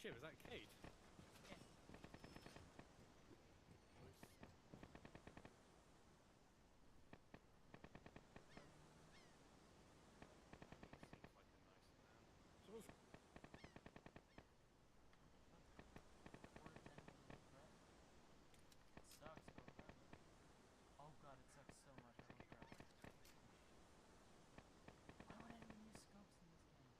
shit, was that Kate? Yeah. Seems like a nice man. So It sucks, but whatever. Oh god, it sucks so much. I love grappling. Why would anyone use scopes in this game?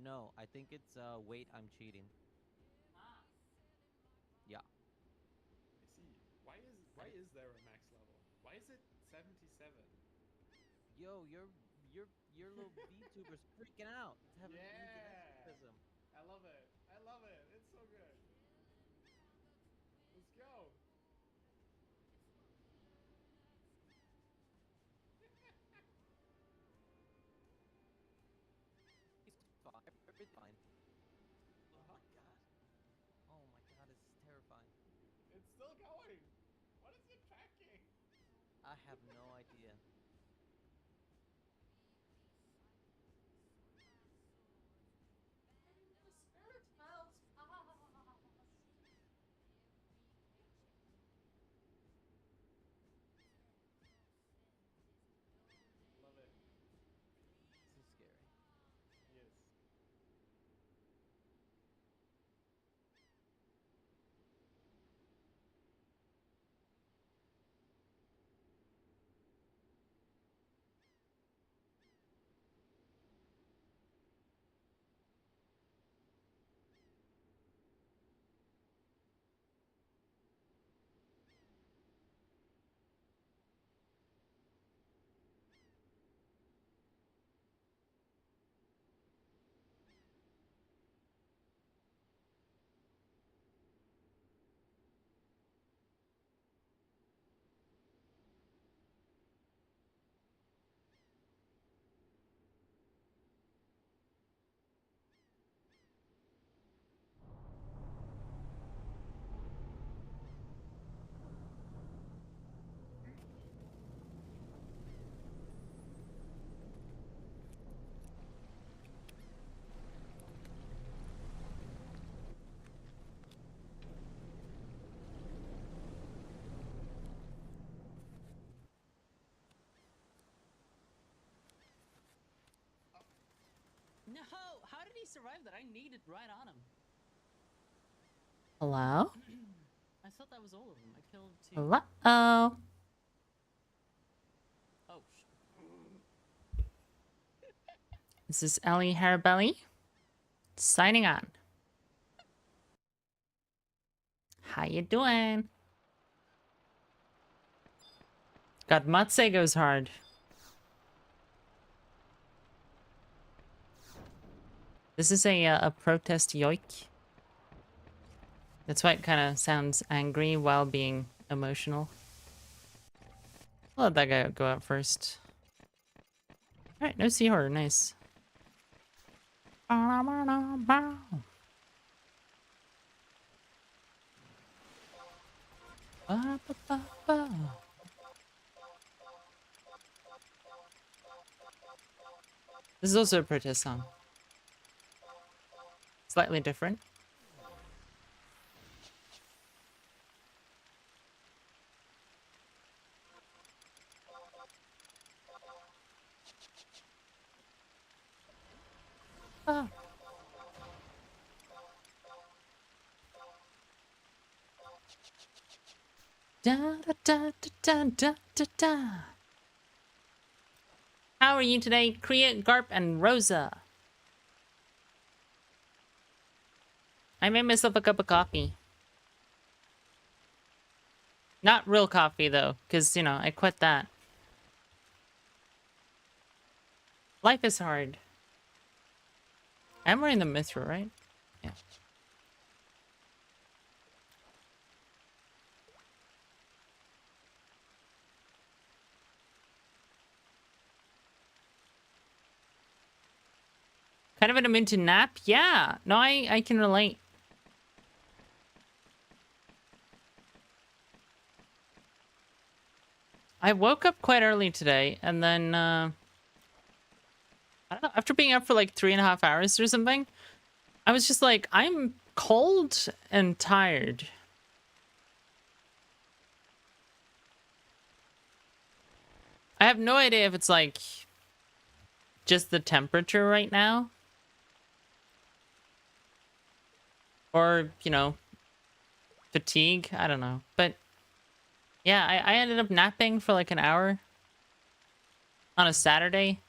No, I think it's, wait, I'm cheating. Ah. Yeah. I see. Why is there a max level? Why is it 77? Yo, your little VTuber's freaking out. It's having needs an Yeah! exorcism. I love it. I love it. It's so good. Let's go. He's fine. Everything's fine. Oh Uh-huh. my god. Oh my god, this is terrifying. It's still going. What is it tracking? I have no idea. The spirit smells fast. Love it. This is scary. Yes. No! How did he survive that? I needed right on him. Hello? I thought that was all of them. I killed 2. Hello? Oh. Oh, This is Ellie Harabelli signing on. How you doing? God, Matse goes hard. This is a protest yoik. That's why it kind of sounds angry while being emotional. I'll let that guy go out first. Alright, no sea horror, nice. This is also a protest song. Slightly different. Oh. Da, da, da, da, da, da, da. How are you today, Kriya, Garp, and Rosa? I made myself a cup of coffee. Not real coffee, though, because, you know, I quit that. Life is hard. I'm wearing the Mithra, right? Yeah. Kind of in a mood to nap? Yeah. No, I can relate. I woke up quite early today, and then, I don't know, after being up for like 3.5 hours or something, I was just like, I'm cold and tired. I have no idea if it's like just the temperature right now, or, you know, fatigue. I don't know. But yeah, I ended up napping for like an hour on a Saturday.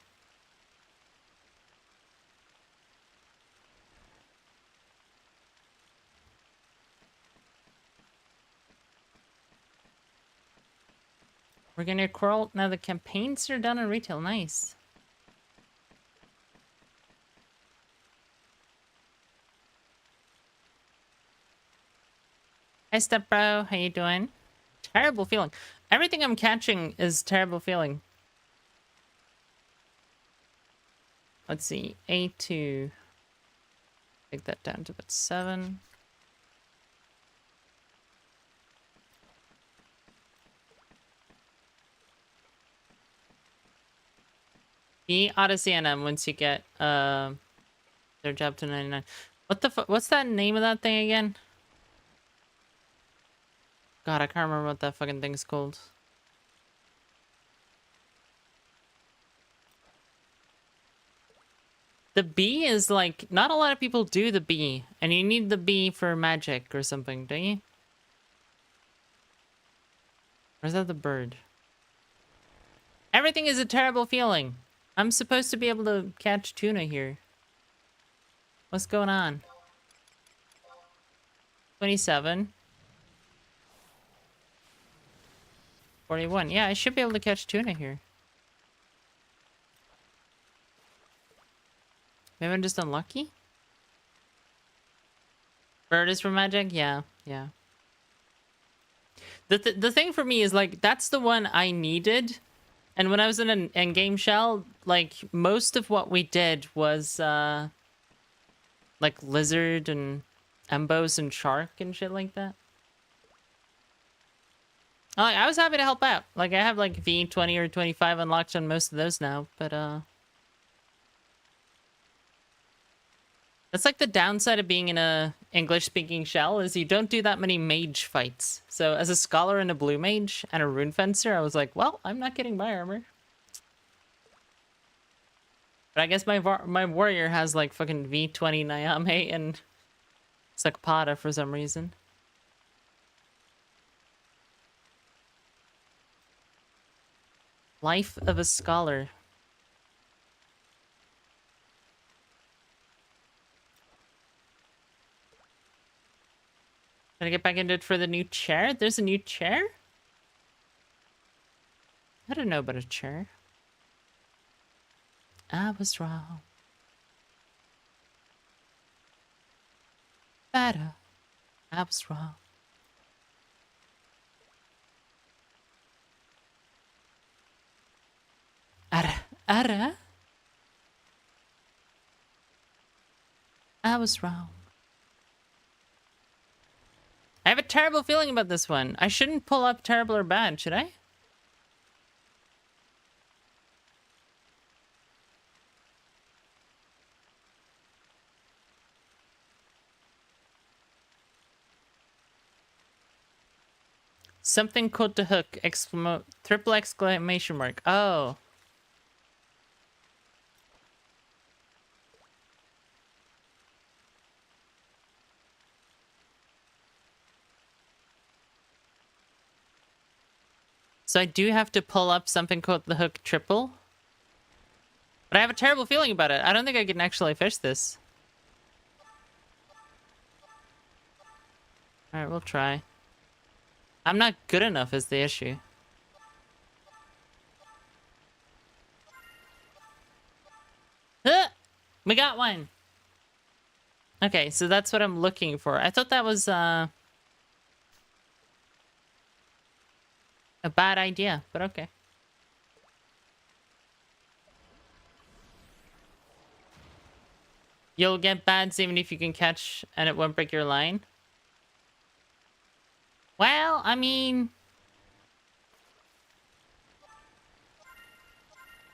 We're gonna quarrel. Now the campaigns are done in retail. Nice. Hi, Step Bro. How you doing? Terrible feeling. Everything I'm catching is terrible feeling. Let's see. A2. Take that down to about 7. The Odyssey NM once you get their job to 99. What the what's that name of that thing again? God, I can't remember what that fucking thing's called. The bee is like, not a lot of people do the bee, and you need the bee for magic or something, don't you? Or is that the bird? Everything is a terrible feeling. I'm supposed to be able to catch tuna here. What's going on? 27. 41. Yeah, I should be able to catch tuna here. Maybe I'm just unlucky? Bird is for magic? Yeah, yeah. The thing for me is, like, that's the one I needed. And when I was in an in-game shell, like, most of what we did was, like, lizard and embos and shark and shit like that. I was happy to help out. Like, I have, like, V20 or 25 unlocked on most of those now, but, that's like the downside of being in a English-speaking shell, is you don't do that many mage fights. So as a scholar and a blue mage and a rune fencer, I was like, well, I'm not getting my armor. But I guess my warrior has like fucking V20 Nyame and Sakpada for some reason. Life of a scholar. Gotta get back into it for the new chair? There's a new chair? I don't know about a chair. I was wrong. Better. I was wrong. Ara. I was wrong. I have a terrible feeling about this one. I shouldn't pull up terrible or bad, should I? Something called to hook. Triple exclamation mark. Oh. So I do have to pull up something called the hook triple. But I have a terrible feeling about it. I don't think I can actually fish this. Alright, we'll try. I'm not good enough is the issue. We got one! Okay, so that's what I'm looking for. I thought that was a bad idea, but okay. You'll get bads even if you can catch and it won't break your line. Well, I mean...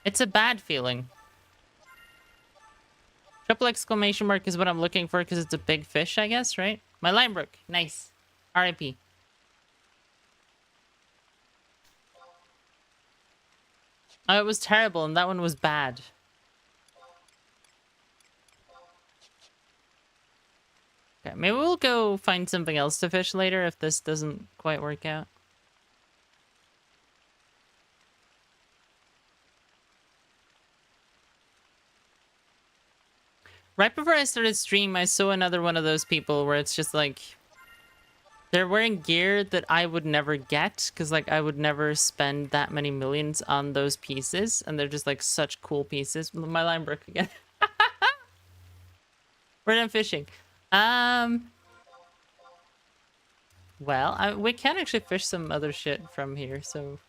it's a bad feeling. Triple exclamation mark is what I'm looking for because it's a big fish, I guess, right? My line broke. Nice. RIP. Oh, it was terrible and that one was bad. Okay, maybe we'll go find something else to fish later if this doesn't quite work out. Right before I started stream, I saw another one of those people where it's just like... they're wearing gear that I would never get, because like I would never spend that many millions on those pieces, and they're just like such cool pieces. My line broke again. We're done fishing. Well, we can actually fish some other shit from here, so...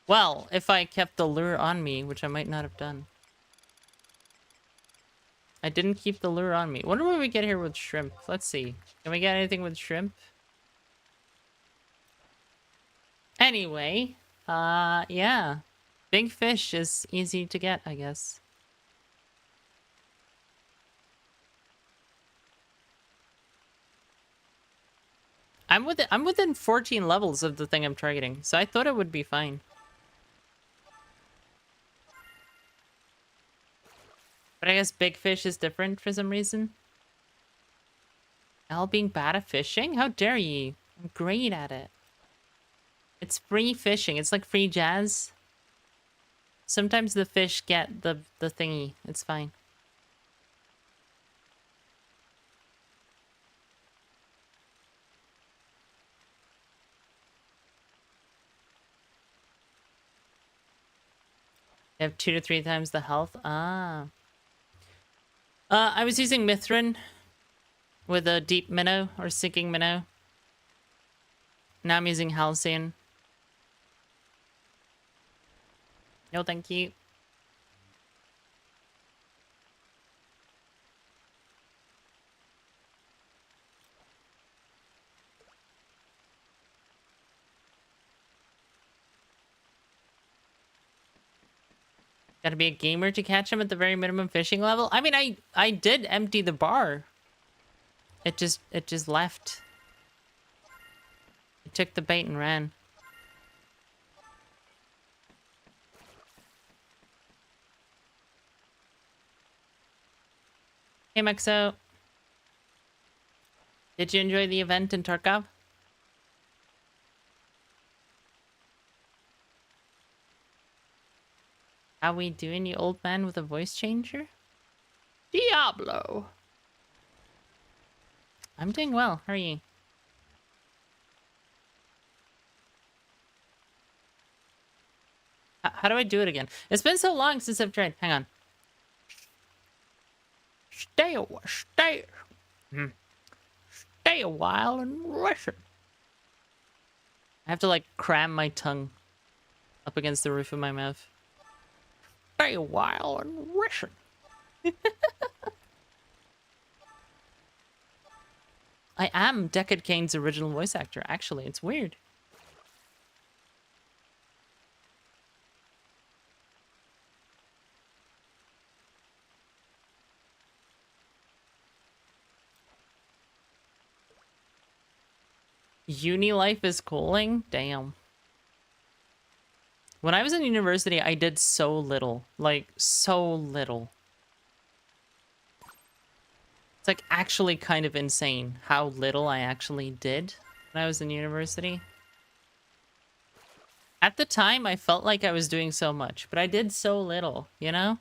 well, if I kept the lure on me, which I might not have done. I didn't keep the lure on me. Wonder what we get here with shrimp. Let's see. Can we get anything with shrimp? Anyway, yeah. Big fish is easy to get, I guess. I'm within 14 levels of the thing I'm targeting, so I thought it would be fine. But I guess big fish is different for some reason. Al being bad at fishing? How dare ye? I'm great at it. It's free fishing. It's like free jazz. Sometimes the fish get the thingy. It's fine. They have 2 to 3 times the health. Ah. I was using Mithrin with a deep minnow or sinking minnow. Now I'm using Halcyon. No, thank you. Gotta be a gamer to catch him at the very minimum fishing level. I mean, I did empty the bar. It just left. It took the bait and ran. Hey, Maxo. Did you enjoy the event in Tarkov? How we doing, you old man with a voice changer? Diablo! I'm doing well. How are you? How do I do it again? It's been so long since I've tried. Hang on. Stay a while and listen. I have to like cram my tongue up against the roof of my mouth. Stay a while and listen. I am Deckard Cain's original voice actor, actually. It's weird. Uni life is calling? Damn. When I was in university, I did so little. Like, so little. It's like actually kind of insane how little I actually did when I was in university. At the time, I felt like I was doing so much, but I did so little, you know?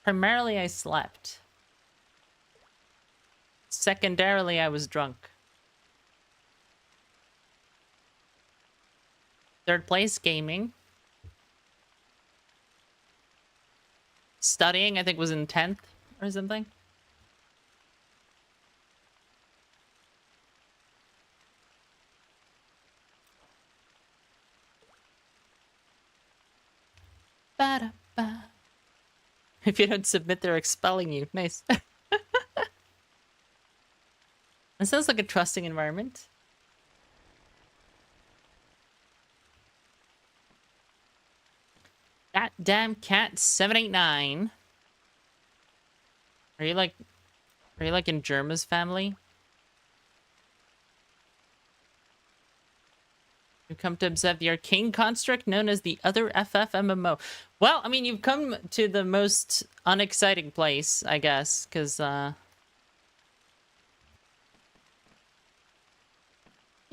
Primarily, I slept. Secondarily, I was drunk. Third place, gaming. Studying, I think, was in 10th or something. Ba-da-ba. If you don't submit, they're expelling you. Nice. That sounds like a trusting environment. That damn cat 789. Are you like in Germa's family? You come to observe the arcane construct known as the other FF MMO. Well, I mean, you've come to the most unexciting place, I guess, because, you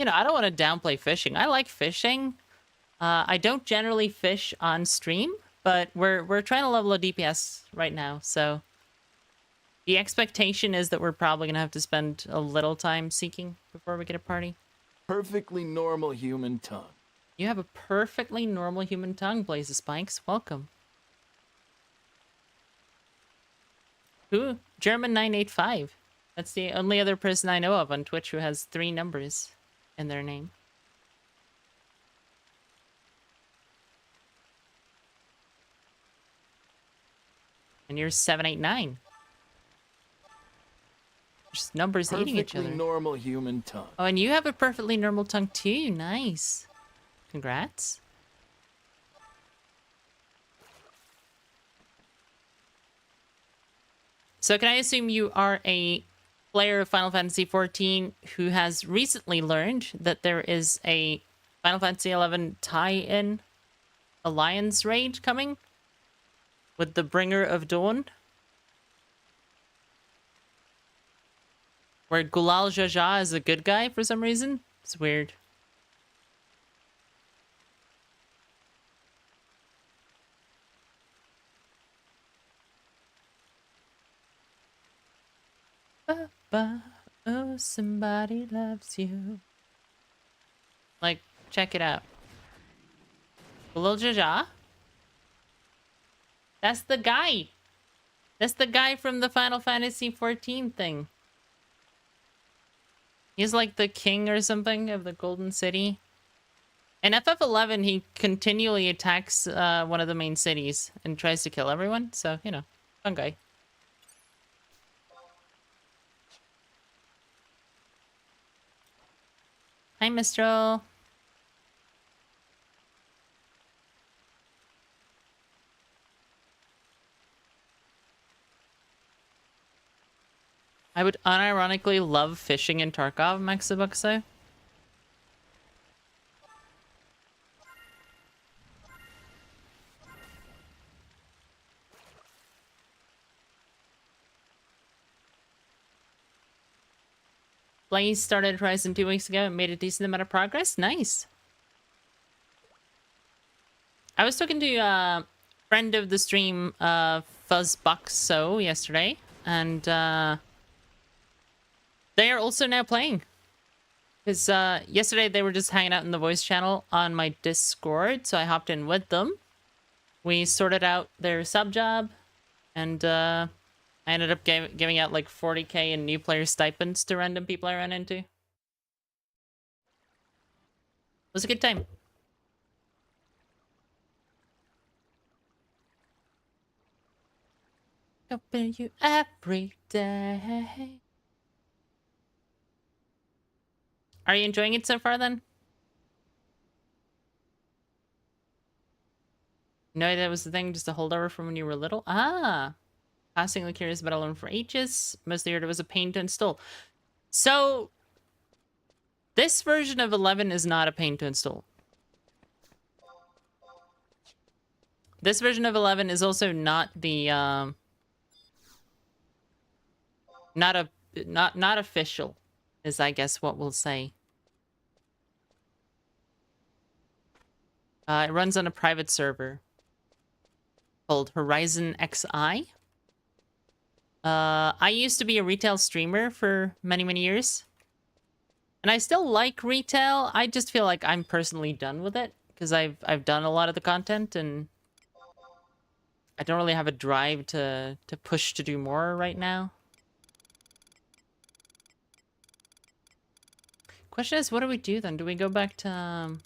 know, I don't want to downplay fishing. I like fishing. I don't generally fish on stream, but we're trying to level a DPS right now, so the expectation is that we're probably gonna have to spend a little time seeking before we get a party. Perfectly normal human tongue. You have a perfectly normal human tongue, Blazes Spikes. Welcome. Who? German985. That's the only other person I know of on Twitch who has 3 numbers in their name. And you're 789. Just numbers eating each other. Perfectly normal human tongue. Oh, and you have a perfectly normal tongue too. Nice. Congrats. So can I assume you are a player of Final Fantasy XIV who has recently learned that there is a Final Fantasy XI tie-in Alliance raid coming? With the Bringer of Dawn? Where Gulal Jaja is a good guy for some reason? It's weird. Ba-ba, oh, somebody loves you. Like, check it out. Gulal Jaja? That's the guy! That's the guy from the Final Fantasy XIV thing. He's like the king or something of the Golden City. In FF11, he continually attacks one of the main cities and tries to kill everyone. So, you know, fun guy. Hi, Mistral. I would unironically love fishing in Tarkov, Maxabuxo. Blaze started Horizon 2 weeks ago and made a decent amount of progress. Nice. I was talking to a friend of the stream, Fuzzbuxo, yesterday, and they are also now playing. Because yesterday they were just hanging out in the voice channel on my Discord, so I hopped in with them. We sorted out their sub job, and I ended up giving out like 40k in new player stipends to random people I ran into. It was a good time. Open you every day. Are you enjoying it so far then? No, that was the thing, just a holdover from when you were little? Ah! Passing the Curious Battle Alone for ages. Mostly heard it was a pain to install. So, this version of 11 is not a pain to install. This version of 11 is also not the, not official, is I guess what we'll say. It runs on a private server called HorizonXI. I used to be a retail streamer for many, many years. And I still like retail. I just feel like I'm personally done with it because I've done a lot of the content and I don't really have a drive to push to do more right now. Question is, what do we do then? Do we go back to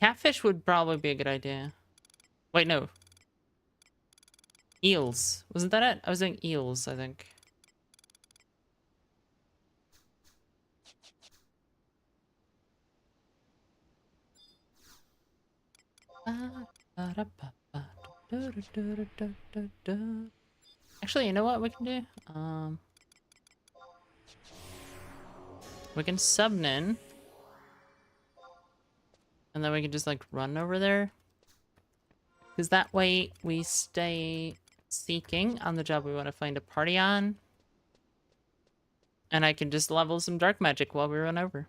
catfish would probably be a good idea. Wait, no. Eels. Wasn't that it? I was doing eels, I think. Actually, you know what we can do? We can subnin. And then we can just like run over there. Because that way we stay seeking on the job we want to find a party on. And I can just level some dark magic while we run over.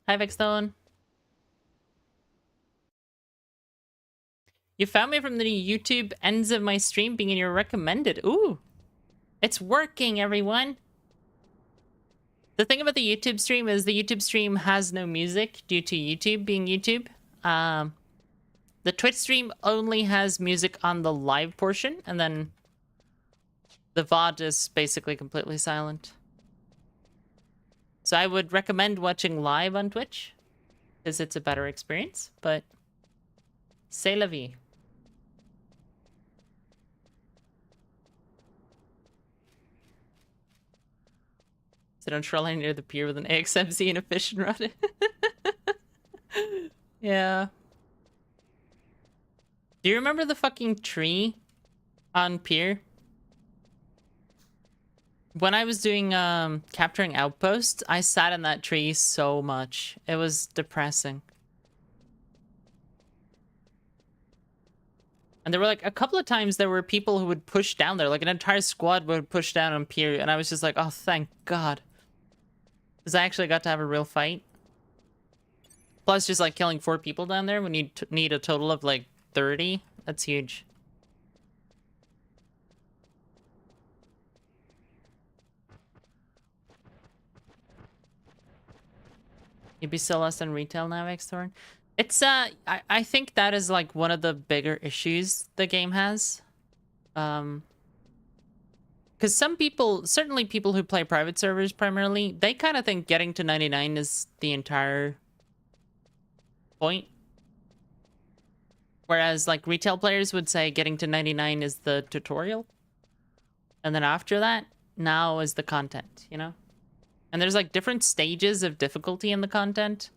Hi, Vexstone. You found me from the YouTube ends of my stream being in your recommended. Ooh. It's working, everyone. The thing about the YouTube stream is the YouTube stream has no music due to YouTube being YouTube. The Twitch stream only has music on the live portion, and then the VOD is basically completely silent. So I would recommend watching live on Twitch, because it's a better experience, but c'est la vie. Sit on shoreline near the pier with an AXMC and a fishing rod. Yeah. Do you remember the fucking tree on pier? When I was doing capturing outposts, I sat in that tree so much. It was depressing. And there were like a couple of times there were people who would push down there, like an entire squad would push down on pier, and I was just like, oh, thank God. Because I actually got to have a real fight. Plus just like killing 4 people down there when you need a total of like 30. That's huge. You'd be still less than retail now, X-Thorn? It's, I think that is, like, one of the bigger issues the game has. Because some people, certainly people who play private servers primarily, they kind of think getting to 99 is the entire point. Whereas, like, retail players would say getting to 99 is the tutorial. And then after that, now is the content, you know? And there's like different stages of difficulty in the content.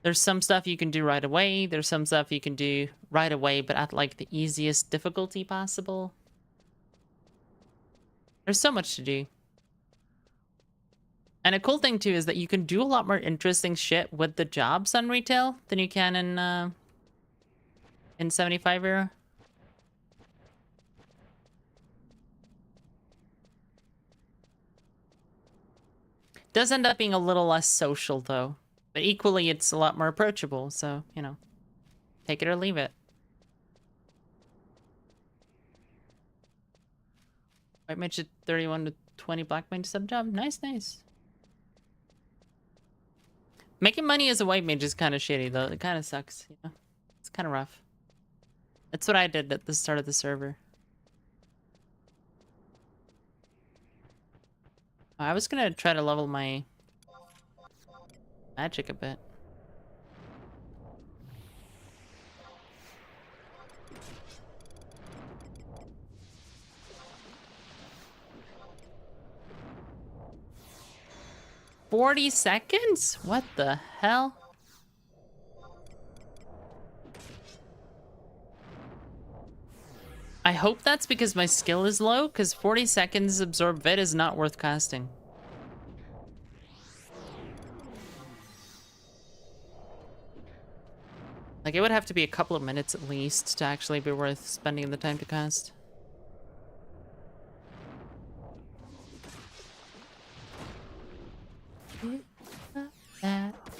There's some stuff you can do right away. There's some stuff you can do right away, but at like the easiest difficulty possible. There's so much to do. And a cool thing too is that you can do a lot more interesting shit with the jobs on retail than you can in 75 era. Does end up being a little less social, though. But equally, it's a lot more approachable, so, you know. Take it or leave it. White mage at 31 to 20 black mage sub job. Nice, nice. Making money as a white mage is kind of shitty, though. It kind of sucks, you know. It's kind of rough. That's what I did at the start of the server. I was gonna try to level my magic a bit. $40 seconds? What the hell? I hope that's because my skill is low, because 40 seconds absorb vid is not worth casting. Like, it would have to be a couple of minutes at least to actually be worth spending the time to cast.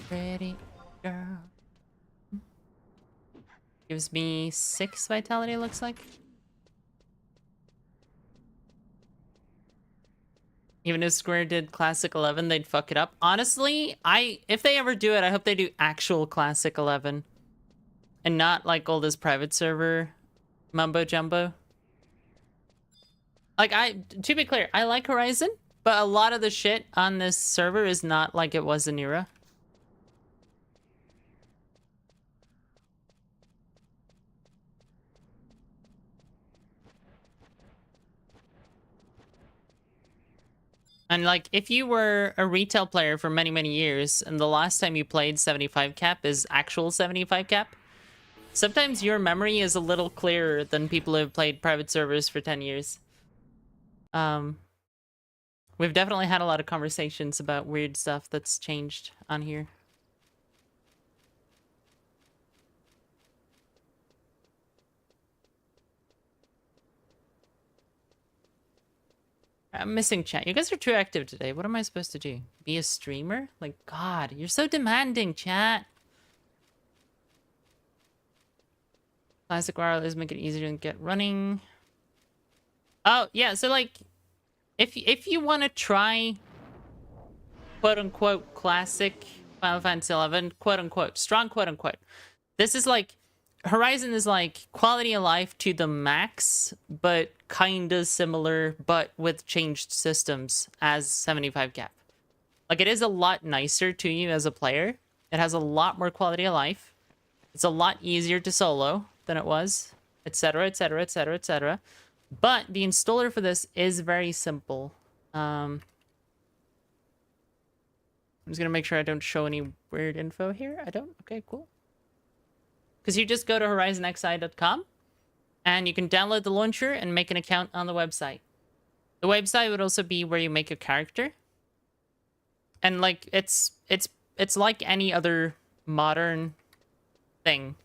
Pretty girl. Gives me 6 vitality, looks like. Even if Square did Classic 11, they'd fuck it up. Honestly, if they ever do it, I hope they do actual Classic 11. And not like all this private server mumbo jumbo. Like, to be clear, I like Horizon, but a lot of the shit on this server is not like it was in Era. And like, if you were a retail player for many, many years, and the last time you played 75 cap is actual 75 cap, sometimes your memory is a little clearer than people who have played private servers for 10 years. We've definitely had a lot of conversations about weird stuff that's changed on here. I'm missing chat. You guys are too active today. What am I supposed to do? Be a streamer? Like, God, you're so demanding, chat. Classic wireless make it easier to get running. Oh, yeah, so like, if you want to try quote-unquote classic Final Fantasy 11, quote-unquote, strong quote-unquote, this is like, Horizon is like quality of life to the max, but kinda similar, but with changed systems as 75 cap. Like, it is a lot nicer to you as a player. It has a lot more quality of life. It's a lot easier to solo than it was, etc, etc, etc, etc. But the installer for this is very simple. I'm just gonna make sure I don't show any weird info here. I don't? Okay, cool. Because you just go to HorizonXI.com and you can download the launcher and make an account on the website. The website would also be where you make a character. And like, it's like any other modern thing,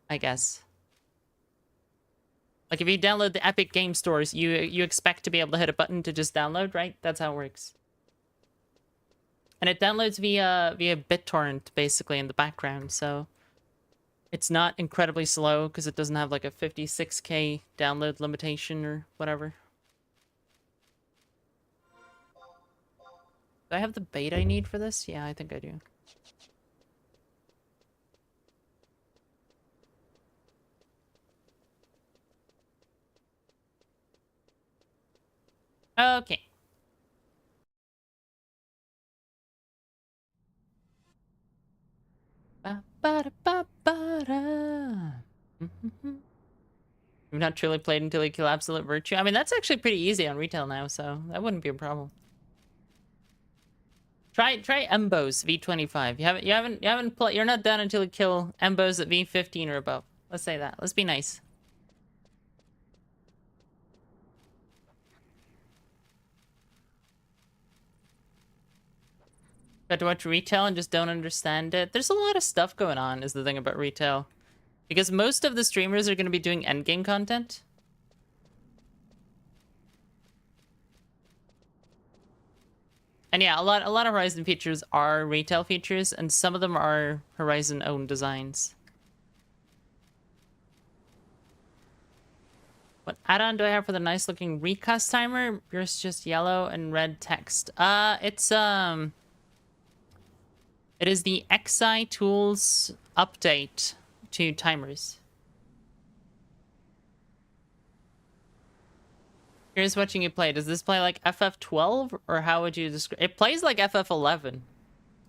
I guess. Like, if you download the Epic Game Stores, you expect to be able to hit a button to just download, right? That's how it works. And it downloads via BitTorrent, basically, in the background, so it's not incredibly slow because it doesn't have like a 56K download limitation or whatever. Do I have the bait I need for this? Yeah, I think I do. Okay. You've not truly played until you kill Absolute Virtue. I mean, that's actually pretty easy on retail now, so that wouldn't be a problem. Try Embos V25. You're not done until you kill Embos at V15 or above. Let's say that. Let's be nice. Got to watch retail and just don't understand it. There's a lot of stuff going on, is the thing about retail. Because most of the streamers are going to be doing endgame content. And yeah, a lot of Horizon features are retail features, and some of them are Horizon-owned designs. What add-on do I have for the nice-looking recast timer? Yours just yellow and red text. It is the XI Tools update to timers. Here's watching you play. Does this play like FF12, or how would you describe? It plays like FF11.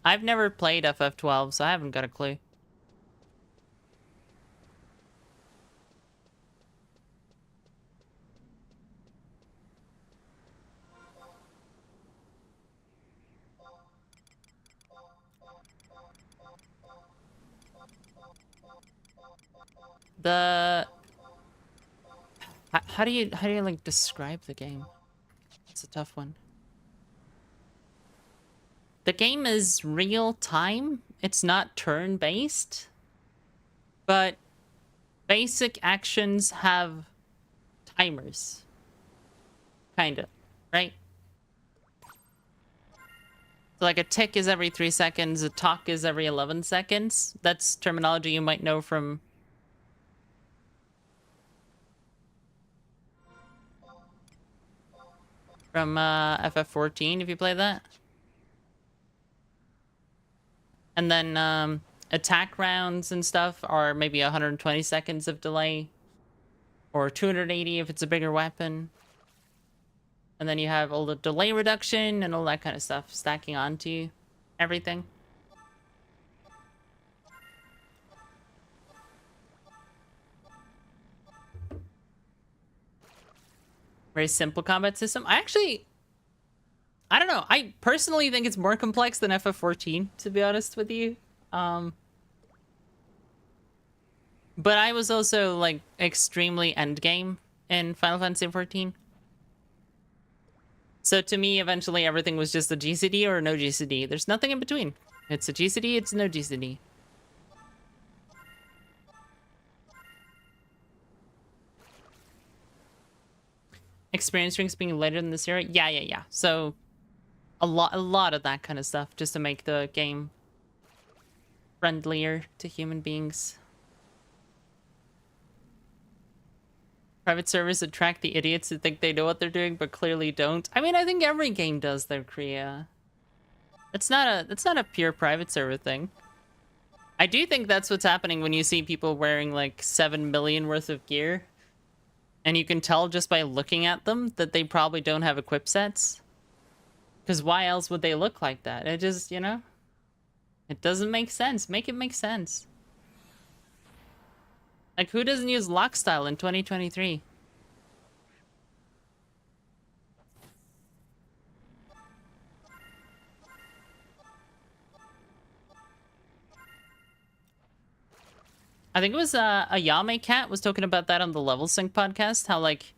I've never played FF12, so I haven't got a clue. How do you like describe the game? It's a tough one. The game is real time. It's not turn-based, but basic actions have timers. Kinda, right? So like a tick is every 3 seconds, a talk is every 11 seconds. That's terminology you might know from FF14 if you play that. And then attack rounds and stuff are maybe 120 seconds of delay, or 280 if it's a bigger weapon. And then you have all the delay reduction and all that kind of stuff stacking onto everything. Very simple combat system. I don't know. I personally think it's more complex than FF14, to be honest with you. But I was also like extremely endgame in Final Fantasy XIV. So to me, eventually everything was just a GCD or no GCD. There's nothing in between. It's a GCD, it's no GCD. Experience drinks being later than the era? Yeah. So a lot of that kind of stuff just to make the game friendlier to human beings. Private servers attract the idiots who think they know what they're doing but clearly don't. I mean, I think every game does though, Kriya. It's not a pure private server thing. I do think that's what's happening when you see people wearing like 7 million worth of gear. And you can tell just by looking at them that they probably don't have equip sets. Because why else would they look like that? It just, you know? It doesn't make sense. Make it make sense. Like, who doesn't use lock style in 2023? I think it was a Yame Cat was talking about that on the Level Sync podcast. How, like,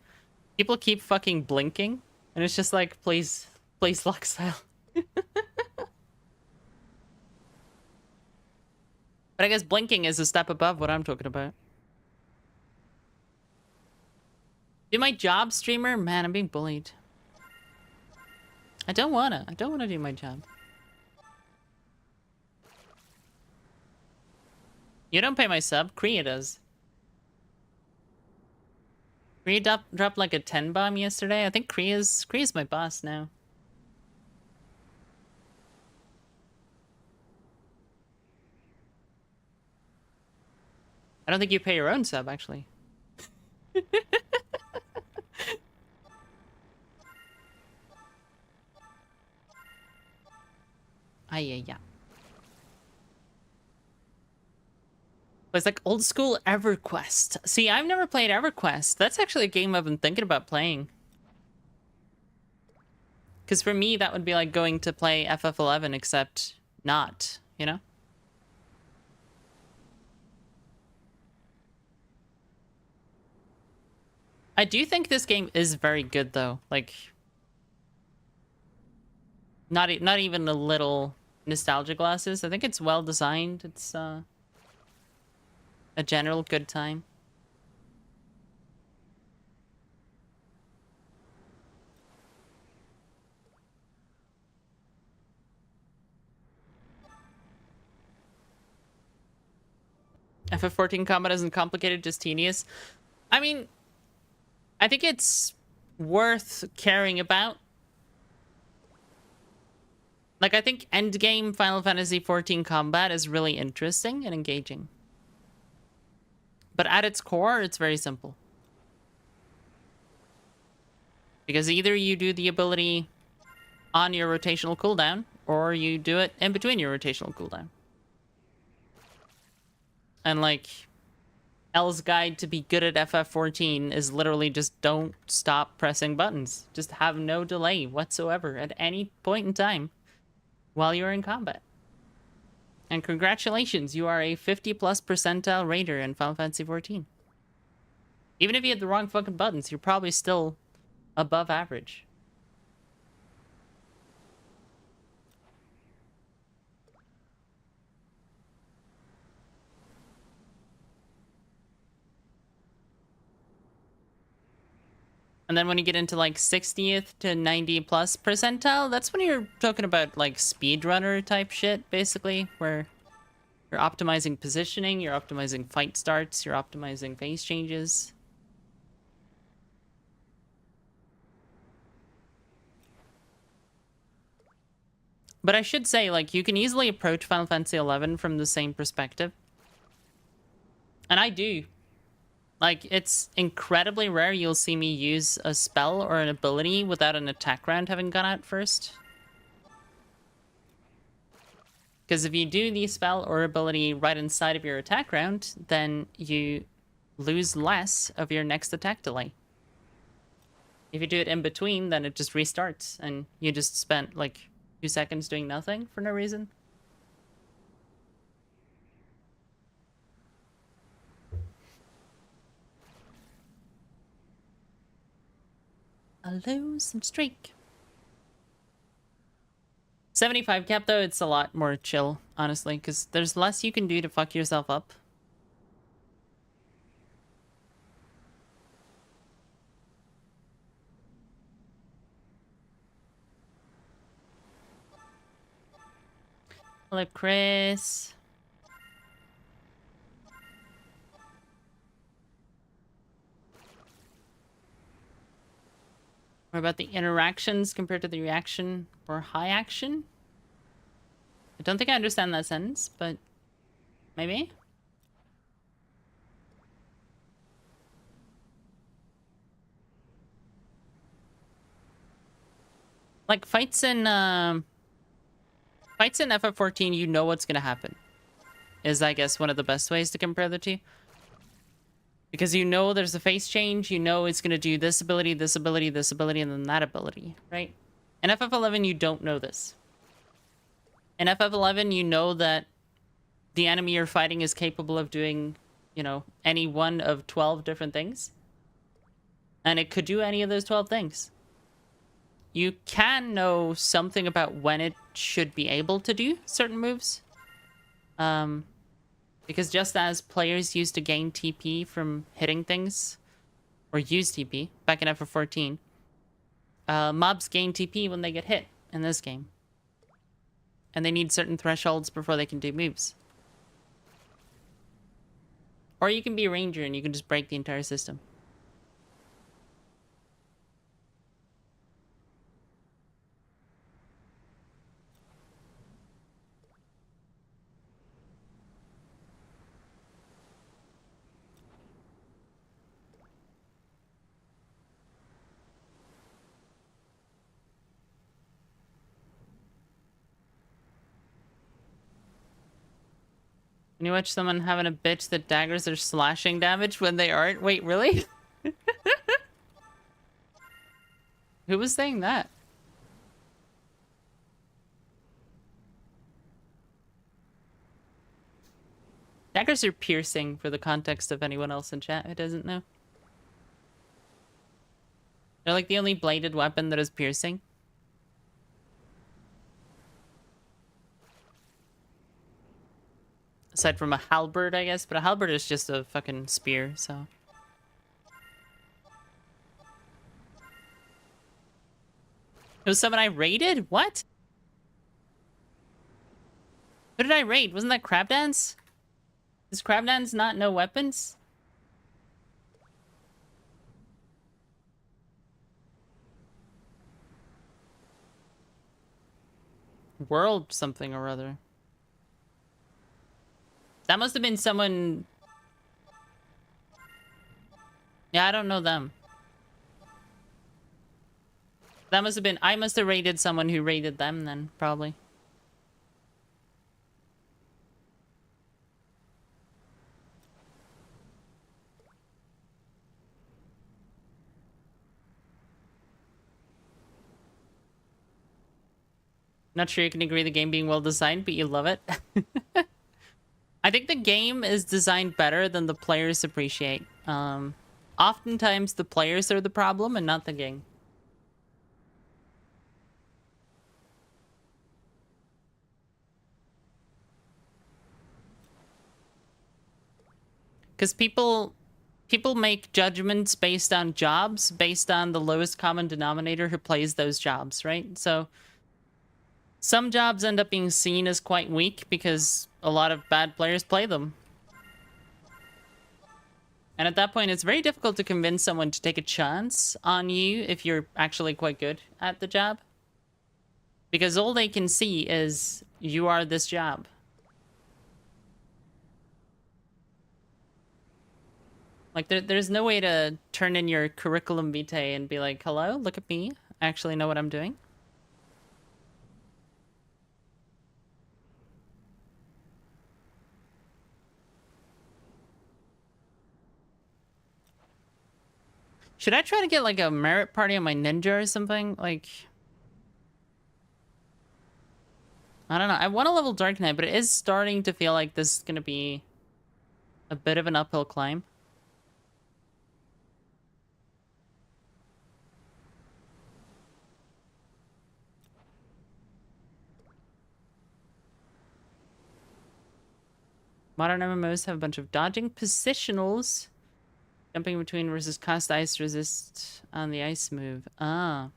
people keep fucking blinking. And it's just like, please lock style. But I guess blinking is a step above what I'm talking about. Do my job, streamer? Man, I'm being bullied. I don't wanna do my job. You don't pay my sub, Kriya does. Kriya dropped like a 10 bomb yesterday. I think Kriya's my boss now. I don't think you pay your own sub, actually. Yeah. It's like old school EverQuest. See, I've never played EverQuest. That's actually a game I've been thinking about playing. Because for me, that would be like going to play FF11, except not, you know? I do think this game is very good, though. Like, not even a little nostalgia glasses. I think it's well designed. It's a general good time. FF14 combat isn't complicated, just tedious. I mean, I think it's worth caring about. Like, I think endgame Final Fantasy XIV combat is really interesting and engaging. But at its core, it's very simple. Because either you do the ability on your rotational cooldown, or you do it in between your rotational cooldown. And like, L's guide to be good at FF14 is literally just don't stop pressing buttons. Just have no delay whatsoever at any point in time while you're in combat. And congratulations, you are a 50+ percentile raider in Final Fantasy XIV. Even if you had the wrong fucking buttons, you're probably still above average. And then when you get into like 60th to 90 plus percentile, that's when you're talking about like speedrunner type shit, basically, where you're optimizing positioning, you're optimizing fight starts, you're optimizing phase changes. But I should say, like, you can easily approach Final Fantasy XI from the same perspective. And I do. Like, it's incredibly rare you'll see me use a spell or an ability without an attack round having gone out first. Because if you do the spell or ability right inside of your attack round, then you lose less of your next attack delay. If you do it in between, then it just restarts, and you just spent, like, 2 seconds doing nothing for no reason. A losing streak. 75 cap, though, it's a lot more chill, honestly, because there's less you can do to fuck yourself up. Hello, Chris. What about the interactions compared to the reaction for high action? I don't think I understand that sentence, but maybe? Like, fights in FF14, you know what's gonna happen. Is, I guess, one of the best ways to compare the two. Because you know there's a phase change, you know it's gonna do this ability, this ability, this ability, and then that ability, right? In FF11, you don't know this. In FF11, you know that the enemy you're fighting is capable of doing, you know, any one of 12 different things. And it could do any of those 12 things. You can know something about when it should be able to do certain moves. Because just as players used to gain TP from hitting things, or use TP, back in FF14, mobs gain TP when they get hit in this game. And they need certain thresholds before they can do moves. Or you can be a ranger and you can just break the entire system. Can you watch someone having a bitch that daggers are slashing damage when they aren't? Wait, really? Who was saying that? Daggers are piercing for the context of anyone else in chat who doesn't know. They're like the only bladed weapon that is piercing. Aside from a halberd, I guess, but a halberd is just a fucking spear, so. It was someone I raided? What? Who did I raid? Wasn't that Crab Dance? Does Crab Dance not know weapons? World something or other. That must have been someone... Yeah, I don't know them. That must have been... I must have raided someone who raided them then, probably. Not sure you can agree the game being well designed, but you love it. I think the game is designed better than the players appreciate. Oftentimes the players are the problem and not the game. Because people people make judgments based on jobs, based on the lowest common denominator who plays those jobs, right? So some jobs end up being seen as quite weak because a lot of bad players play them. And at that point, it's very difficult to convince someone to take a chance on you if you're actually quite good at the job. Because all they can see is you are this job. Like, there's no way to turn in your curriculum vitae and be like, hello, look at me. I actually know what I'm doing. Should I try to get, like, a merit party on my ninja or something? Like, I don't know. I want to level Dark Knight, but it is starting to feel like this is going to be a bit of an uphill climb. Modern MMOs have a bunch of dodging positionals. Jumping between versus cast ice resist on the ice move. Ah.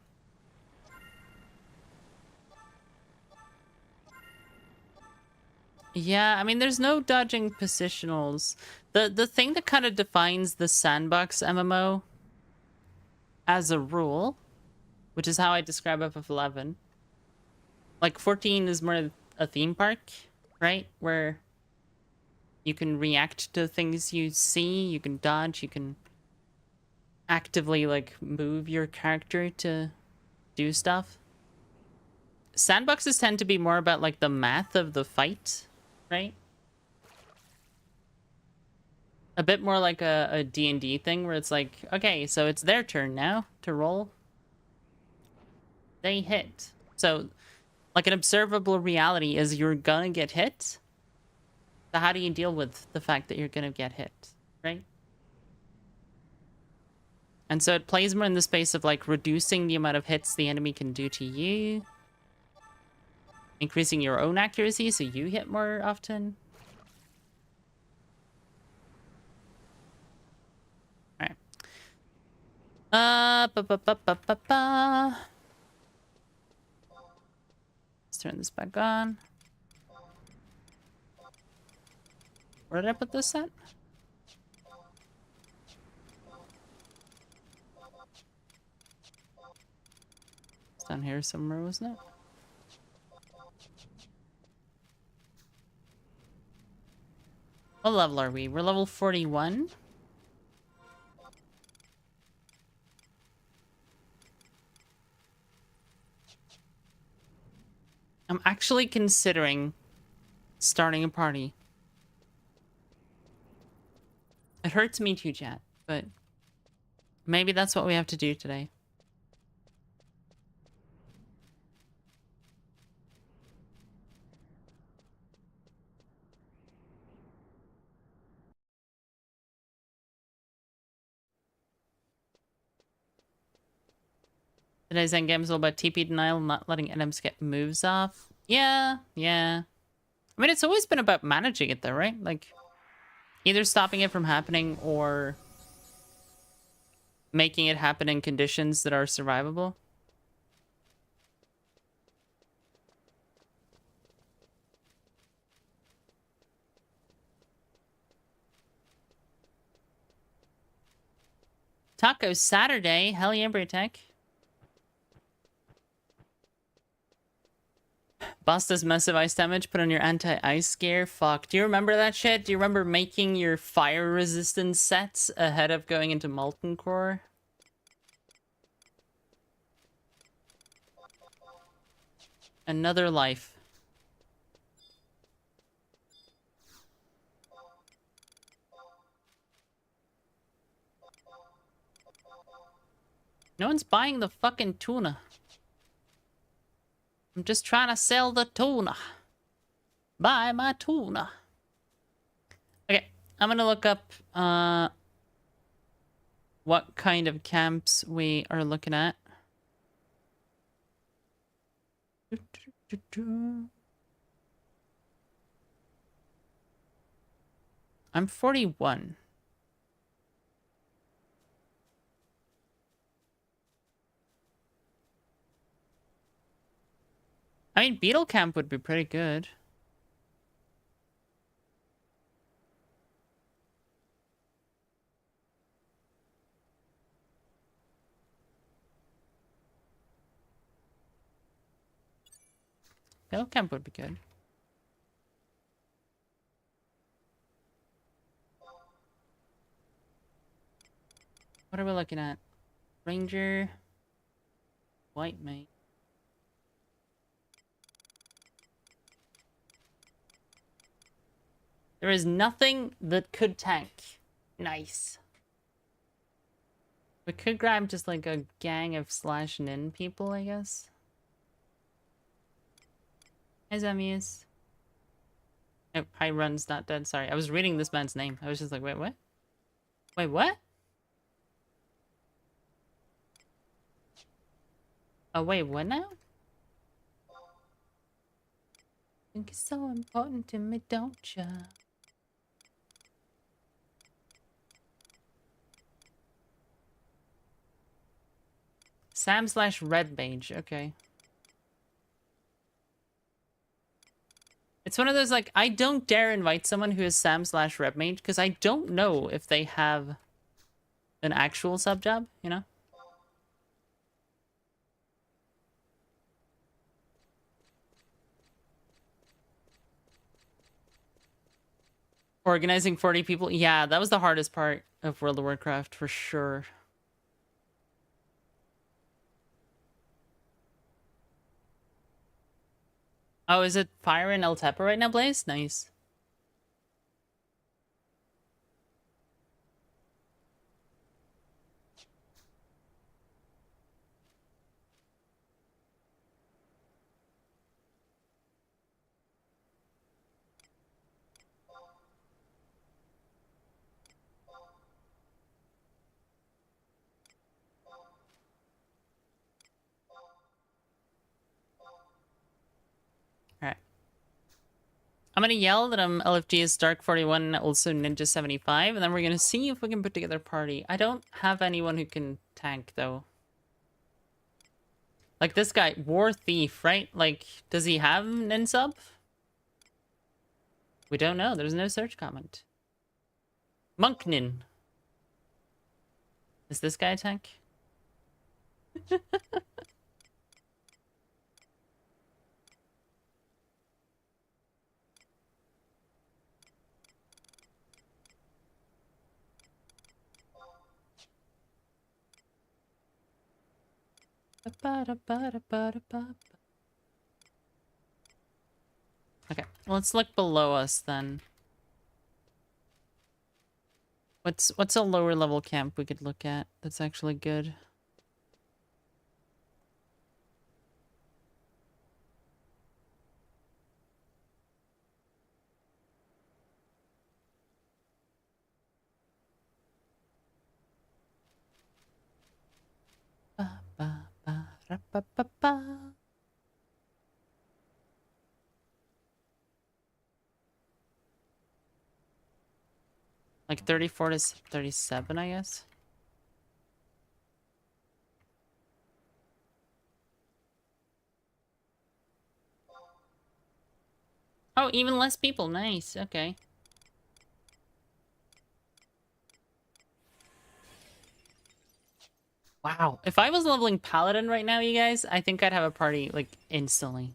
Yeah, I mean, there's no dodging positionals. The thing that kind of defines the sandbox MMO as a rule, which is how I describe FF11. Like, 14 is more a theme park, right? Where you can react to things you see, you can dodge, you can actively, like, move your character to do stuff. Sandboxes tend to be more about, like, the math of the fight, right? A bit more like a D&D thing where it's like, okay, so it's their turn now to roll. They hit. So, like, an observable reality is you're gonna get hit. So how do you deal with the fact that you're gonna get hit, right? And so it plays more in the space of, like, reducing the amount of hits the enemy can do to you. Increasing your own accuracy so you hit more often. Alright. Let's turn this back on. Where did I put this at? It's down here somewhere, wasn't it? What level are we? We're level 41. I'm actually considering starting a party. It hurts me too, chat, but maybe that's what we have to do today. Today's endgame is all about TP denial, not letting NMs get moves off. Yeah. I mean, it's always been about managing it though, right? Like, either stopping it from happening or making it happen in conditions that are survivable. Taco Saturday. Hell yeah, Braytech. Boss does massive ice damage, put on your anti-ice gear. Fuck. Do you remember that shit? Do you remember making your fire resistance sets ahead of going into Molten Core? Another life. No one's buying the fucking tuna. I'm just trying to sell the tuna. Buy my tuna. Okay, I'm gonna look up what kind of camps we are looking at. I'm 41. I mean, Beetle Camp would be pretty good. Beetle Camp would be good. What are we looking at? Ranger, White Mage. There is nothing that could tank. Nice. We could grab just like a gang of slash nin people, I guess. Hi, Zemius. Oh, hi, Run's not dead. Sorry, I was reading this man's name. I was just like, wait, what? Wait, what? Oh, wait, what now? Think it's so important to me, don't ya? Sam slash Red Mage, okay. It's one of those, like, I don't dare invite someone who is Sam slash Red Mage because I don't know if they have an actual sub job, you know? Organizing 40 people. Yeah, that was the hardest part of World of Warcraft, for sure. Oh, is it Fire and El Tepa right now, Blaze? Nice. Alright. I'm gonna yell that I'm LFG's Dark 41, also Ninja 75, and then we're gonna see if we can put together a party. I don't have anyone who can tank, though. Like this guy, War Thief, right? Like, does he have Nin sub? We don't know. There's no search comment. Monk Nin. Is this guy a tank? Okay, let's look below us then. What's a lower level camp we could look at that's actually good? Ba, ba, ba, ra, ba, ba, ba. Like 34 to 37, I guess. Oh, even less people. Nice. Okay. Wow. If I was leveling Paladin right now, you guys, I think I'd have a party, like, instantly.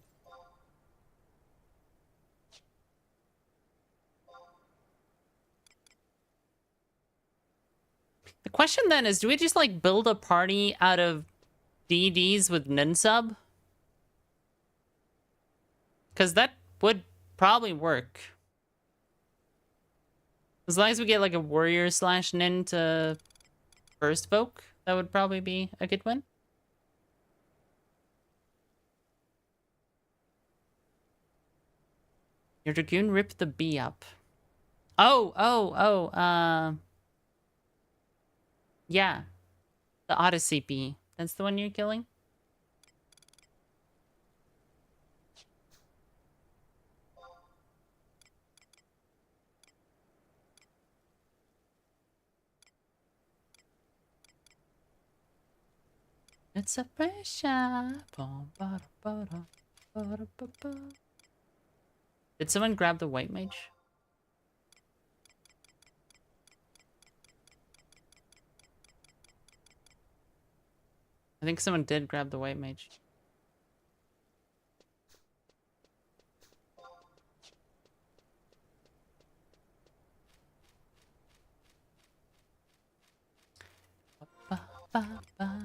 The question then is, do we just, like, build a party out of DDs with Nin sub? Because that would probably work. As long as we get, like, a warrior slash Nin to first folk, that would probably be a good win. Your Dragoon ripped the bee up. Yeah. The Odyssey bee. That's the one you're killing? It's a pressure. Bum, ba, da, ba, da, Did someone grab the white mage? I think someone did grab the white mage. Ba, ba, ba.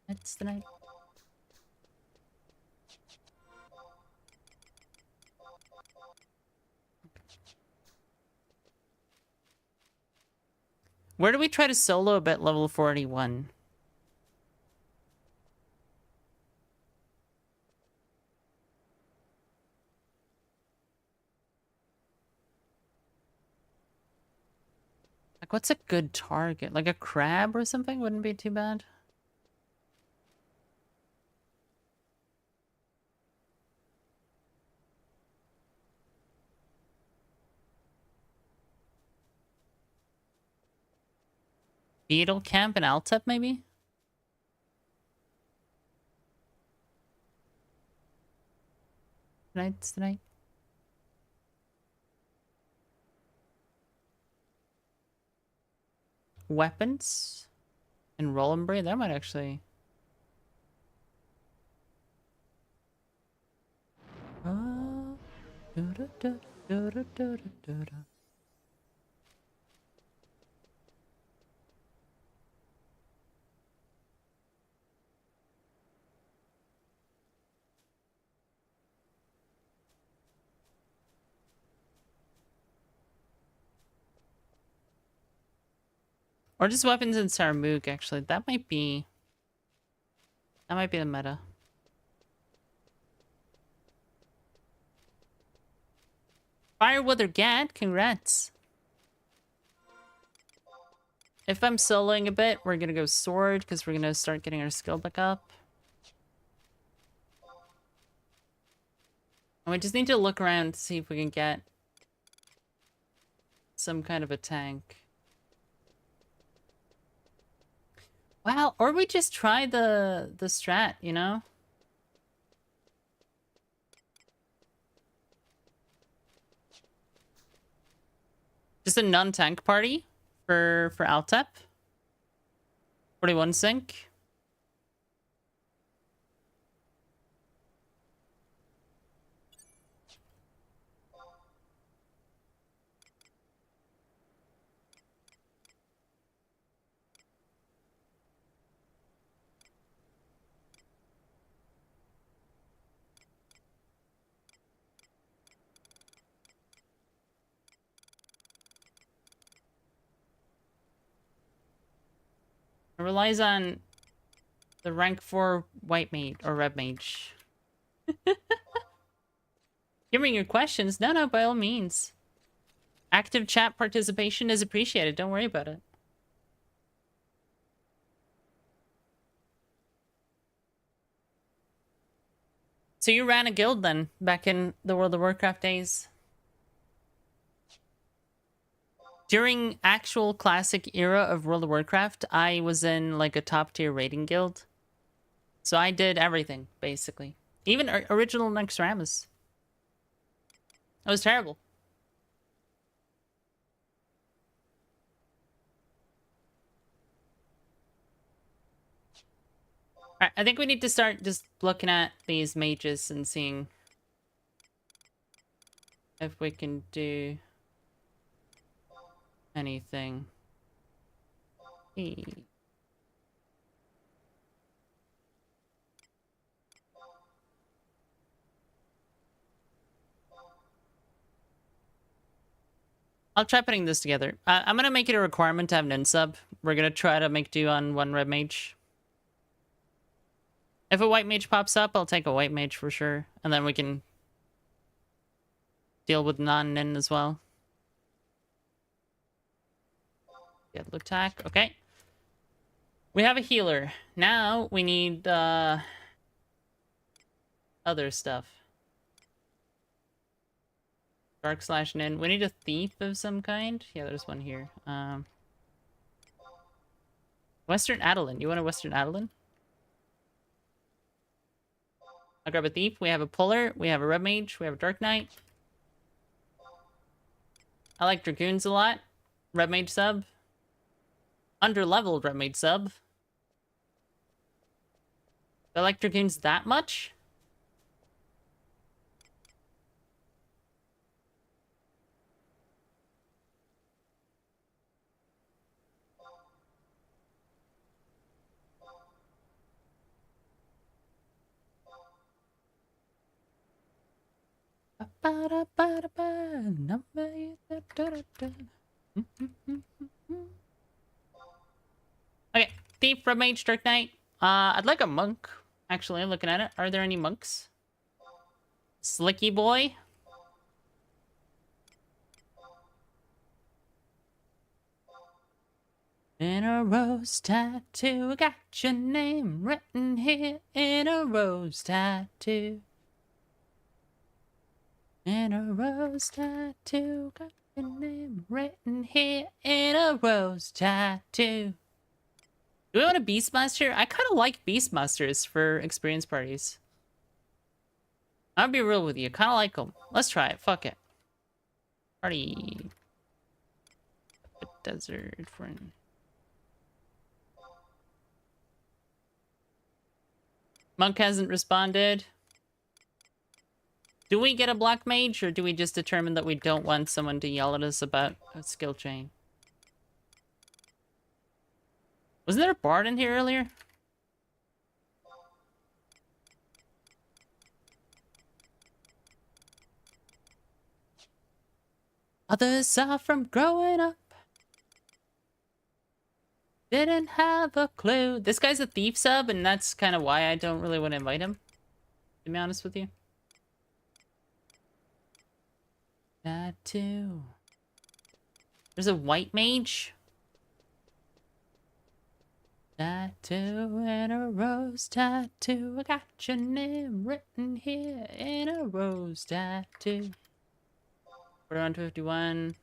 It's the night. Where do we try to solo a bit level 41? Like, what's a good target? Like a crab or something wouldn't be too bad. Beetle camp and Altep, maybe? Tonight. Weapons? And roll and braid? That might actually... Or just weapons in Saramuk, actually. That might be the meta. Fireweather Gad, congrats. If I'm soloing a bit, we're gonna go sword, because we're gonna start getting our skill back up. And we just need to look around to see if we can get some kind of a tank. Wow, or we just try the strat, you know? Just a non-tank party for Altep. 41 sync. It relies on the rank 4 white mage or red mage. Give me your questions. No, by all means. Active chat participation is appreciated. Don't worry about it. So you ran a guild then, back in the World of Warcraft days? During actual classic era of World of Warcraft, I was in like a top tier raiding guild. So I did everything, basically. Even original Nexramas. It was terrible. Alright, I think we need to start just looking at these mages and seeing if we can do anything. Hey. I'll try putting this together. I'm gonna make it a requirement to have an sub. We're gonna try to make do on one red mage. If a white mage pops up, I'll take a white mage for sure. And then we can deal with non-nin as well. Get attack. Okay. We have a healer. Now we need other stuff. Dark slash nin. We need a thief of some kind. Yeah, there's one here. Western Adeline. You want a Western Adeline? I'll grab a thief. We have a puller. We have a red mage. We have a dark knight. I like dragoons a lot. Red mage sub. Under-leveled red mage sub. Do I like dragoons that much? Okay, thief, red mage, dark knight. I'd like a monk. Actually, looking at it, are there any monks? Slicky boy. In a rose tattoo, I got your name written here in a rose tattoo. In a rose tattoo, got your name written here in a rose tattoo. Do we want a Beastmaster? I kind of like Beastmasters for experience parties. I'll be real with you, kind of like them. Let's try it, fuck it. Party. Desert friend. Monk hasn't responded. Do we get a black mage, or do we just determine that we don't want someone to yell at us about a skill chain? Wasn't there a bard in here earlier? Others saw from growing up. Didn't have a clue. This guy's a thief sub, and that's kind of why I don't really want to invite him. To be honest with you. Tattoo. There's a white mage. Tattoo and a rose tattoo. I got your name written here in a rose tattoo. 41 to 51.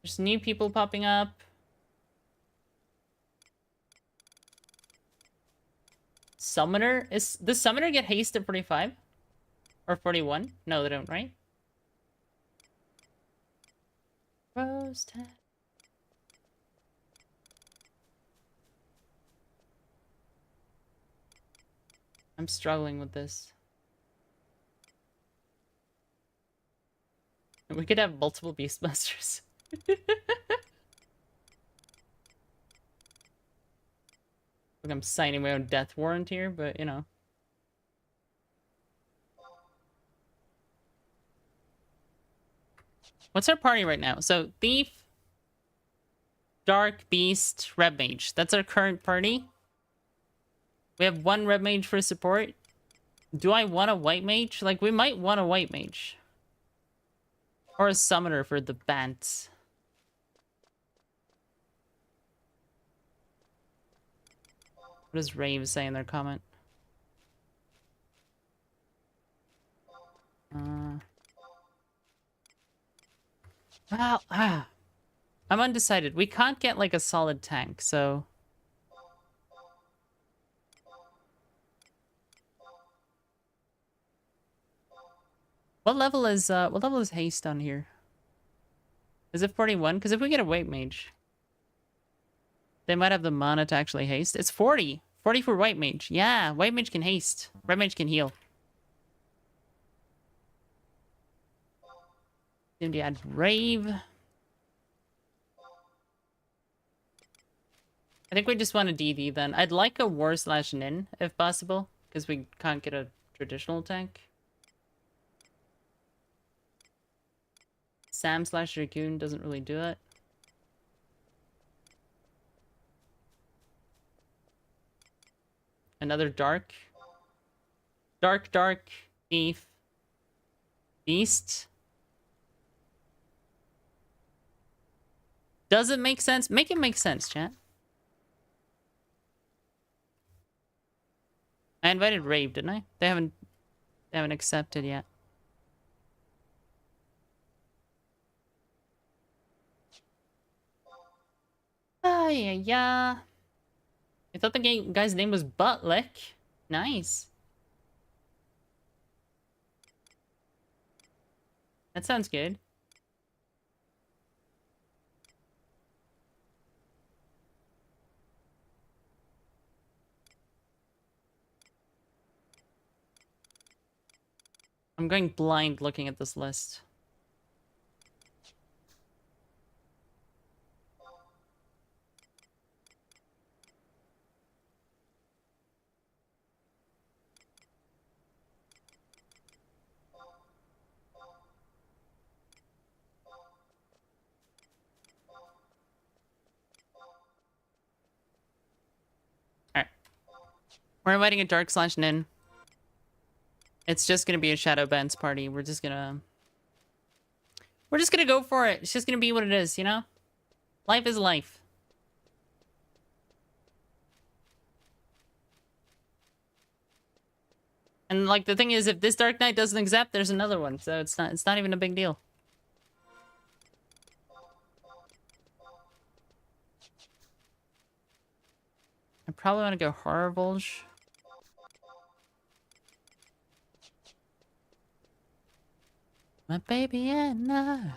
There's new people popping up. Summoner? Does Summoner get haste at 45? Or 41? No, they don't, right? Rose tattoo. I'm struggling with this. We could have multiple Beastmasters. Like I'm signing my own death warrant here, but you know. What's our party right now? So, Thief, Dark, Beast, Red Mage. That's our current party. We have one Red Mage for support. Do I want a White Mage? Like, we might want a White Mage. Or a Summoner for the Bants. What does Rave say in their comment? Well, I'm undecided. We can't get like a solid tank, so... What level is haste on here? Is it 41? Because if we get a white mage, they might have the mana to actually haste. It's 40. 40 for white mage. Yeah, white mage can haste. Red mage can heal. Seem to add Rave. I think we just want a DD then. I'd like a War slash Nin, if possible, because we can't get a traditional tank. Sam slash Dragoon doesn't really do it. Another Dark. Dark, Thief. Beast. Does it make sense? Make it make sense, chat. I invited Rave, didn't I? They haven't accepted yet. Ah, yeah. I thought the guy's name was Buttlick. Nice. That sounds good. I'm going blind looking at this list. Alright. We're inviting a Dark/Nin. It's just gonna be a Shadow Bands party. We're just gonna go for it. It's just gonna be what it is, you know? Life is life. And like the thing is, if this Dark Knight doesn't accept, there's another one. So it's not even a big deal. I probably want to go Horror Bulge. My baby and I.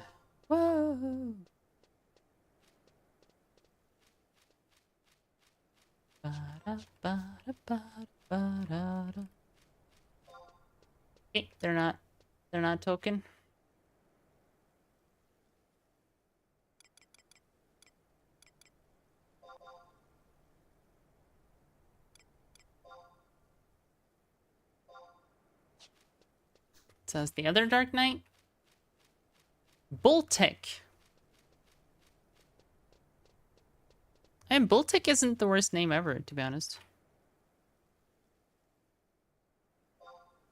Whoa. Ba-da-ba-da-ba-da-ba-da-da. Okay, they're not token. So it's the other Dark Knight. Boltic. And Boltic isn't the worst name ever, to be honest.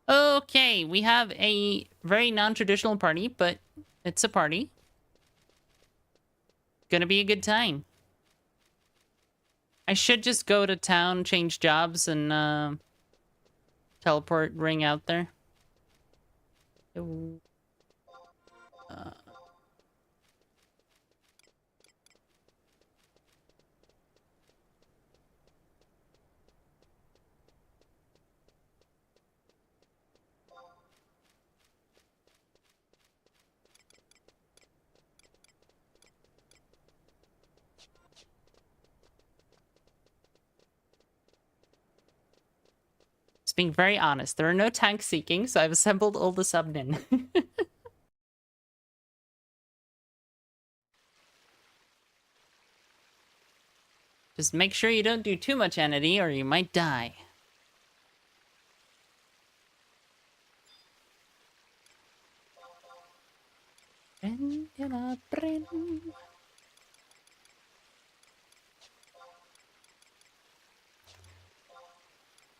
Okay, we have a very non-traditional party, but it's a party. Gonna be a good time. I should just go to town, change jobs, and teleport Ring out there. Just being very honest, there are no tank seeking, so I've assembled all the subnin. Just make sure you don't do too much entity or you might die.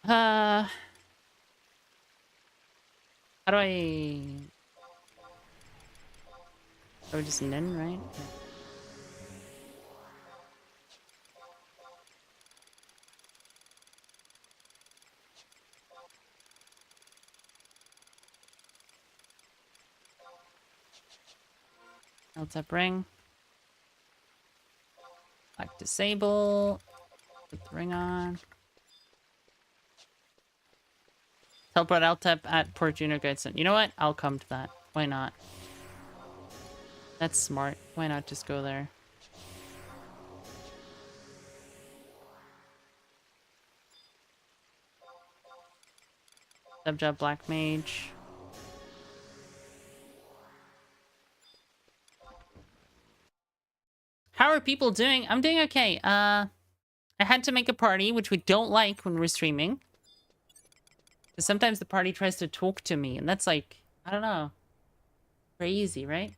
How do I... Oh, just Nin, right? L-tap ring. Like disable. Put the ring on. Teleport L-tap at Port Junior Guidestone. You know what? I'll come to that. Why not? That's smart. Why not just go there? Subjob Black Mage. How are people doing? I'm doing okay. I had to make a party, which we don't like when we're streaming. Because sometimes the party tries to talk to me, and that's like, I don't know. Crazy, right?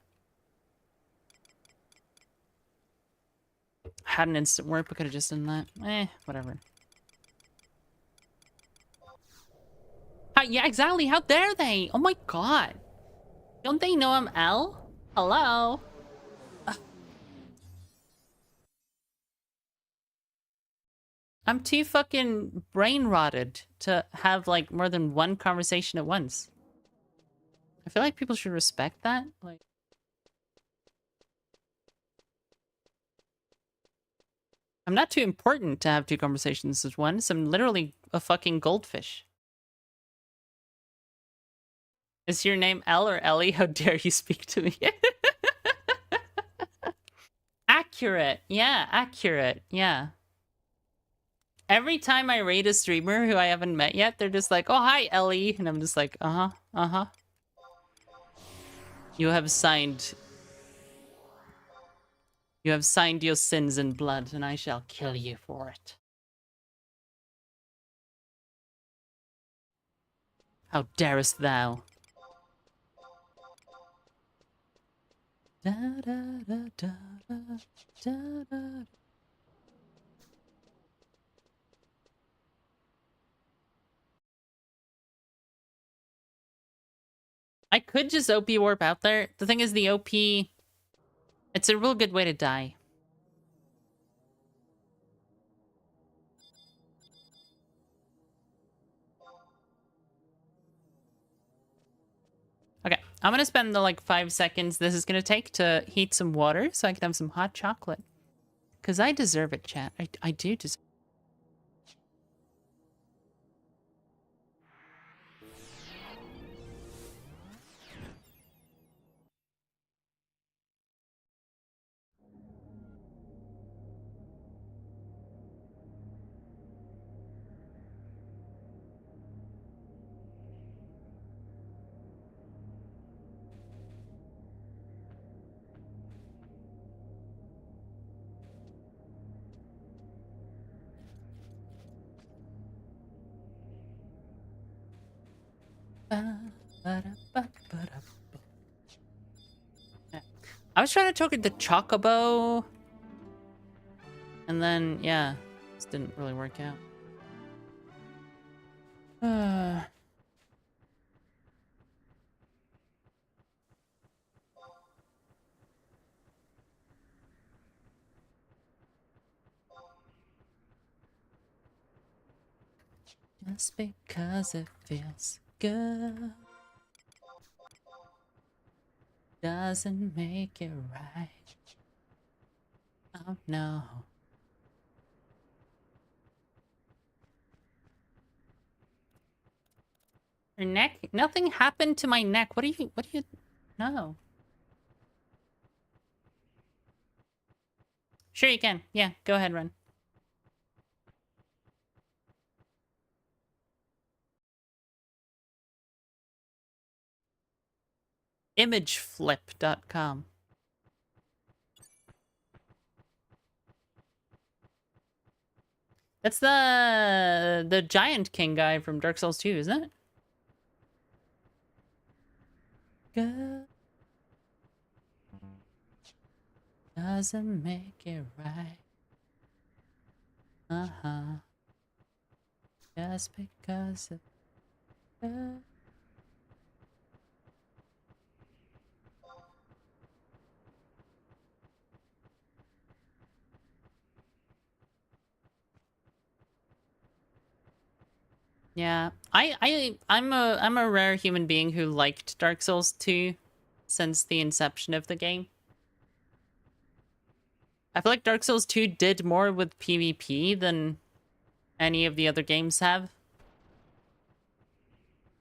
Had an instant warp, I could have just done that. Whatever. Yeah, exactly. How dare they? Oh my god. Don't they know I'm L? Hello? I'm too fucking brain rotted to have like more than one conversation at once. I feel like people should respect that. Like, I'm not too important to have two conversations at once. I'm literally a fucking goldfish. Is your name Elle or Ellie? How dare you speak to me? Accurate. Yeah, accurate. Yeah. Every time I raid a streamer who I haven't met yet, they're just like, oh, hi, Ellie. And I'm just like, uh-huh, uh-huh. You have signed your sins in blood, and I shall kill you for it. How darest thou? Da, da, da, da, da, da. I could just OP warp out there. The thing is, the OP, it's a real good way to die. Okay, I'm gonna spend the like 5 seconds this is gonna take to heat some water so I can have some hot chocolate. Because I deserve it, chat. I do deserve it. Yeah. I was trying to target the chocobo. And then, yeah, this didn't really work out. Just because it feels good doesn't make it right. Oh no. Your neck? Nothing happened to my neck. What do you know? Sure you can. Yeah, go ahead, run. Imageflip.com. That's the Giant King guy from Dark Souls 2, isn't it? Good doesn't make it right. Uh-huh. Just because of good. Yeah, I'm a rare human being who liked Dark Souls 2 since the inception of the game. I feel like Dark Souls 2 did more with PvP than any of the other games have.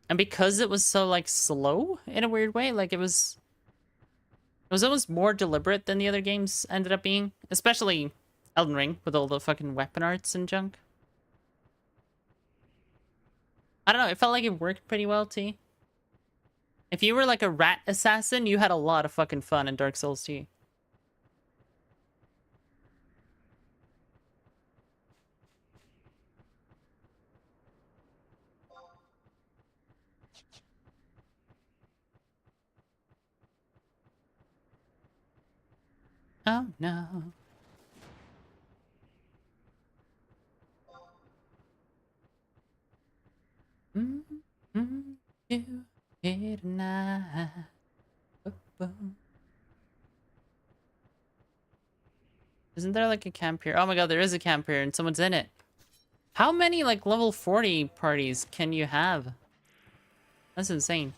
And because it was so like slow in a weird way, like it was almost more deliberate than the other games ended up being, especially Elden Ring with all the fucking weapon arts and junk. I don't know, it felt like it worked pretty well too. If you were like a rat assassin, you had a lot of fucking fun in Dark Souls 2. Oh no. You here tonight. Isn't there like a camp here? Oh my god, there is a camp here and someone's in it. How many like level 40 parties can you have? That's insane.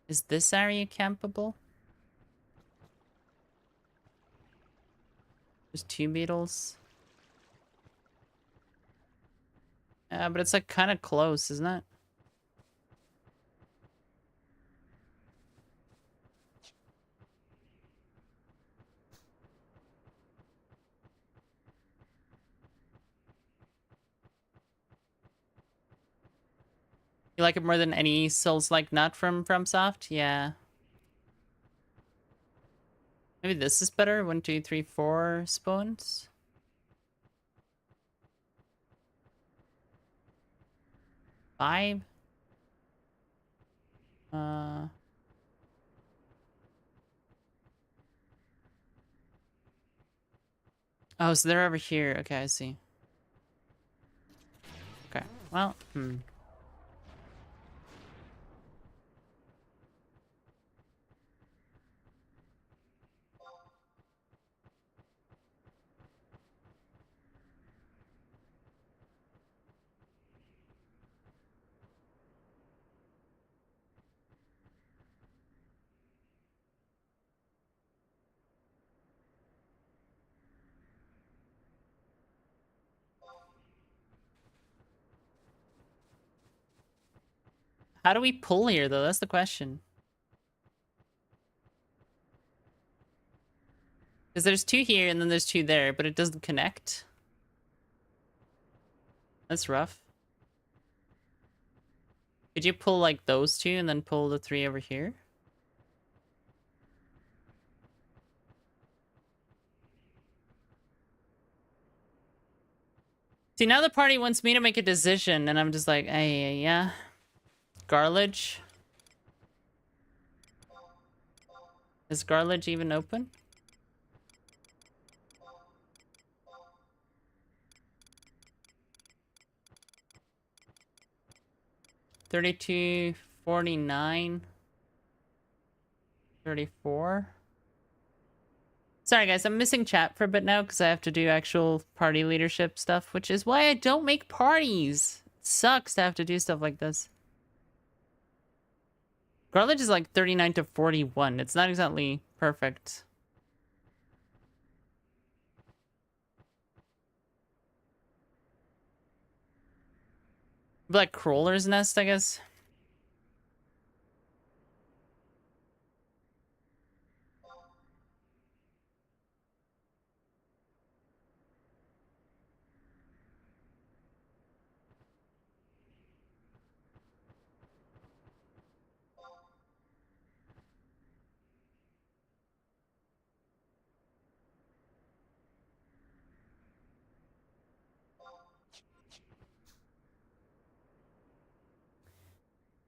Is this area campable? There's 2 beetles. Yeah, but it's like kind of close, isn't it? You like it more than any Souls-like nut from FromSoft? Yeah. Maybe this is better. 1, 2, 3, 4 spoons. 5. Oh, so they're over here. Okay, I see. Okay. Well, how do we pull here, though? That's the question. Because there's 2 here, and then there's 2 there, but it doesn't connect. That's rough. Could you pull, like, those 2, and then pull the 3 over here? See, now the party wants me to make a decision, and I'm just like, hey, yeah. Garlage? Is Garlage even open? $32, $49, $34. Sorry, guys, I'm missing chat for a bit now because I have to do actual party leadership stuff, which is why I don't make parties. It sucks to have to do stuff like this. Garlage is like 39 to 41. It's not exactly perfect. Like Crawler's Nest, I guess.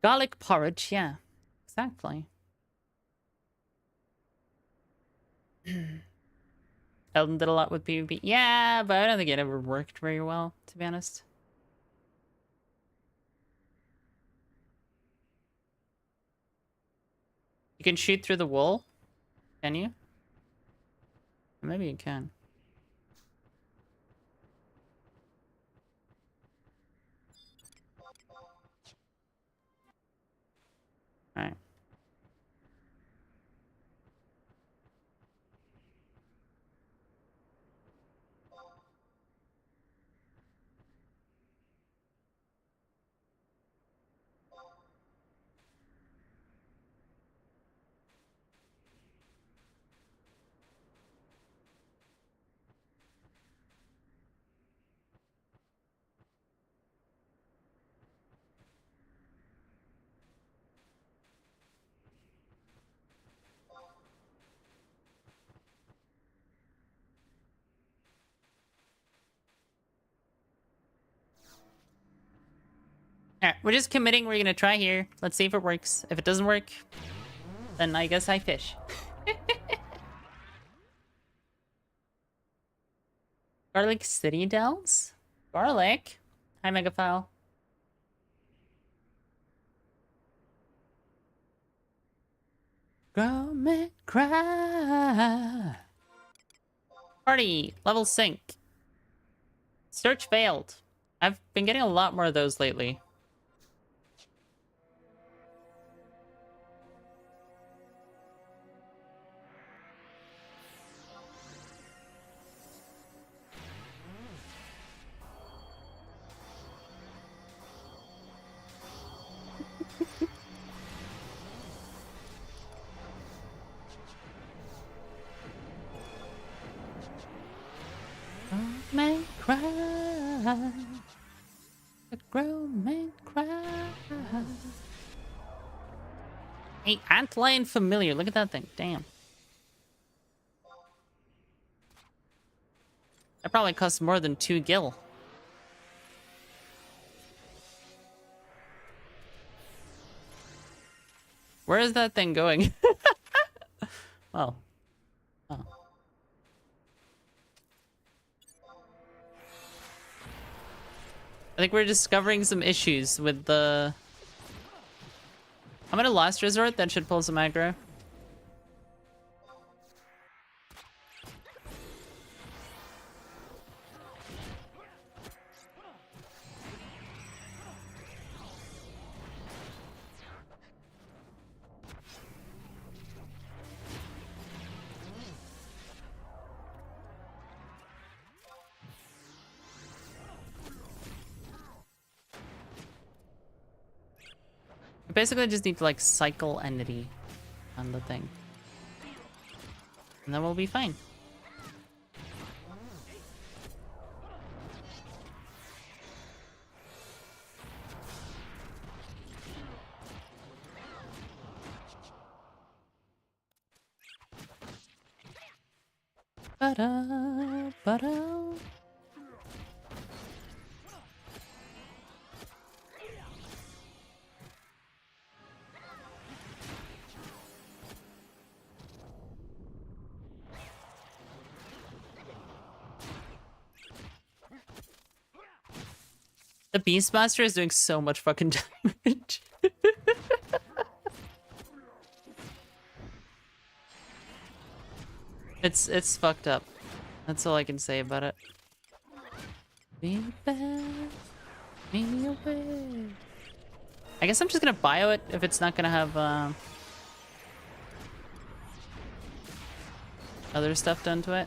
Garlic porridge, yeah. Exactly. Elden did a lot with PvP. Yeah, but I don't think it ever worked very well, to be honest. You can shoot through the wall? Can you? Maybe you can. Alright. Alright, we're just committing. We're gonna try here. Let's see if it works. If it doesn't work, then I guess I fish. Garlic City Dells? Garlic? Hi, Megaphile. Grow me cry. Party level sync. Search failed. I've been getting a lot more of those lately. Man cry. A grown man cry. Hey, antlion familiar. Look at that thing. Damn. That probably costs more than 2 gil. Where is that thing going? Oh. Oh. I think we're discovering some issues with the... I'm gonna last resort, that should pull some aggro. Basically, I just need to like cycle entity on the thing, and then we'll be fine. Ba-da, ba-da. The Beastmaster is doing so much fucking damage. It's fucked up. That's all I can say about it. Be back, be away. I guess I'm just gonna bio it if it's not gonna have other stuff done to it.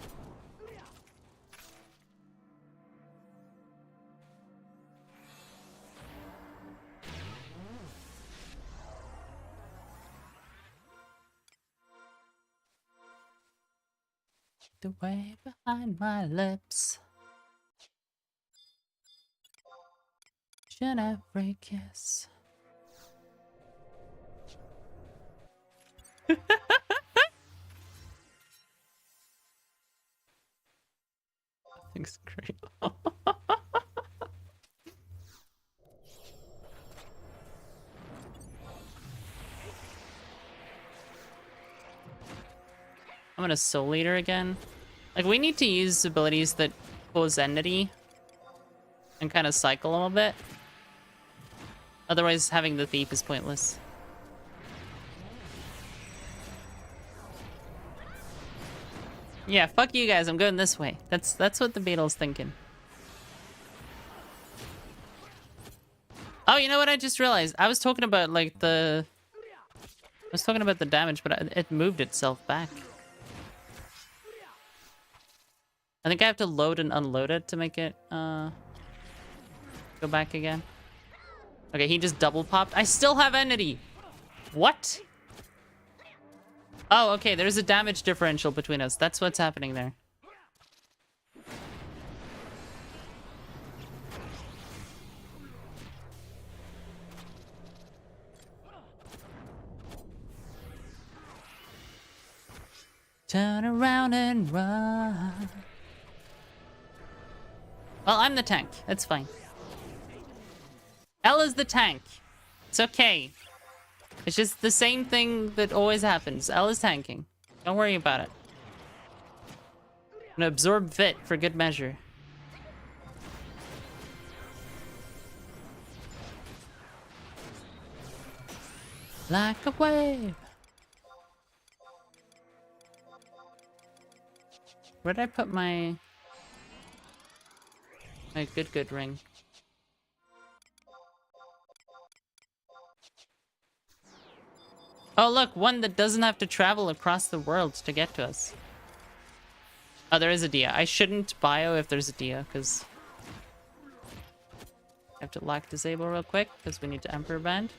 The way behind my lips. Should every kiss. That thing's great. I'm gonna Soul Eater again. Like, we need to use abilities that cause entity and kind of cycle a little bit. Otherwise, having the Thief is pointless. Yeah, fuck you guys, I'm going this way. That's what the Beetle's thinking. Oh, you know what I just realized? I was talking about, like, the damage, but it moved itself back. I think I have to load and unload it to make it, go back again. Okay, he just double popped. I still have entity! What? Oh, okay, there's a damage differential between us. That's what's happening there. Turn around and run. Well, I'm the tank. That's fine. Ella's the tank. It's okay. It's just the same thing that always happens. Ella's tanking. Don't worry about it. I'm gonna absorb Vit for good measure. Like a wave. Where did I put my good ring? Oh look, one that doesn't have to travel across the world to get to us. Oh, there is a Dia. I shouldn't bio if there's a Dia, because I have to lock disable real quick, because we need to Emperor Band.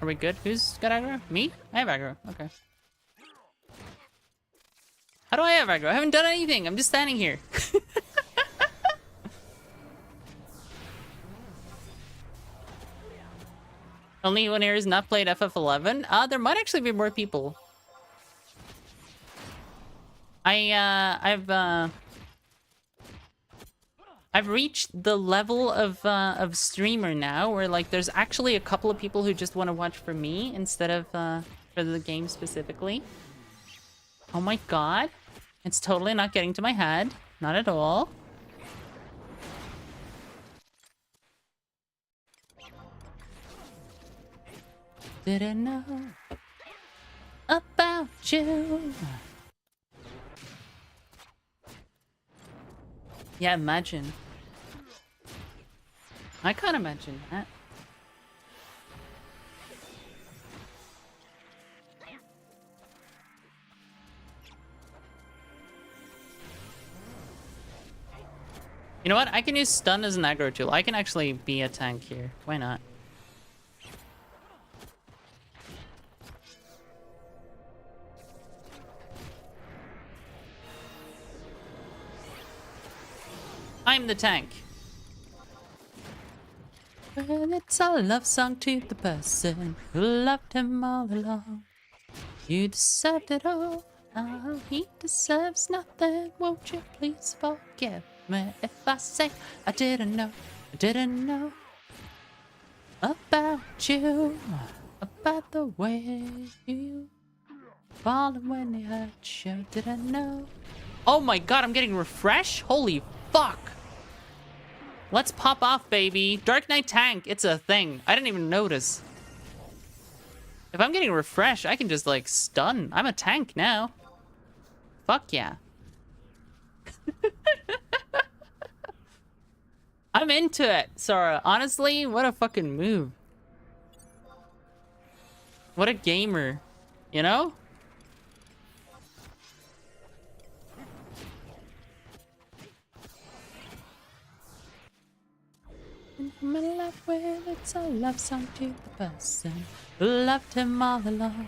Are we good? Who's got aggro? Me? I have aggro. Okay. How do I have aggro? I haven't done anything. I'm just standing here. Only one here is not played FF11. There might actually be more people. I've reached the level of streamer now where like there's actually a couple of people who just want to watch for me instead of for the game specifically. Oh my god. It's totally not getting to my head. Not at all. Didn't know about you. Yeah, imagine. I can't imagine that. You know what? I can use stun as an aggro tool. I can actually be a tank here. Why not? I'm the tank. Well, it's a love song to the person who loved him all along. You deserved it all. Oh, he deserves nothing. Won't you please forgive me if I say I didn't know about you, about the way you falling when they hurt you. Didn't know. Oh my god, I'm getting refresh? Holy fuck. Let's pop off, baby. Dark Knight tank, it's a thing. I didn't even notice. If I'm getting refresh, I can just like stun. I'm a tank now. Fuck yeah. I'm into it, Sora. Honestly, what a fucking move. What a gamer. You know? My life, well, it's a love song to the person who loved him all along.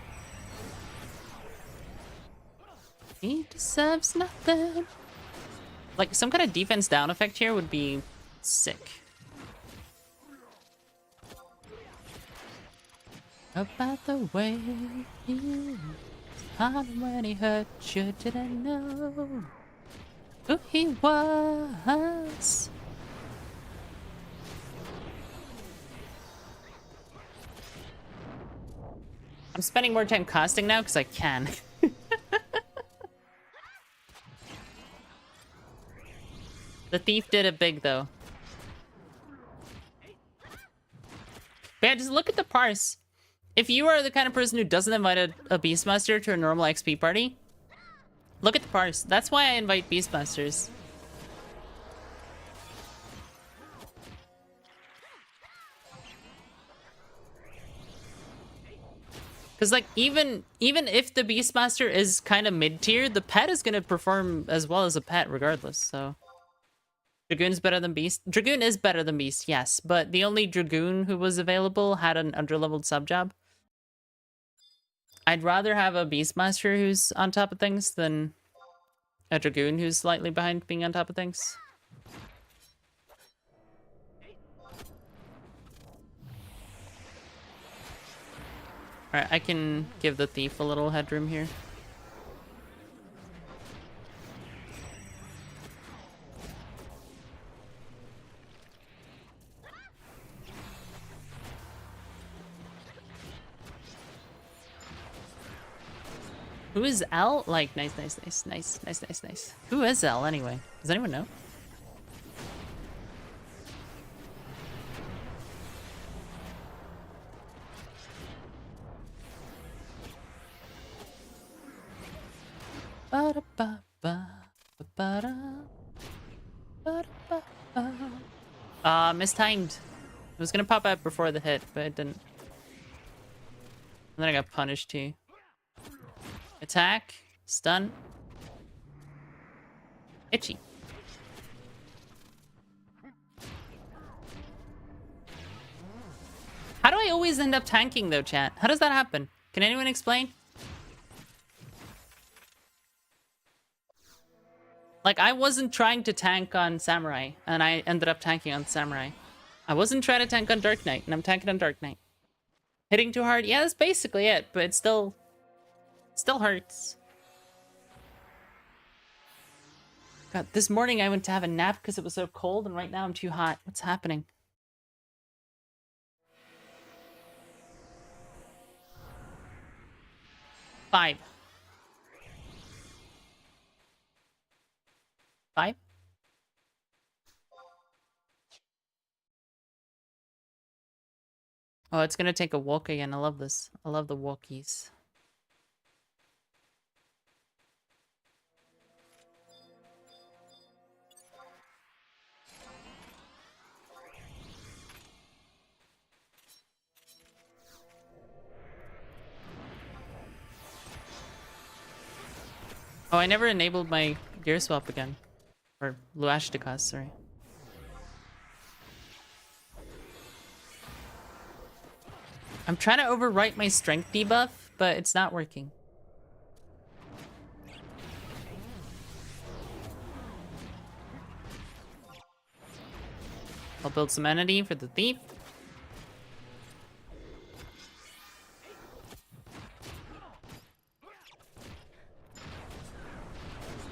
He deserves nothing. Like, some kind of defense down effect here would be sick. About the way he was hard when he hurt you, didn't know who he was. I'm spending more time casting now because I can. The thief did it big though. But yeah, just look at the parse. If you are the kind of person who doesn't invite a Beastmaster to a normal XP party, look at the parse. That's why I invite Beastmasters. Because like even if the Beastmaster is kind of mid-tier, the pet is gonna perform as well as a pet regardless, so. Dragoon's better than Beast. Dragoon is better than Beast, yes, but the only Dragoon who was available had an underleveled sub job. I'd rather have a Beastmaster who's on top of things than a Dragoon who's slightly behind being on top of things. Alright, I can give the thief a little headroom here. Who is L? Like, nice. Who is L anyway? Does anyone know? Mistimed. It was gonna pop out before the hit, but it didn't. And then I got punished too. Attack. Stun. Itchy. How do I always end up tanking though, chat? How does that happen? Can anyone explain? Like, I wasn't trying to tank on Samurai, and I ended up tanking on Samurai. I wasn't trying to tank on Dark Knight, and I'm tanking on Dark Knight. Hitting too hard? Yeah, that's basically it, but it still hurts. God, this morning I went to have a nap because it was so cold, and right now I'm too hot. What's happening? Five. Oh, it's gonna take a walk again. I love this. I love the walkies. Oh, I never enabled my gear swap again. Or Luashtikas, sorry. I'm trying to overwrite my strength debuff, but it's not working. I'll build some entity for the thief.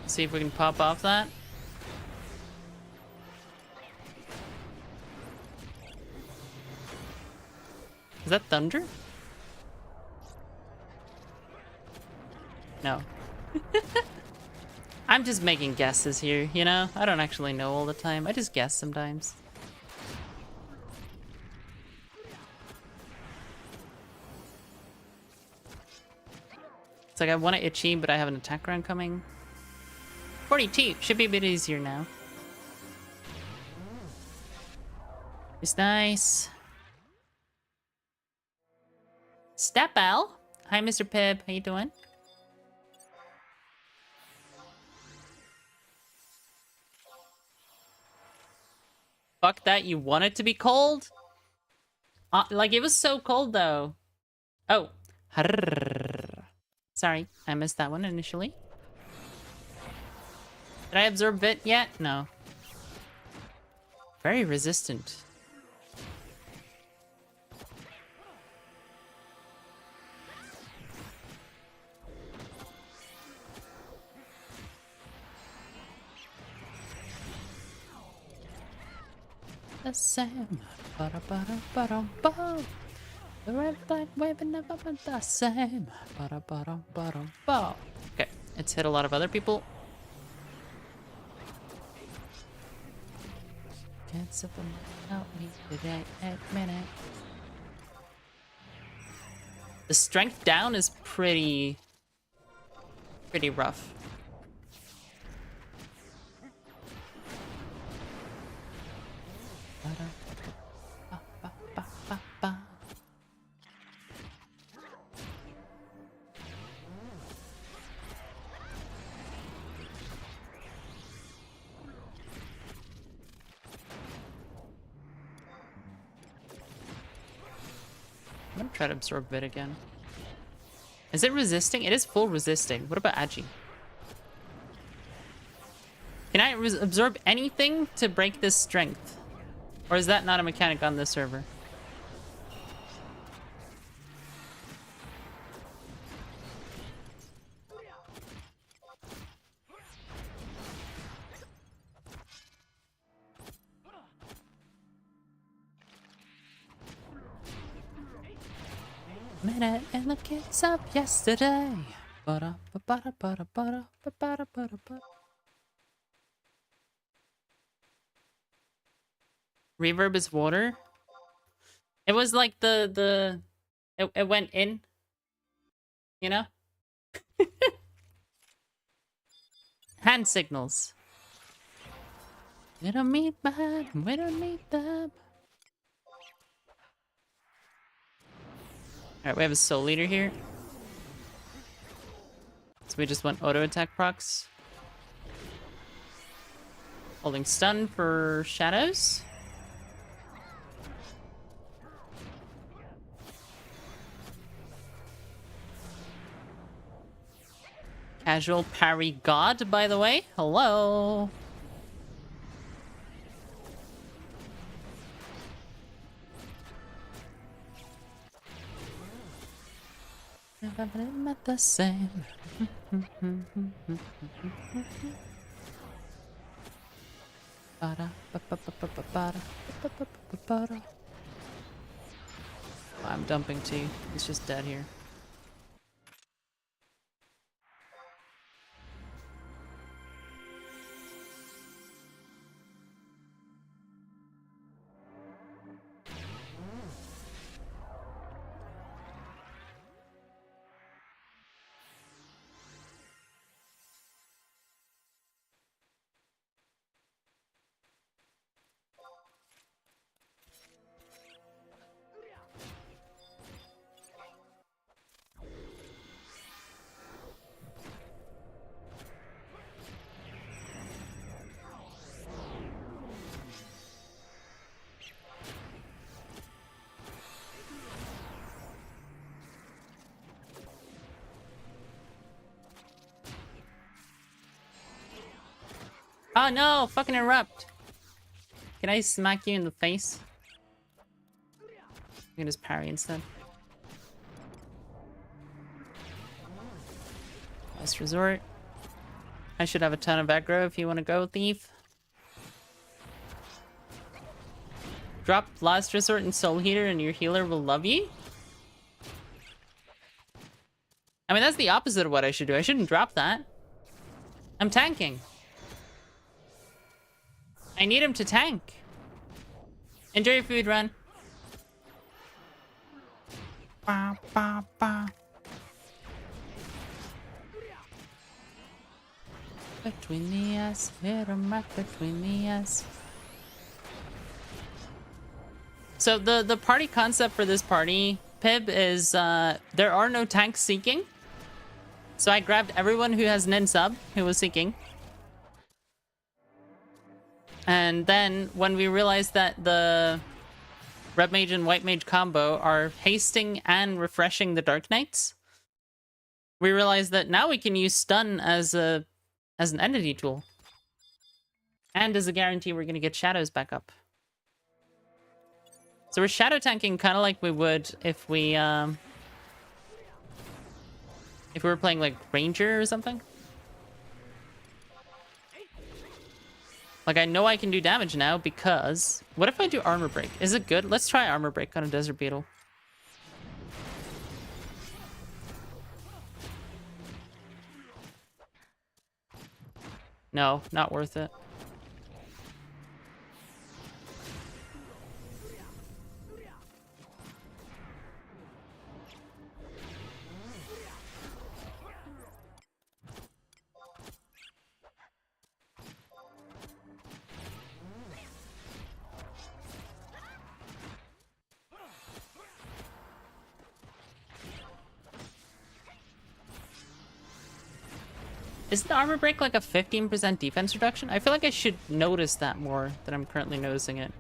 See if we can pop off that. Is that thunder? No. I'm just making guesses here, you know? I don't actually know all the time. I just guess sometimes. It's like I want to itchy, but I have an attack round coming. 42 should be a bit easier now. It's nice. Stepel. Hi, Mr. Pib. How you doing? Fuck that. You want it to be cold? Like, it was so cold, though. Oh. Sorry, I missed that one initially. Did I absorb Vit yet? No. Very resistant. The same. Ba-da-ba-da-ba-da-ba. The red flag waving never went the same. Ba-da-ba-da-ba-da-ba. Okay, it's hit a lot of other people. Can't simple help me today, 8 minutes. The strength down is pretty rough. I'm gonna try to absorb it again. Is it resisting? It is full resisting. What about Agi? Can I absorb anything to break this strength? Or is that not a mechanic on this server? Minute in the kiss of yesterday. Reverb is water. It was like it went in. You know? Hand signals. We don't meet bad, we don't need them. Alright, we have a soul leader here. So we just want auto attack procs. Holding stun for shadows. Casual parry god, by the way. Hello. Never been met the same. I'm dumping T. He's just dead here. Oh no! Fucking erupt! Can I smack you in the face? You can just parry instead. Last resort. I should have a ton of aggro if you want to go, thief. Drop last resort and soul heater and your healer will love you? I mean, that's the opposite of what I should do. I shouldn't drop that. I'm tanking. I need him to tank. Enjoy your food, run. Ba, ba, ba. Between the us, little mark between the us. So the party concept for this party, Pib, is there are no tanks seeking. So I grabbed everyone who has Nin sub who was seeking. And then when we realized that the Red Mage and White Mage combo are hasting and refreshing the Dark Knights, we realized that now we can use stun as an entity tool. And as a guarantee we're gonna get shadows back up. So we're shadow tanking kind of like we would if we were playing like Ranger or something. Like, I know I can do damage now because... What if I do armor break? Is it good? Let's try armor break on a desert beetle. No, not worth it. Isn't armor break like a 15% defense reduction? I feel like I should notice that more than I'm currently noticing it.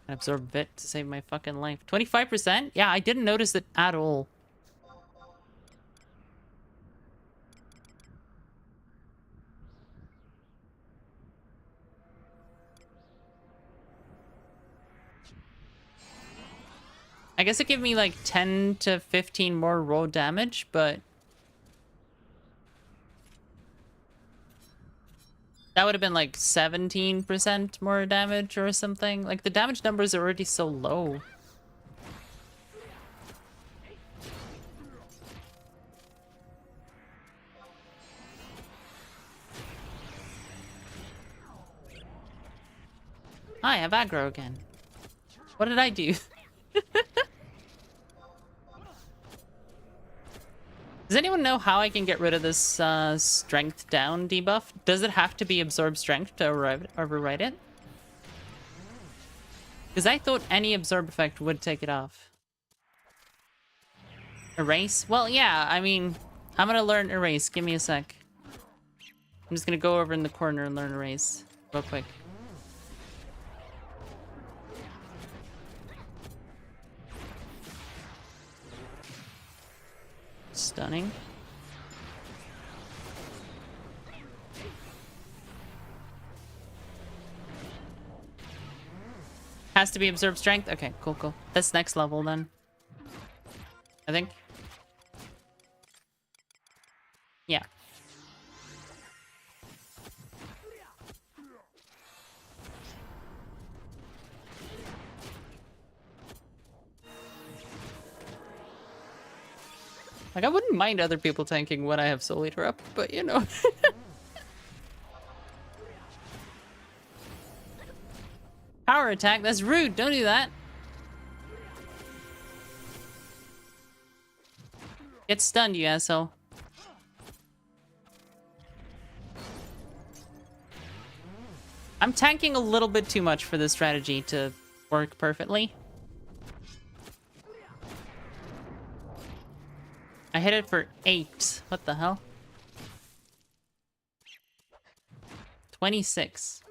Absorb Vit to save my fucking life. 25%? Yeah, I didn't notice it at all. I guess it gave me like 10 to 15 more roll damage, but that would have been like 17% more damage or something. Like, the damage numbers are already so low. I have aggro again. What did I do? Does anyone know how I can get rid of this strength down debuff? Does it have to be absorb strength to override it? Because I thought any absorb effect would take it off. Erase? Well, yeah, I mean, I'm gonna learn erase. Give me a sec. I'm just gonna go over in the corner and learn erase real quick. Stunning. Has to be absorb strength? Okay, cool, cool. That's next level then. I think. Yeah. Like, I wouldn't mind other people tanking when I have Soul Eater up, but you know. Power attack? That's rude. Don't do that. Get stunned, you asshole. I'm tanking a little bit too much for this strategy to work perfectly. I hit it for 8. What the hell? 26.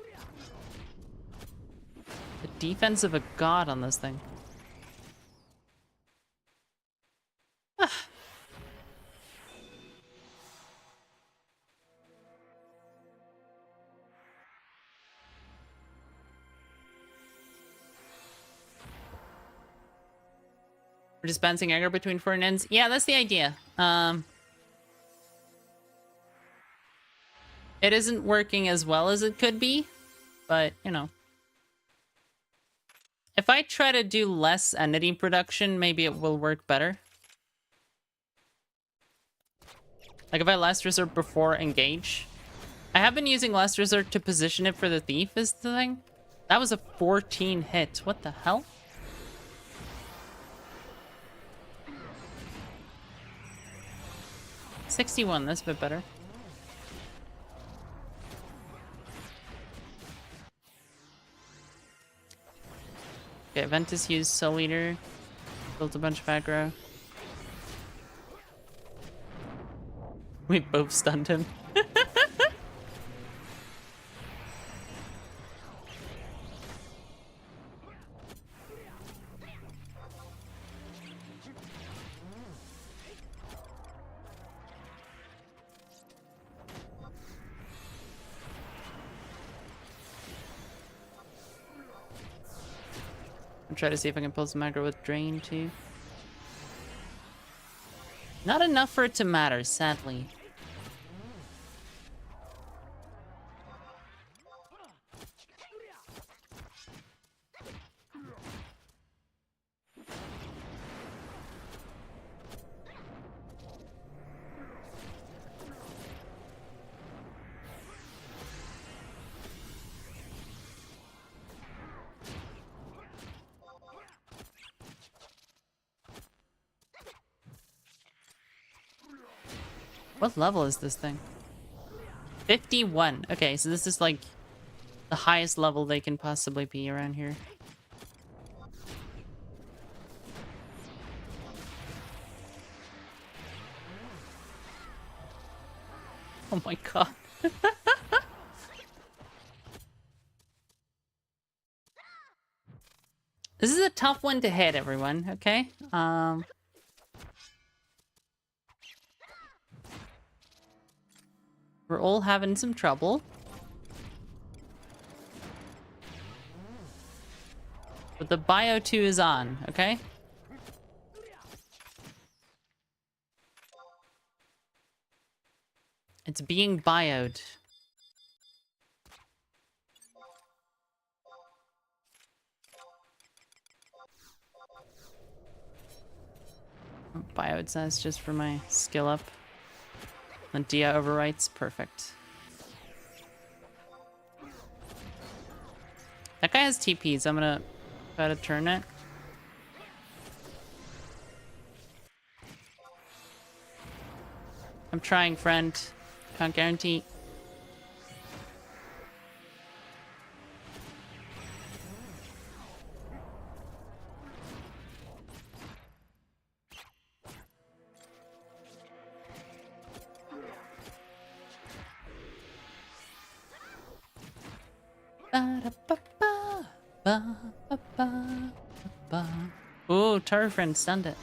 The defense of a god on this thing. Ah. We're just bouncing aggro between foreign ends. Yeah, that's the idea. It isn't working as well as it could be, but, you know. If I try to do less entity production, maybe it will work better. Like if I last resort before engage. I have been using last resort to position it for the thief is the thing. That was a 14 hit. What the hell? $61, that's a bit better. Okay, Ventus used Soul Eater. Built a bunch of aggro. We both stunned him. I'll try to see if I can pull some aggro with Drain too. Not enough for it to matter, sadly. What level is this thing? 51. Okay, so this is like the highest level they can possibly be around here. Oh my god. This is a tough one to hit, everyone, okay? We're all having some trouble. But the Bio 2 is on, okay? It's being bioed. Bioed says just for my skill up. Then Dia overwrites. Perfect. That guy has TPs. I'm gonna Gotta turn it. I'm trying, friend. Can't guarantee. Ooh, Tower Friend stunned it.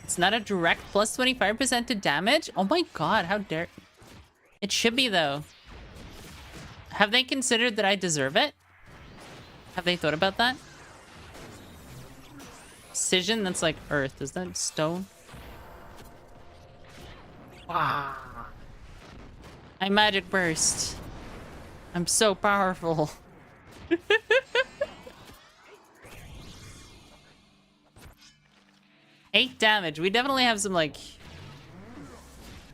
It's not a direct plus 25% to damage? Oh my god, how dare... It should be, though. Have they considered that I deserve it? Have they thought about that? Precision? That's like earth. Is that stone? Wow. I magic burst. I'm so powerful. 8 damage. We definitely have some, like,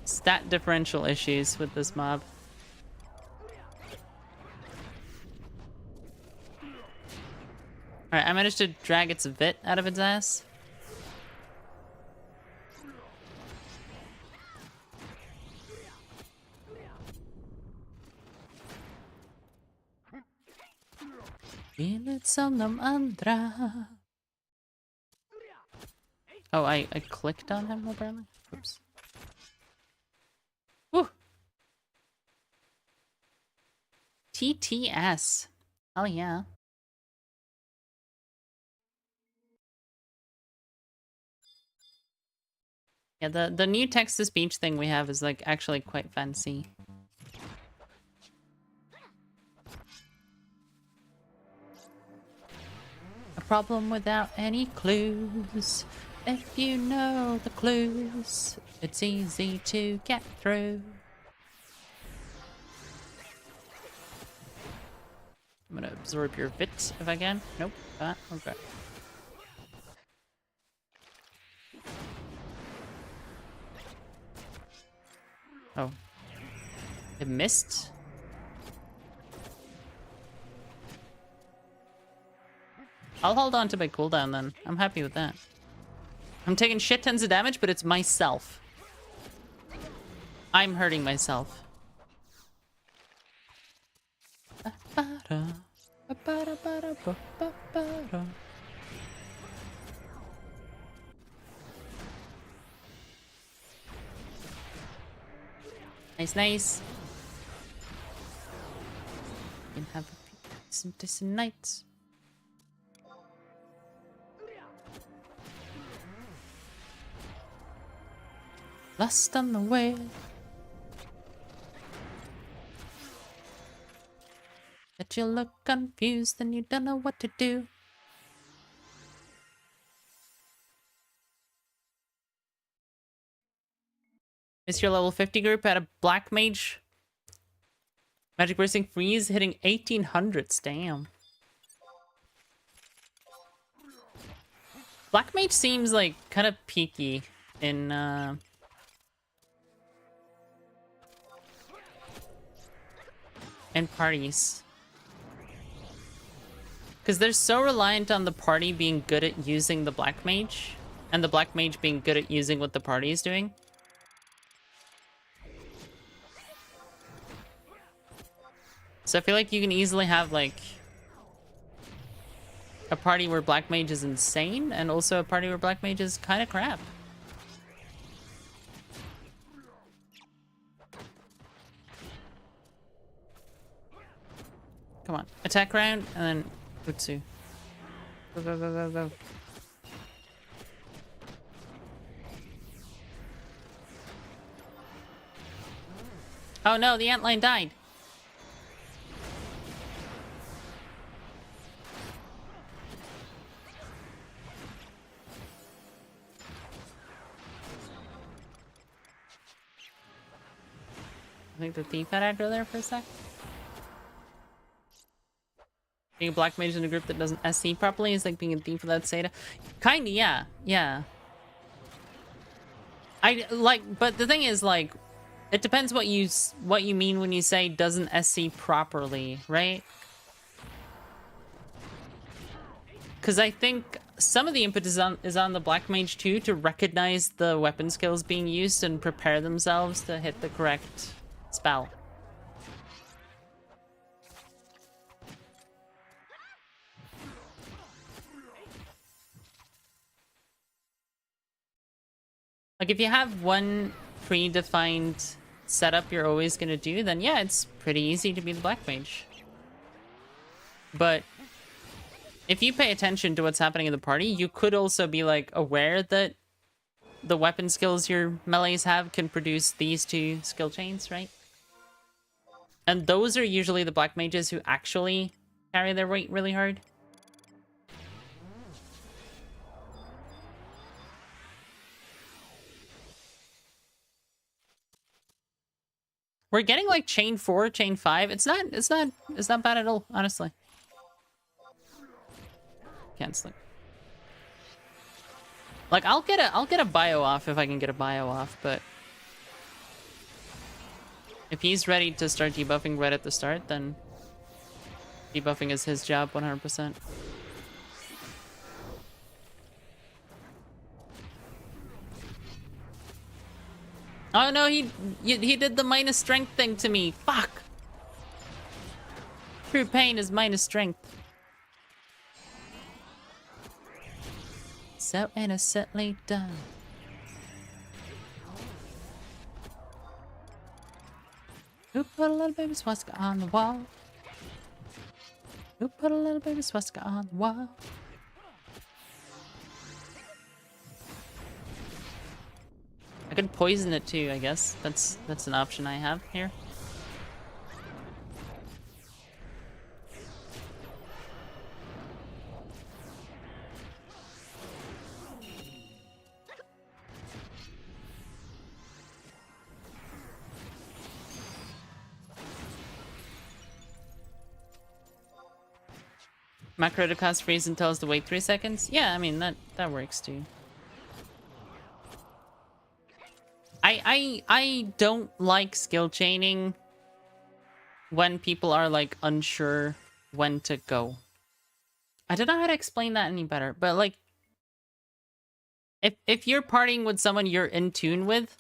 stat differential issues with this mob. Alright, I managed to drag its vit out of its ass. Pilit som de andra. Oh, I clicked on him apparently. Oops. Woo! TTS. Oh yeah. Yeah, the new text-to-speech thing we have is like actually quite fancy. A problem without any clues. If you know the clues, it's easy to get through. I'm gonna absorb your vit if I can. Nope. Okay. Oh. It missed? I'll hold on to my cooldown then. I'm happy with that. I'm taking shit tons of damage, but it's myself. I'm hurting myself. Nice, nice. You can have some decent nights. Lost on the way. That you look confused and you don't know what to do. Is your level 50 group at a black mage? Magic bursting freeze hitting 1800s. Damn. Black mage seems like kind of peaky in parties. Because they're so reliant on the party being good at using the black mage, and the black mage being good at using what the party is doing. So I feel like you can easily have, like, a party where black mage is insane, and also a party where black mage is kind of crap. Come on. Attack round, and then Utsu. Go, go, go, go, go. Oh no, the antline died. I think the thief had aggro there for a sec. Being a black mage in a group that doesn't SC properly is like being a thief without Seda. Kinda, yeah. Yeah. I like, but the thing is, like, it depends what you mean when you say doesn't SC properly, right? Because I think some of the input is on the Black Mage too, to recognize the weapon skills being used and prepare themselves to hit the correct spell. Like, if you have one predefined setup you're always gonna do, then yeah, it's pretty easy to be the Black Mage. But if you pay attention to what's happening in the party, you could also be, like, aware that the weapon skills your melees have can produce these two skill chains, right? And those are usually the Black Mages who actually carry their weight really hard. We're getting like chain 4, chain 5. It's not bad at all, honestly. Canceling. Like, I'll get a bio off if I can get a bio off, but if he's ready to start debuffing right at the start, then debuffing is his job 100%. Oh no, he did the minus strength thing to me. Fuck. True pain is minus strength. So innocently done. Who put a little baby swastika on the wall? Who put a little baby swastika on the wall? I could poison it too, I guess. That's an option I have here. Macro to cost freeze and tell us to wait 3 seconds? Yeah, I mean, that works too. I don't like skill chaining when people are, like, unsure when to go. I don't know how to explain that any better, but, like, if you're partying with someone you're in tune with,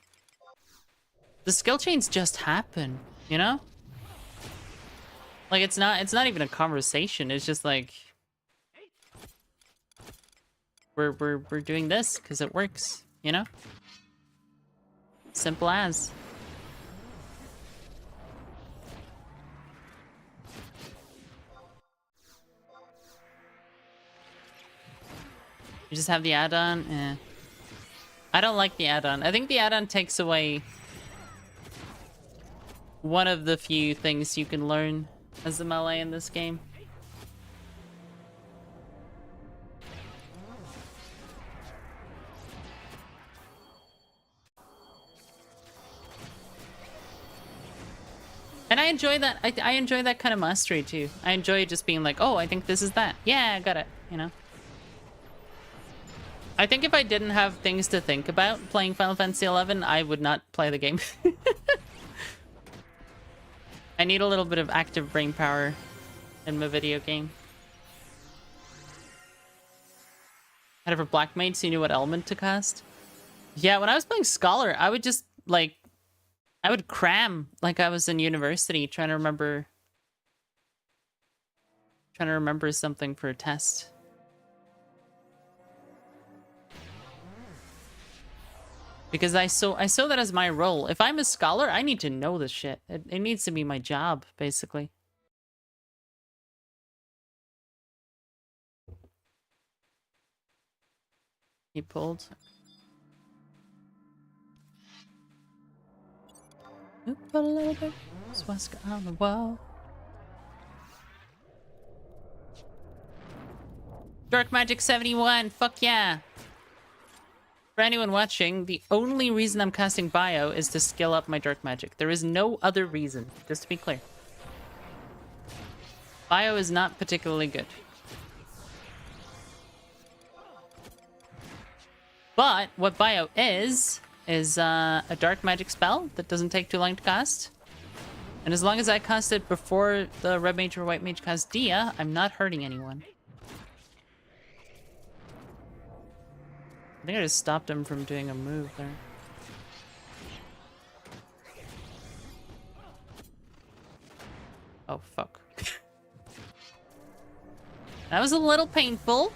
the skill chains just happen, you know? Like, it's not even a conversation. It's just like, we're doing this because it works, you know? Simple as. You just have the add-on? Eh. I don't like the add-on. I think the add-on takes away one of the few things you can learn as a melee in this game. And I enjoy that. I enjoy that kind of mastery too. I enjoy just being like, oh, I think this is that. Yeah, I got it, you know? I think if I didn't have things to think about playing Final Fantasy XI, I would not play the game. I need a little bit of active brain power in my video game. Had it for Black Mage so you knew what element to cast? Yeah, when I was playing Scholar, I would just, like, I would cram like I was in university trying to remember something for a test. Because I saw that as my role. If I'm a scholar, I need to know this shit. It needs to be my job, basically. He pulled. Put a little bit swastika on the wall. Dark Magic 71, fuck yeah! For anyone watching, the only reason I'm casting Bio is to skill up my Dark Magic. There is no other reason, just to be clear. Bio is not particularly good. But what Bio is is a dark magic spell that doesn't take too long to cast. And as long as I cast it before the red mage or white mage casts Dia, I'm not hurting anyone. I think I just stopped him from doing a move there. Oh, fuck. That was a little painful.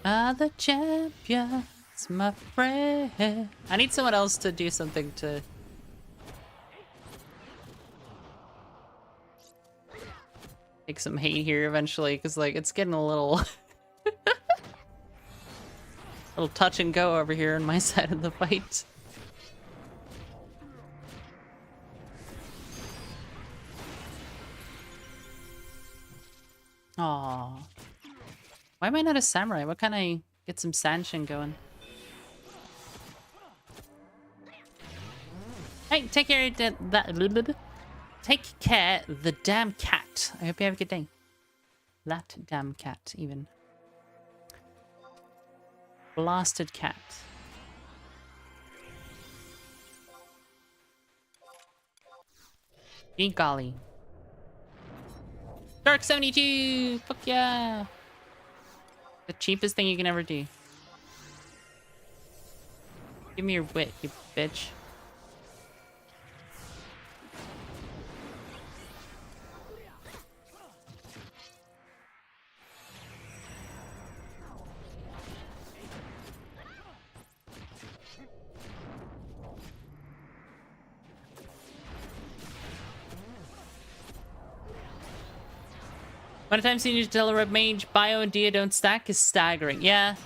Ah, the champions, my friend. I need someone else to do something to... take some hate here eventually, because, like, it's getting a little... little touch and go over here on my side of the fight. Aww. Why am I not a samurai? What can I get some sanshin going? Hey, take care of that. Take care of the damn cat. I hope you have a good day. That damn cat, even. Blasted cat. Be golly. Dark 72! Fuck yeah! The cheapest thing you can ever do. Give me your wit, you bitch. One of the times you need to tell a red mage bio and Dia don't stack is staggering. Yeah.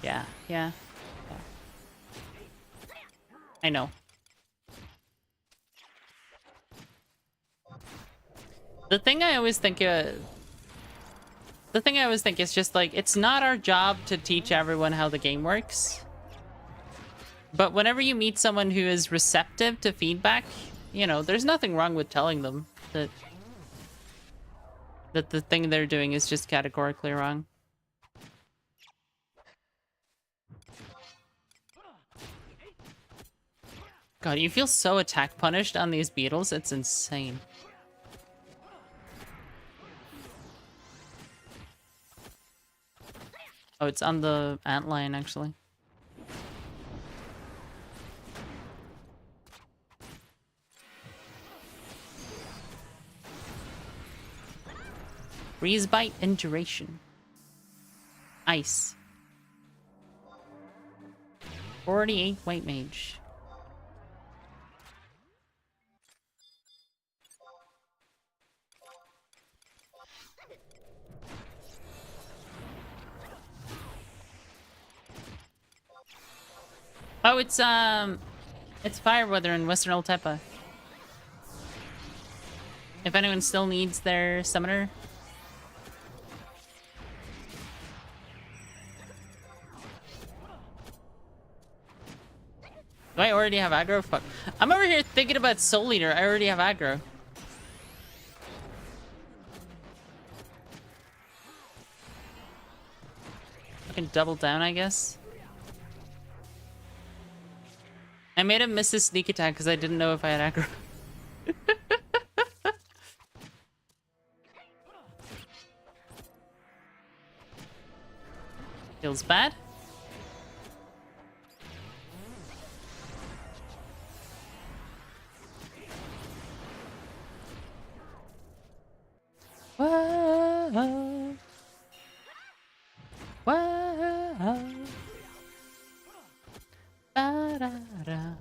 I know. The thing I always think is just like, it's not our job to teach everyone how the game works. But whenever you meet someone who is receptive to feedback, you know, there's nothing wrong with telling them that the thing they're doing is just categorically wrong. God, you feel so attack punished on these beetles, it's insane. Oh, it's on the antlion, actually. Freeze bite and duration. Ice. 48 white mage. Oh, it's fire weather in Western Altepa. If anyone still needs their summoner. Do I already have aggro? Fuck. I'm over here thinking about Soul Eater. I already have aggro. I can double down, I guess. I made him miss his sneak attack because I didn't know if I had aggro. Feels bad. Whoa. Whoa. Ba-da-da.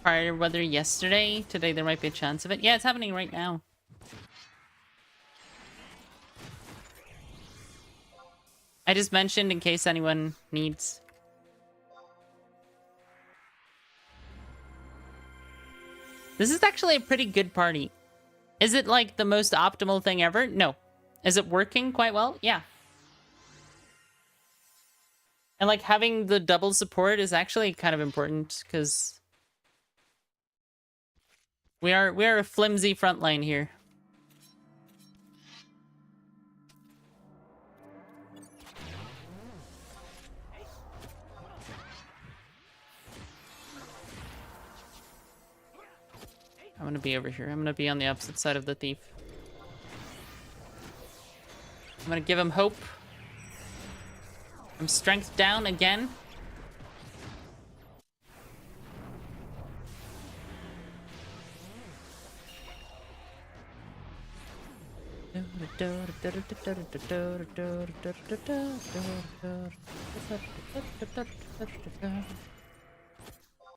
Fire weather yesterday. Today there might be a chance of it. Yeah, it's happening right now. I just mentioned in case anyone needs. This is actually a pretty good party. Is it like the most optimal thing ever? No. Is it working quite well? Yeah. And like having the double support is actually kind of important because we are a flimsy front line here. gonna be over here. I'm gonna be on the opposite side of the thief. I'm gonna give him hope. I'm strength down again.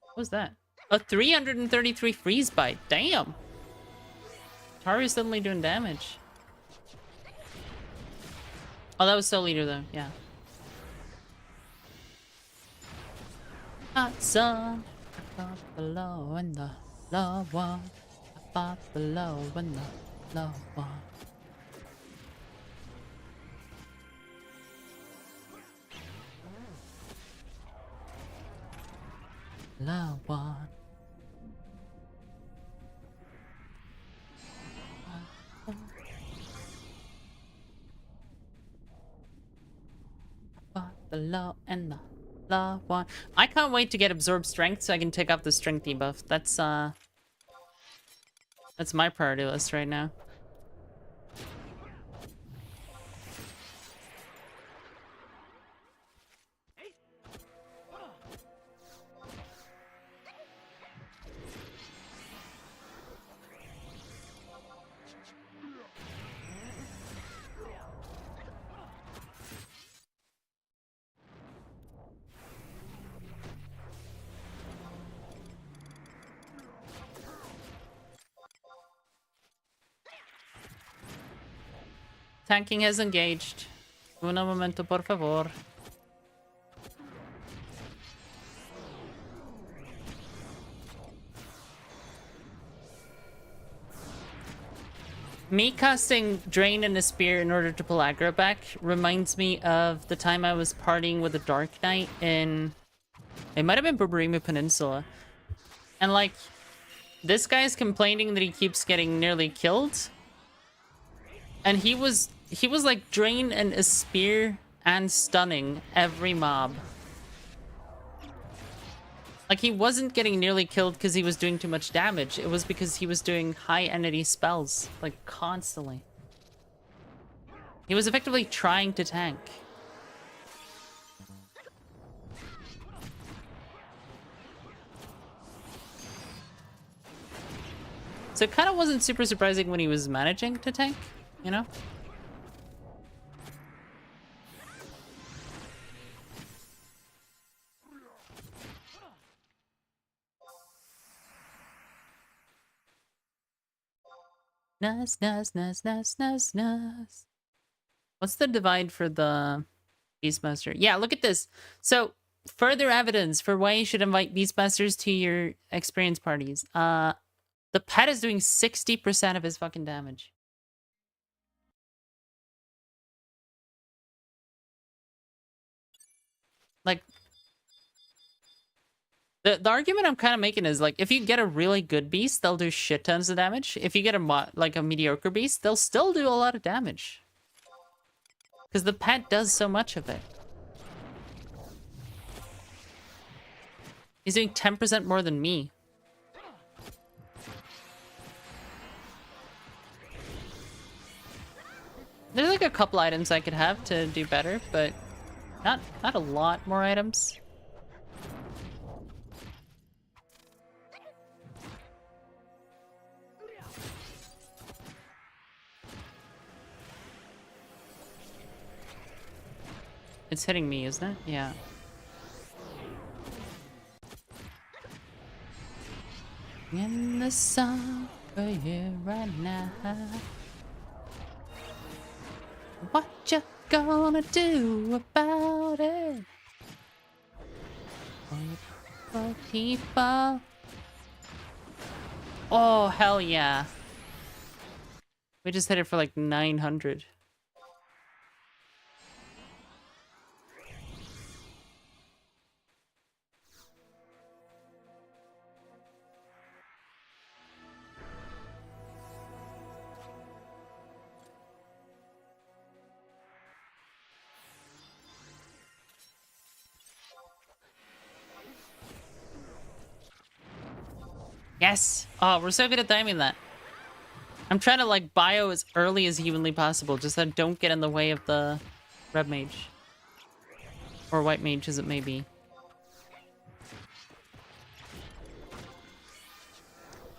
What was that? A 333 freeze bite. Damn. Tari's suddenly doing damage. Oh, that was Soul Eater though. Yeah. Hot sun. Up below in the lava. Up below in the lava. Lava. Below and the lava. I can't wait to get absorb strength so I can take off the strength debuff. That's my priority list right now. Tanking has engaged. Uno momento, por favor. Me casting Drain and a Spear in order to pull aggro back reminds me of the time I was partying with a Dark Knight in... It might have been Burburimu Peninsula. And like, this guy's complaining that he keeps getting nearly killed. And he was like Drain and a Spear and stunning every mob. Like, he wasn't getting nearly killed because he was doing too much damage. It was because he was doing high entity spells, like, constantly. He was effectively trying to tank. So it kind of wasn't super surprising when he was managing to tank, you know? Nice, nice, nice, nice, nice, nice. What's the divide for the Beastmaster? Yeah, look at this. So, further evidence for why you should invite Beastmasters to your experience parties. The pet is doing 60% of his fucking damage. Like, the argument I'm kind of making is, like, if you get a really good beast, they'll do shit tons of damage. If you get a mediocre beast, they'll still do a lot of damage. Because the pet does so much of it. He's doing 10% more than me. There's like a couple items I could have to do better, but not a lot more items. It's hitting me, isn't it? Yeah. In the sun for you right now. What you gonna do about it? For people. Oh, hell yeah. We just hit it for like 900. Yes! Oh, we're so good at timing that. I'm trying to, like, bio as early as humanly possible, just so I don't get in the way of the red mage. Or white mage, as it may be.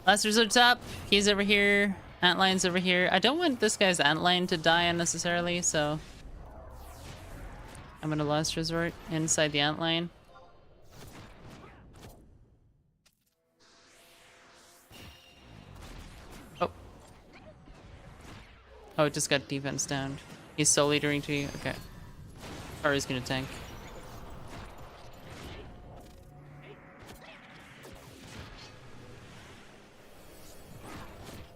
Last resort's up. He's over here. Antline's over here. I don't want this guy's antline to die unnecessarily, so... I'm gonna last resort inside the antline. Oh. Oh, it just got defense down. He's soul leadering to you? Okay. Or he's gonna tank.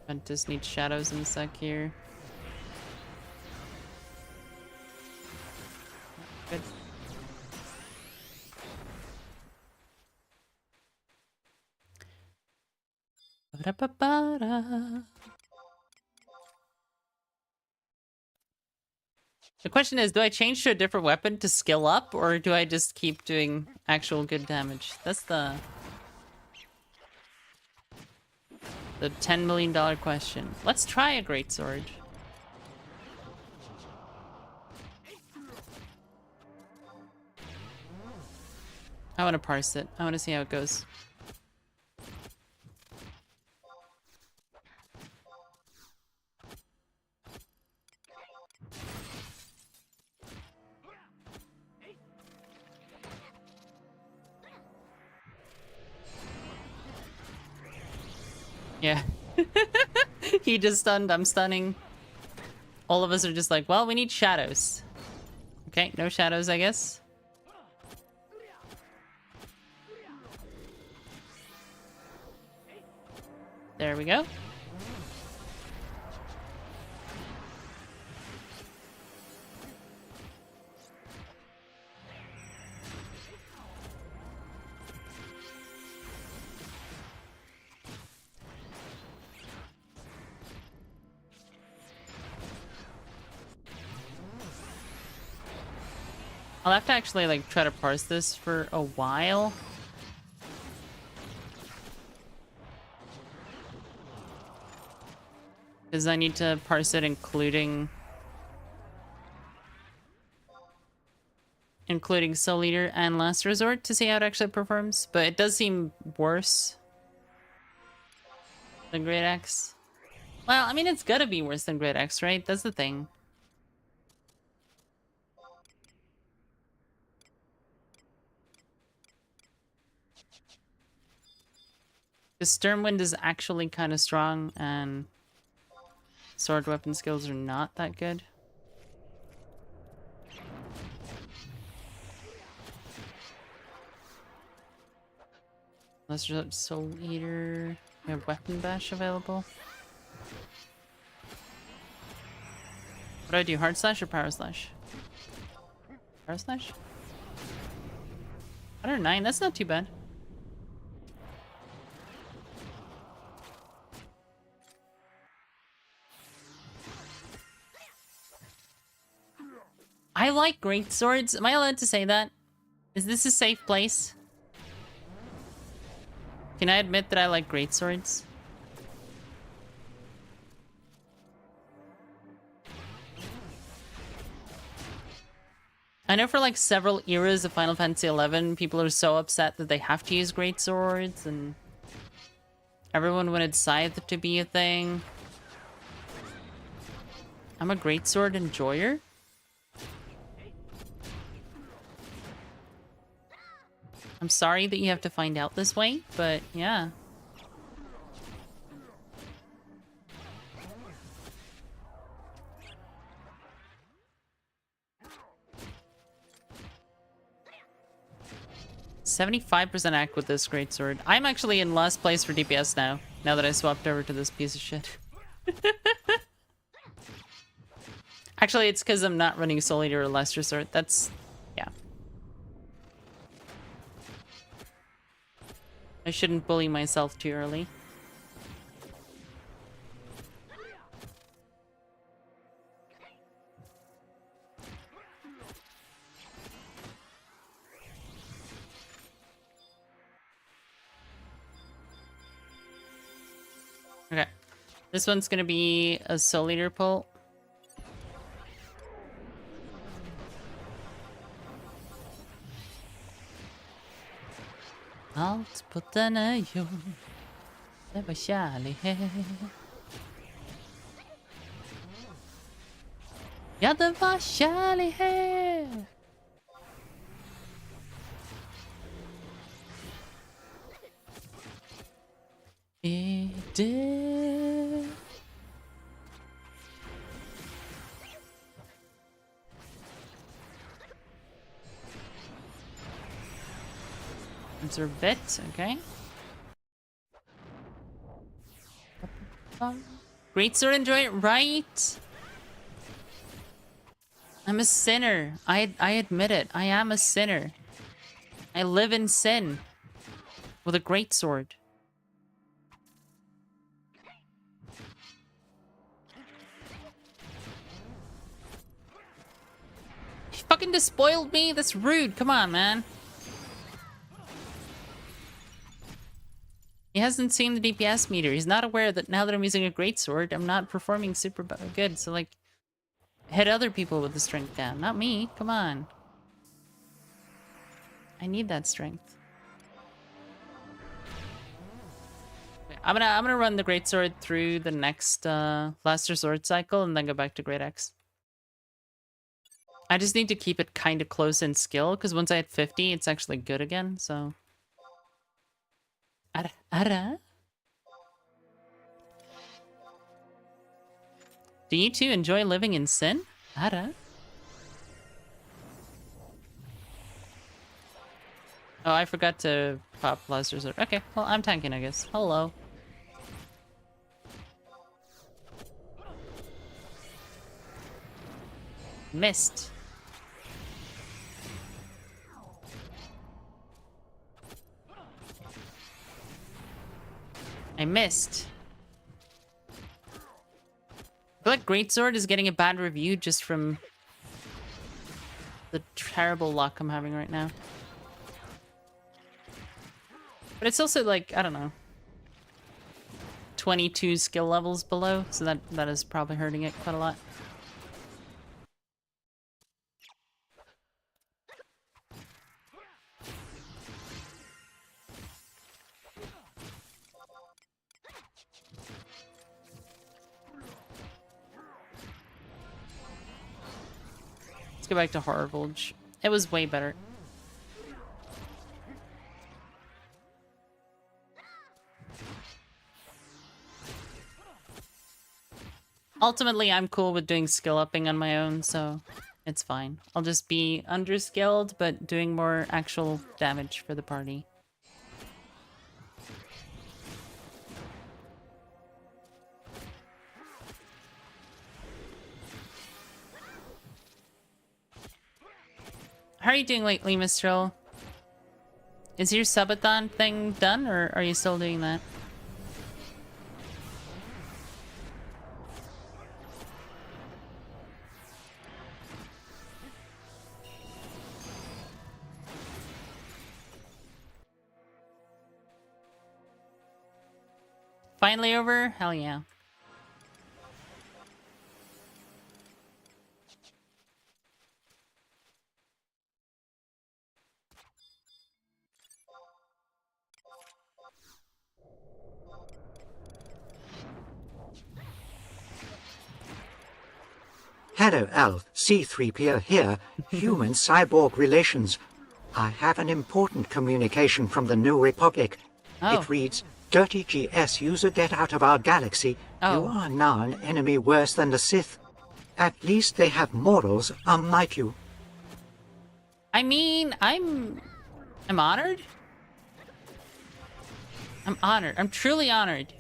Ventus needs shadows in a sec here. Good. Ba-da-ba-ba-da. The question is, do I change to a different weapon to skill up, or do I just keep doing actual good damage? That's the $10 million question. Let's try a greatsword. I want to parse it. I want to see how it goes. Yeah. He just stunned, I'm stunning. All of us are just like, well, we need shadows. Okay, no shadows, I guess. There we go. I'll have to actually, like, try to parse this for a while. Because I need to parse it including Soul Leader and Last Resort to see how it actually performs. But it does seem worse than Great Axe. Well, I mean, it's gotta be worse than Great Axe, right? That's the thing. Because Sternwind is actually kind of strong, and sword weapon skills are not that good. Let's just Soul Eater. We have Weapon Bash available. What do I do? Hard Slash or Power Slash? Power Slash? 109, that's not too bad. I like great swords. Am I allowed to say that? Is this a safe place? Can I admit that I like great swords? I know for like several eras of Final Fantasy XI, people are so upset that they have to use great swords, and everyone wanted Scythe to be a thing. I'm a greatsword enjoyer. I'm sorry that you have to find out this way, but yeah. "75% act with this greatsword." I'm actually in last place for DPS now that I swapped over to this piece of shit. Actually, it's because I'm not running Soul Eater or Last Resort. That's... yeah. I shouldn't bully myself too early. This one's gonna be a Soul Eater pull. Allt på denna jord, det var kärlighet. Ja, det var kärlighet. Är det? Observe bit, okay. Great sword, enjoy it, right? I'm a sinner. I admit it. I am a sinner. I live in sin with a great sword. He fucking despoiled me? That's rude. Come on, man. He hasn't seen the DPS meter. He's not aware that now that I'm using a greatsword, I'm not performing super good. So, like, hit other people with the strength down. Not me. Come on. I need that strength. I'm gonna run the greatsword through the next last resort cycle and then go back to Great X. I just need to keep it kind of close in skill because once I hit 50, it's actually good again. So. Ara? Do you two enjoy living in sin? Ara? Oh, I forgot to pop last resort. Okay, well, I'm tanking, I guess. Hello. Missed. I missed. I feel like Greatsword is getting a bad review just from the terrible luck I'm having right now. But it's also like, I don't know, 22 skill levels below, so that is probably hurting it quite a lot. Let's go back to Horrorvulge. It was way better. Ultimately, I'm cool with doing skill upping on my own, so it's fine. I'll just be underskilled, but doing more actual damage for the party. How are you doing lately, Mistral? Is your subathon thing done, or are you still doing that? Finally over? Hell yeah. Hello, Alf. C-3PO here. Human-cyborg relations. I have an important communication from the New Republic. Oh. It reads, Dirty GS user, get out of our galaxy. Oh. You are now an enemy worse than the Sith. At least they have morals, unlike you. I mean, I'm honored. I'm honored. I'm truly honored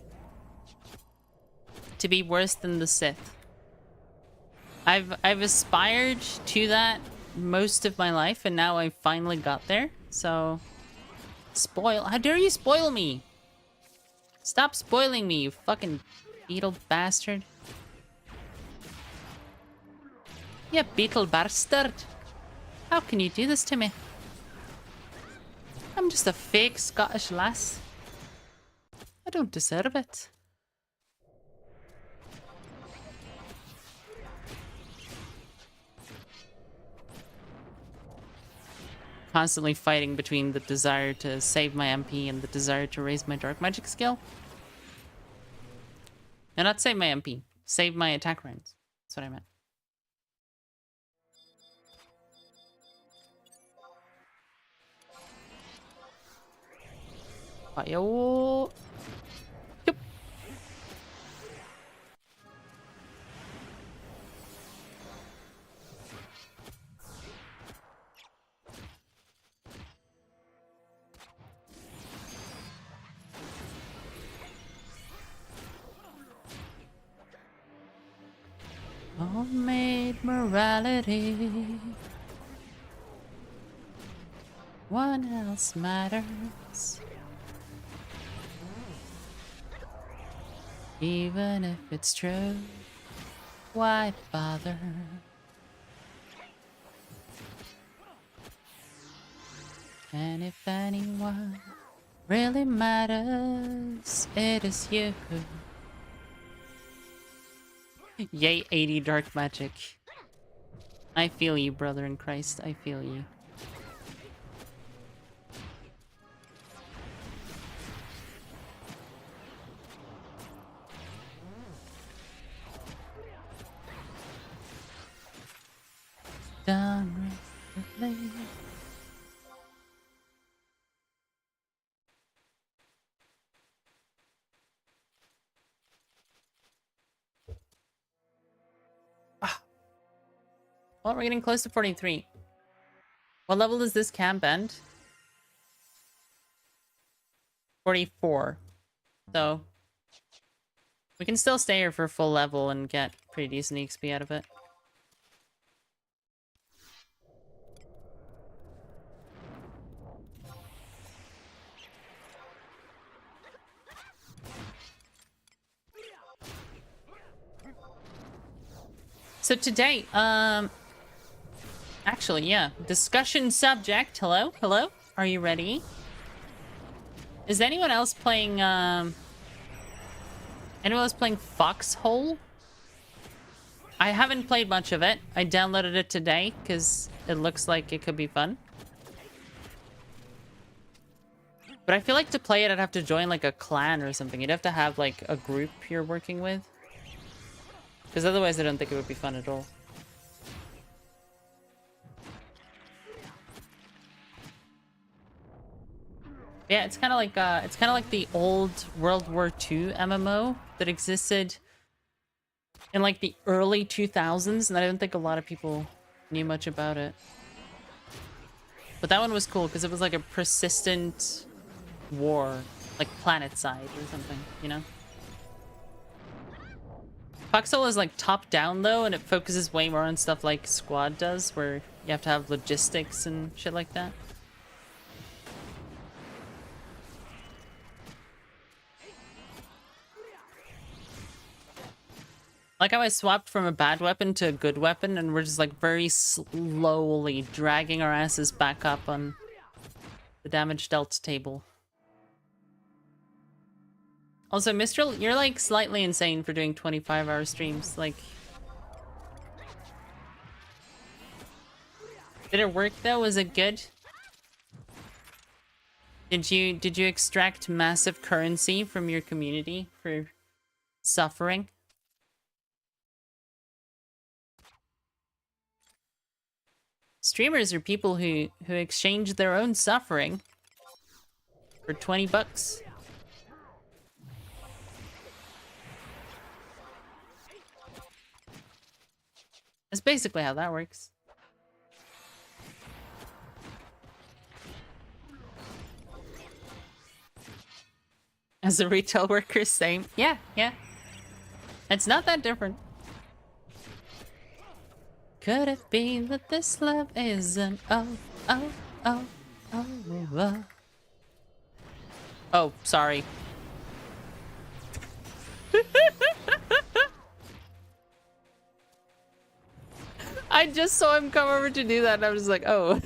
to be worse than the Sith. I've aspired to that most of my life, and now I finally got there. So, how dare you spoil me? Stop spoiling me, you fucking beetle bastard. You beetle bastard. How can you do this to me? I'm just a fake Scottish lass. I don't deserve it. constantly fighting between the desire to save my MP and the desire to raise my dark magic skill. And not save my MP, save my attack rounds. That's what I meant. Fire. Yep. Homemade morality. One else matters. Even if it's true, why bother? And if anyone really matters, it is you. Yay, 80 dark magic. I feel you, brother in Christ. I feel you. Done rapidly. Well, we're getting close to 43. What level does this camp end? 44. So we can still stay here for full level and get pretty decent XP out of it. So today, actually, yeah, discussion subject. Hello, hello. Are you ready? Is anyone else playing? Anyone else playing Foxhole? I haven't played much of it. I downloaded it today because it looks like it could be fun. But I feel like to play it, I'd have to join like a clan or something. You'd have to have like a group you're working with. Because otherwise I don't think it would be fun at all. Yeah, it's kind of like the old World War II MMO that existed in like the early 2000s, and I don't think a lot of people knew much about it. But that one was cool because it was like a persistent war, like PlanetSide or something, you know? Foxhole is like top down though, and it focuses way more on stuff like Squad does, where you have to have logistics and shit like that. Like how I swapped from a bad weapon to a good weapon, and we're just like very slowly dragging our asses back up on the damage dealt table. Also, Mistral, you're like slightly insane for doing 25-hour streams. Like, did it work though? Was it good? Did you extract massive currency from your community for suffering? Streamers are people who exchange their own suffering for 20 bucks. That's basically how that works. As a retail worker, same. Yeah, yeah. It's not that different. Could it be that this love isn't oh, sorry. I just saw him come over to do that and I was like, oh.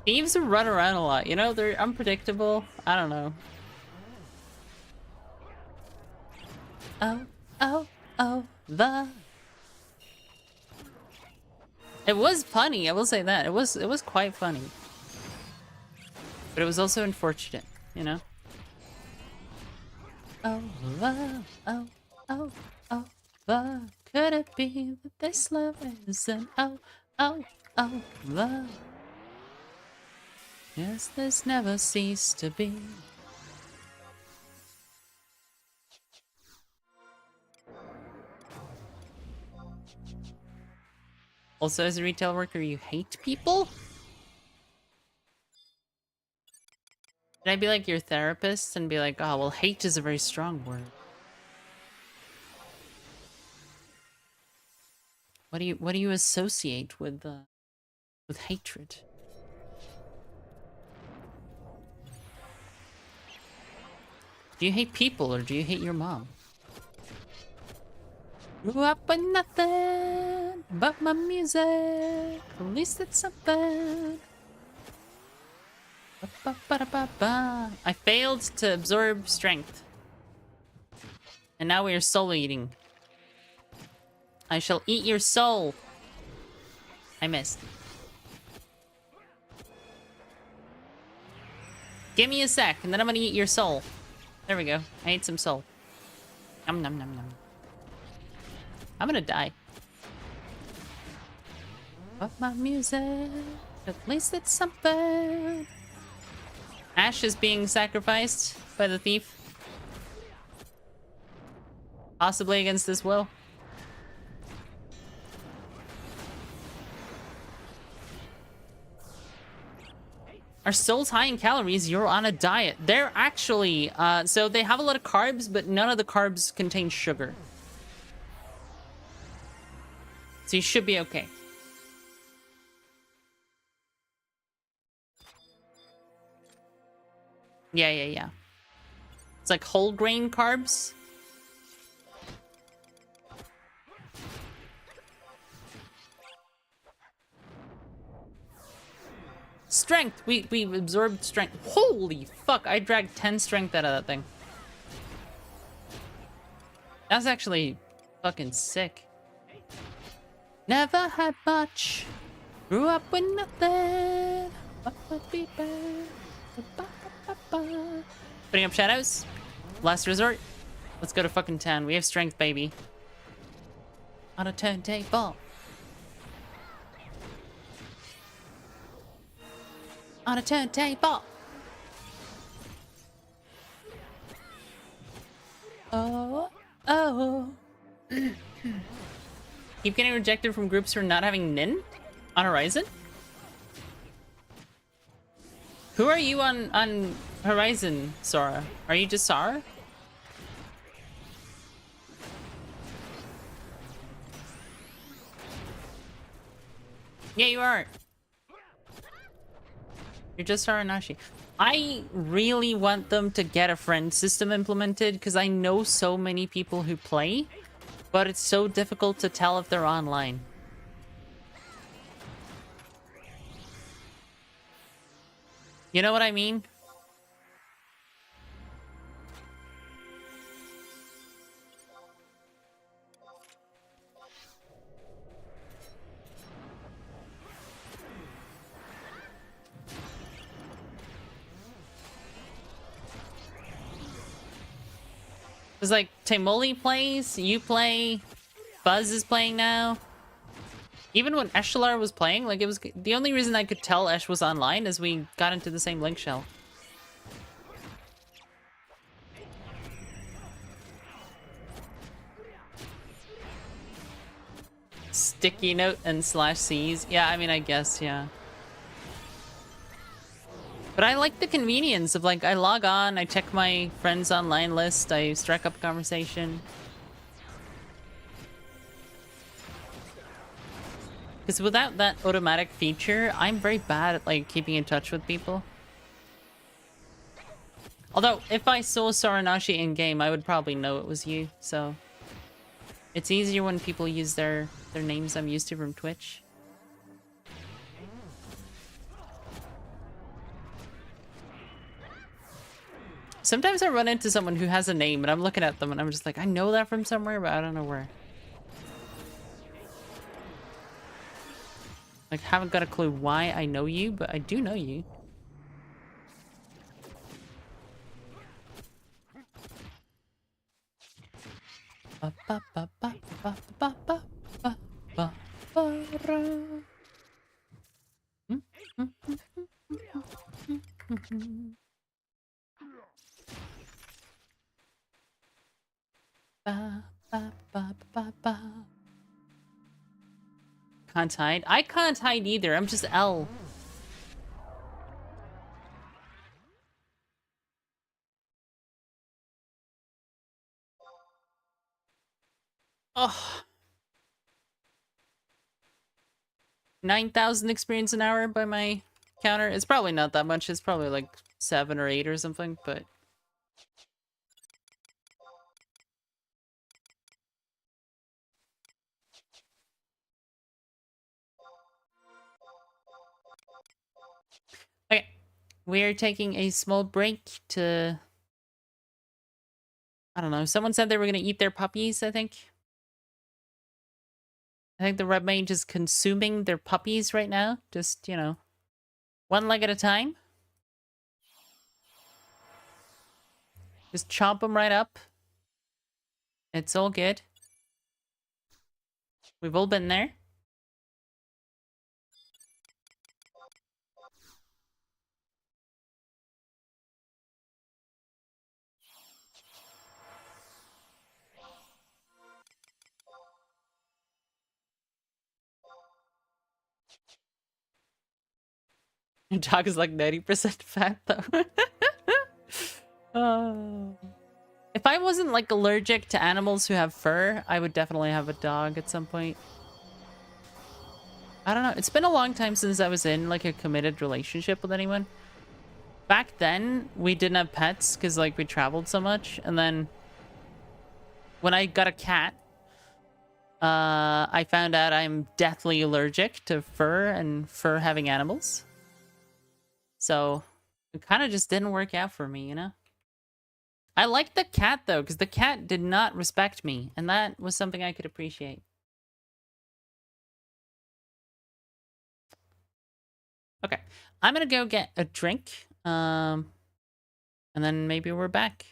Thieves run around a lot, you know? They're unpredictable. I don't know. oh, oh, oh, the. It was funny, I will say that. It was quite funny. But it was also unfortunate, you know? Oh, oh, oh, oh, oh, could it be that this love is an oh, love? Yes, this never ceased to be. Also, as a retail worker, you hate people? Should I be like your therapist and be like, oh, well, hate is a very strong word. What do you associate with hatred? Do you hate people or do you hate your mom? Grew up with nothing but my music. At least it's something. Ba-ba-ba-da-ba-ba. I failed to absorb strength. And now we are soul eating. I shall eat your soul. I missed. Give me a sec, and then I'm gonna eat your soul. There we go. I ate some soul. Nom nom nom nom. I'm gonna die. But my music, at least it's something. Ash is being sacrificed by the thief. Possibly against his will. Are souls high in calories? You're on a diet. They're actually, so they have a lot of carbs, but none of the carbs contain sugar. So you should be okay. Yeah. It's like whole grain carbs. Strength! We absorbed strength. Holy fuck, I dragged 10 strength out of that thing. That's actually fucking sick. Never had much. Grew up with nothing. Putting up shadows. Last resort. Let's go to fucking town. We have strength, baby. On a turntable. On a turntable. Oh. Keep getting rejected from groups for not having Nin on Horizon? Who are you on Horizon, Sora? Are you just Sora? Yeah, you are. You're just Saranashi. I really want them to get a friend system implemented because I know so many people who play, but it's so difficult to tell if they're online. You know what I mean? It's like Taimoli plays, you play, Buzz is playing now. Even when Eshalar was playing, like it was the only reason I could tell Esh was online is we got into the same link shell. Sticky note and /Cs. Yeah, I mean, I guess, yeah. But I like the convenience of like, I log on, I check my friends online list, I strike up a conversation. Because without that automatic feature, I'm very bad at like keeping in touch with people. Although, if I saw Saranashi in-game, I would probably know it was you, so... It's easier when people use their names I'm used to from Twitch. Sometimes I run into someone who has a name and I'm looking at them and I'm just like, I know that from somewhere, but I don't know where. Like, haven't got a clue why I know you, but I do know you. Ba, ba, ba, ba, ba, ba, ba, ba, ba, ba, ra. Mm, mm, mm, mm. Ba, ba, ba, ba, ba. Can't hide. I can't hide either. I'm just L. Oh, 9,000 experience an hour by my counter. It's probably not that much. It's probably like 7 or 8 or something, but okay. We're taking a small break to, I don't know. Someone said they were going to eat their puppies, I think. I think the red mage is consuming their puppies right now. Just, you know, one leg at a time. Just chomp them right up. It's all good. We've all been there. Your dog is like 90% fat, though. Oh. If I wasn't, like, allergic to animals who have fur, I would definitely have a dog at some point. I don't know. It's been a long time since I was in, like, a committed relationship with anyone. Back then, we didn't have pets because, like, we traveled so much. And then when I got a cat, I found out I'm deathly allergic to fur and fur-having animals. So it kind of just didn't work out for me, you know? I liked the cat, though, because the cat did not respect me. And that was something I could appreciate. Okay. I'm going to go get a drink. And then maybe we're back.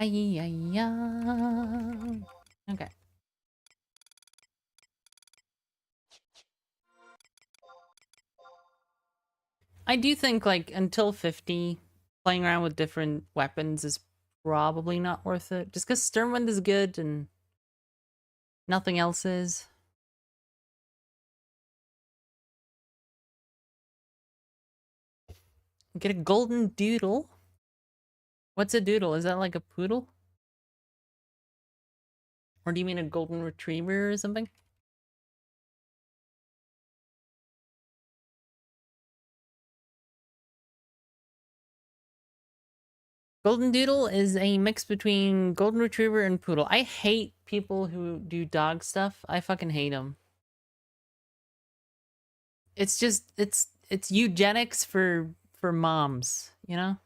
Ay, ay, ay. Okay. I do think, like, until 50, playing around with different weapons is probably not worth it. Just because Sternwind is good and nothing else is. Get a golden doodle. What's a doodle? Is that like a poodle? Or do you mean a golden retriever or something? Golden Doodle is a mix between Golden Retriever and Poodle. I hate people who do dog stuff. I fucking hate them. It's just, it's eugenics for moms, you know?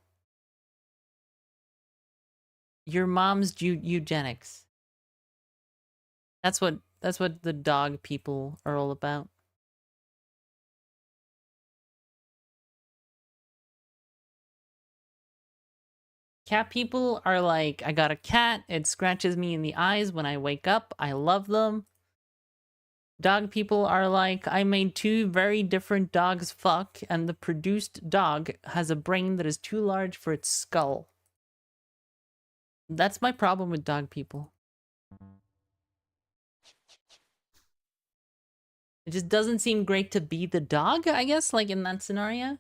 Your mom's eugenics. That's what the dog people are all about. Cat people are like, I got a cat, it scratches me in the eyes when I wake up, I love them. Dog people are like, I made two very different dogs fuck, and the produced dog has a brain that is too large for its skull. That's my problem with dog people. It just doesn't seem great to be the dog, I guess, like in that scenario.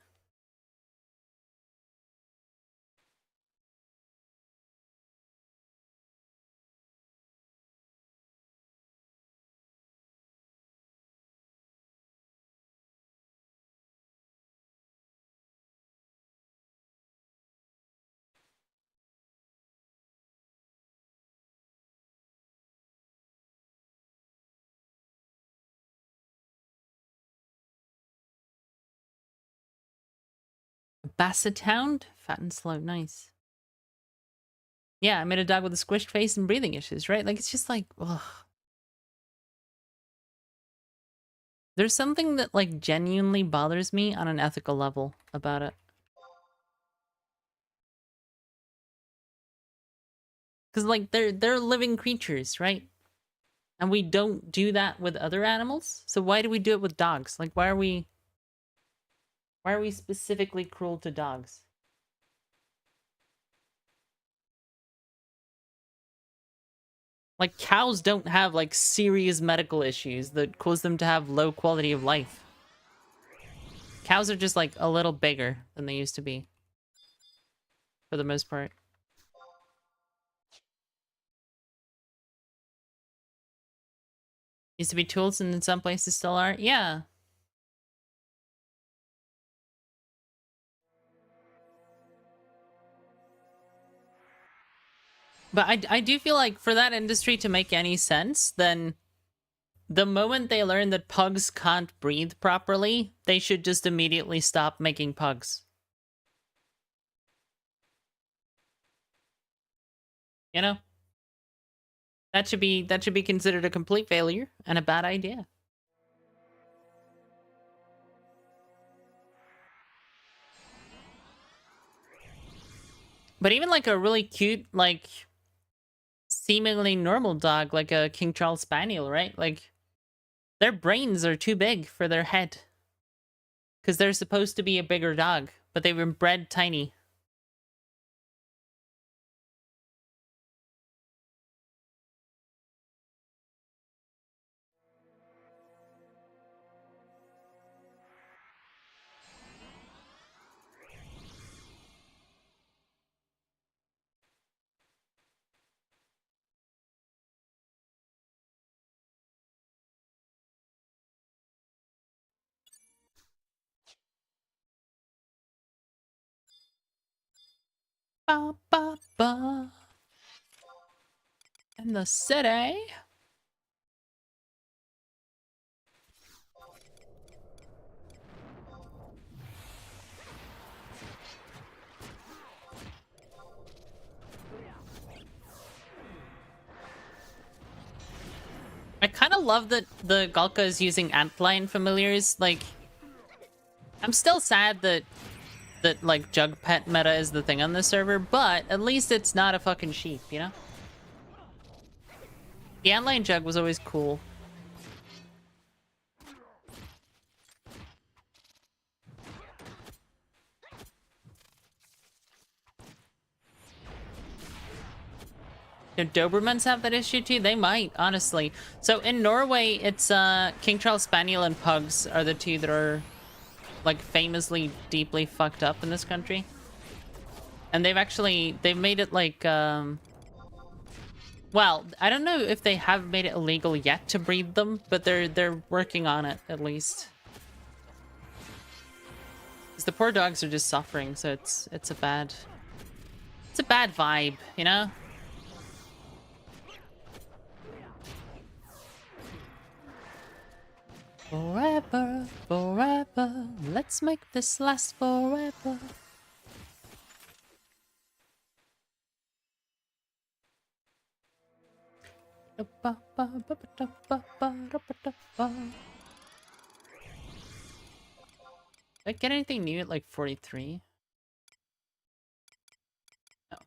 Basset Hound? Fat and slow, nice. Yeah, I made a dog with a squished face and breathing issues, right? Like, it's just like, ugh. There's something that, like, genuinely bothers me on an ethical level about it. Because, like, they're living creatures, right? And we don't do that with other animals? So why do we do it with dogs? Like, why are we specifically cruel to dogs? Like, cows don't have, like, serious medical issues that cause them to have low quality of life. Cows are just, like, a little bigger than they used to be. For the most part. Used to be tools and in some places still are? Yeah. But I do feel like for that industry to make any sense, then the moment they learn that pugs can't breathe properly, they should just immediately stop making pugs. You know? That should be considered a complete failure and a bad idea. But even like a really cute, like seemingly normal dog, like a King Charles Spaniel, right? Like their brains are too big for their head. Because they're supposed to be a bigger dog, but they were bred tiny. Ba, ba, ba. In the city. I kind of love that the Galka is using antlion familiars. Like, I'm still sad that like jug pet meta is the thing on this server, but at least it's not a fucking sheep, you know? The antlion jug was always cool. Do Dobermans have that issue too? They might, honestly. So in Norway, it's King Charles Spaniel and Pugs are the two that are like famously deeply fucked up in this country. And they've made it like Well, I don't know if they have made it illegal yet to breed them, but they're working on it at least. 'Cause the poor dogs are just suffering, so it's a bad vibe, you know? Forever, forever, let's make this last forever. Did I get anything new at like 43? No.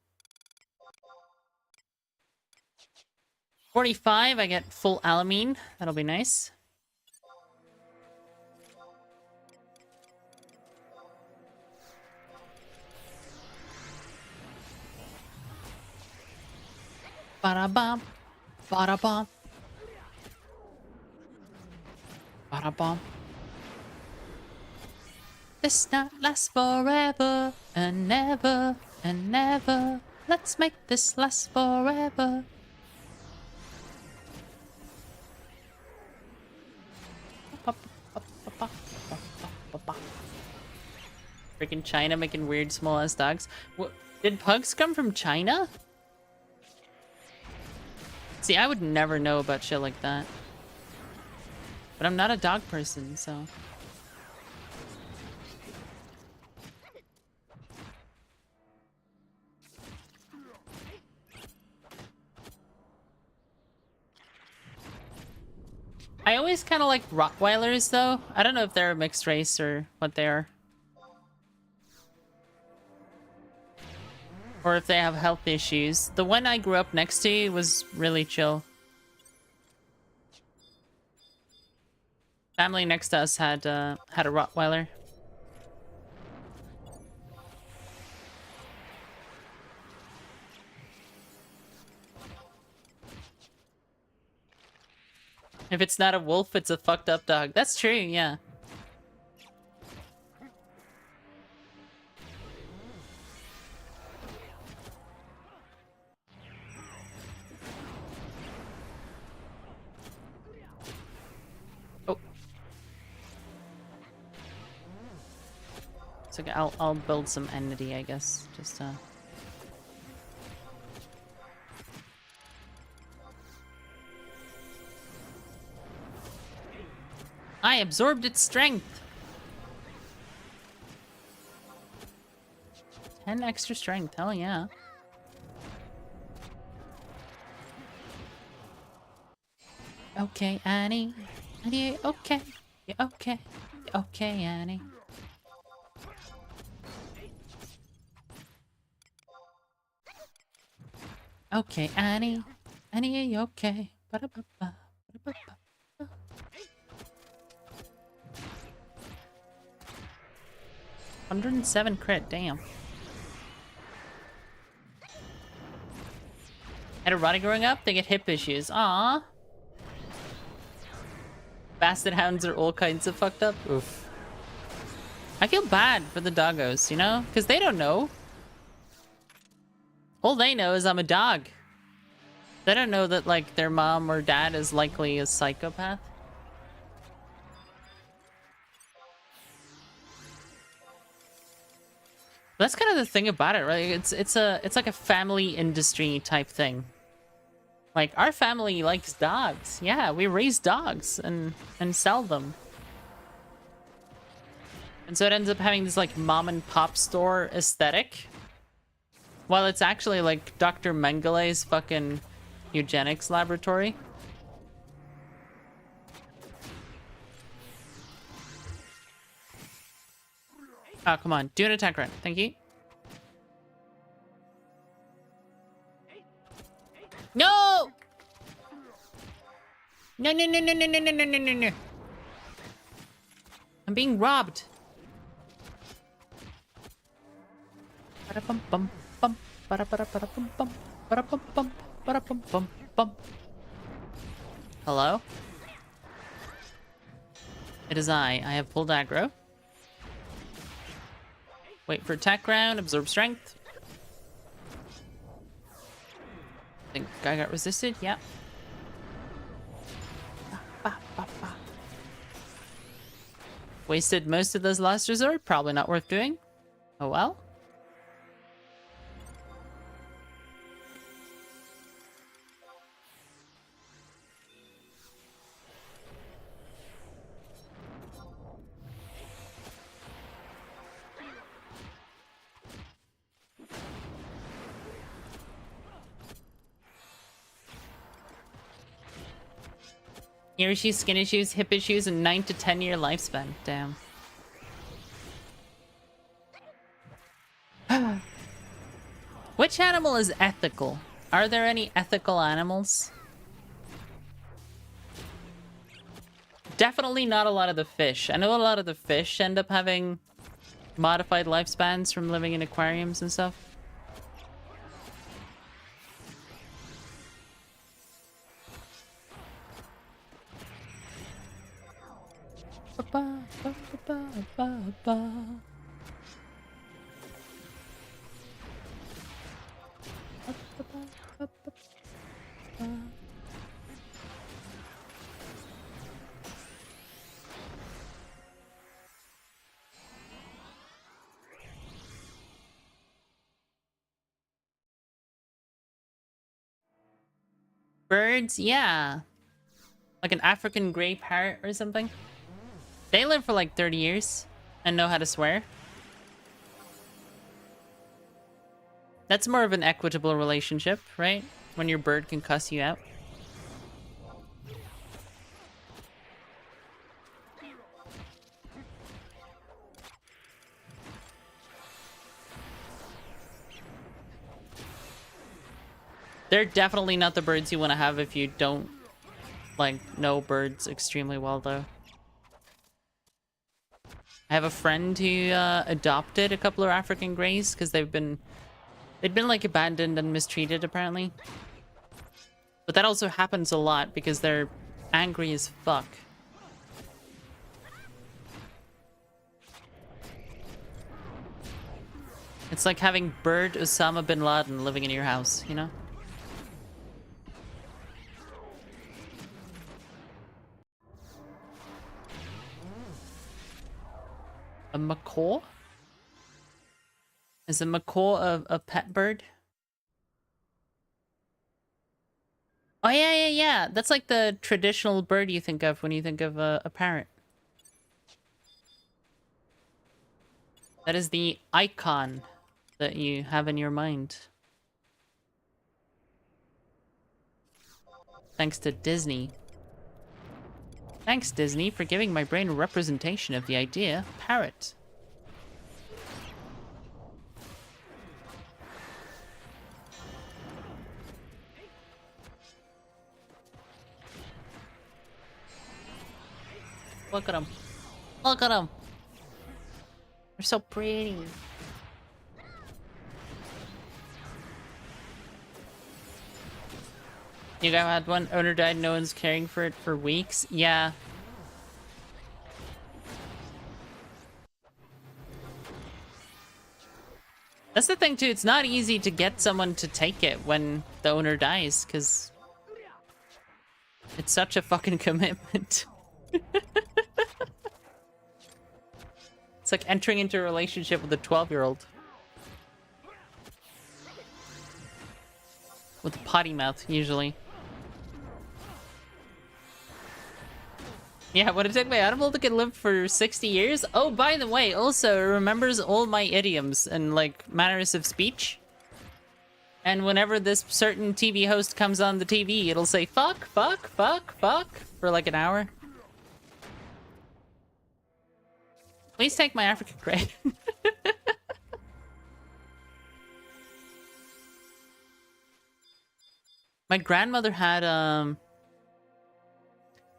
45, I get full alamine. That'll be nice. Ba-da-bum. Ba-da-bum. Ba-da-bum. This night lasts forever and never and never. Let's make this last forever. Freaking China making weird small ass dogs. What, did pugs come from China? See, I would never know about shit like that. But I'm not a dog person, so. I always kind of like Rottweilers, though. I don't know if they're a mixed race or what they are. Or if they have health issues. The one I grew up next to was really chill. Family next to us had a Rottweiler. If it's not a wolf, it's a fucked up dog. That's true, yeah. Oh. It's okay, I'll build some entity, I guess. Just I absorbed its strength. 10 extra strength, hell yeah. Okay, Annie. Annie, okay. Yeah, okay. Okay, Annie. Okay, Annie. Annie, are you okay? Ba-da-ba-ba, ba-da-ba-ba. 107 crit, damn. Had a Roddy growing up, they get hip issues. Aww. Basset hounds are all kinds of fucked up. Oof. I feel bad for the doggos, you know? Because they don't know. All they know is I'm a dog. They don't know that, like, their mom or dad is likely a psychopath. That's kind of the thing about it, right? It's like a family industry type thing. Like, our family likes dogs. Yeah, we raise dogs and sell them. And so it ends up having this like mom and pop store aesthetic. While it's actually like Dr. Mengelé's fucking eugenics laboratory. Oh, come on. Do an attack run. Thank you. No! No, no, no, no, no, no, no, no, no, no. I'm being robbed. Ba-da-bum-bum-bum. Ba-da-ba-da-ba-da-bum-bum. Ba-da-bum-bum. Ba-da-bum-bum-bum. Hello? It is I. I have pulled aggro. Wait for attack round, absorb strength. I think I got resisted. Yeah. Wasted most of those last resort. Probably not worth doing. Oh well. Ear issues, skin issues, hip issues, and 9 to 10 year lifespan. Damn. Which animal is ethical? Are there any ethical animals? Definitely not a lot of the fish. I know a lot of the fish end up having modified lifespans from living in aquariums and stuff. Birds, yeah. Like an African gray parrot or something. They live for like 30 years and know how to swear. That's more of an equitable relationship, right? When your bird can cuss you out. They're definitely not the birds you want to have if you don't, like, know birds extremely well, though. I have a friend who adopted a couple of African greys because they'd been like abandoned and mistreated apparently. But that also happens a lot because they're angry as fuck. It's like having bird Osama bin Laden living in your house, you know? A macaw? Is a macaw a pet bird? Oh, yeah. That's like the traditional bird you think of when you think of a parrot. That is the icon that you have in your mind. Thanks to Disney. Thanks, Disney, for giving my brain a representation of the idea parrot. Look at them. Look at them. They're so pretty. You guys had one, owner died, no one's caring for it for weeks? Yeah. That's the thing too, it's not easy to get someone to take it when the owner dies, because it's such a fucking commitment. It's like entering into a relationship with a 12-year-old. With a potty mouth, usually. Yeah, would it take my animal to live for 60 years? Oh, by the way, also, it remembers all my idioms and, like, manners of speech. And whenever this certain TV host comes on the TV, it'll say, fuck, fuck, fuck, fuck, for like an hour. Please take my African grey. My grandmother had,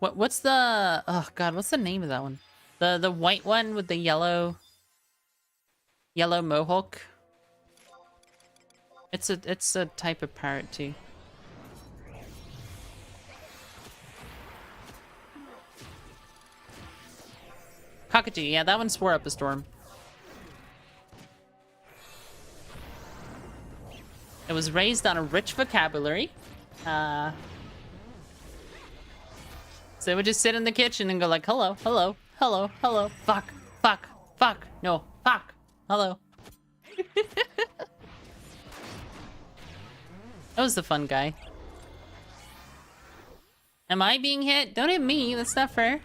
what's the, oh god, what's the name of that one? The white one with the yellow mohawk. It's a type of parrot too. Cockatoo, yeah, that one swore up a storm. It was raised on a rich vocabulary. So I would just sit in the kitchen and go like, hello, hello, hello, hello, fuck, fuck, fuck, no, fuck, hello. That was the fun guy. Am I being hit? Don't hit me, that's not fair.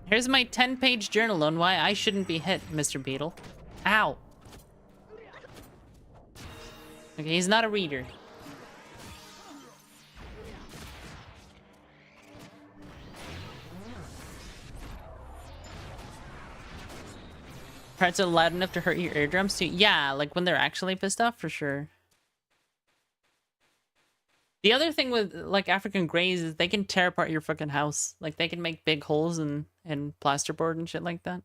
Here's my 10-page journal on why I shouldn't be hit, Mr. Beetle. Ow. Okay, he's not a reader. Parts are loud enough to hurt your eardrums too. Yeah, like when they're actually pissed off, for sure. The other thing with like African greys is they can tear apart your fucking house. Like they can make big holes in plasterboard and shit like that.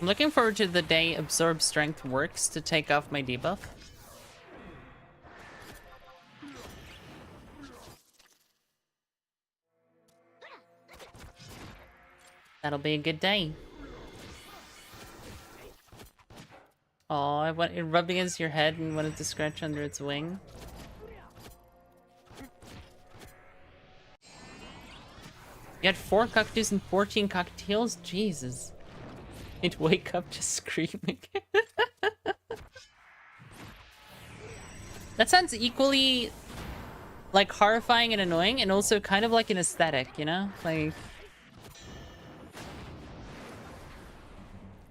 I'm looking forward to the day Absorb Strength works to take off my debuff. That'll be a good day. Oh, I want it rubbed against your head and wanted to scratch under its wing. You had 4 cockatoos and 14 cockatiels? Jesus. I'd wake up just screaming. That sounds equally like horrifying and annoying, and also kind of like an aesthetic, you know? Like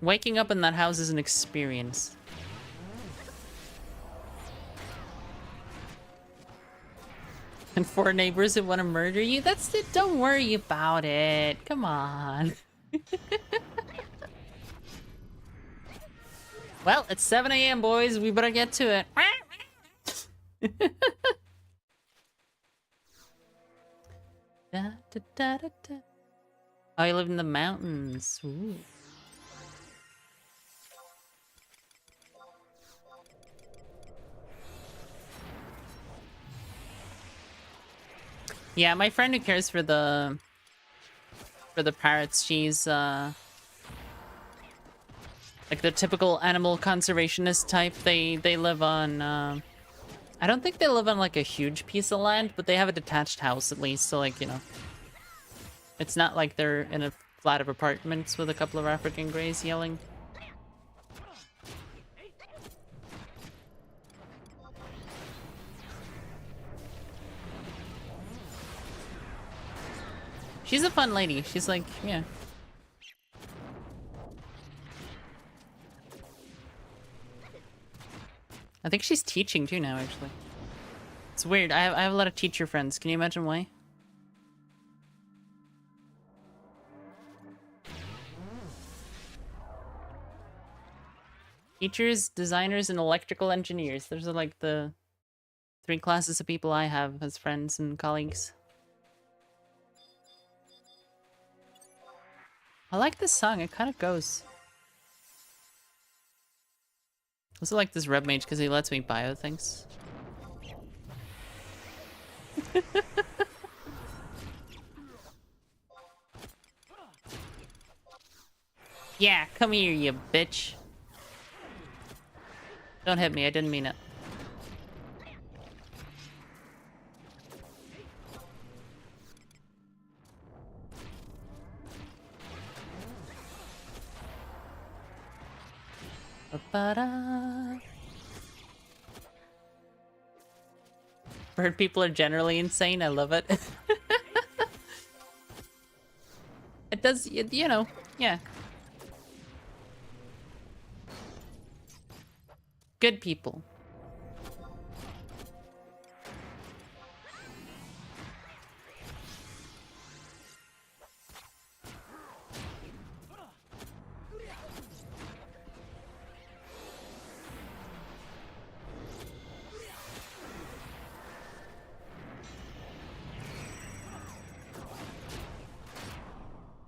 waking up in that house is an experience. And 4 neighbors that want to murder you? That's it. Don't worry about it. Come on. Well, it's 7 a.m., boys. We better get to it. Da, da, da, da, da. Oh, you live in the mountains. Ooh. Yeah, my friend who cares for the parrots, she's like the typical animal conservationist type. They live on I don't think they live on like a huge piece of land, but they have a detached house at least, so like, you know, it's not like they're in a flat of apartments with a couple of African greys yelling. She's a fun lady. She's like, yeah. I think she's teaching too now, actually. It's weird. I have a lot of teacher friends. Can you imagine why? Teachers, designers, and electrical engineers. Those are like the 3 classes of people I have as friends and colleagues. I like this song. It kind of goes. I also like this red mage because he lets me bio things. Yeah, come here, you bitch. Don't hit me. I didn't mean it. Ba-da. Bird people are generally insane. I love it. It does, you know, yeah. Good people.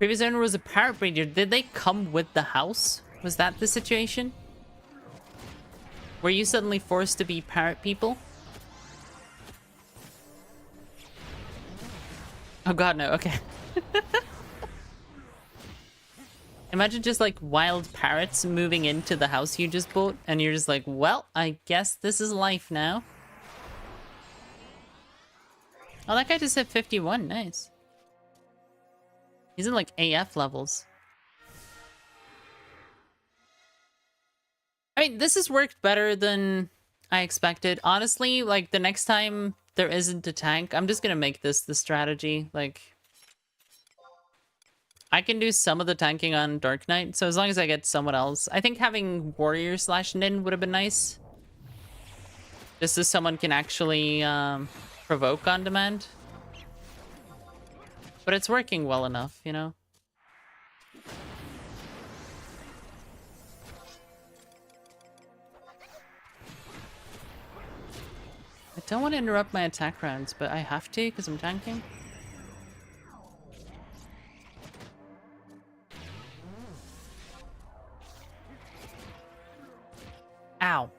Previous owner was a parrot breeder. Did they come with the house? Was that the situation? Were you suddenly forced to be parrot people? Oh god, no. Okay. Imagine just like wild parrots moving into the house you just bought, and you're just like, well, I guess this is life now. Oh, that guy just hit 51. Nice. He's in like AF levels. I mean, this has worked better than I expected. Honestly, like the next time there isn't a tank, I'm just gonna make this the strategy. Like, I can do some of the tanking on Dark Knight, so as long as I get someone else. I think having Warrior / Nin would have been nice. Just so someone can actually provoke on demand. But it's working well enough, you know? I don't want to interrupt my attack rounds, but I have to because I'm tanking. Ow.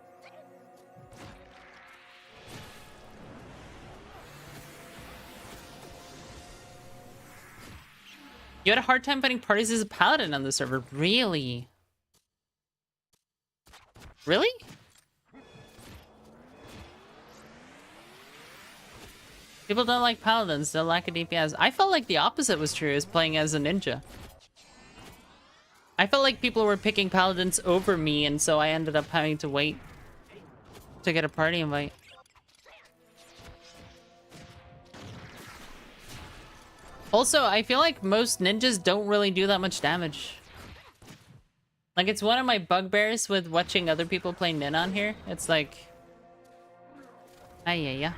You had a hard time finding parties as a paladin on the server. Really? Really? People don't like paladins, they lack a DPS. I felt like the opposite was true as playing as a ninja. I felt like people were picking paladins over me, and so I ended up having to wait to get a party invite. Also, I feel like most ninjas don't really do that much damage. Like, it's one of my bugbears with watching other people play Nin on here. It's like... yeah.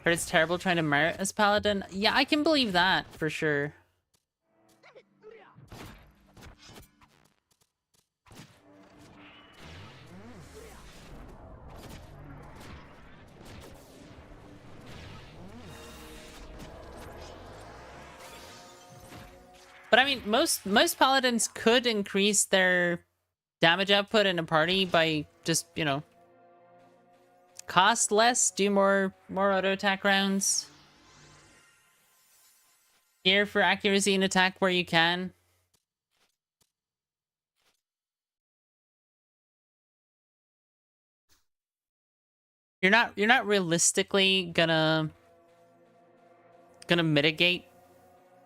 But it's terrible trying to merit as paladin. Yeah, I can believe that, for sure. But I mean, most paladins could increase their damage output in a party by just, you know, cost less, do more auto attack rounds. Here for accuracy and attack where you can. You're not realistically gonna mitigate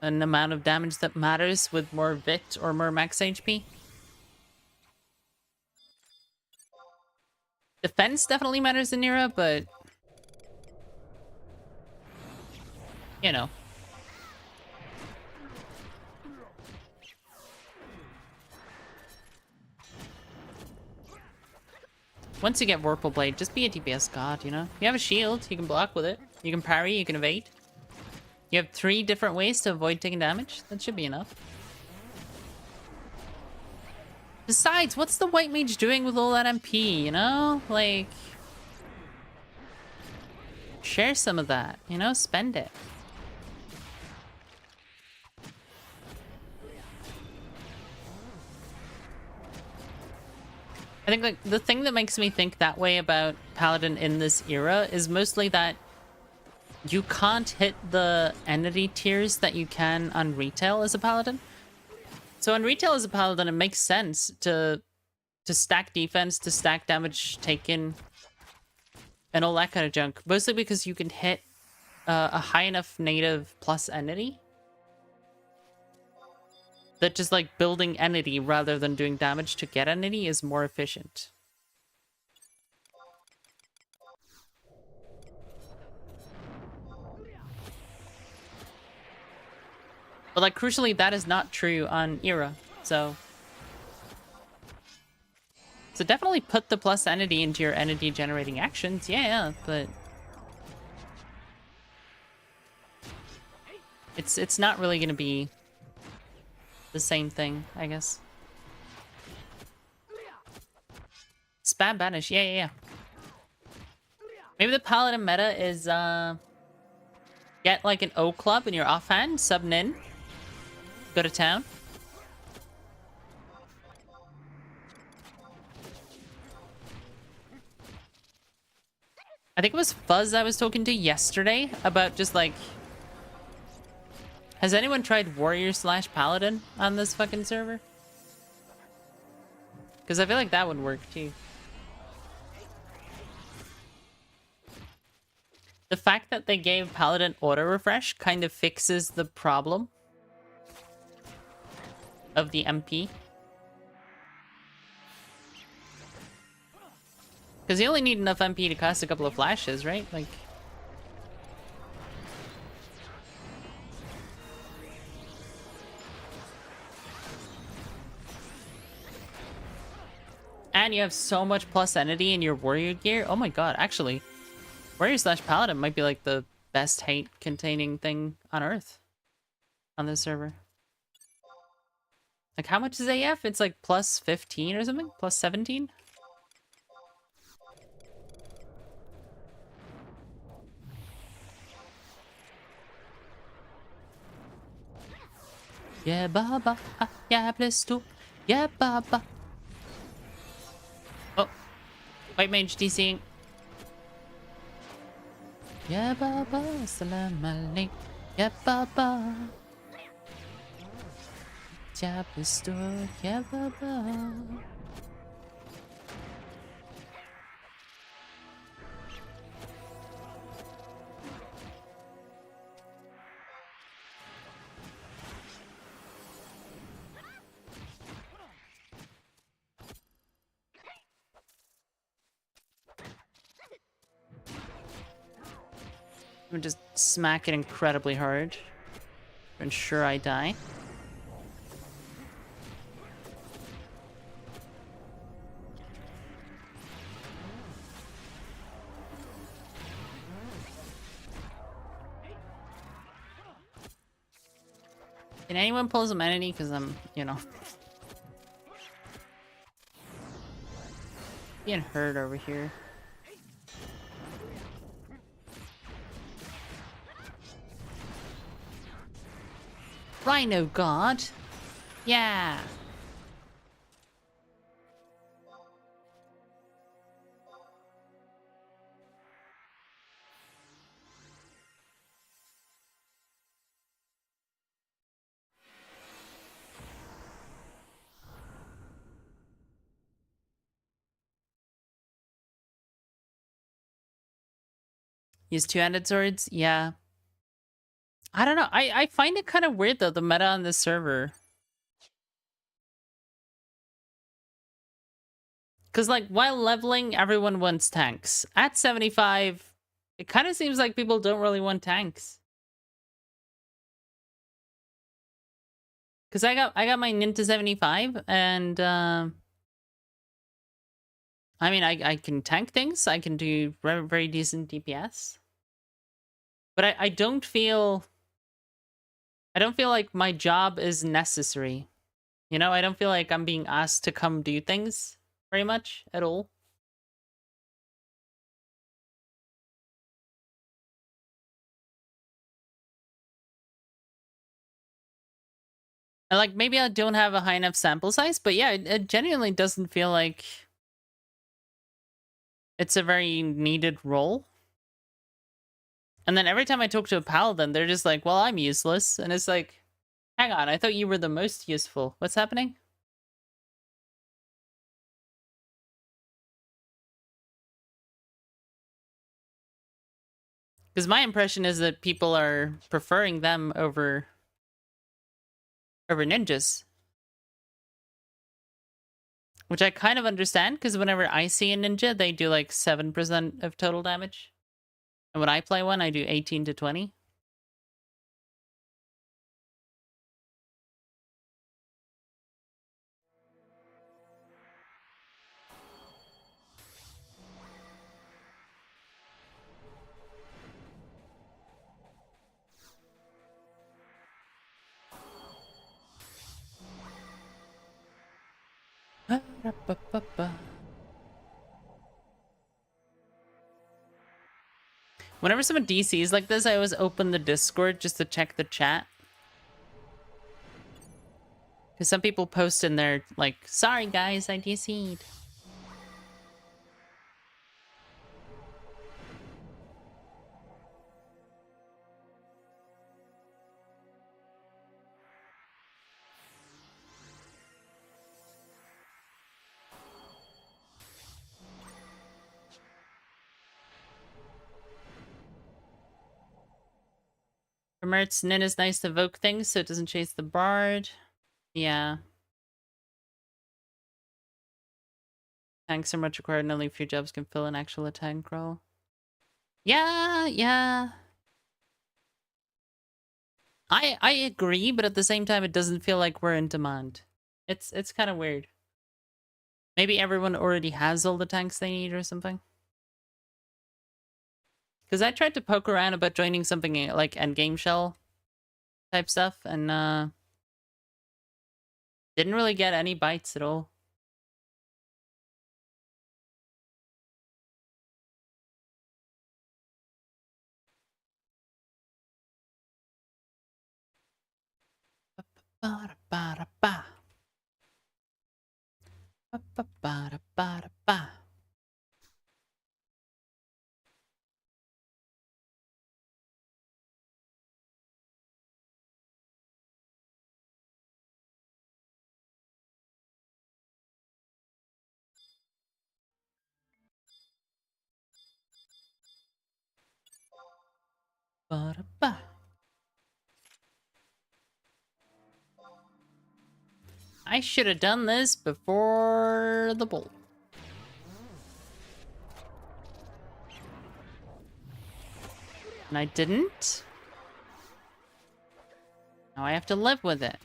an amount of damage that matters with more VIT or more max HP. Defense definitely matters in Nira, but... you know. Once you get Vorpal Blade, just be a DPS god, you know? You have a shield, you can block with it. You can parry, you can evade. You have 3 different ways to avoid taking damage. That should be enough. Besides, what's the white mage doing with all that MP, you know? Like... share some of that, you know? Spend it. I think, like, the thing that makes me think that way about Paladin in this era is mostly that you can't hit the entity tiers that you can on retail as a Paladin. So on retail as a Paladin, it makes sense to stack defense, to stack damage taken, and all that kind of junk. Mostly because you can hit a high enough native plus entity that just like building entity rather than doing damage to get entity is more efficient. But like crucially, that is not true on Era, so definitely put the plus entity into your entity generating actions, yeah, but it's not really gonna be the same thing, I guess. Spam banish, yeah. Maybe the paladin meta is Get like an O club in your offhand, sub in, go to town. I think it was Fuzz I was talking to yesterday about just like, has anyone tried Warrior / Paladin on this fucking server? Because I feel like that would work too. The fact that they gave Paladin auto refresh kind of fixes the problem of the MP. Because you only need enough MP to cast a couple of flashes, right? Like... And you have so much plus entity in your warrior gear. Oh my god, actually, Warrior / Paladin might be like the best hate containing thing on Earth on this server. Like, how much is AF? It's like plus 15 or something? Plus 17? Yeah, baba, yeah, bless too. Yeah, baba. Oh, white mage DCing. Yeah, baba, salam alaikum. Yeah, baba. Yeah, bless too. Yeah, baba. I'm just smack it incredibly hard to ensure I die. Can anyone pull some entity? Because I'm, you know, being hurt over here. Rhino God. Yeah. Use two-handed swords? Yeah. I don't know. I find it kind of weird, though, the meta on this server. Because, like, while leveling, everyone wants tanks. At 75, it kind of seems like people don't really want tanks. Because I got my Ninja 75, and, I mean, I can tank things. I can do very, very decent DPS. But I don't feel... I don't feel like my job is necessary. You know, I don't feel like I'm being asked to come do things very much at all. And like, maybe I don't have a high enough sample size, but yeah, it genuinely doesn't feel like it's a very needed role. And then every time I talk to a paladin, they're just like, well, I'm useless. And it's like, hang on, I thought you were the most useful. What's happening? Because my impression is that people are preferring them over ninjas. Which I kind of understand, because whenever I see a ninja, they do like 7% of total damage. And when I play one, I do 18 to 20. Whenever someone DCs like this, I always open the Discord just to check the chat. Because some people post in there, like, sorry guys, I DC'd. For Mertz, Nin is nice to evoke things so it doesn't chase the bard. Yeah. Tanks are much required and only a few jobs can fill an actual attack roll. Yeah, yeah. I agree, but at the same time it doesn't feel like we're in demand. It's kind of weird. Maybe everyone already has all the tanks they need or something. Because I tried to poke around about joining something like endgame shell type stuff and didn't really get any bites at all. Ba-da-ba-da-ba. Ba-ba-ba-da-ba-da-ba. Ba-da-ba. I should have done this before the bolt. And I didn't. Now I have to live with it.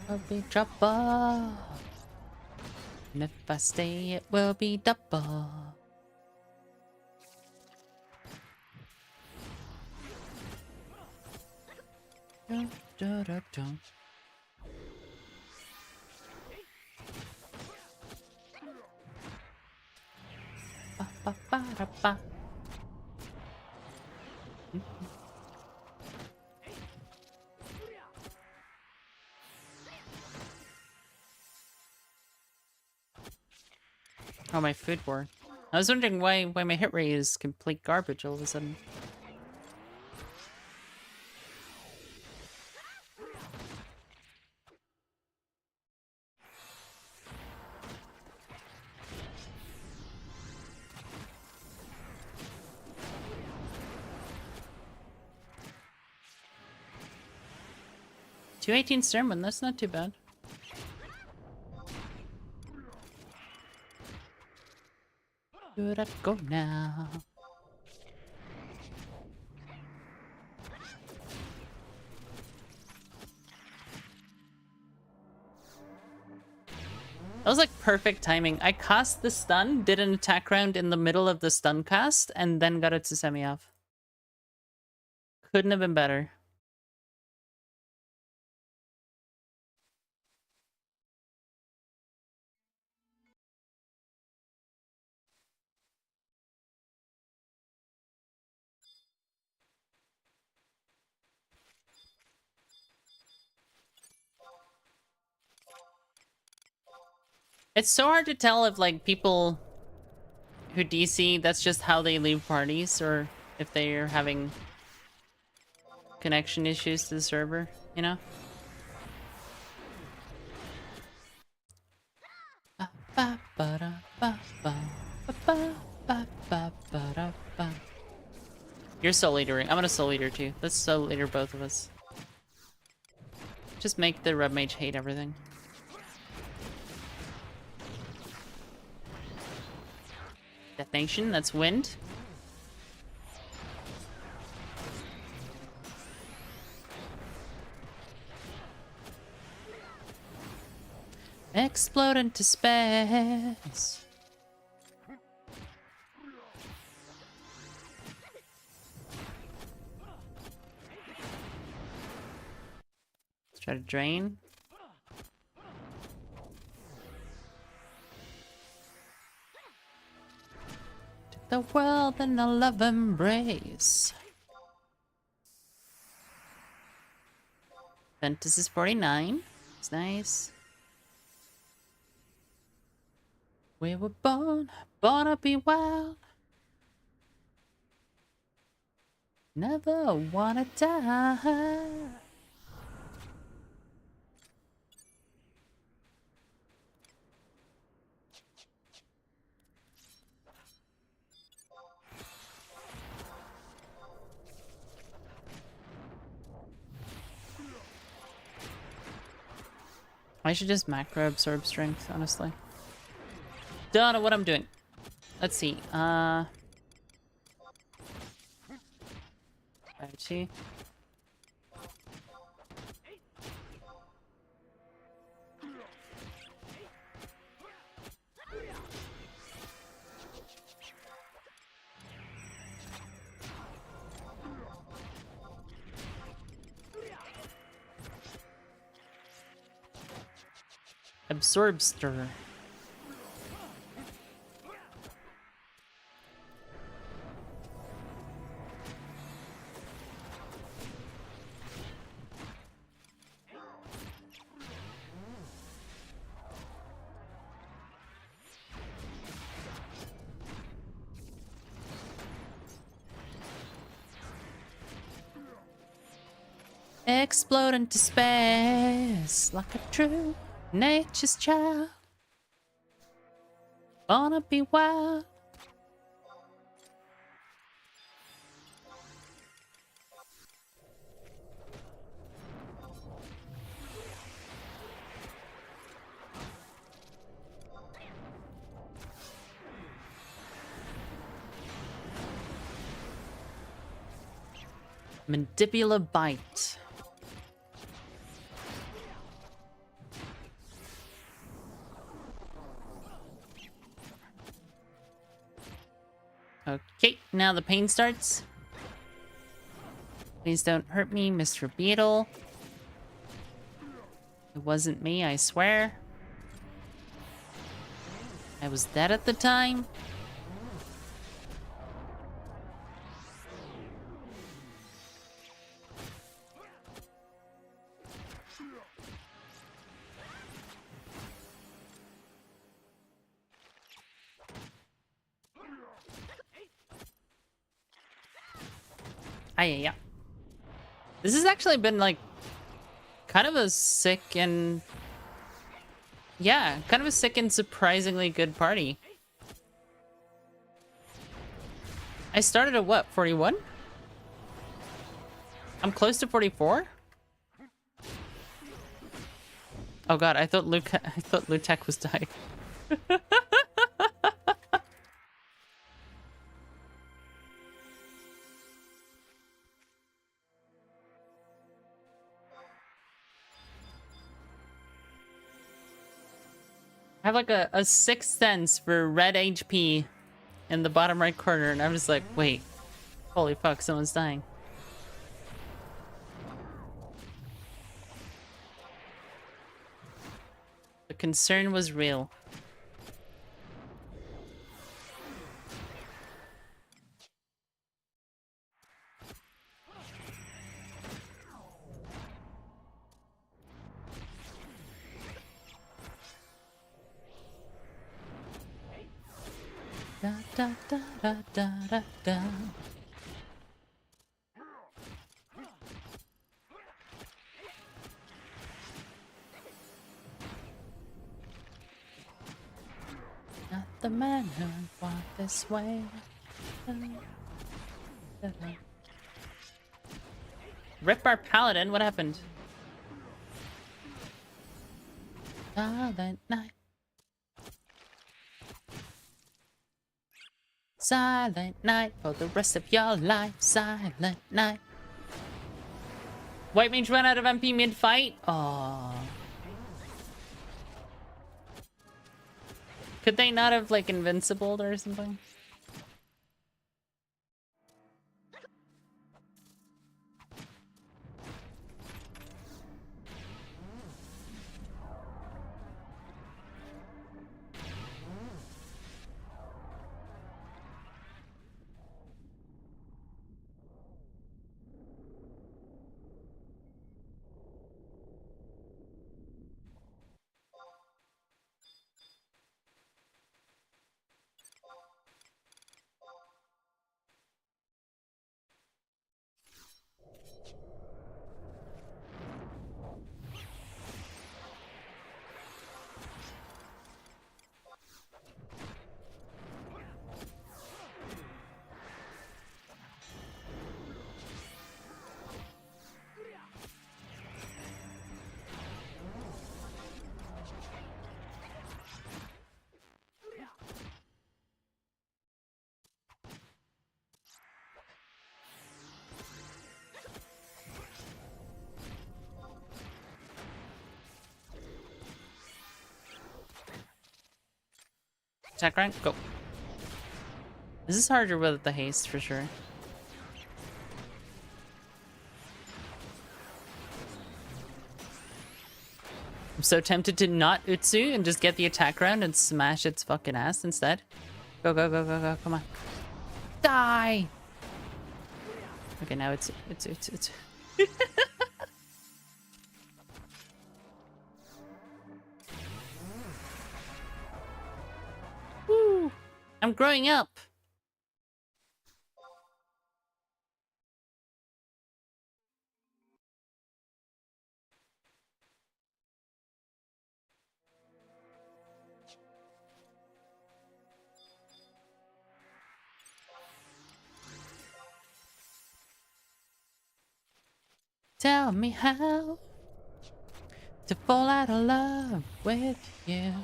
There'll be trouble. And if I stay, it will be double. Dun, dun, dun, dun. Ba, ba, ba, da, ba. Oh, my food war. I was wondering why my hit rate is complete garbage all of a sudden. $218 sermon, that's not too bad. Good at go now. That was like perfect timing. I cast the stun, did an attack round in the middle of the stun cast, and then got it to semi-off. Couldn't have been better. It's so hard to tell if, like, people who DC, that's just how they leave parties, or if they're having connection issues to the server, you know? You're soul leadering. I'm gonna soul leader too. Let's soul leader both of us. Just make the red mage hate everything. Detonation, that's wind. Explode into space. Try to drain. Took the world in a love embrace. Ventus is 49. It's nice. We were born to be wild. Never wanna die. I should just macro absorb strength, honestly. Don't know what I'm doing. Let's see. Gravity. Absorbster. Explode into space like a true nature's child. Wanna be wild. Mandibular bite. Okay, now the pain starts. Please don't hurt me, Mr. Beetle. It wasn't me, I swear. I was dead at the time. Yeah. This has actually been like kind of a sick and surprisingly good party. I started at what, 41? I'm close to 44? Oh god, I thought Lutek was dying. I have like a sixth sense for red HP in the bottom right corner, and I'm just like, wait, holy fuck, someone's dying. The concern was real. Da da da da da da da. Not the man who walked this way. Rip our paladin, what happened? Silent night. Silent night for the rest of your life. Silent night. White mage ran out of MP mid-fight? Aww. Could they not have, like, invincible or something? attack rank. Go. This is harder with the haste for sure. I'm so tempted to not Utsu and just get the attack round and smash its fucking ass instead. Go, go, go, go, go. Come on. Die! Okay, now it's. Woo! I'm growing up. Tell me how to fall out of love with you.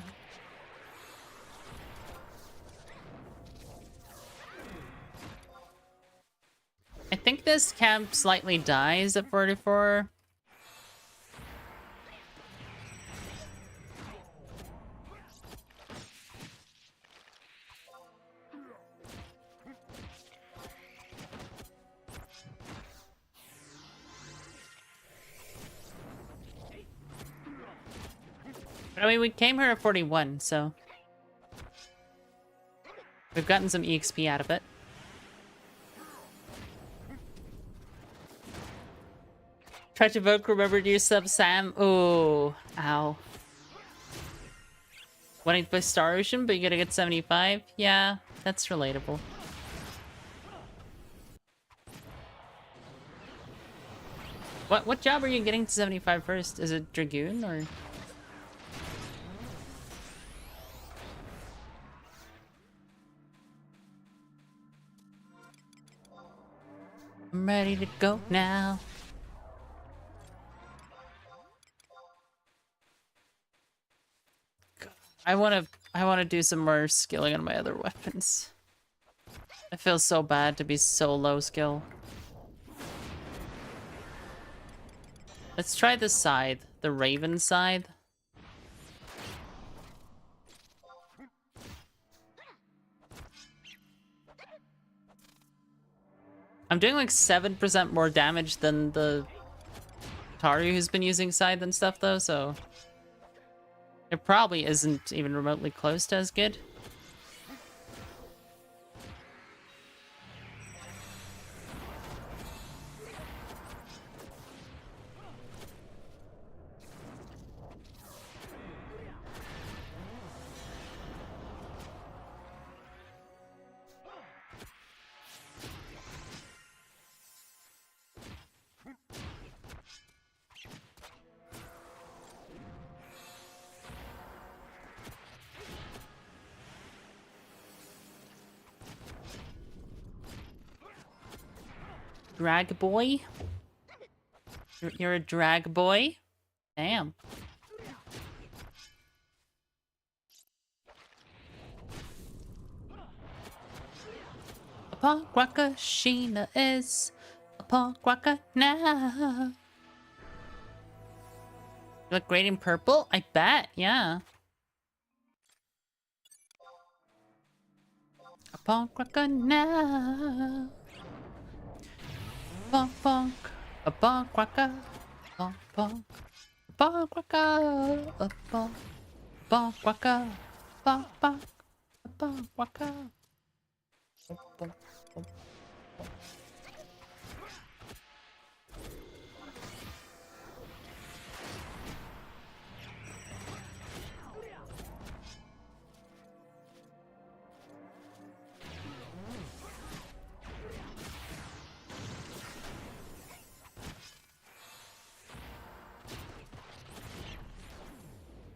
I think this camp slightly dies at 44. I mean, we came here at 41, so we've gotten some EXP out of it. Try to vote, remember to sub Sam. Oh, ow. Wanting to play Star Ocean, but you gotta get 75? Yeah, that's relatable. What job are you getting to 75 first? Is it Dragoon or? I'm ready to go now. I wanna do some more skilling on my other weapons. I feel so bad to be so low skill. Let's try the scythe, the Raven scythe. I'm doing like 7% more damage than the Taru who's been using scythe and stuff though, so it probably isn't even remotely close to as good. Drag boy? You're a drag boy? Damn. A punk rocker, Sheena is a punk rocker now. You look great in purple? I bet, yeah. A punk rocker now. Punk punk, a punk rocker, punk punk, a punk rocker, a punk rocker, punk punk, a punk rocker.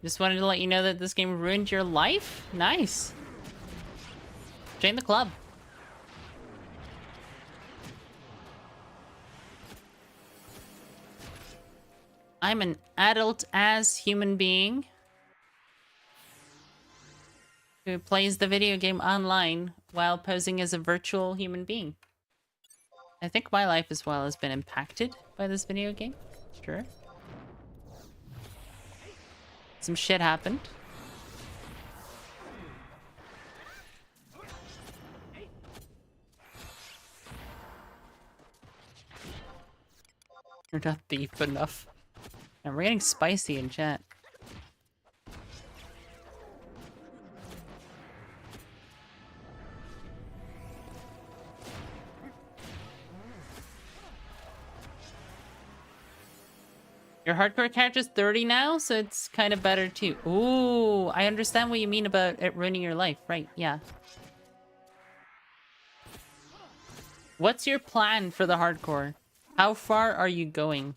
Just wanted to let you know that this game ruined your life? Nice. Join the club. I'm an adult-as human being who plays the video game online while posing as a virtual human being. I think my life as well has been impacted by this video game. Sure. Some shit happened. You're not thief enough. And we're getting spicy in chat. Your hardcore character's 30 now, so it's kind of better too. Ooh, I understand what you mean about it ruining your life. Right, yeah. What's your plan for the hardcore? How far are you going?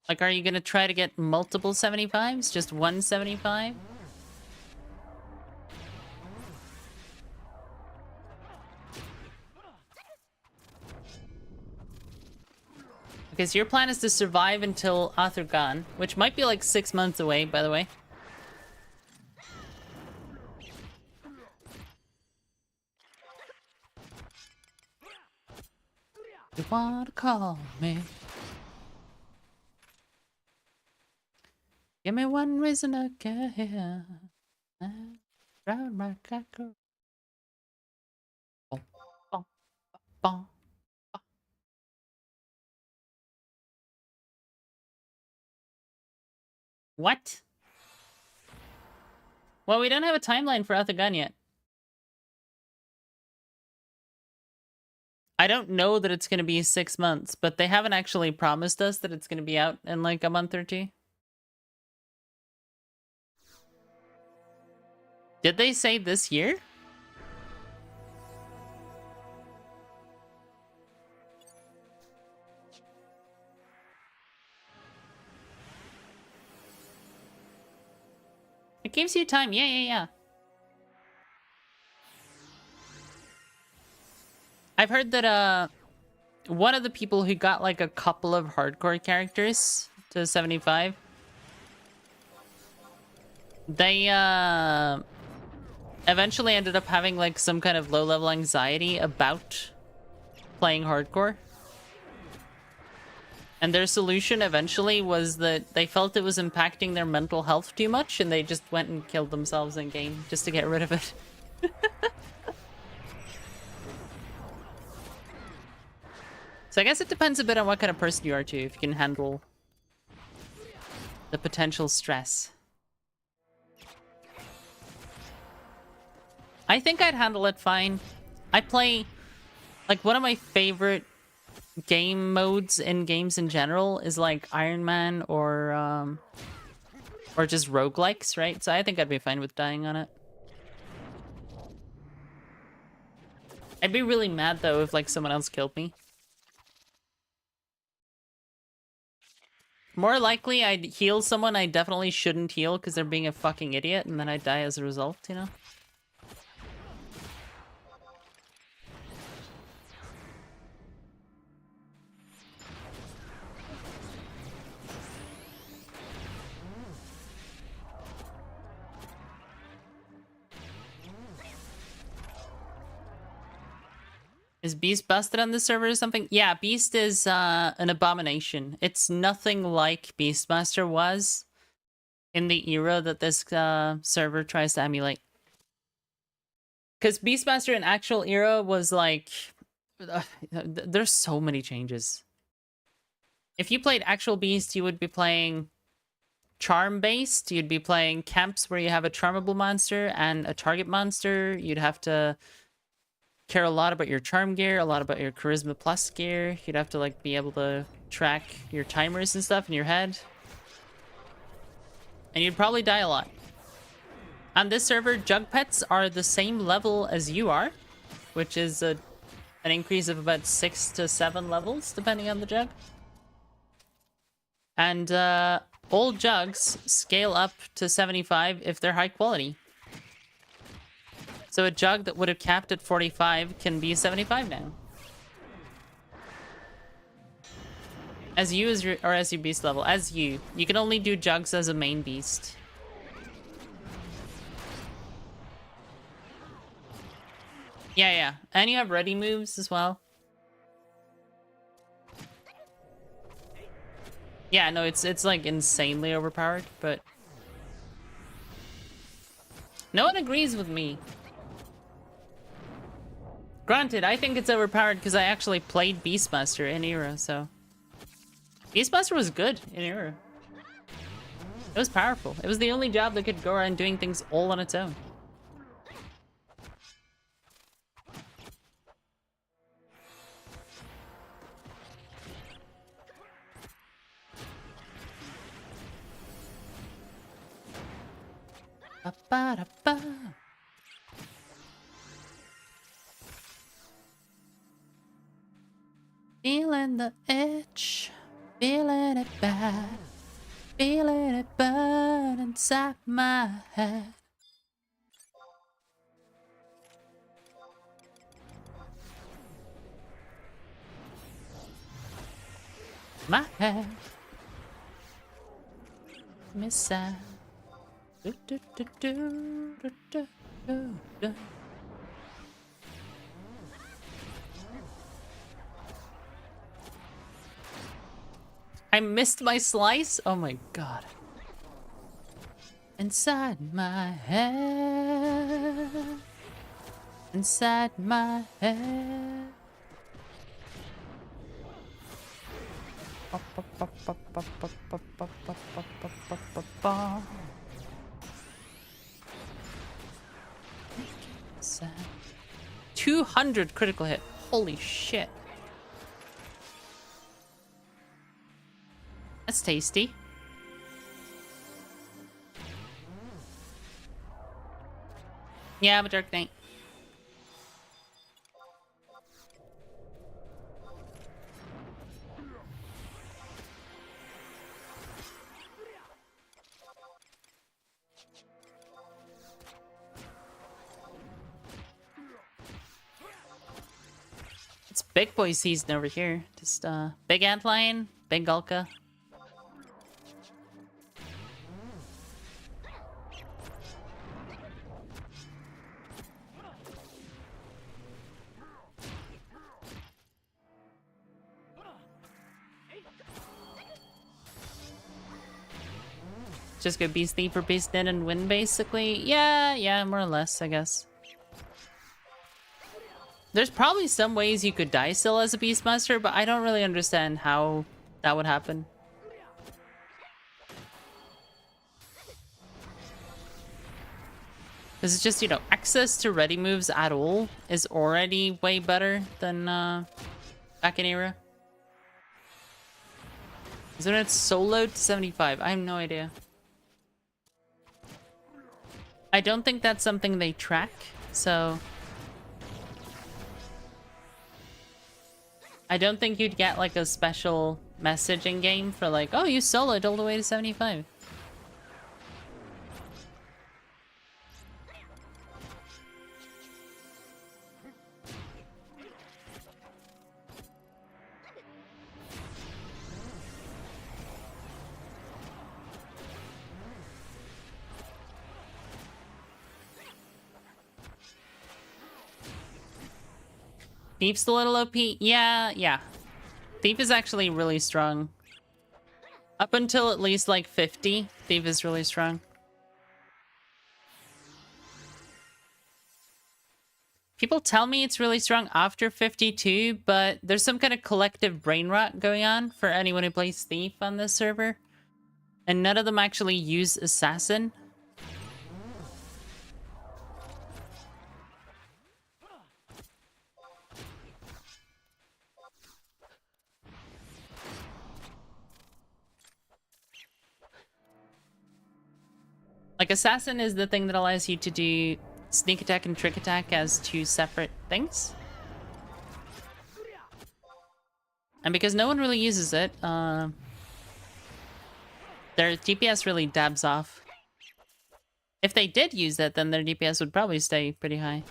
Like, are you gonna try to get multiple 75s? Just one 75? Because your plan is to survive until Athurgan, which might be like 6 months away, by the way. You wanna call me? Give me one reason to care. Round my cackle. Bom, bom, bom. What? Well, we don't have a timeline for Athurgan yet. I don't know that it's going to be 6 months, but they haven't actually promised us that it's going to be out in like a month or two. Did they say this year? It gives you time. Yeah. I've heard that one of the people who got like a couple of hardcore characters to 75, they eventually ended up having like some kind of low-level anxiety about playing hardcore. And their solution eventually was that they felt it was impacting their mental health too much, and they just went and killed themselves in game just to get rid of it. So I guess it depends a bit on what kind of person you are too, if you can handle the potential stress. I think I'd handle it fine. I play, like, one of my favorite game modes in games in general is like Iron Man or just roguelikes, right? So I think I'd be fine with dying on it. I'd be really mad though if like someone else killed me. More likely I'd heal someone I definitely shouldn't heal because they're being a fucking idiot, and then I'd die as a result, you know? Is Beast busted on the server or something? Yeah, Beast is an abomination. It's nothing like Beastmaster was in the era that this server tries to emulate. Because Beastmaster in actual era was like... there's so many changes. If you played actual Beast, you would be playing charm-based. You'd be playing camps where you have a charmable monster and a target monster. You'd have to care a lot about your charm gear, a lot about your charisma plus gear. You'd have to like be able to track your timers and stuff in your head. And you'd probably die a lot. On this server, jug pets are the same level as you are, which is an increase of about 6 to 7 levels, depending on the jug. And old jugs scale up to 75 if they're high quality. So a jug that would have capped at 45 can be 75 now. As you, or as your beast level. As you. You can only do jugs as a main beast. Yeah. And you have ready moves as well. Yeah, no, it's like insanely overpowered, but... No one agrees with me. Granted, I think it's overpowered because I actually played Beastmaster in Era, so... Beastmaster was good in Era. It was powerful. It was the only job that could go around doing things all on its own. Ba-ba-da-ba. Feeling the itch, feeling it bad, feeling it burn inside my head. My head, miss out. Do, do, do, do, do, do, do, do. I missed my slice? Oh my god. Inside my head. Inside my head. Ba. 200 critical hit. Holy shit. That's tasty. Yeah, I'm a Dark Knight. It's big boy season over here. Just big antlion, big Gulka. Just go Beast Thief or Beast Net and win, basically. Yeah, more or less, I guess. There's probably some ways you could die still as a Beastmaster, but I don't really understand how that would happen. Because it's just, you know, access to ready moves at all is already way better than back in Era. Is it solo to 75? I have no idea. I don't think that's something they track, so... I don't think you'd get like a special message in game for like, oh, you soloed all the way to 75. Thief's a little OP. Yeah. Thief is actually really strong. Up until at least like 50, Thief is really strong. People tell me it's really strong after 52, but there's some kind of collective brain rot going on for anyone who plays Thief on this server. And none of them actually use Assassin. Like, Assassin is the thing that allows you to do sneak attack and trick attack as two separate things. And because no one really uses it, their DPS really dabs off. If they did use it, then their DPS would probably stay pretty high.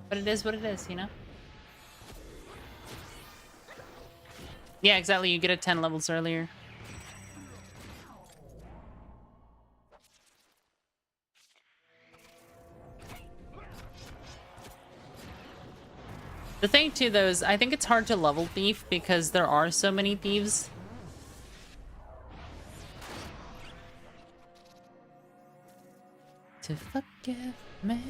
But it is what it is, you know? Yeah, exactly. You get it 10 levels earlier. The thing too, though, is I think it's hard to level Thief because there are so many thieves. to forgive me.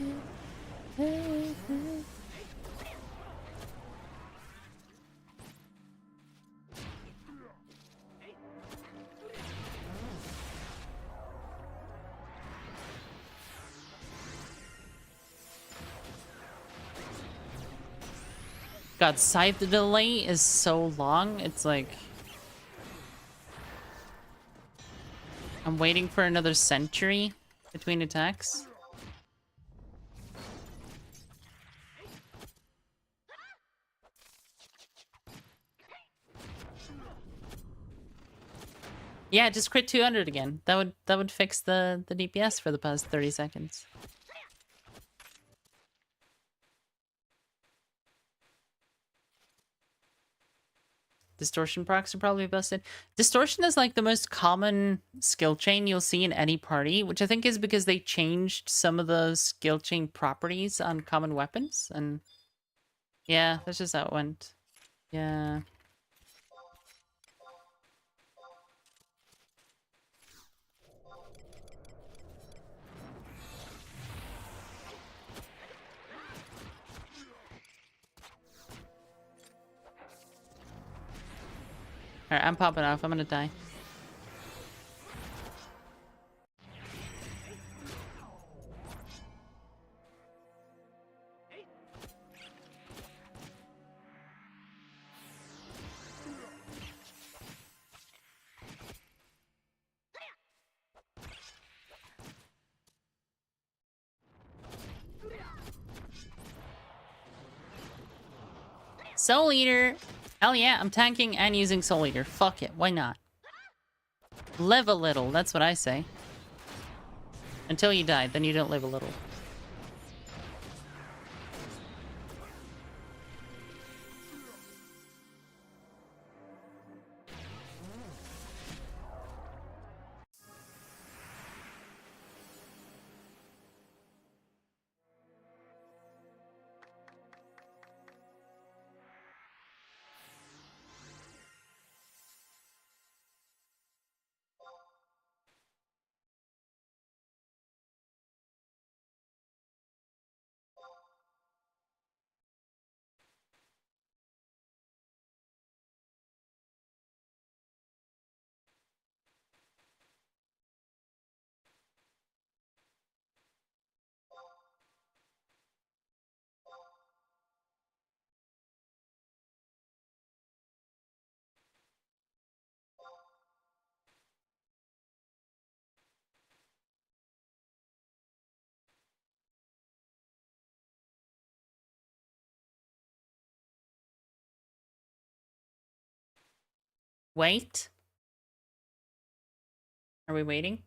God, scythe delay is so long. It's like I'm waiting for another century between attacks. Yeah, just crit 200 again. That would fix the DPS for the past 30 seconds. Distortion procs are probably busted. Distortion is like the most common skill chain you'll see in any party, which I think is because they changed some of the skill chain properties on common weapons. And yeah, that's just how it went. Yeah. Alright, I'm popping off. I'm gonna die. Soul Eater! Hell yeah, I'm tanking and using Soul Eater. Fuck it, why not? Live a little, that's what I say. Until you die, then you don't live a little. Wait. Are we waiting?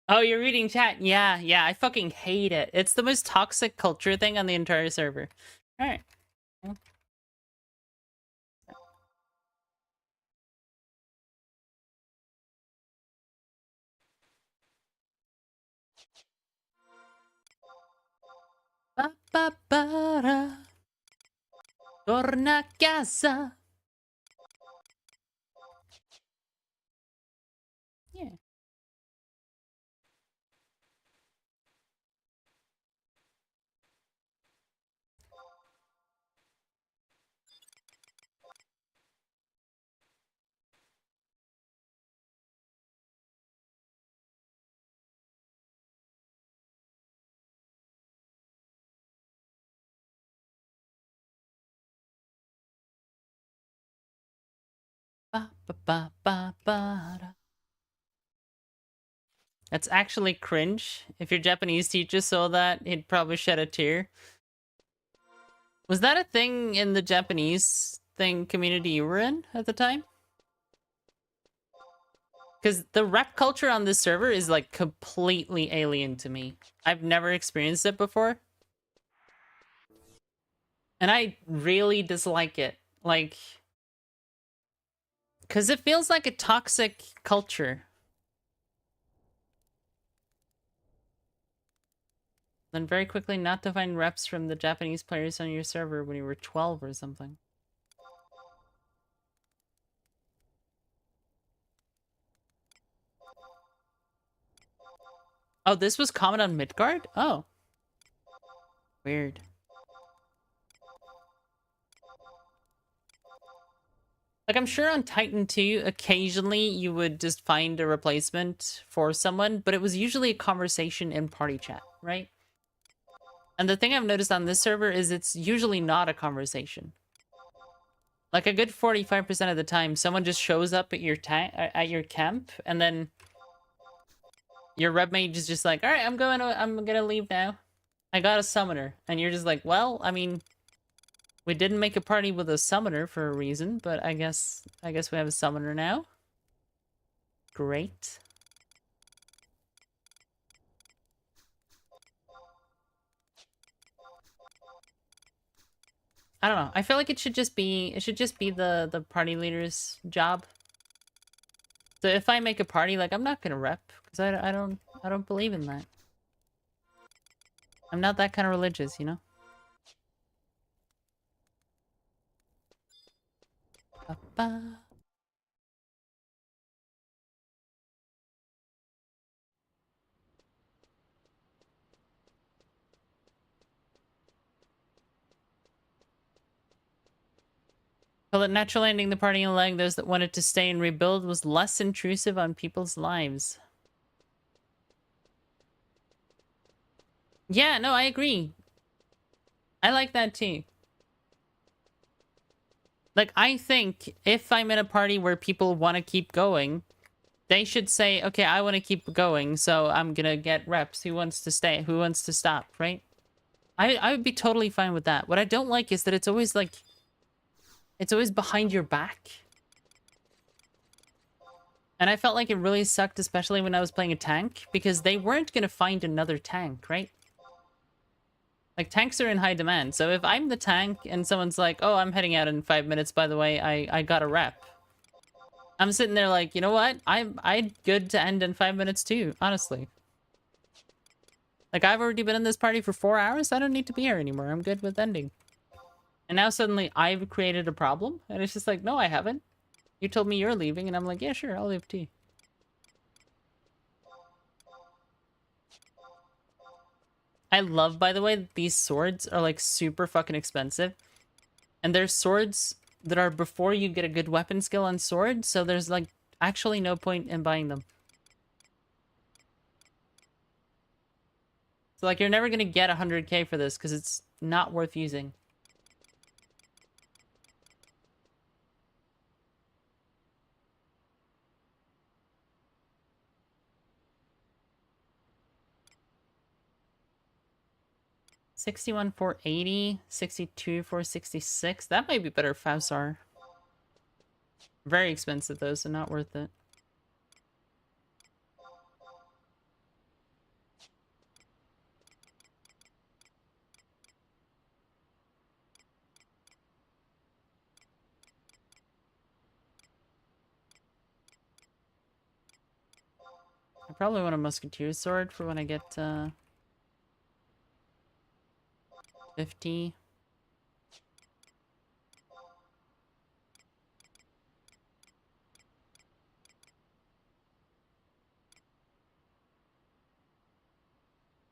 Oh, you're reading chat. Yeah, yeah, I fucking hate it. It's the most toxic culture thing on the entire server. Alright. Ba ba ba ra. Torna a casa. Yeah. Ba ba ba ba ba ra. That's actually cringe. If your Japanese teacher saw that, he'd probably shed a tear. Was that a thing in the Japanese community you were in at the time? Because the rap culture on this server is like completely alien to me. I've never experienced it before. And I really dislike it. Like, because it feels like a toxic culture. Then very quickly not to find reps from the Japanese players on your server when you were 12 or something. Oh, this was common on Midgard? Oh. Weird. Like, I'm sure on Titan 2, occasionally you would just find a replacement for someone, but it was usually a conversation in party chat, right? And the thing I've noticed on this server is it's usually not a conversation. Like, a good 45% of the time, someone just shows up at your camp, and then your rep mate is just like, all right, I'm gonna leave now. I got a summoner. And you're just like, well, I mean, we didn't make a party with a summoner for a reason, but I guess we have a summoner now. Great. I don't know. I feel like it should just be the party leader's job. So if I make a party, like, I'm not gonna rep because I don't believe in that. I'm not that kind of religious, you know? Ba-ba. Well, that natural ending the party and allowing those that wanted to stay and rebuild was less intrusive on people's lives. Yeah, no, I agree. I like that too. Like, I think if I'm in a party where people want to keep going, they should say, okay, I want to keep going, so I'm gonna get reps. Who wants to stay? Who wants to stop, right? I would be totally fine with that. What I don't like is that it's always like... It's always behind your back. And I felt like it really sucked, especially when I was playing a tank, because they weren't gonna find another tank, right? Like, tanks are in high demand, so if I'm the tank and someone's like, oh, I'm heading out in 5 minutes, by the way, I got a rep. I'm sitting there like, you know what? I'm good to end in 5 minutes too, honestly. Like, I've already been in this party for 4 hours, I don't need to be here anymore, I'm good with ending. And now suddenly I've created a problem, and it's just like, no, I haven't. You told me you're leaving, and I'm like, yeah, sure, I'll leave too. I love, by the way, that these swords are, like, super fucking expensive. And there's swords that are before you get a good weapon skill on sword, so there's, like, actually no point in buying them. So, like, you're never gonna get 100k for this, because it's not worth using. $61 480, $62 466. That might be better Favsar. Very expensive though, so not worth it. I probably want a musketeer sword for when I get 50.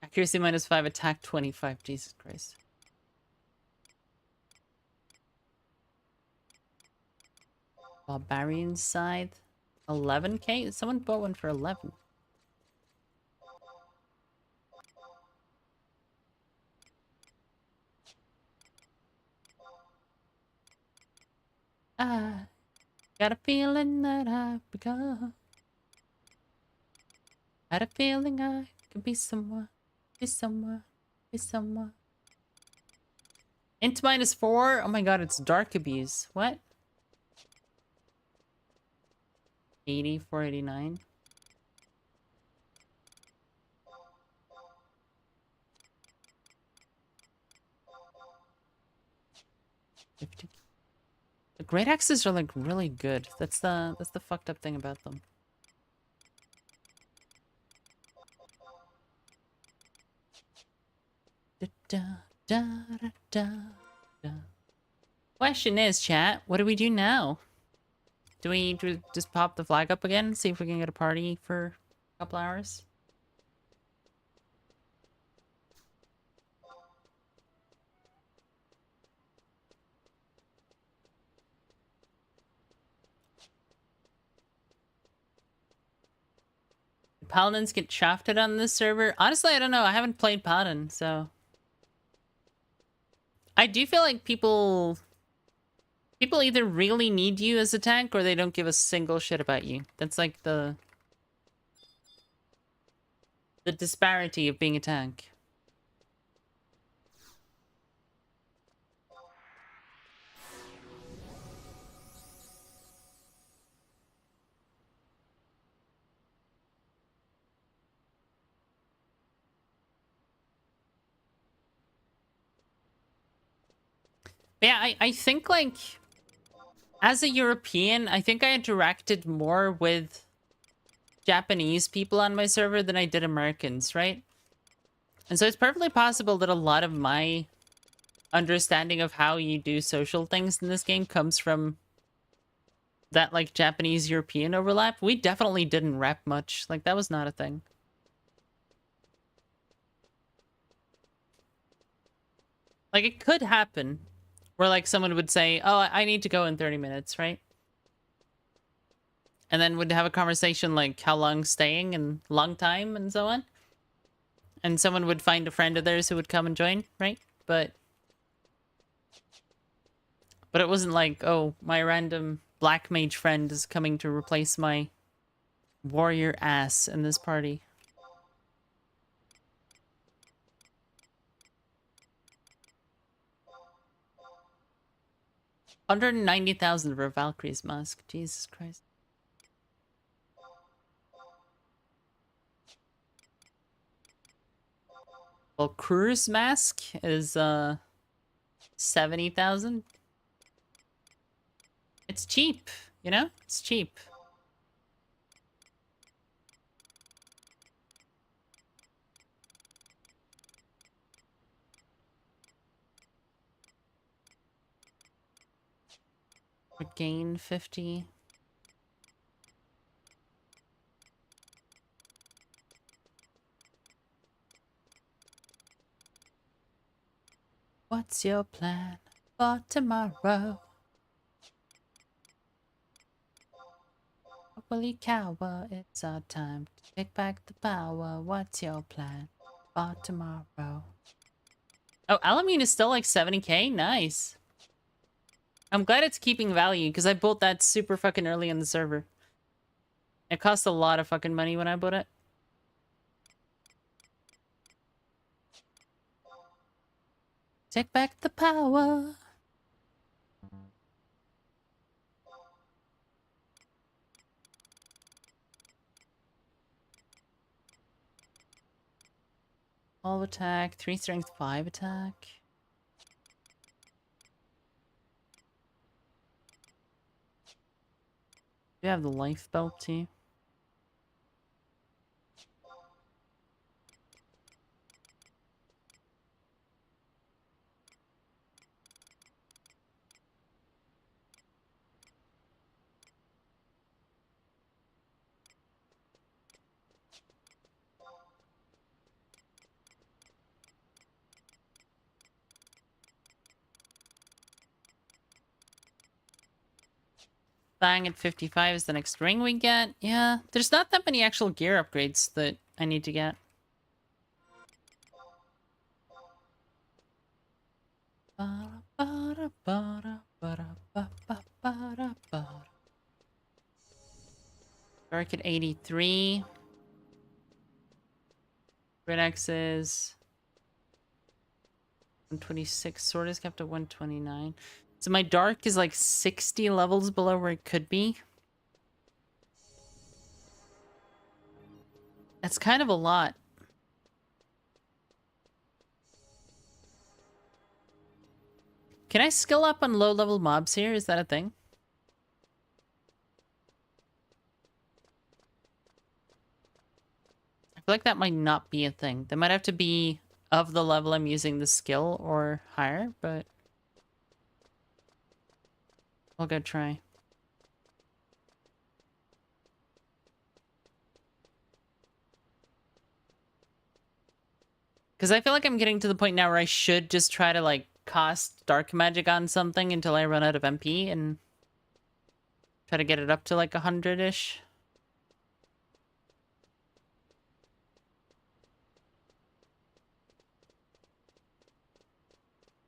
Accuracy -5, attack 25. Jesus Christ. Barbarian Scythe. 11k? Someone bought one for 11. I got a feeling that I've become. Had a feeling I could be someone. Be someone. Be someone. Int -4? Oh my god, it's Dark Abuse. What? 80, 489. The great axes are like really good. That's the fucked up thing about them. Da, da, da, da, da, da. Question is, chat, what do we do now? Do we just pop the flag up again? See if we can get a party for a couple hours? Paladins get shafted on this server? Honestly, I don't know. I haven't played Paladin, so... I do feel like people either really need you as a tank or they don't give a single shit about you. That's like the disparity of being a tank. Yeah, I think, like, as a European, I think I interacted more with Japanese people on my server than I did Americans, right? And so it's perfectly possible that a lot of my understanding of how you do social things in this game comes from that, like, Japanese-European overlap. We definitely didn't rep much. Like, that was not a thing. Like, it could happen where, like, someone would say, oh, I need to go in 30 minutes, right? And then would have a conversation like how long staying and long time and so on. And someone would find a friend of theirs who would come and join, right? But it wasn't like, oh, my random black mage friend is coming to replace my warrior ass in this party. $190,000 for a Valkyrie's mask. Jesus Christ. Well, Crew's mask is 70,000. It's cheap, you know? It's cheap. Gain 50. What's your plan for tomorrow? Will you cower? It's our time to take back the power. What's your plan for tomorrow? Oh, Alamine is still like 70k? Nice. I'm glad it's keeping value, because I bought that super fucking early in the server. It cost a lot of fucking money when I bought it. Take back the power. All attack, 3 strength, 5 attack. Do you have the life belt too? Bang at 55 is the next ring we get. Yeah, there's not that many actual gear upgrades that I need to get. Dark at 83. Red X is 126. Sword is kept at 129. So my dark is like 60 levels below where it could be. That's kind of a lot. Can I skill up on low-level mobs here? Is that a thing? I feel like that might not be a thing. They might have to be of the level I'm using the skill or higher, but I'll go try. Because I feel like I'm getting to the point now where I should just try to, like, cast dark magic on something until I run out of MP and try to get it up to, like, 100-ish.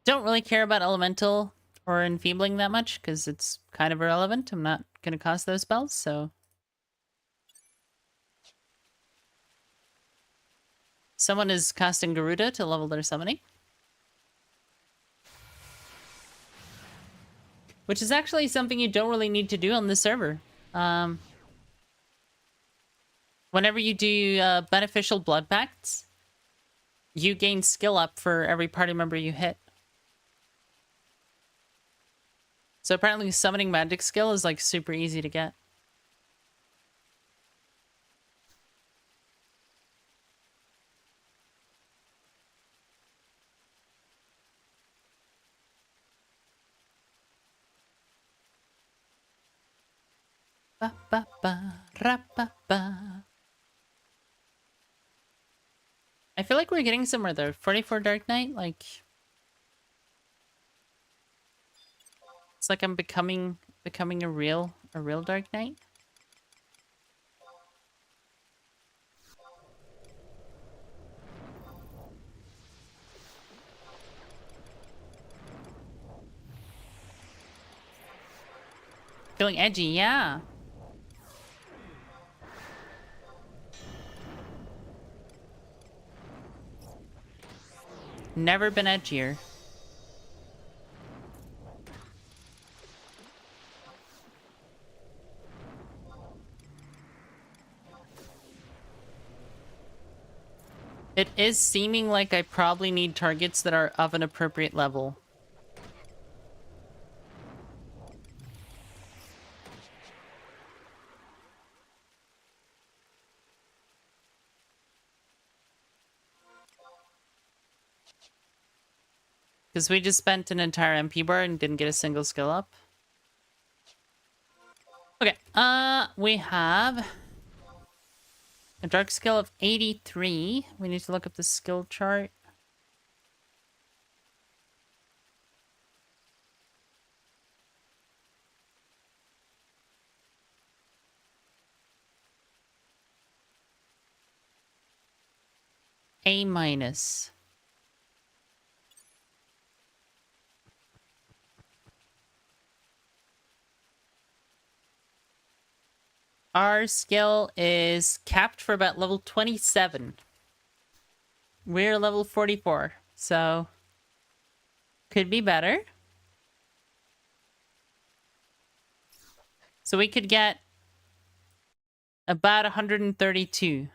Don't really care about elemental or enfeebling that much because it's kind of irrelevant. I'm not gonna cast those spells, so. Someone is casting Garuda to level their summoning. Which is actually something you don't really need to do on this server. Whenever you do beneficial blood pacts, you gain skill up for every party member you hit. So apparently summoning magic skill is like super easy to get. Ba ba ba ra ba ba. I feel like we're getting somewhere though. 44 Dark Knight, like it's like I'm becoming a real Dark Knight. Feeling edgy, yeah. Never been edgier. It is seeming like I probably need targets that are of an appropriate level. Because we just spent an entire MP bar and didn't get a single skill up. Okay, we have a dark skill of 83. We need to look up the skill chart. A minus. Our skill is capped for about level 27. We're level 44, so could be better. So we could get about 132.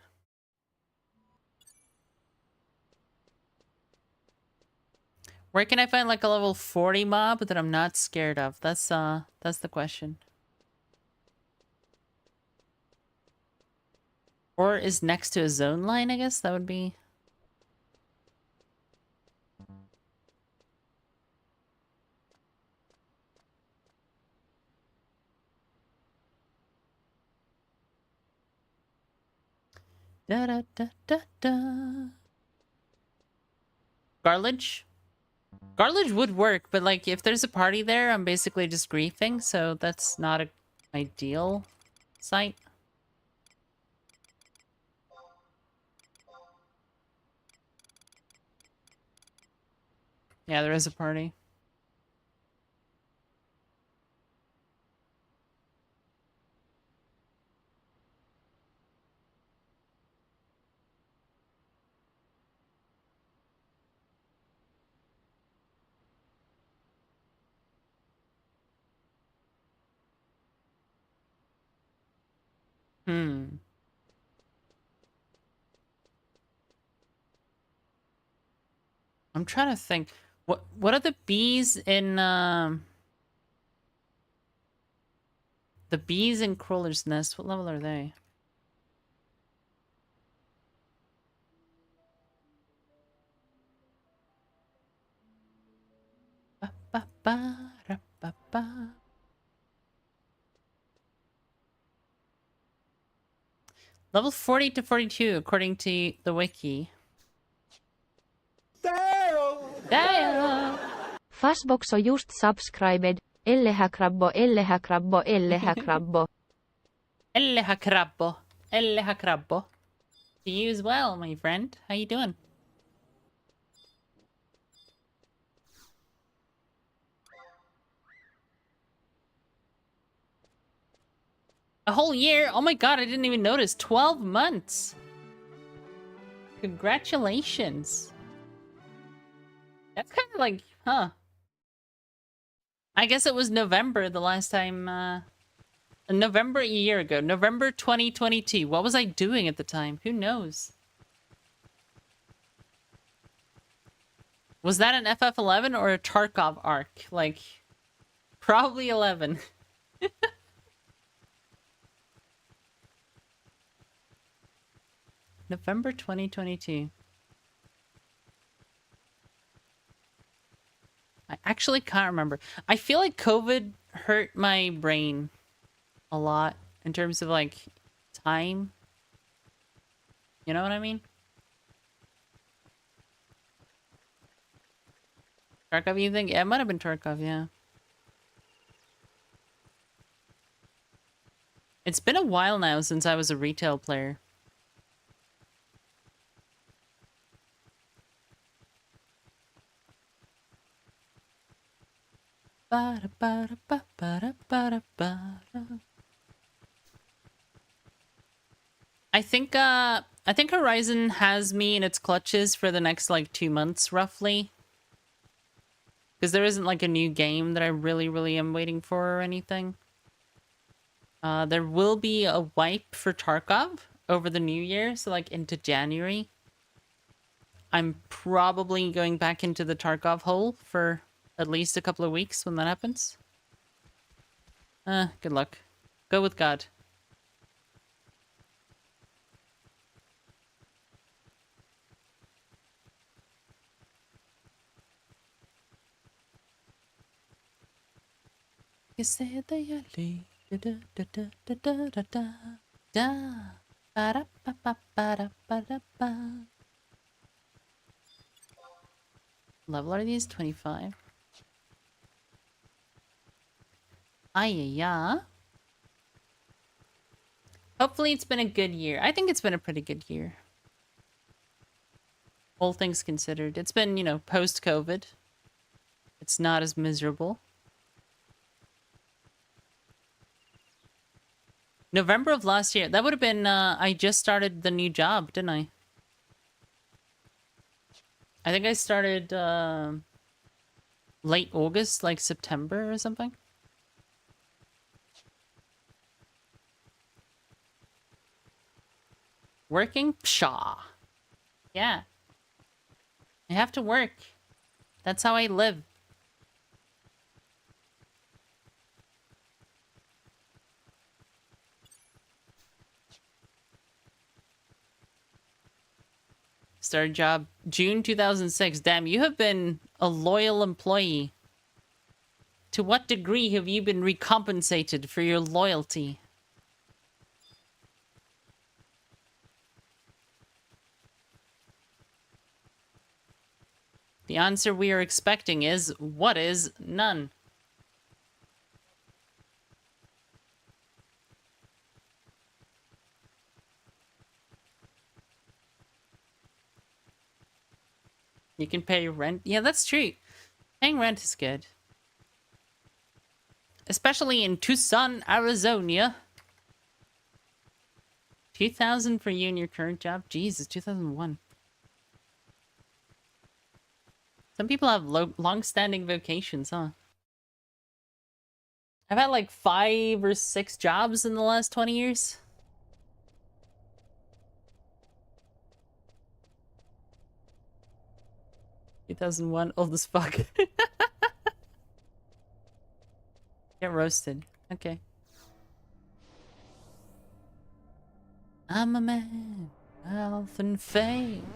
Where can I find like a level 40 mob that I'm not scared of? That's the question. Or is next to a zone line, I guess that would be. Da da da da da. Garlage? Garlage would work, but like if there's a party there, I'm basically just griefing, so that's not a ideal site. Yeah, there is a party. Hmm. I'm trying to think. What are the bees in the bees in Crawler's Nest? What level are they? Ba, ba, ba, ra, ba, ba. Level 40 to 42 according to the wiki. Damn! Fastbox on just subscribed. Elleha krabbo, elleha krabbo, elleha krabbo. Elleha crabbo. Elleha crabbo. To you as well, my friend. How you doing? A whole year? Oh my god, I didn't even notice. 12 months. Congratulations. That's kind of like, huh. I guess it was November the last time, November a year ago. November 2022. What was I doing at the time? Who knows? Was that an FF11 or a Tarkov arc? Like, probably 11. November 2022. I actually can't remember. I feel like COVID hurt my brain a lot in terms of like time. You know what I mean? Tarkov, you think? Yeah, it might have been Tarkov, yeah. It's been a while now since I was a retail player. I think Horizon has me in its clutches for the next like 2 months roughly. Because there isn't like a new game that I really am waiting for or anything. There will be a wipe for Tarkov over the new year, so like into January. I'm probably going back into the Tarkov hole for at least a couple of weeks when that happens. Good luck. Go with God. You said that you leave. Da da da da da da da da. Ba da ba ba ba da ba da ba. Level are these? 25. Ayaya. Hopefully it's been a good year. I think it's been a pretty good year. All things considered. It's been, you know, post-COVID. It's not as miserable. November of last year. That would have been, I just started the new job, didn't I? I think I started, late August, like September or something. Working? Pshaw. Yeah. I have to work. That's how I live. Started job June 2006. Damn, you have been a loyal employee. To what degree have you been recompensated for your loyalty? The answer we are expecting is, what is none? You can pay rent. Yeah, that's true. Paying rent is good. Especially in Tucson, Arizona. 2,000 for you in your current job? Jesus, 2001. Some people have long-standing vocations, huh? I've had like 5 or 6 jobs in the last 20 years. $2,001, old as fuck. Get roasted. Okay. I'm a man, health and fame.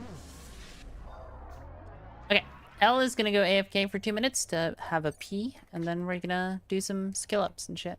Okay, L is gonna go AFK for 2 minutes to have a pee, and then we're gonna do some skill ups and shit.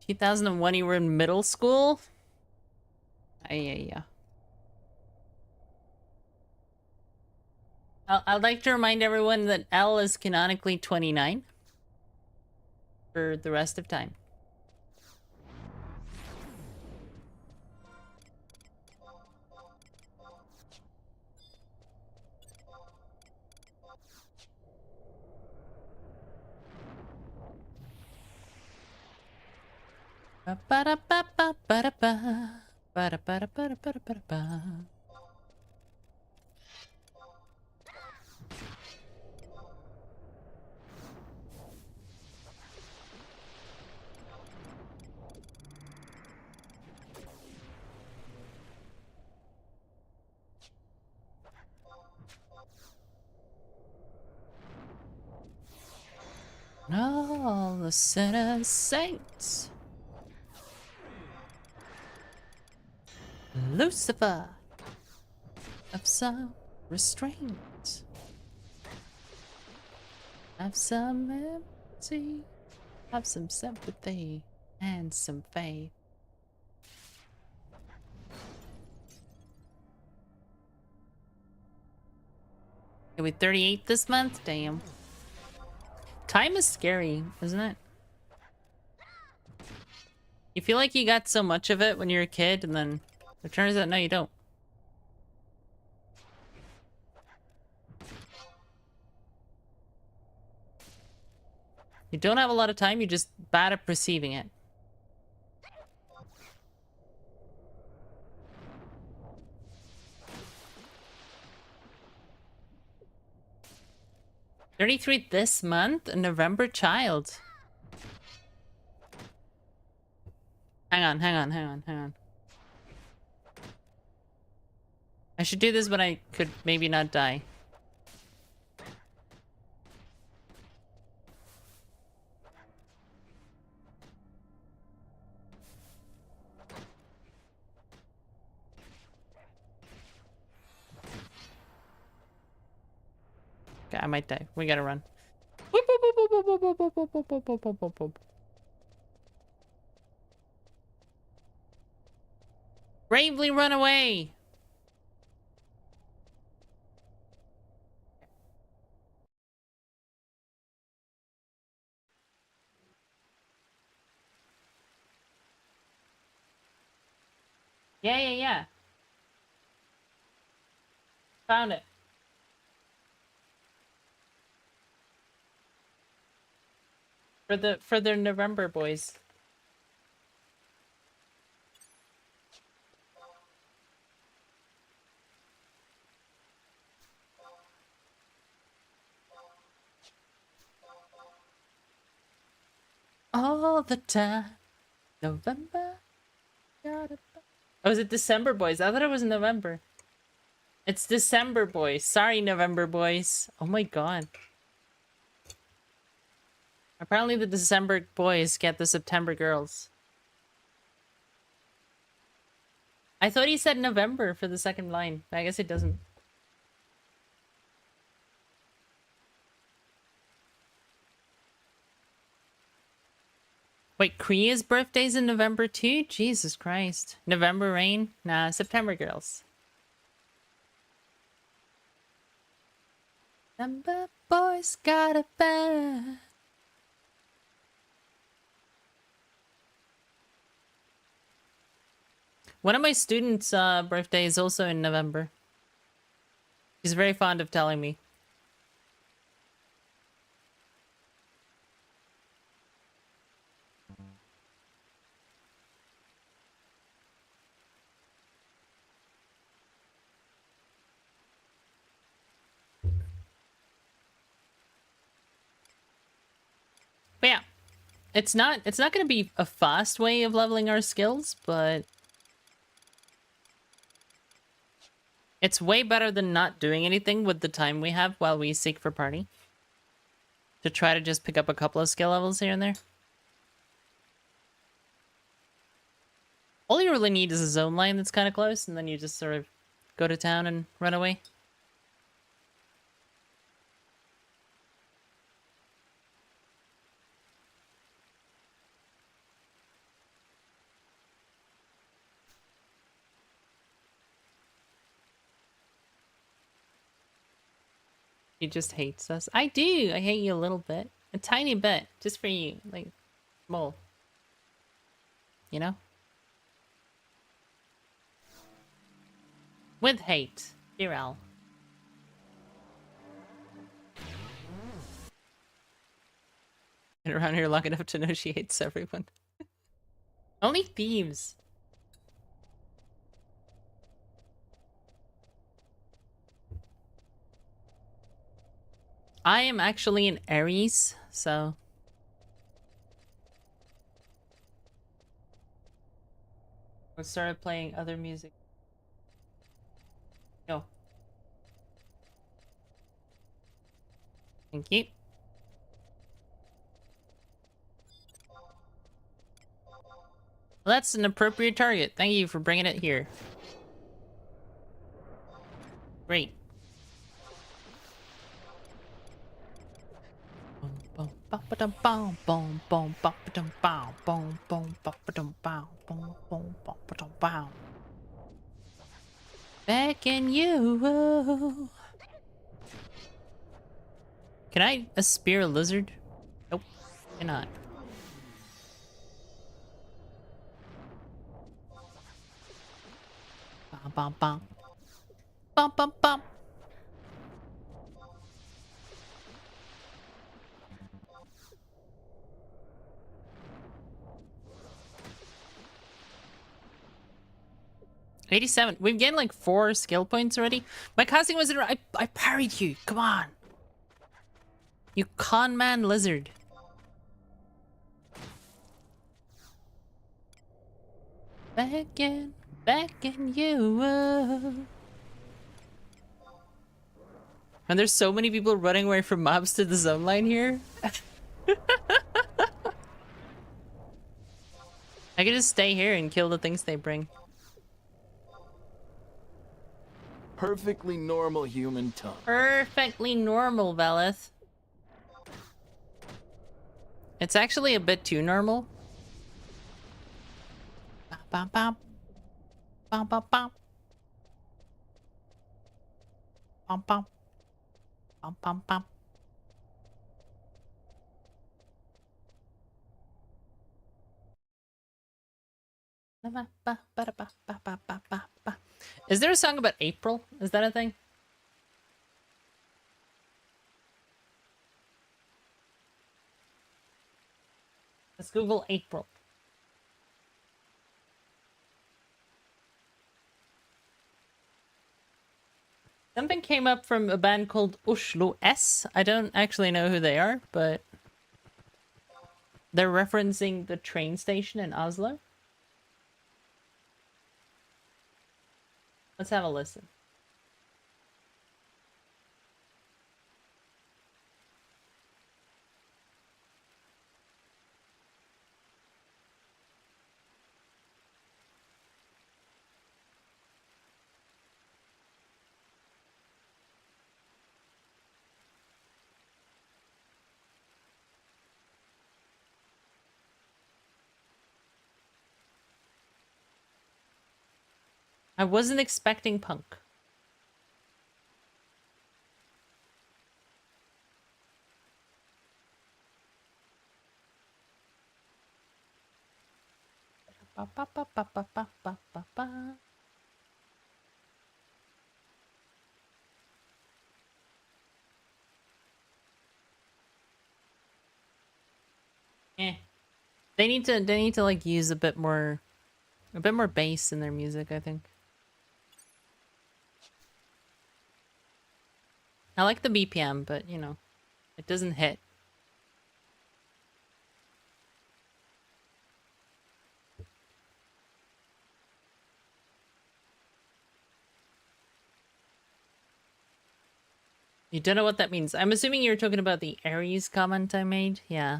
2001, you were in middle school? Yeah. I'd like to remind everyone that L is canonically 29 for the rest of time. Ba-da-ba-ba-ba-da-ba. Ba-da-ba-da-ba-da-ba-da-ba-da-ba. All the sinners saints. Lucifer, have some restraint. Have some empathy. Have some sympathy. And some faith. Are we 38 this month? Damn. Time is scary, isn't it? You feel like you got so much of it when you're a kid, and then it turns out, no, you don't. You don't have a lot of time, you're just bad at perceiving it. $33 this month? A November child. Hang on. I should do this when I could maybe not die. Okay, I might die. We gotta run. Bravely run away! Yeah. Found it. For the November boys. All the time. November. Oh, is it December boys? I thought it was November. It's December boys. Sorry, November boys. Oh my god. Apparently the December boys get the September girls. I thought he said November for the second line. I guess it doesn't. Wait, Kriya's birthday's in November too? Jesus Christ. November rain? Nah, September girls. November boys got a band. One of my students' birthday is also in November. She's very fond of telling me. But yeah, it's not going to be a fast way of leveling our skills, but it's way better than not doing anything with the time we have while we seek for party. To try to just pick up a couple of skill levels here and there. All you really need is a zone line that's kind of close, and then you just sort of go to town and run away. He just hates us. I do. I hate you a little bit. A tiny bit. Just for you. Like, small. You know? With hate. Dear Al. Been around here long enough to know she hates everyone. Only thieves. I am actually an Aries, so... I started playing other music. No. Thank you. Well, that's an appropriate target. Thank you for bringing it here. Great. Beckon you. Can I spear a lizard? Nope, cannot. Bum bum bum. Bum bum bum. $87. We've gained like 4 skill points already. My casting wasn't right. I parried you. Come on. You con man lizard. Beckon you. And there's so many people running away from mobs to the zone line here. I could just stay here and kill the things they bring. Perfectly normal human tongue. Perfectly normal, Velith. It's actually a bit too normal. Bum, bum, bum, bum, bum. Bum, bum. Bum, bum, bum. Is there a song about April? Is that a thing? Let's Google April. Something came up from a band called Oslo S. I don't actually know who they are, but they're referencing the train station in Oslo. Let's have a listen. I wasn't expecting punk. Ba, ba, ba, ba, ba, ba, ba, ba, ba. They need to like use a bit more bass in their music, I think. I like the BPM, but you know, it doesn't hit. You don't know what that means. I'm assuming you're talking about the Aries comment I made. Yeah.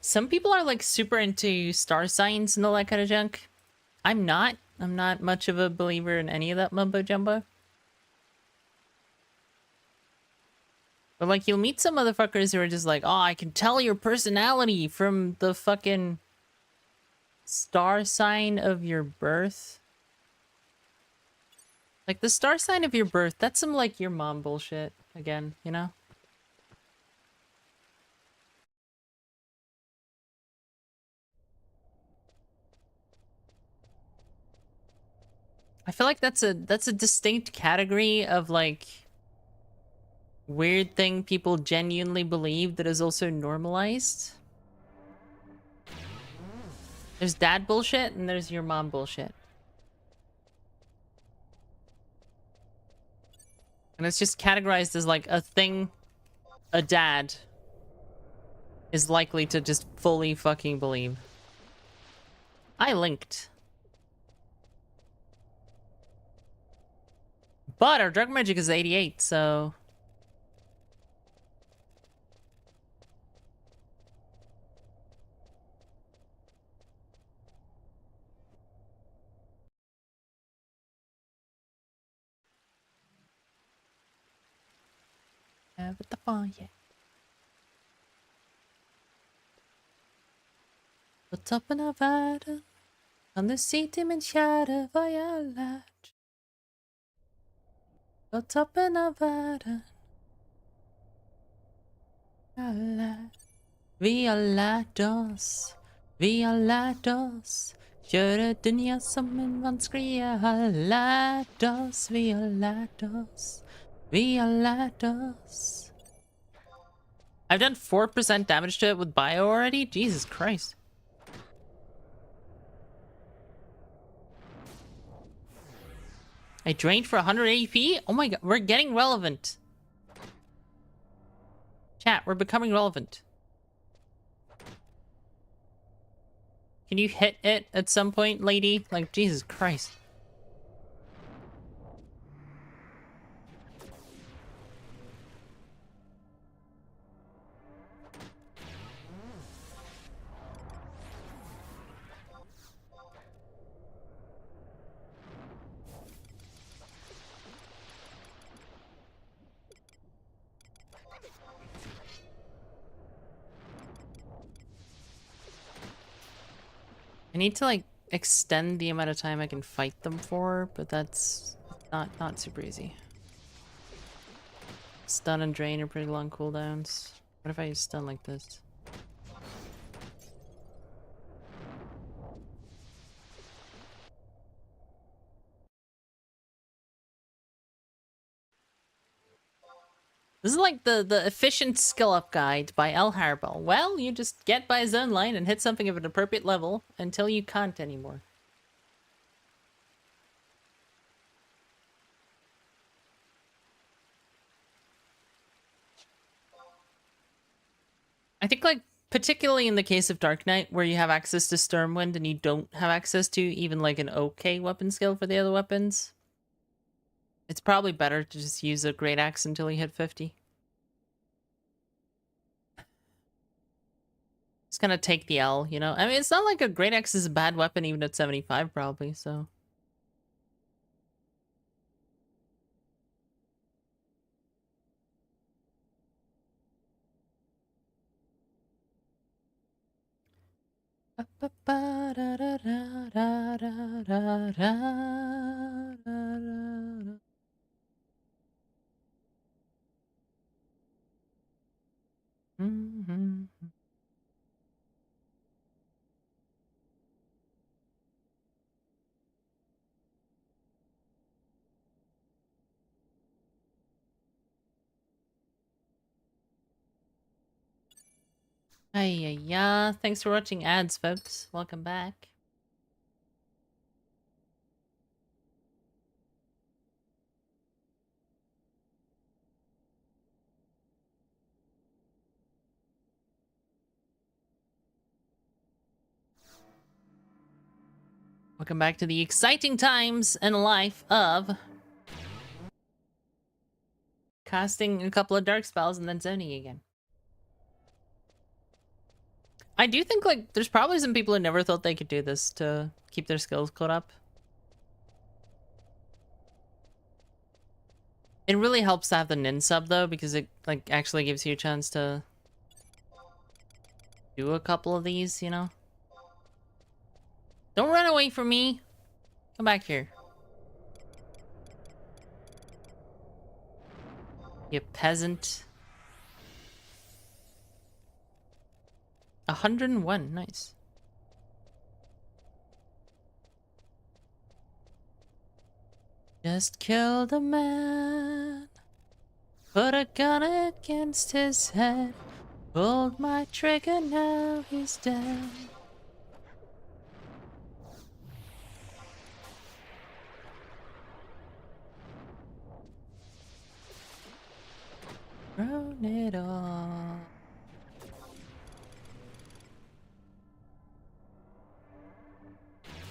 Some people are like super into star signs and all that kind of junk. I'm not. I'm not much of a believer in any of that mumbo jumbo. But like you'll meet some motherfuckers who are just like, oh, I can tell your personality from the fucking star sign of your birth. Like, the star sign of your birth, that's some, like, your mom bullshit. Again, you know? I feel like that's a distinct category of, like, weird thing people genuinely believe that is also normalized. There's dad bullshit and there's your mom bullshit. And it's just categorized as, like, a thing a dad is likely to just fully fucking believe. I linked. But our drug magic is 88, so... With the fire. På toppen av världen kan du se till min kära vad jag lärt. På toppen av världen jag lärt. Vi har lärt oss, vi har lärt oss. Göra dunia som en vansklig. Jag har lärt oss, vi har lärt oss. Vi har lärt oss. I've done 4% damage to it with bio already? Jesus Christ. I drained for 100 AP? Oh my god, we're getting relevant. Chat, we're becoming relevant. Can you hit it at some point, lady? Like, Jesus Christ. I need to, like, extend the amount of time I can fight them for, but that's not super easy. Stun and drain are pretty long cooldowns. What if I use stun like this? This is like the efficient skill up guide by El Harbel. Well, you just get by zone line and hit something of an appropriate level until you can't anymore. I think, like, particularly in the case of Dark Knight, where you have access to Stormwind and you don't have access to even, like, an okay weapon skill for the other weapons, it's probably better to just use a Great Axe until you hit 50. Just gonna take the L, you know? I mean, it's not like a Great Axe is a bad weapon even at 75, probably, so... yeah. Thanks for watching ads, folks. Welcome back. Welcome back to the exciting times in life of casting a couple of dark spells and then zoning again. I do think, like, there's probably some people who never thought they could do this to keep their skills caught up. It really helps to have the nin sub, though, because it, like, actually gives you a chance to do a couple of these, you know? Don't run away from me! Come back here. You peasant. 101, nice. Just killed a man. Put a gun against his head. Pulled my trigger, now he's dead. Thrown it all.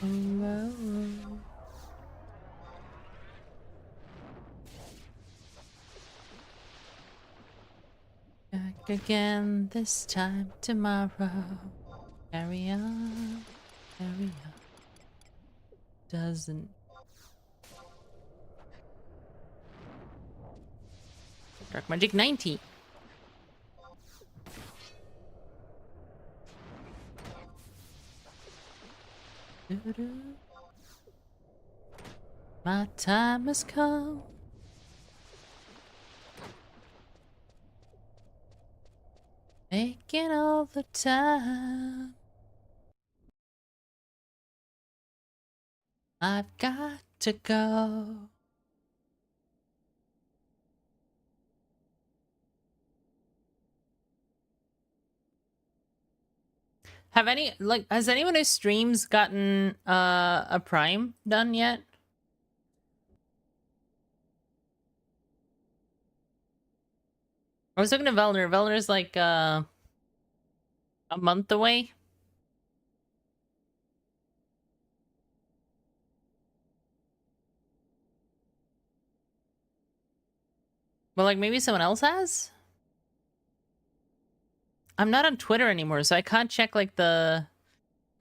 Oh. Back again this time tomorrow. Carry on, carry on. Doesn't. Dark Magic 90. Doo-doo. My time has come. Making all the time. I've got to go. Has anyone who streams gotten a Prime done yet? I was talking to Velner. Velner's like a month away. But like maybe someone else has? I'm not on Twitter anymore, so I can't check like the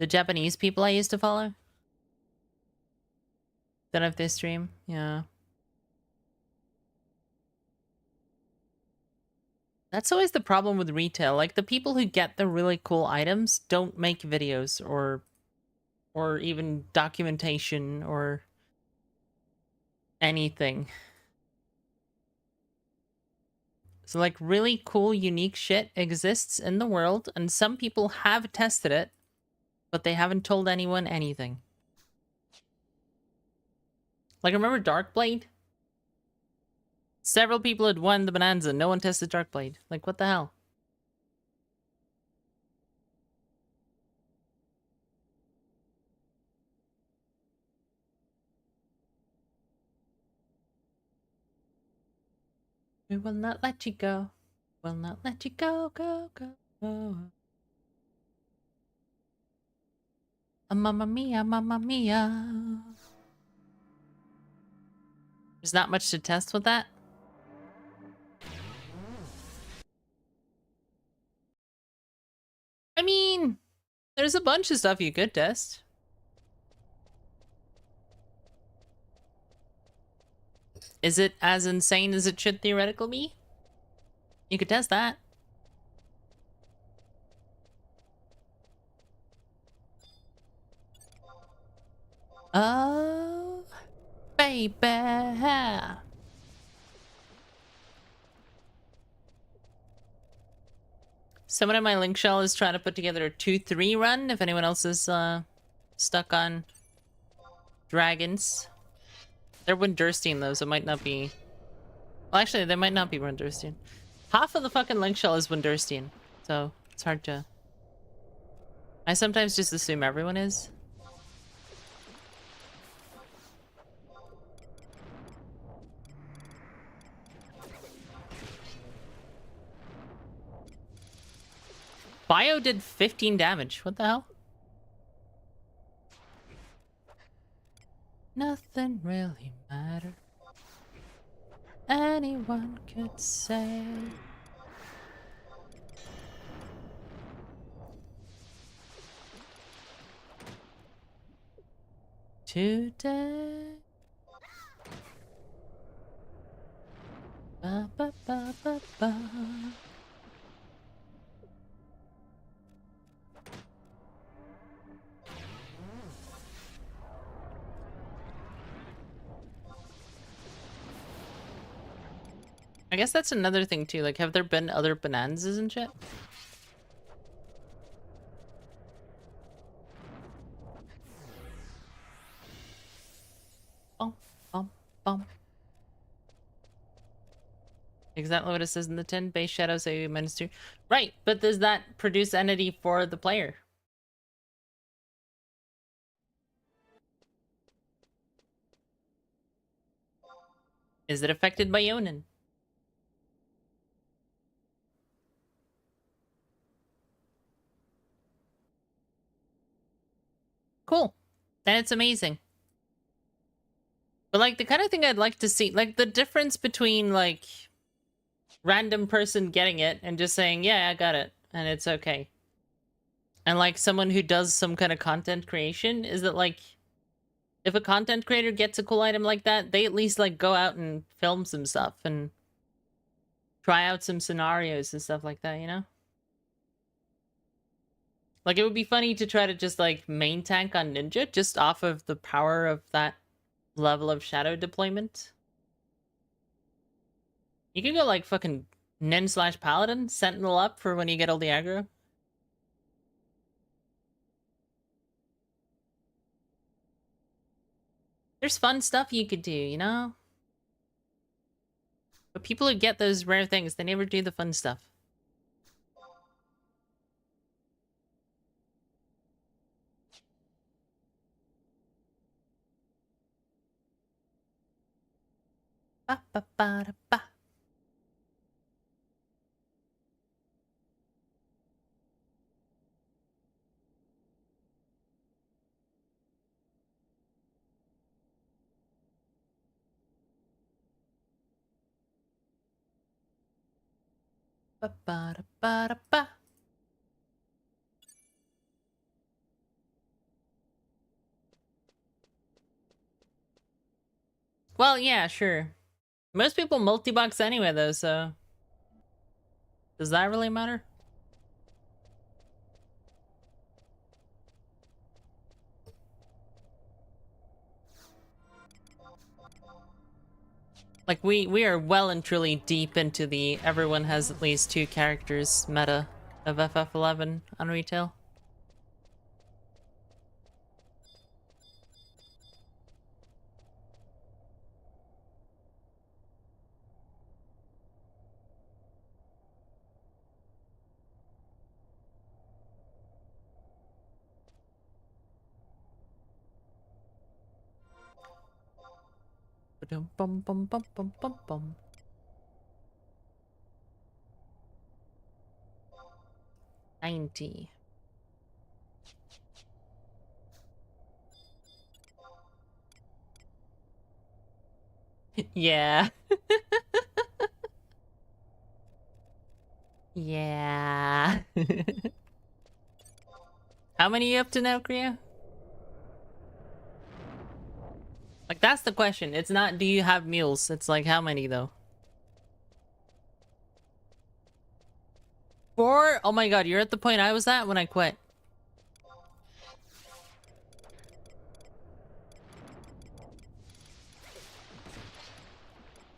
Japanese people I used to follow. That if they stream, yeah. That's always the problem with retail. Like the people who get the really cool items don't make videos or even documentation or anything. So like really cool, unique shit exists in the world, and some people have tested it, but they haven't told anyone anything. Like remember Darkblade? Several people had won the Bonanza. No one tested Darkblade. Like what the hell? We will not let you go. Will not let you go, go, go, go. Mamma mia, mamma mia. There's not much to test with that. I mean, there's a bunch of stuff you could test. Is it as insane as it should theoretically be? You could test that. Oh, baby. Someone in my link shell is trying to put together a 2-3 run, if anyone else is stuck on dragons. They're Windurstein though, so it might not be... Well, actually, they might not be Windurstein. Half of the fucking link shell is Windurstein, so it's hard to... I sometimes just assume everyone is. Bio did 15 damage. What the hell? Nothing really mattered. Anyone could say. Today. Ba ba ba ba ba. I guess that's another thing too. Like, have there been other bonanzas and shit? Bum, bum, bum. Exactly what it says in the 10 base shadows a -2. Right, but does that produce entity for the player? Is it affected by Yonin? Cool. Then it's amazing. But like the kind of thing I'd like to see, like the difference between like random person getting it and just saying, yeah, I got it, and it's okay. And like someone who does some kind of content creation is that like if a content creator gets a cool item like that, they at least like go out and film some stuff and try out some scenarios and stuff like that, you know? Like it would be funny to try to just like main tank on Ninja just off of the power of that level of shadow deployment. You can go like fucking Nin / Paladin, Sentinel up for when you get all the aggro. There's fun stuff you could do, you know? But people who get those rare things, they never do the fun stuff. Ba ba ba da ba. Ba ba da ba da ba. Well, yeah, sure. Most people multi-box anyway, though, so... Does that really matter? Like, we are well and truly deep into the everyone has at least 2 characters meta of FF11 on retail. Ba-dum bum bum bum bum bum bum. 90. Yeah. Yeah. How many are you up to now, Kriya? Like, that's the question. It's not, do you have mules? It's like, how many, though? 4? Oh my god, you're at the point I was at when I quit.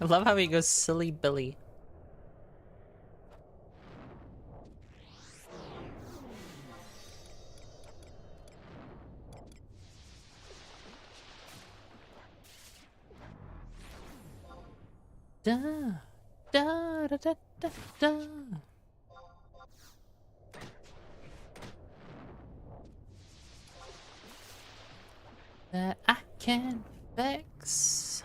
I love how he goes silly Billy. Da da da da da da. That I can fix.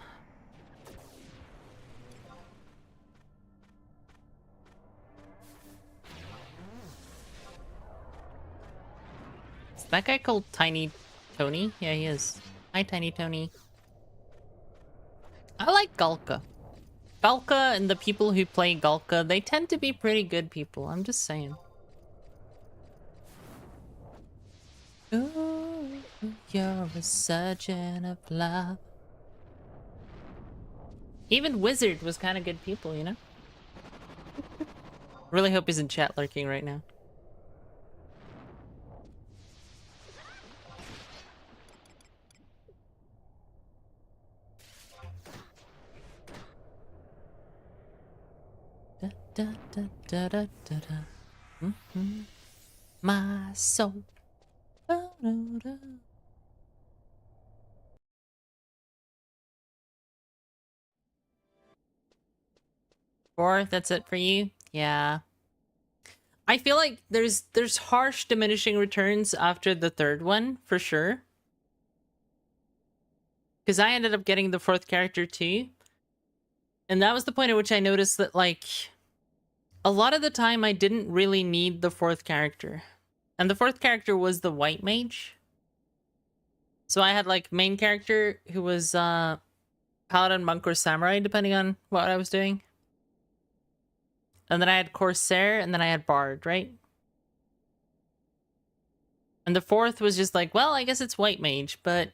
Is that guy called Tiny Tony? Yeah, he is. Hi, Tiny Tony. I like Galka. Galka and the people who play Galka, they tend to be pretty good people. I'm just saying. Ooh, you're a surgeon of love. Even Wizard was kind of good people, you know? Really hope he's in chat lurking right now. Da, da, da, da, da, da. My soul. Da, da, da. Four, that's it for you? Yeah. I feel like there's harsh diminishing returns after the third one, for sure. Because I ended up getting the fourth character too. And that was the point at which I noticed that, like, a lot of the time I didn't really need the fourth character. And the fourth character was the white mage. So I had, like, main character who was paladin, monk, or samurai, depending on what I was doing. And then I had corsair, and then I had bard, right? And the fourth was just like, well, I guess it's white mage, but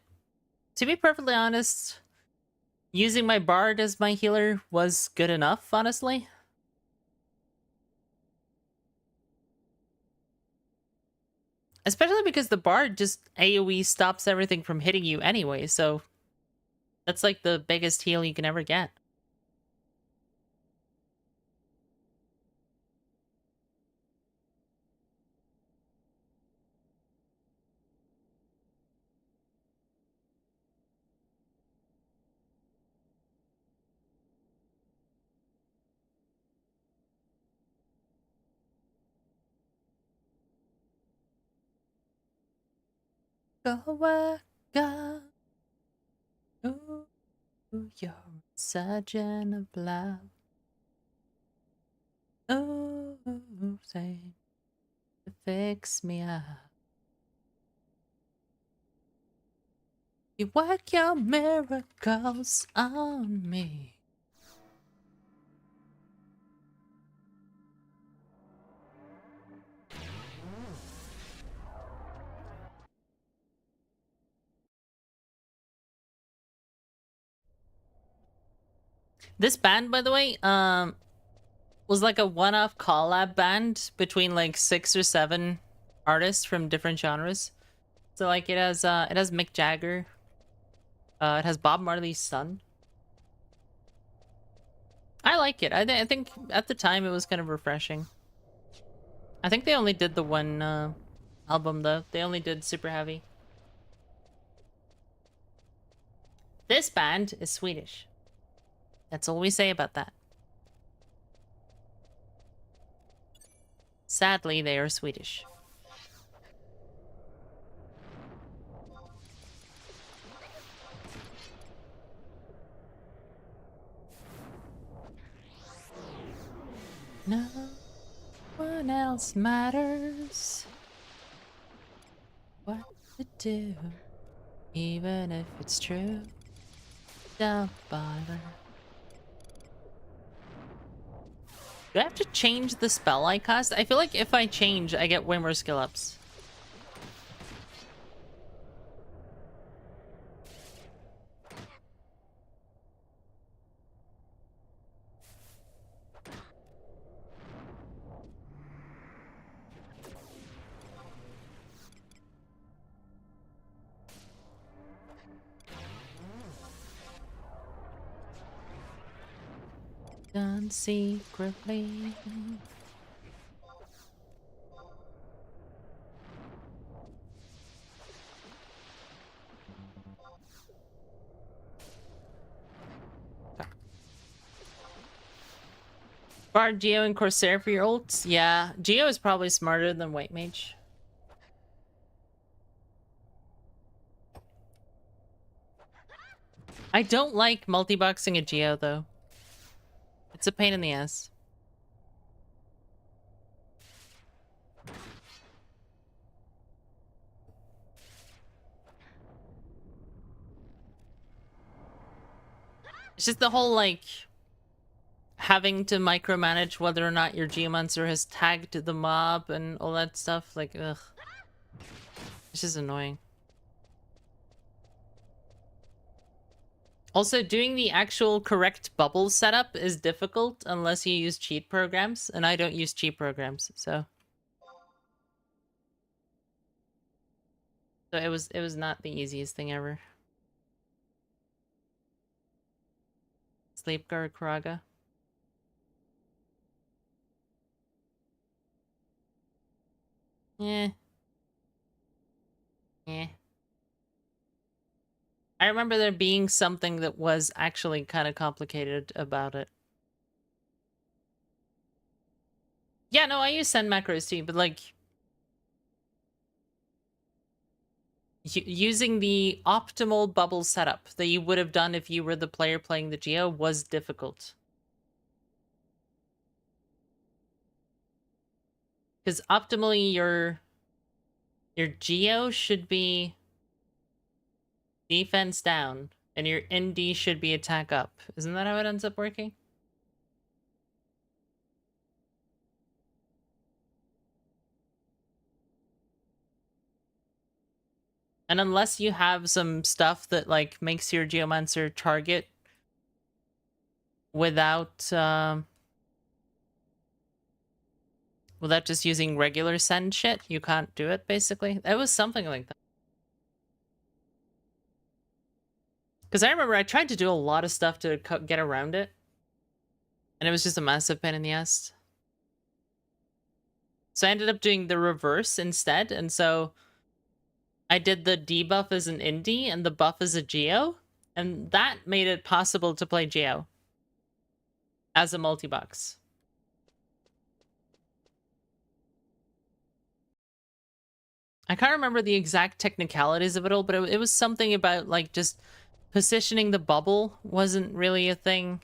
to be perfectly honest, using my bard as my healer was good enough, honestly. Especially because the bard just AoE stops everything from hitting you anyway, so that's like the biggest heal you can ever get. Go where God, ooh, you're a surgeon of love. Ooh, say to fix me up. You work your miracles on me. This band, by the way, was like a one-off collab band between like 6 or 7 artists from different genres. So like it has Mick Jagger. It has Bob Marley's son. I like it. I think at the time it was kind of refreshing. I think they only did the one album though. They only did Super Heavy. This band is Swedish. That's all we say about that. Sadly, they are Swedish. No one else matters what to do, even if it's true. Don't bother. Do I have to change the spell I cast? I feel like if I change, I get way more skill ups. Done secretly. Bard, Geo, and Corsair for your ults? Yeah, Geo is probably smarter than White Mage. I don't like multi-boxing a Geo, though. It's a pain in the ass. It's just the whole, like, having to micromanage whether or not your Geomancer has tagged the mob and all that stuff. Like, ugh. It's just annoying. Also, doing the actual correct bubble setup is difficult unless you use cheat programs, and I don't use cheat programs, so... So it was not the easiest thing ever. Sleep guard Karaga. Yeah. Yeah. I remember there being something that was actually kind of complicated about it. Yeah, no, I use send macros too, but like using the optimal bubble setup that you would have done if you were the player playing the Geo was difficult. Because optimally your Geo should be defense down, and your ND should be attack up. Isn't that how it ends up working? And unless you have some stuff that like makes your Geomancer target without without just using regular send shit, you can't do it, basically. It was something like that. Because I remember I tried to do a lot of stuff to get around it. And it was just a massive pain in the ass. So I ended up doing the reverse instead. And so I did the debuff as an indie and the buff as a Geo. And that made it possible to play Geo as a multi-box. I can't remember the exact technicalities of it all, but it was something about like just positioning the bubble wasn't really a thing.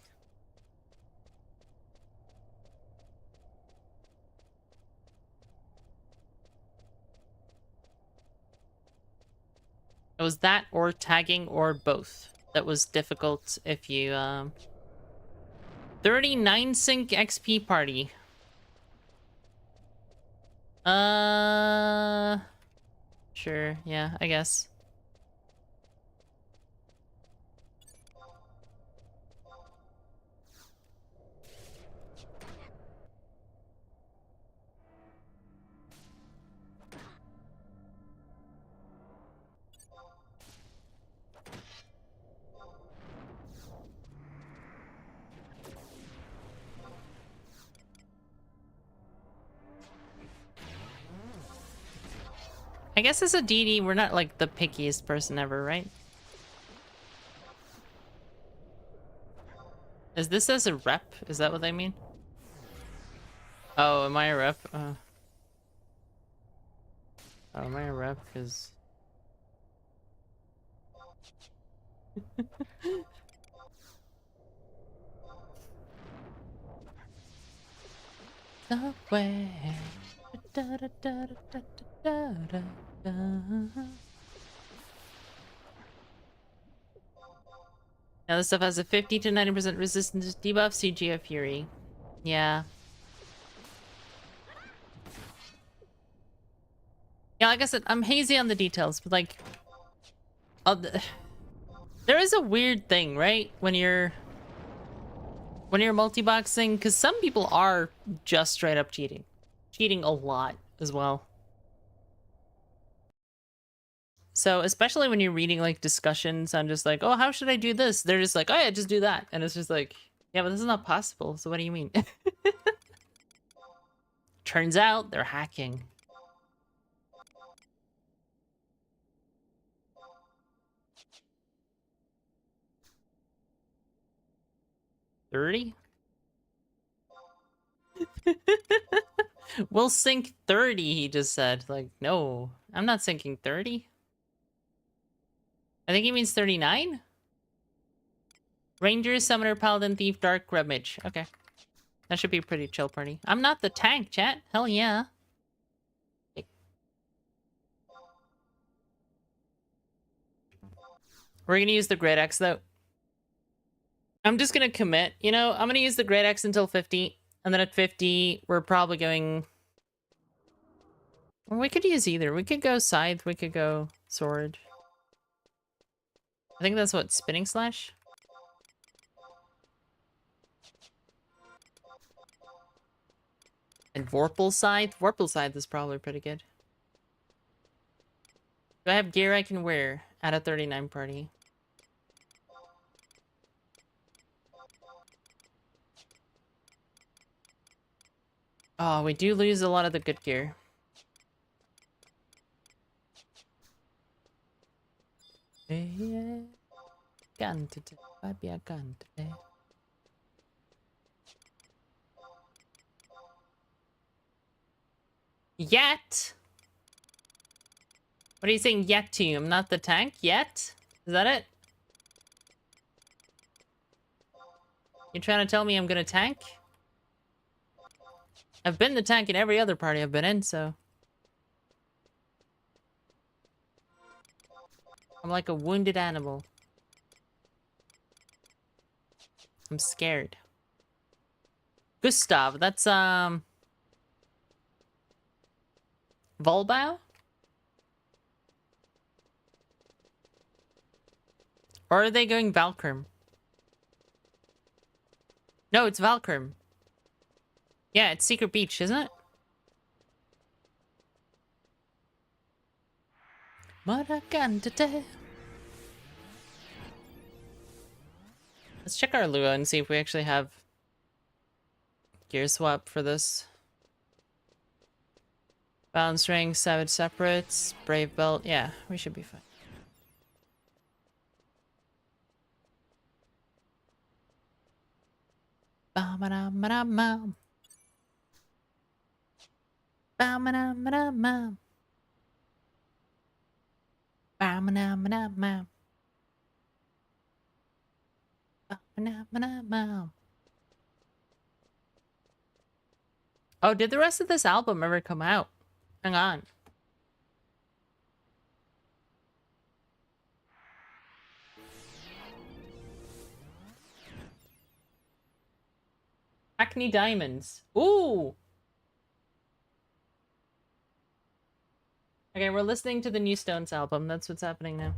It was that or tagging or both that was difficult if you 39 sync XP party. Sure, yeah, I guess. I guess as a DD, we're not like the pickiest person ever, right? Is this as a rep? Is that what they mean? Oh, am I a rep? Oh, am I a rep? Because... the way. Da, da, da, da, da, da, da. Now this stuff has a 50 to 90% resistance to debuff, CGF Fury. Yeah. Yeah, like I said, I'm hazy on the details, but like... there is a weird thing, right? When you're multi-boxing, because some people are just straight up cheating. Cheating a lot as well. So especially when you're reading like discussions on just like, oh, how should I do this? They're just like, oh yeah, just do that. And it's just like, yeah, but this is not possible. So what do you mean? Turns out they're hacking. $30? We'll sink 30, he just said. Like, no, I'm not sinking 30. I think he means 39? Ranger, Summoner, Paladin, Thief, Dark, Red Mage. Okay. That should be a pretty chill party. I'm not the tank, chat. Hell yeah. We're gonna use the Great Axe, though. I'm just gonna commit. You know, I'm gonna use the Great Axe until 50. And then at 50, we're probably going... Well, we could use either. We could go Scythe. We could go Sword. I think that's what, Spinning Slash? And Vorpal Scythe? Vorpal Scythe is probably pretty good. Do I have gear I can wear at a 39 party? Oh, we do lose a lot of the good gear. gun today. Buy me a gun today. Yet? What are you saying yet to you? I'm not the tank yet? Is that it? You're trying to tell me I'm gonna tank? I've been the tank in every other party I've been in, so... I'm like a wounded animal. I'm scared. Gustav, that's, Volbau? Or are they going Valkyrim? No, it's Valkyrim. Yeah, it's Secret Beach, isn't it? What a gun today. Let's check our Lua and see if we actually have gear swap for this. Balance ring, Savage separates, Brave belt. Yeah, we should be fine. Ba-ba-da-ba-da-bam. Ba-ba-da-ba-da-bam. Ba-ba-da-ba-da-bam. Ba-ba-da-ba-da-bam. Oh, did the rest of this album ever come out? Hang on. Hackney Diamonds. Ooh! Okay, we're listening to the new Stones album. That's what's happening now.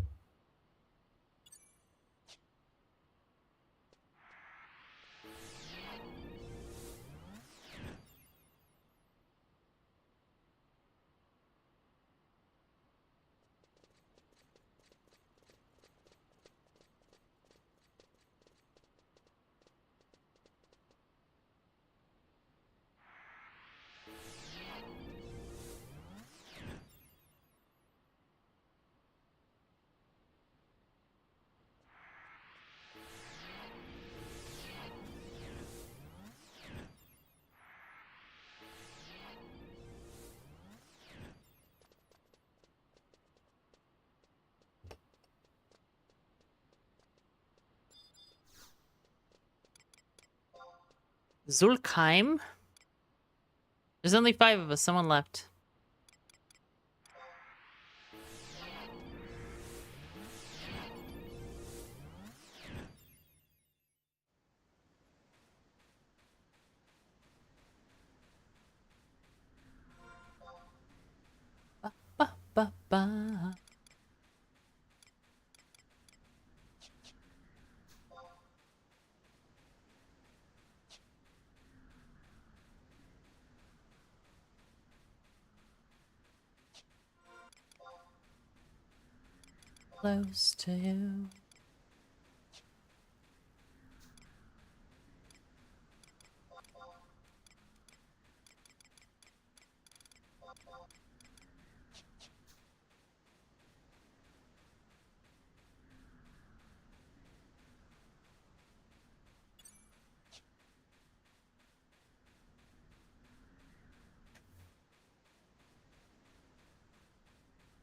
Zulkheim? There's only 5 of us. Someone left. Ba, ba, ba, ba. Close to you.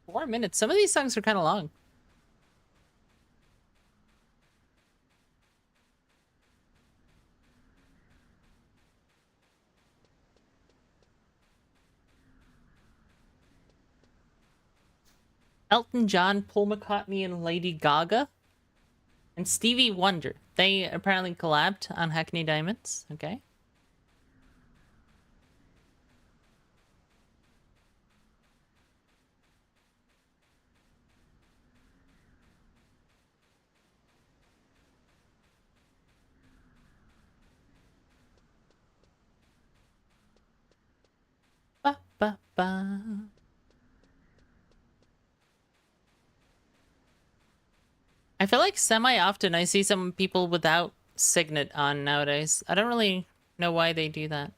Four minutes. Some of these songs are kind of long. Elton John, Paul McCartney, and Lady Gaga. And Stevie Wonder. They apparently collabed on Hackney Diamonds. Okay. Ba, ba, ba. I feel like semi-often I see some people without Signet on nowadays. I don't really know why they do that.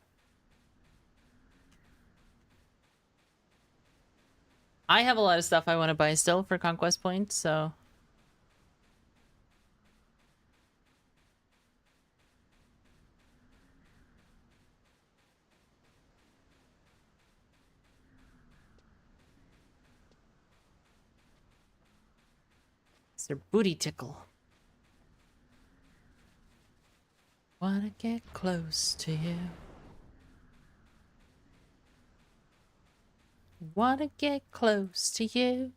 I have a lot of stuff I want to buy still for Conquest points, so... It's their booty tickle. Wanna get close to you. Wanna get close to you.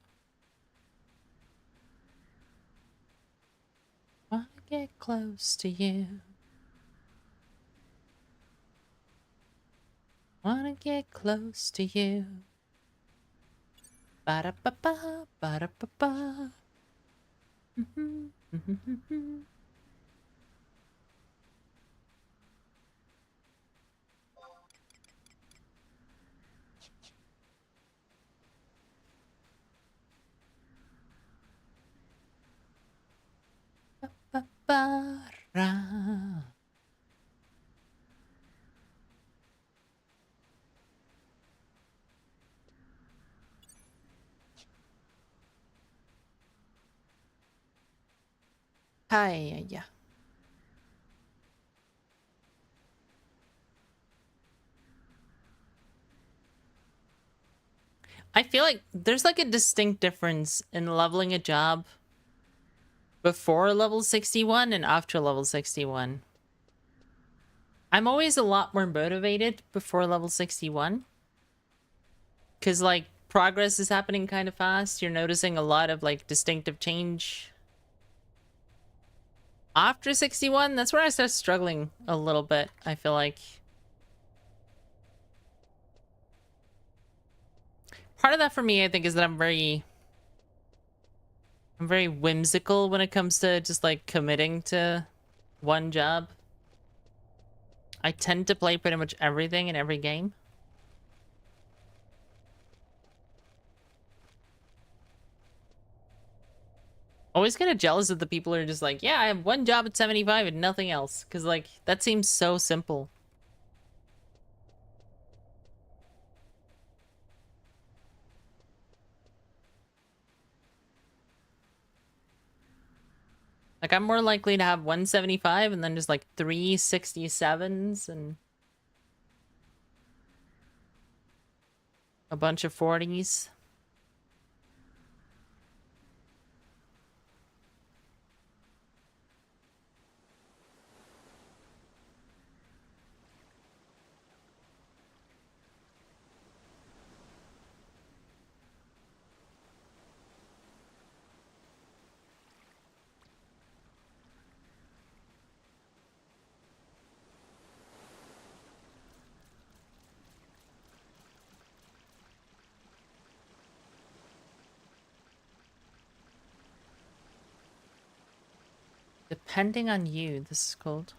Wanna get close to you. Wanna get close to you. Ba-da-ba-ba, ba-da-ba-ba. Ba-ba-ra. Hi, yeah. I feel like there's like a distinct difference in leveling a job before level 61 and after level 61. I'm always a lot more motivated before level 61. Because, like, progress is happening kind of fast. You're noticing a lot of, like, distinctive change. After 61, that's where I start struggling a little bit, I feel like. Part of that for me, I think, is that I'm very whimsical when it comes to just, like, committing to one job. I tend to play pretty much everything in every game. Always kind of jealous of the people who are just like, yeah, I have one job at 75 and nothing else. Because, like, that seems so simple. Like, I'm more likely to have 175 and then just, like, 367s and a bunch of 40s. Depending on you, this is called.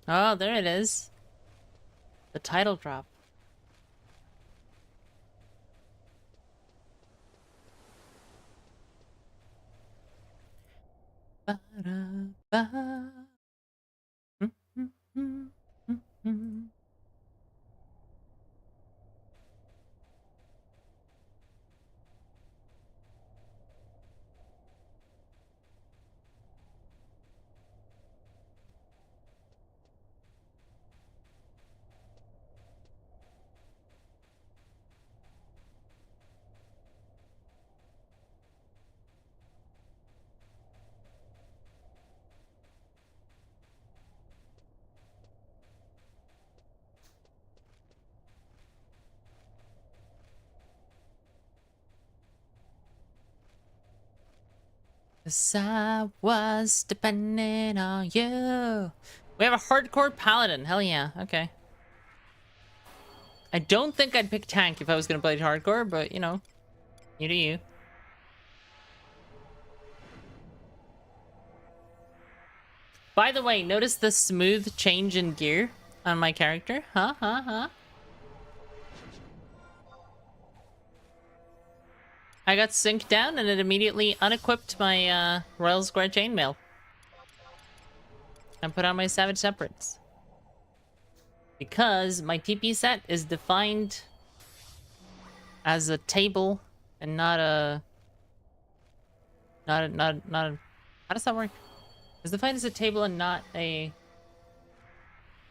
Oh, there it is. The title drop. Ba-da-ba. Cause I was depending on you. We have a hardcore paladin. Hell yeah. Okay. I don't think I'd pick tank if I was gonna play hardcore, but you know, you do you. By the way, notice the smooth change in gear on my character? Huh? I got synced down and it immediately unequipped my Royal Square Chainmail. And put on my Savage Separates. Because my TP set is defined as a table and not a... How does that work? Because the fight is a table and not a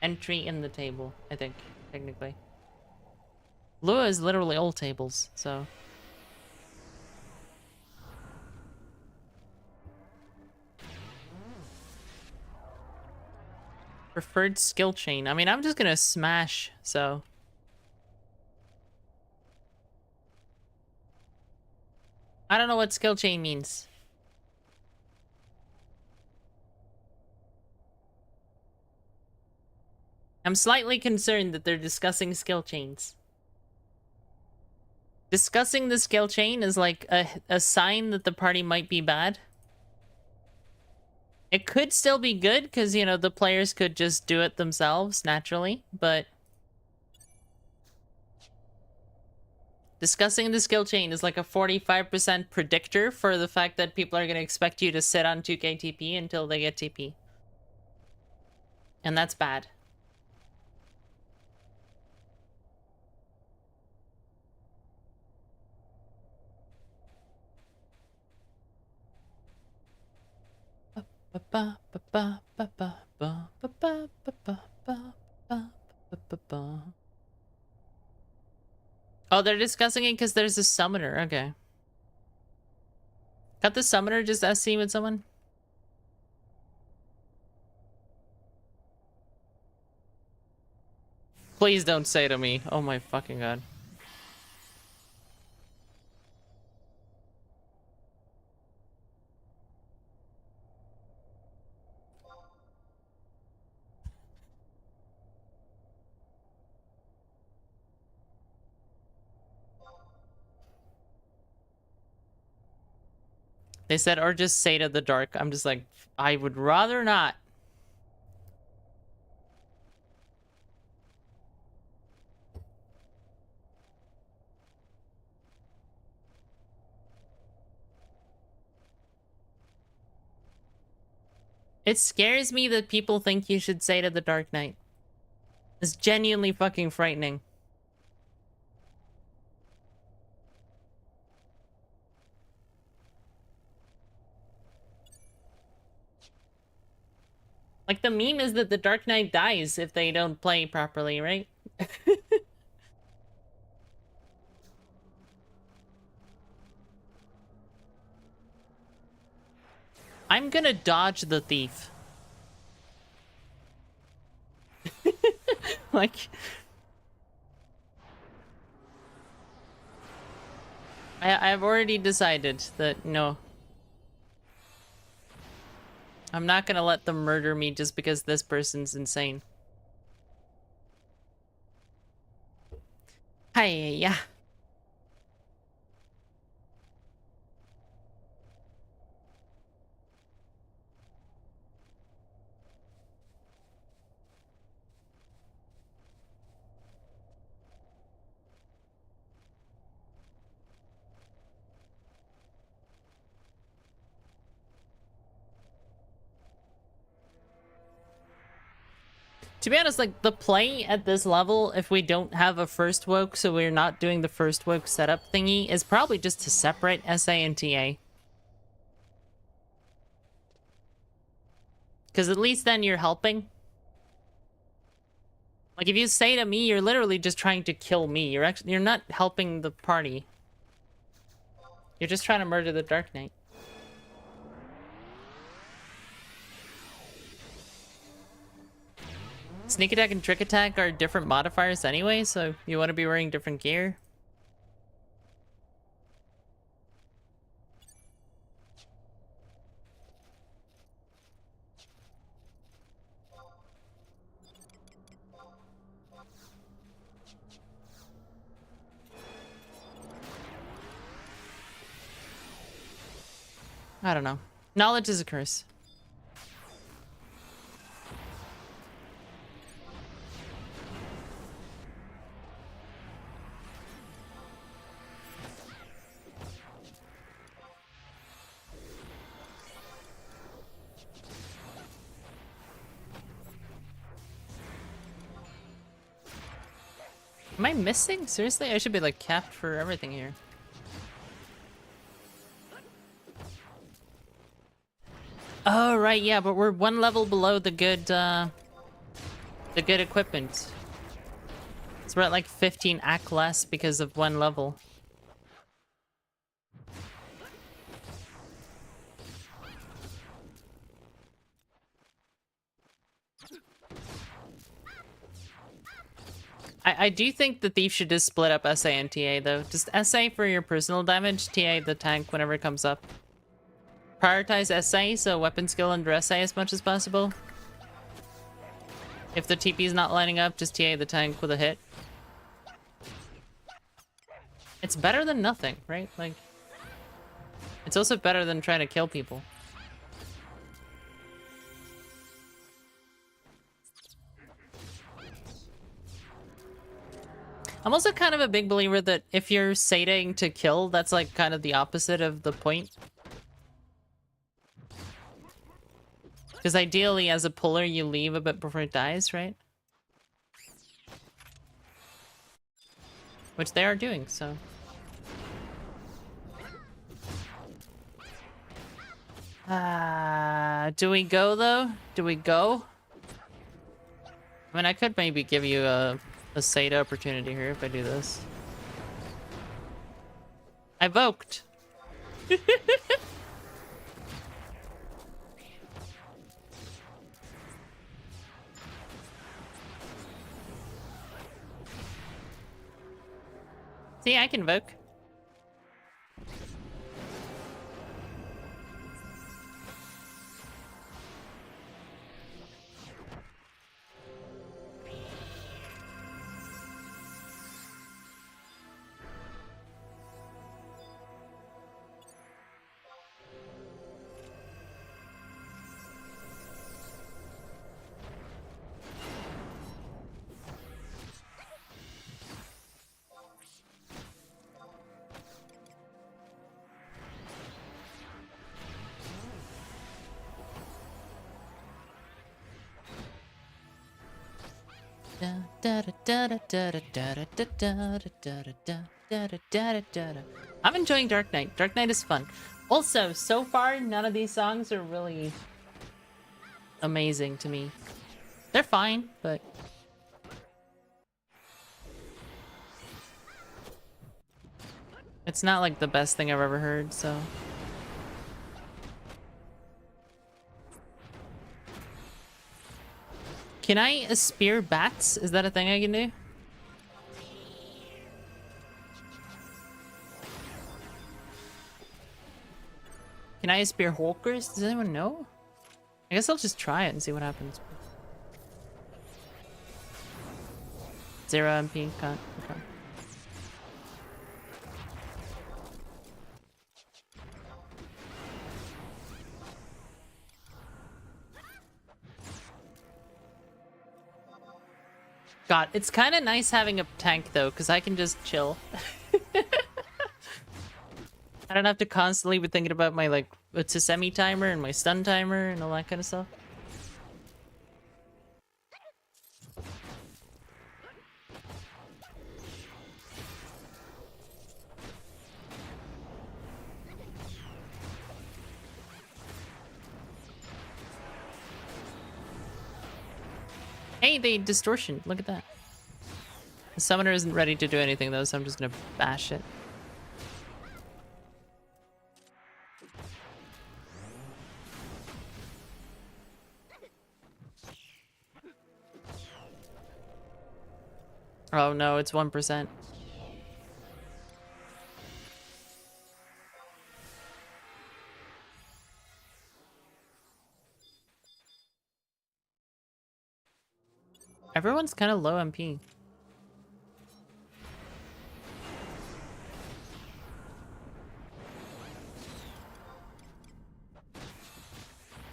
entry in the table, I think, technically. Lua is literally all tables, so... Preferred skill chain. I mean, I'm just gonna smash, so... I don't know what skill chain means. I'm slightly concerned that they're discussing skill chains. Discussing the skill chain is like a sign that the party might be bad. It could still be good, because, you know, the players could just do it themselves, naturally, but... Discussing the skill chain is like a 45% predictor for the fact that people are going to expect you to sit on 2k TP until they get TP. And that's bad. Oh, they're discussing it because there's a summoner. Okay. Got the summoner just SC with someone? Please don't say to me. Oh my fucking god. They said, or just say to the dark. I'm just like, I would rather not. It scares me that people think you should say to the Dark Knight. It's genuinely fucking frightening. Like, the meme is that the Dark Knight dies if they don't play properly, right? I'm gonna dodge the thief. Like... I've already decided that, no. I'm not gonna let them murder me just because this person's insane. Hiya. To be honest, like, the play at this level, if we don't have a first woke, so we're not doing the first woke setup thingy, is probably just to separate SA and TA. Because at least then you're helping. Like, if you say to me, you're literally just trying to kill me. You're not helping the party. You're just trying to murder the Dark Knight. Sneak attack and trick attack are different modifiers anyway, so you want to be wearing different gear. I don't know. Knowledge is a curse. Am I missing? Seriously? I should be like capped for everything here. Oh, right, yeah, but we're one level below the good equipment. So we're at like 15 AC less because of one level. I do think the thief should just split up SA and TA though. Just SA for your personal damage, TA the tank whenever it comes up. Prioritize SA, so weapon skill under SA as much as possible. If the TP is not lining up, just TA the tank with a hit. It's better than nothing, right? Like, it's also better than trying to kill people. I'm also kind of a big believer that if you're sating to kill, that's like kind of the opposite of the point. Because ideally, as a puller, you leave a bit before it dies, right? Which they are doing, so... do we go, though? Do we go? I mean, I could maybe give you a Sata opportunity here if I do this. I voked! See, I can voke. I'm enjoying Dark Knight. Dark Knight is fun. Also, so far, none of these songs are really amazing to me. They're fine, but... it's not like the best thing I've ever heard, so... Can I spear bats? Is that a thing I can do? Can I spear hawkers? Does anyone know? I guess I'll just try it and see what happens. 0 MP, can't. Okay. God, it's kind of nice having a tank though, because I can just chill. I don't have to constantly be thinking about my like Tsesemi timer and my stun timer and all that kind of stuff. Hey, they distortion. Look at that. The summoner isn't ready to do anything though, so I'm just gonna bash it. Oh no, it's 1%. Everyone's kind of low MP.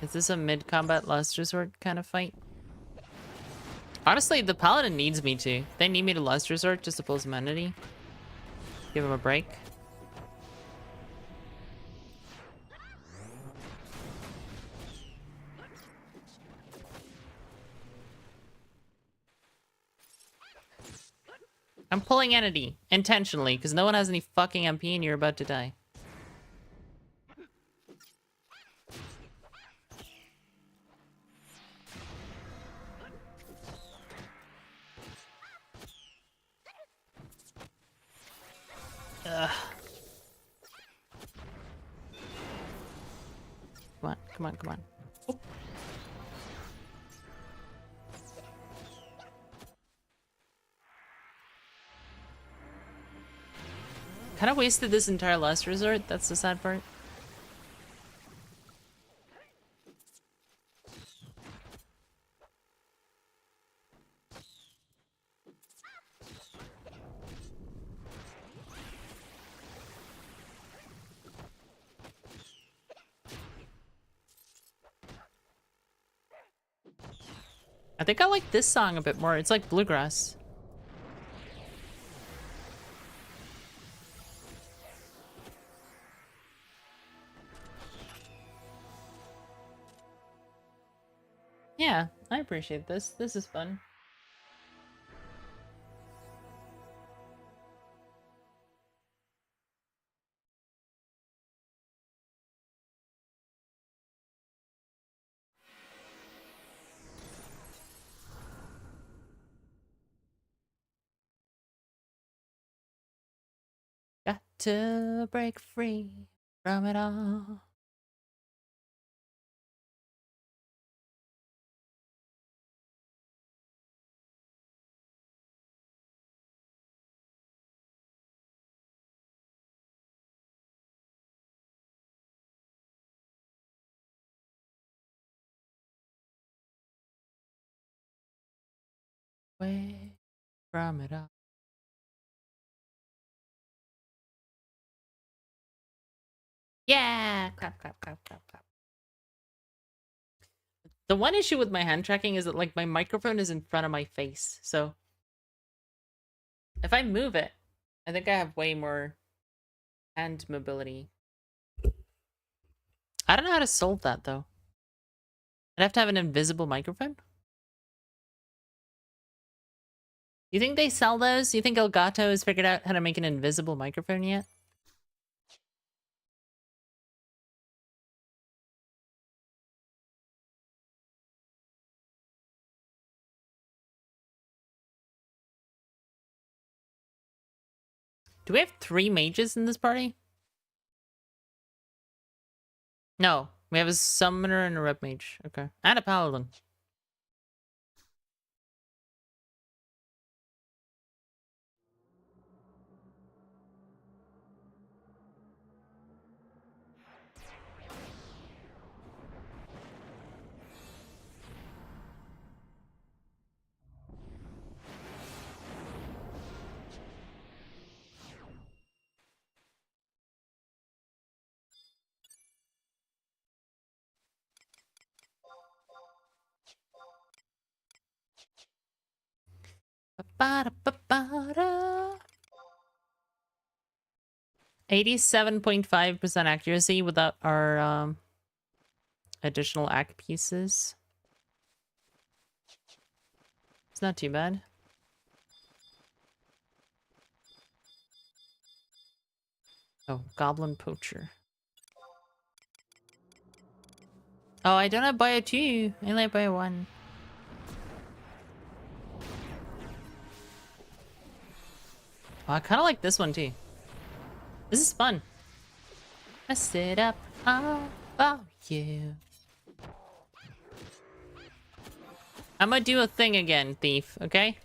Is this a mid-combat last resort kind of fight? Honestly, the paladin needs me to. They need me to last resort just to pull some entity. Give him a break. I'm pulling entity intentionally because no one has any fucking MP and you're about to die. Ugh. Come on, come on, come on. Oh. Kind of wasted this entire last resort. That's the sad part. I think I like this song a bit more. It's like bluegrass. Yeah, I appreciate this. This is fun. Got to break free from it all. Away from it all. Yeah! Clap, clap, clap, clap, clap. The one issue with my hand tracking is that, like, my microphone is in front of my face, so if I move it, I think I have way more hand mobility. I don't know how to solve that, though. I'd have to have an invisible microphone? You think they sell those? You think Elgato has figured out how to make an invisible microphone yet? Do we have 3 mages in this party? No. We have a summoner and a red mage. Okay. And a paladin. Ba-ba-da-ba-ba-da. 87.5% accuracy without our additional act pieces. It's not too bad. Oh, Goblin Poacher. Oh, I don't have Bio 2. I only have Bio 1. Oh, I kind of like this one too. This is fun. Mess it up all for you. I'm gonna do a thing again, Thief, okay?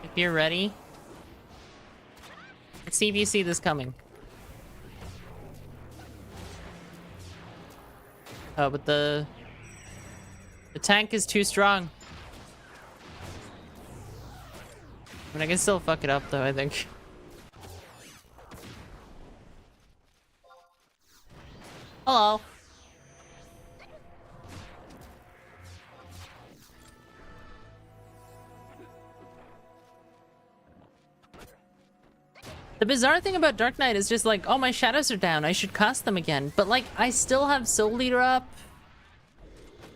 If you're ready. Let's see if you see this coming. Oh, but the tank is too strong. I mean, I can still fuck it up though, I think. Hello. The bizarre thing about Dark Knight is just like, oh, my shadows are down. I should cast them again. But like, I still have Soul Leader up.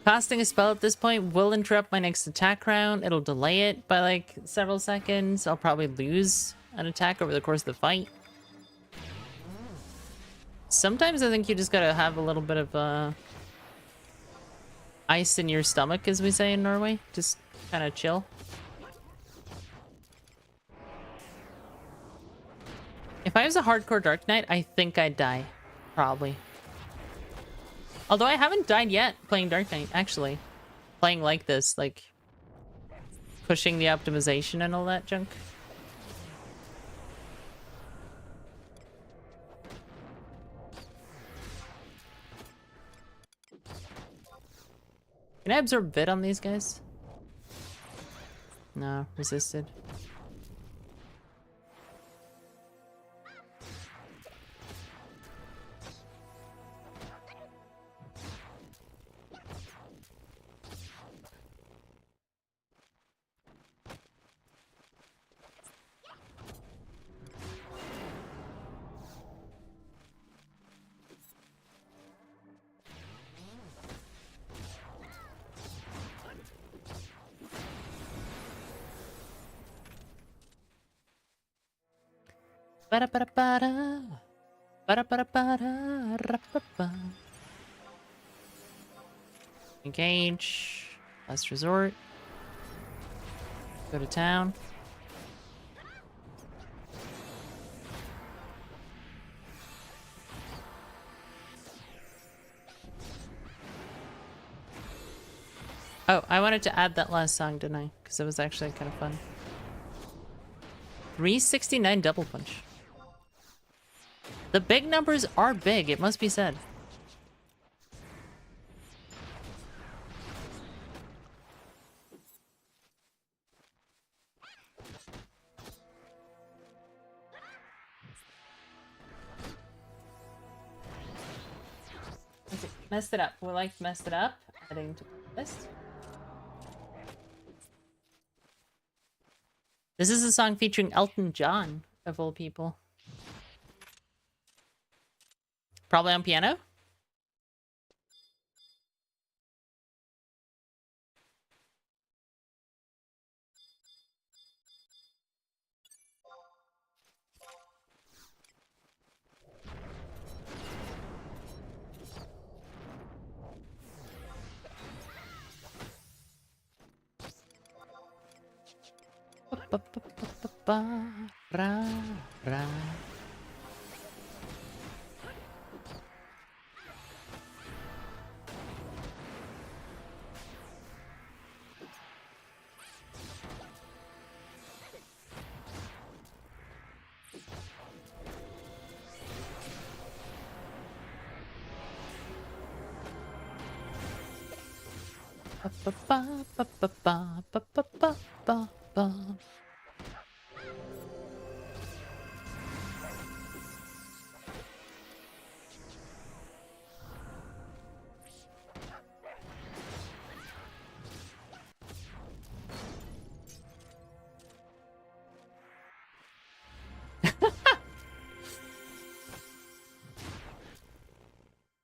Casting a spell at this point will interrupt my next attack round. It'll delay it by like several seconds. I'll probably lose an attack over the course of the fight. Sometimes I think you just gotta have a little bit of ice in your stomach, as we say in Norway. Just kind of chill. If I was a hardcore Dark Knight, I think I'd die. Probably. Although I haven't died yet playing Dark Knight, actually. Playing like this, like... pushing the optimization and all that junk. Can I absorb vid on these guys? No, resisted. Ba-da-ba-da-ba-da. Ba-da-ba-da-ba-da. Engage. Last resort. Go to town. Oh, I wanted to add that last song, didn't I? Because it was actually kind of fun. 369 double punch. The big numbers are big, it must be said. Okay, messed it up. We like messed it up. Adding to list. This is a song featuring Elton John, of all people. Probably on piano? Ra.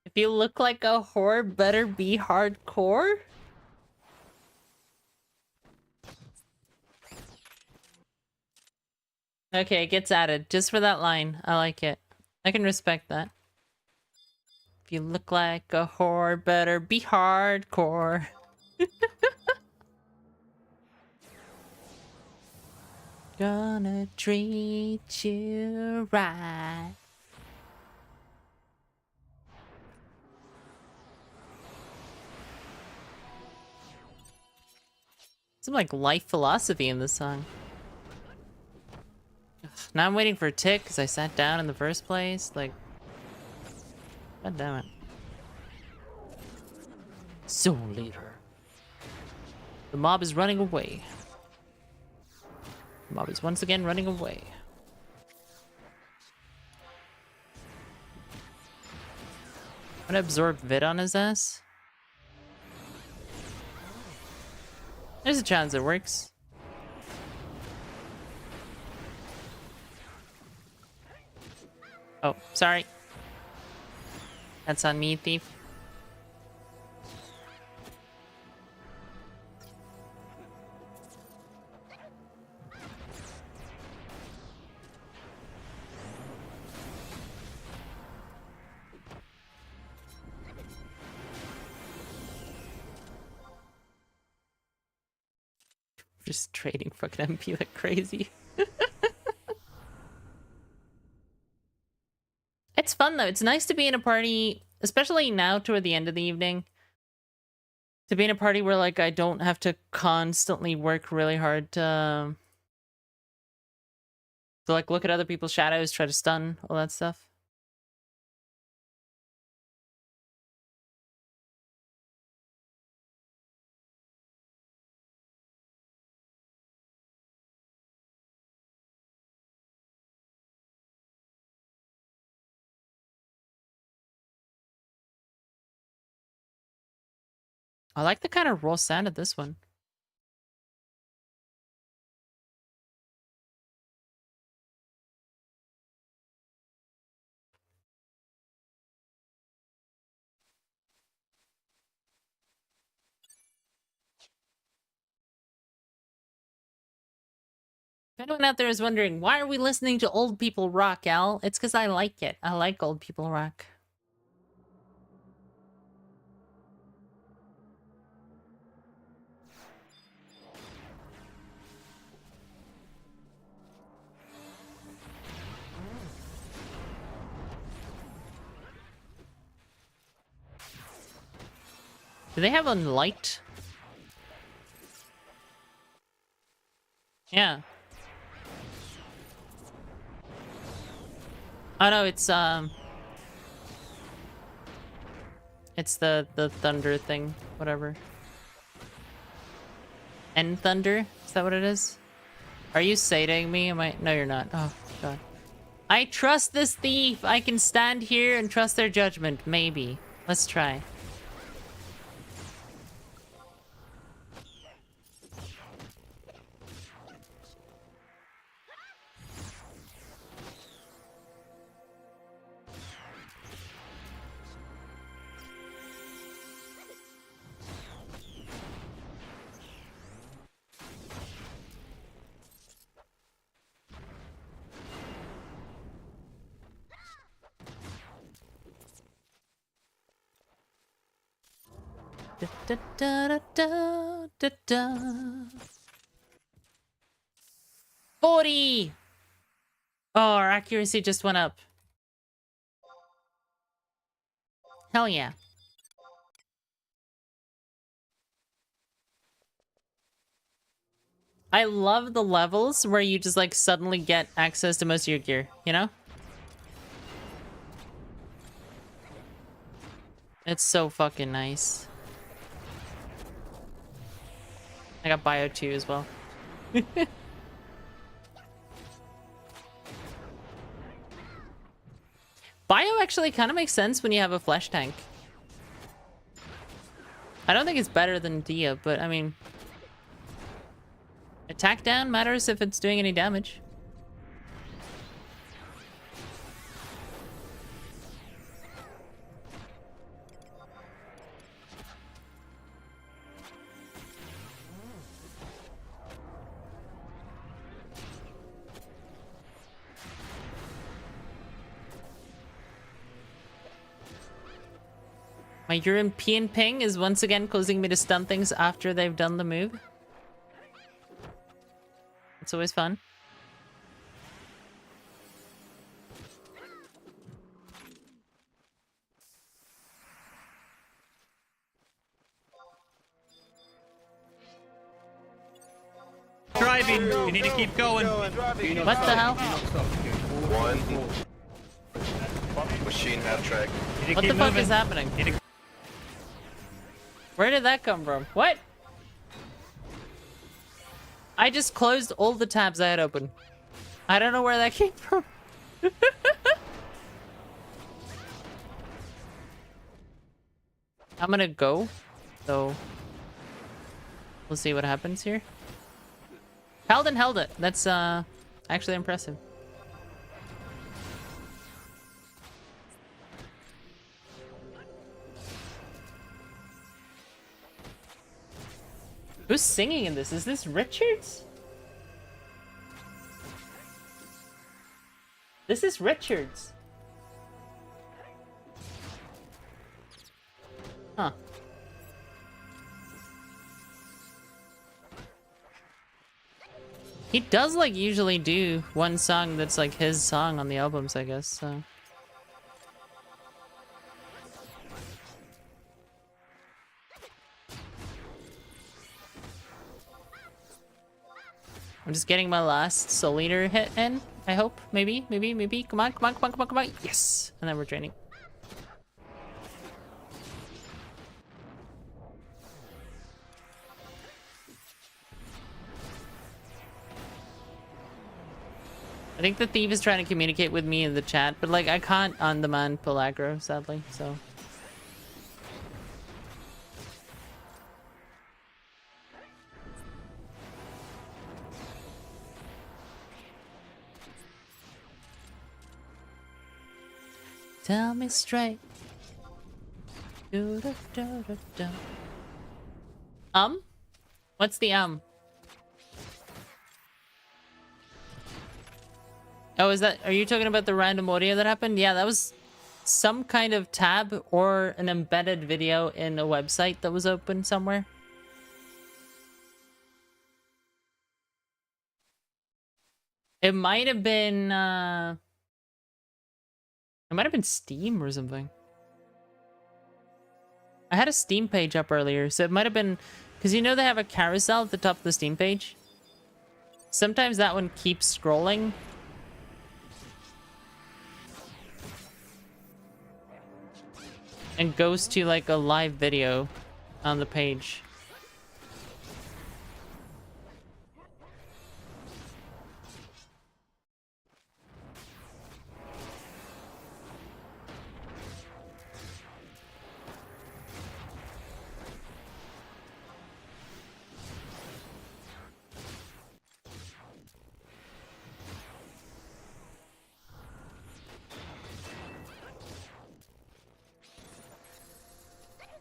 If you look like a whore, better be hardcore? Okay, it gets added. Just for that line. I like it. I can respect that. If you look like a whore, better be hardcore. Gonna treat you right. Some like life philosophy in this song. Now I'm waiting for a tick because I sat down in the first place. Like, god damn it. Soul Leader. The mob is running away. The mob is once again running away. I'm gonna absorb vid on his ass. There's a chance it works. Oh, sorry. That's on me, thief. Just trading fucking MP like crazy. fun though. It's nice to be in a party, especially now toward the end of the evening. To be in a party where like I don't have to constantly work really hard to like look at other people's shadows, try to stun, all that stuff. I like the kind of raw sound of this one. If anyone out there is wondering, why are we listening to old people rock, Al? It's because I like it. I like old people rock. Do they have a light? Yeah. Oh no, it's the thunder thing, whatever. End thunder? Is that what it is? Are you sating me? Am I? No, you're not. Oh god. I trust this thief. I can stand here and trust their judgment. Maybe. Let's try. Da, da, da, da, da, da. 40! Oh, our accuracy just went up. Hell yeah. I love the levels where you just like suddenly get access to most of your gear, you know? It's so fucking nice. I got Bio 2 as well. Bio actually kind of makes sense when you have a flesh tank. I don't think it's better than Dia, but I mean... Attack down matters if it's doing any damage. My European ping is once again causing me to stun things after they've done the move. It's always fun. Driving. You need to keep going. What the hell? One. Machine half track. What the fuck is happening? Where did that come from? What? I just closed all the tabs I had open. I don't know where that came from. I'm gonna go, so we'll see what happens here. Held it. That's actually impressive. Who's singing in this? Is this Richards? This is Richards. Huh. He does like usually do one song that's like his song on the albums, I guess, so. I'm just getting my last Soul Eater hit in, I hope. Maybe. Come on. Yes! And then we're draining. I think the thief is trying to communicate with me in the chat, but like I can't on-demand pull aggro, sadly, so. Tell me straight. What's the Oh, are you talking about the random audio that happened? Yeah, that was some kind of tab or an embedded video in a website that was open somewhere. It might have been, Steam or something. I had a Steam page up earlier, so it might have been... Because you know they have a carousel at the top of the Steam page? Sometimes that one keeps scrolling. And goes to, like, a live video on the page.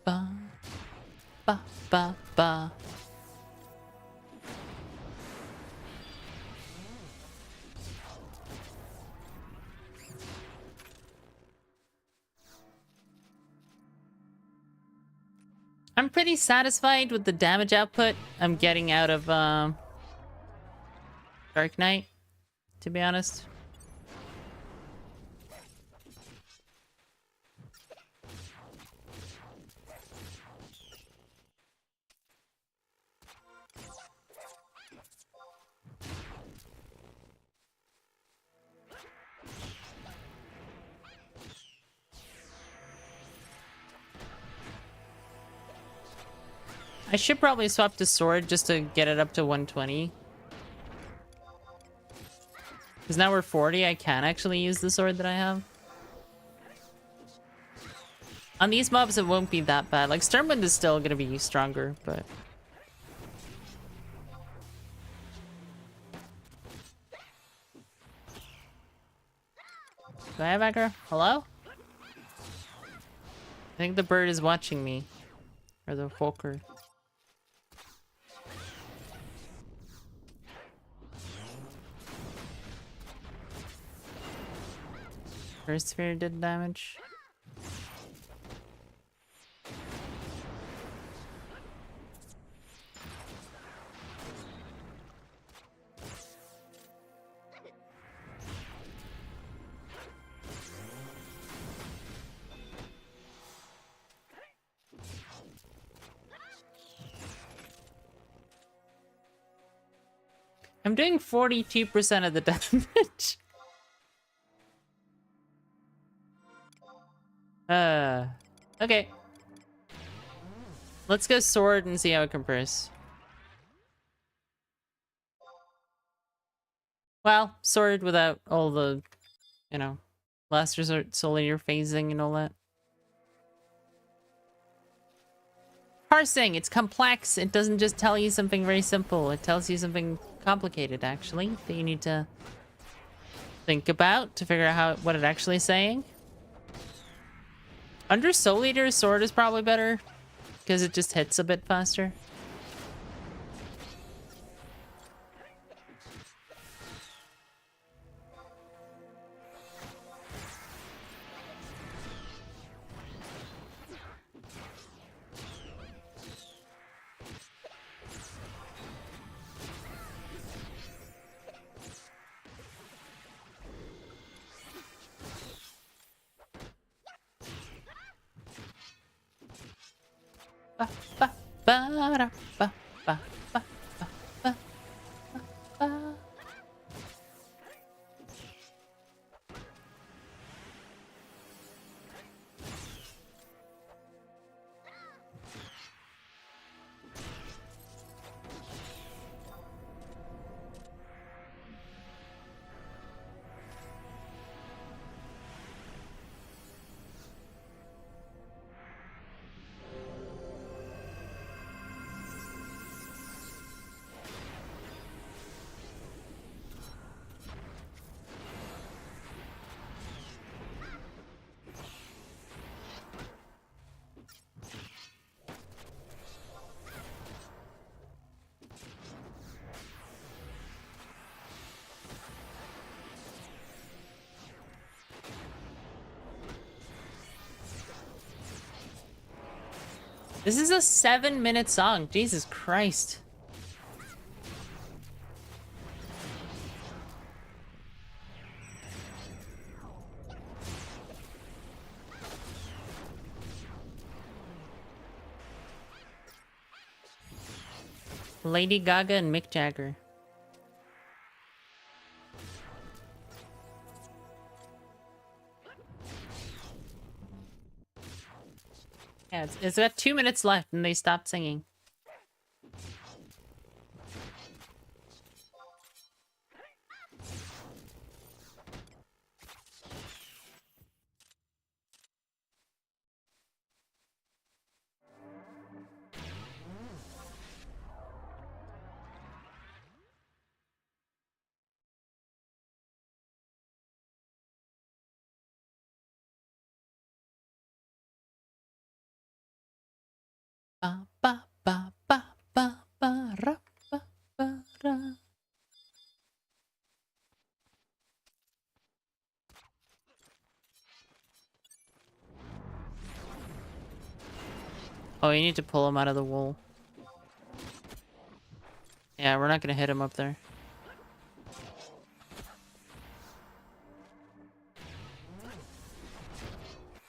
Ba, ba, ba, ba. I'm pretty satisfied with the damage output I'm getting out of Dark Knight, to be honest. I should probably swap to sword just to get it up to 120. Because now we're 40, I can actually use the sword that I have. On these mobs, it won't be that bad. Like, Stormwind is still going to be stronger, but... Do I have aggro? Hello? I think the bird is watching me. Or the Volker. First sphere did damage. I'm doing 42% of the damage. Okay. Let's go sword and see how it compares. Well, sword without all the, you know, last resort soul eater phasing and all that. Parsing, it's complex. It doesn't just tell you something very simple. It tells you something complicated, actually, that you need to think about to figure out what it's actually saying. Under Soul Eater, sword is probably better because it just hits a bit faster. Ba, ba, ba, da, ba, ba, ba, ba, ba, ba, ba. This is a 7-minute song. Jesus Christ. Lady Gaga and Mick Jagger. Yeah, it's got 2 minutes left and they stopped singing. Ba ba ba ba ba ba ra ba ba ra. Oh, you need to pull him out of the wool. Yeah, we're not gonna hit him up there.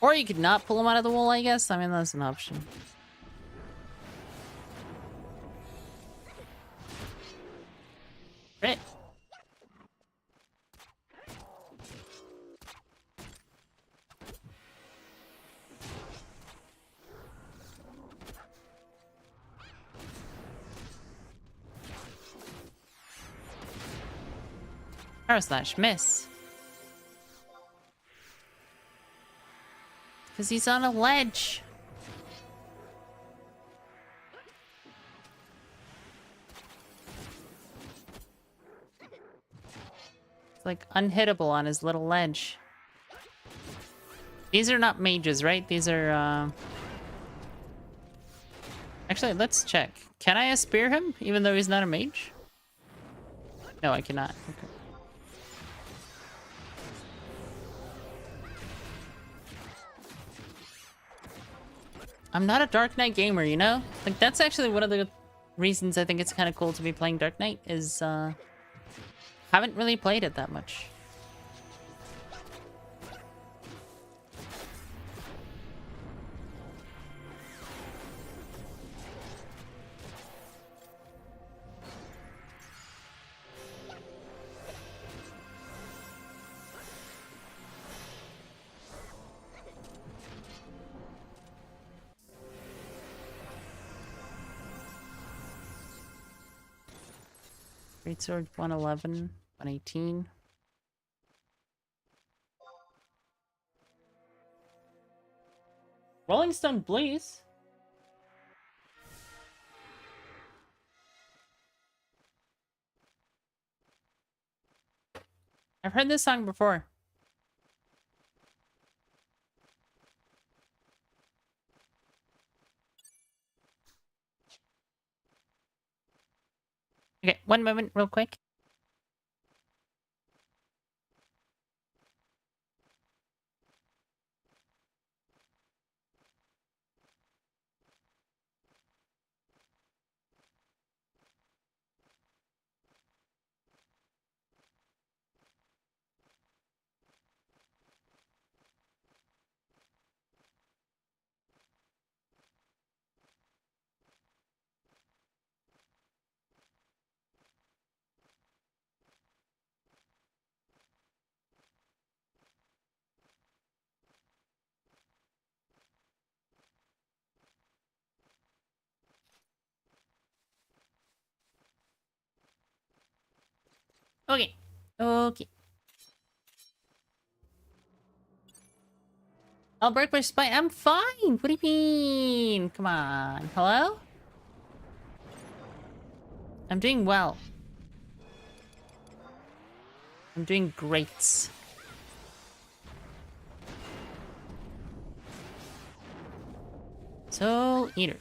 Or you could not pull him out of the wool, I guess. I mean, that's an option. Right. Arrow slash miss. Because he's on a ledge. It's like unhittable on his little ledge. These are not mages, right? These are, Actually, let's check. Can I spear him, even though he's not a mage? No, I cannot. Okay. I'm not a Dark Knight gamer, you know? Like, that's actually one of the reasons I think it's kind of cool to be playing Dark Knight, is, haven't really played it that much. Greatsword 111, 118. Rolling Stone Blaze. I've heard this song before. Okay, one moment, real quick. Okay. Okay. I'll break my spine. I'm fine. What do you mean? Come on. Hello? I'm doing well. I'm doing great. Soul Eater.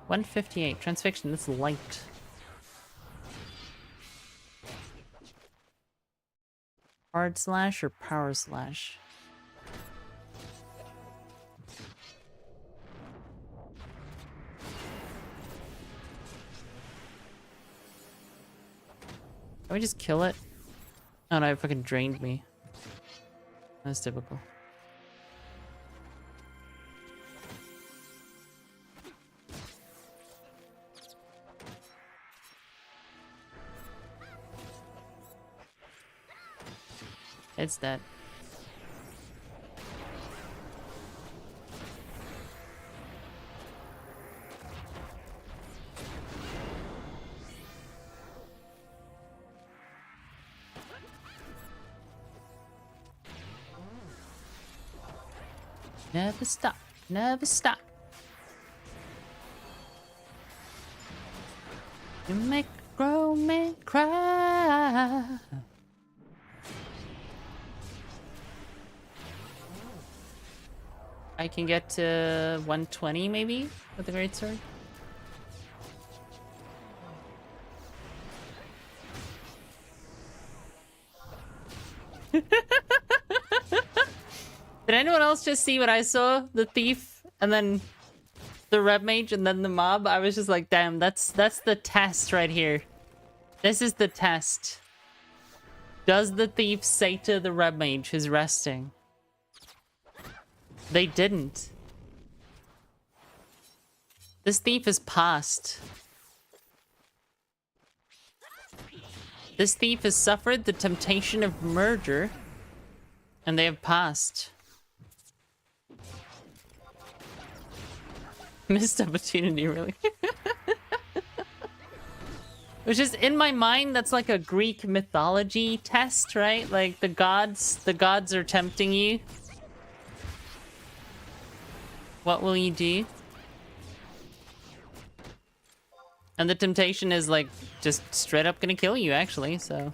158. Transfixion, that's light. Hard slash or power slash? Can we just kill it? Oh no, it fucking drained me. That's typical. It's dead. Never stop, never stop. You make a grown man cry. I can get to 120 maybe with the great sword. Did anyone else just see what I saw? The thief and then the red mage and then the mob? I was just like, damn, that's the test right here. This is the test. Does the thief say to the red mage who's resting? They didn't. This thief is past. This thief has suffered the temptation of murder, and they have passed. Missed opportunity, really. Which is, in my mind, that's like a Greek mythology test, right? Like the gods are tempting you. What will you do? And the temptation is like just straight up gonna kill you, actually, so.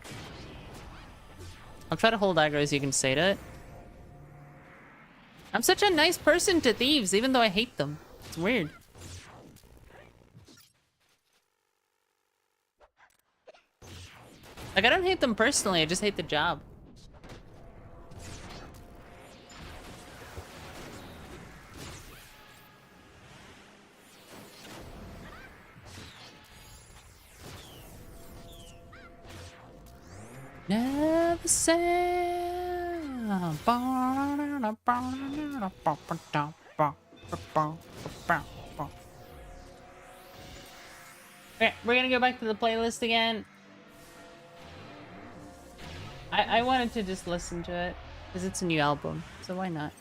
I'll try to hold aggro so you can say to it. I'm such a nice person to thieves, even though I hate them. It's weird. Like, I don't hate them personally, I just hate the job. Never say. Okay, we're gonna go back to the playlist again. I wanted to just listen to it because it's a new album, so why not?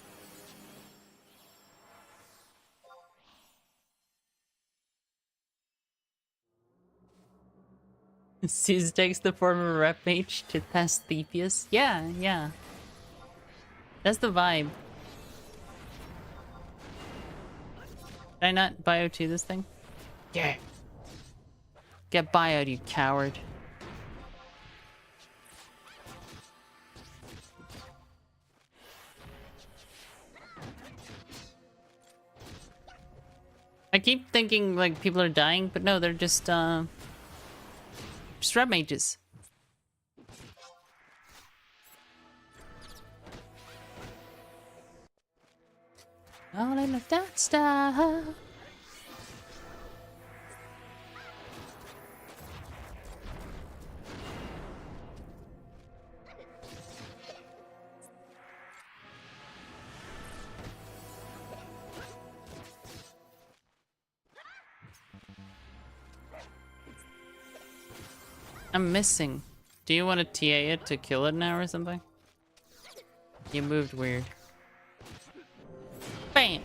Suze takes the form of a rep mage to test Thepius. Yeah, yeah. That's the vibe. Did I not bio 2 this thing? Yeah. Get bioed, you coward. I keep thinking like people are dying, but no, they're just red mages. All in that stuff. I'm missing. Do you want to TA it to kill it now or something? You moved weird. Bam!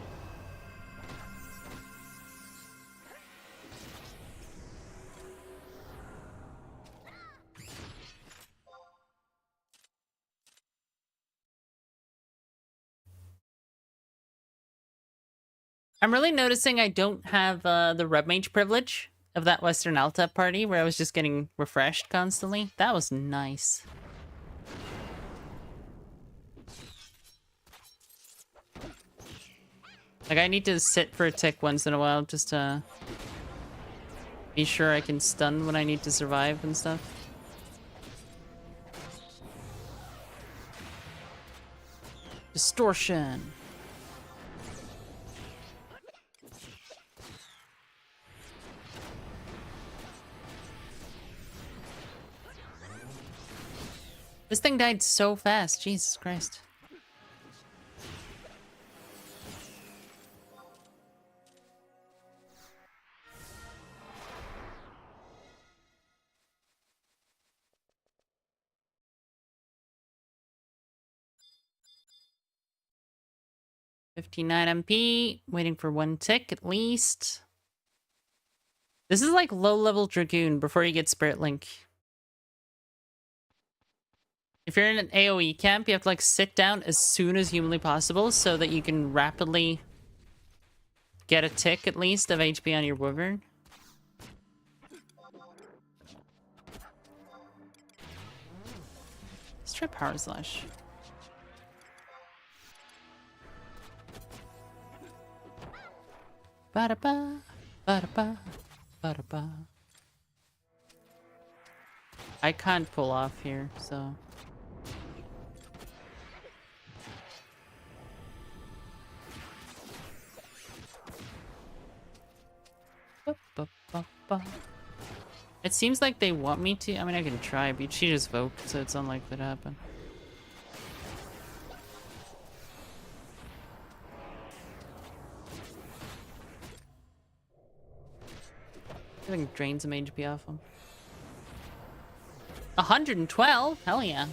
I'm really noticing I don't have the Red Mage privilege of that Western Alta party where I was just getting refreshed constantly. That was nice. Like, I need to sit for a tick once in a while just to Be sure I can stun when I need to survive and stuff. Distortion. This thing died so fast. Jesus Christ. $59 MP. Waiting for one tick at least. This is like low-level Dragoon before you get Spirit Link. If you're in an AoE camp, you have to like sit down as soon as humanly possible so that you can rapidly get a tick at least of HP on your Wyvern. Let's try Power Slash. Ba-da-ba, ba-da-ba, ba-da-ba. I can't pull off here, so... Ba-ba-ba-ba. It seems like they want me to. I mean, I can try, but she just voked, so it's unlikely to happen. I think drain some HP off him. 112? Hell yeah.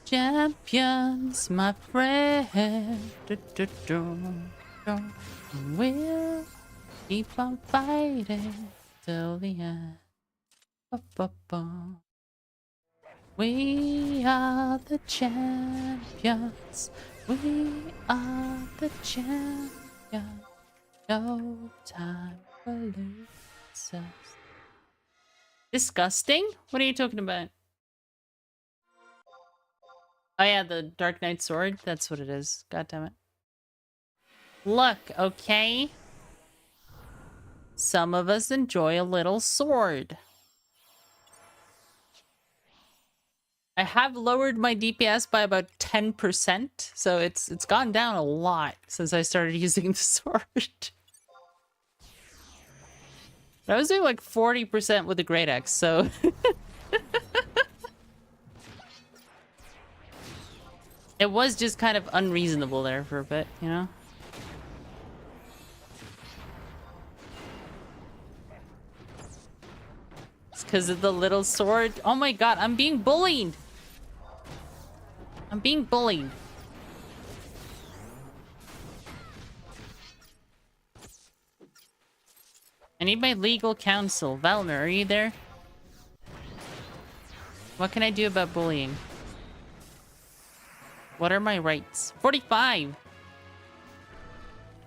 Champions, my friend. We'll keep on fighting till the end. We are the champions. We are the champions. No time for losers. Disgusting? What are you talking about? Oh yeah, the Dark Knight sword. That's what it is. God damn it. Look, okay? Some of us enjoy a little sword. I have lowered my DPS by about 10%, so it's gone down a lot since I started using the sword. But I was doing like 40% with the Great Axe, so... It was just kind of unreasonable there for a bit, you know? It's because of the little sword. Oh my god, I'm being bullied! I'm being bullied. I need my legal counsel. Valmer, are you there? What can I do about bullying? What are my rights? 45!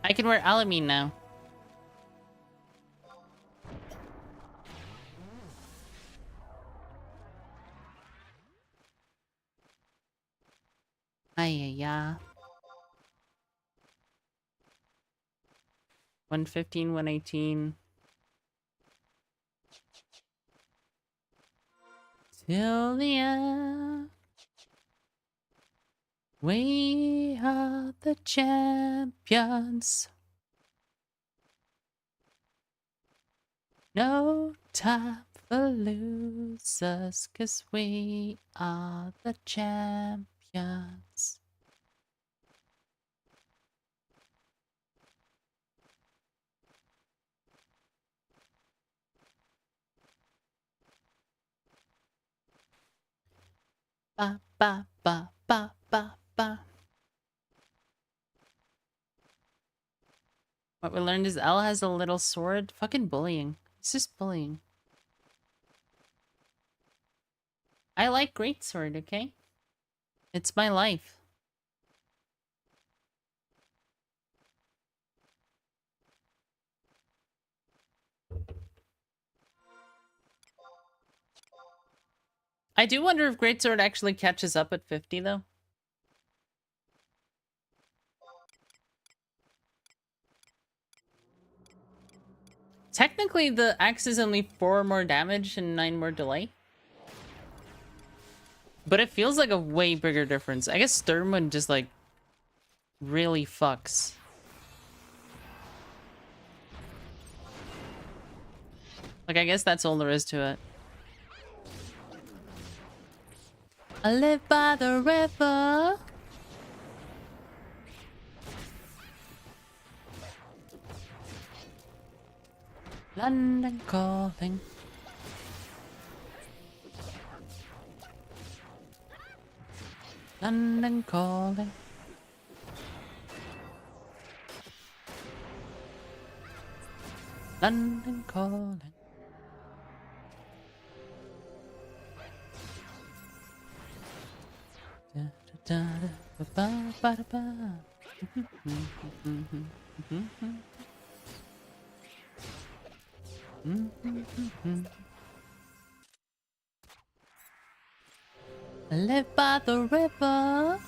I can wear alamine now. Ay-ya-ya. 115, 118. Till the end. We are the champions. No time for losers, 'cause we are the champions. Ba ba ba ba ba ba. What we learned is Elle has a little sword. Fucking bullying. It's just bullying. I like greatsword, okay? It's my life. I do wonder if greatsword actually catches up at 50 though. Technically, the axe is only 4 more damage and 9 more delay. But it feels like a way bigger difference. I guess Sturmwind just, like, really fucks. Like, I guess that's all there is to it. I live by the river. London calling. London calling. London calling. Da, da, da, da, ba, ba, da, ba. I live by the river.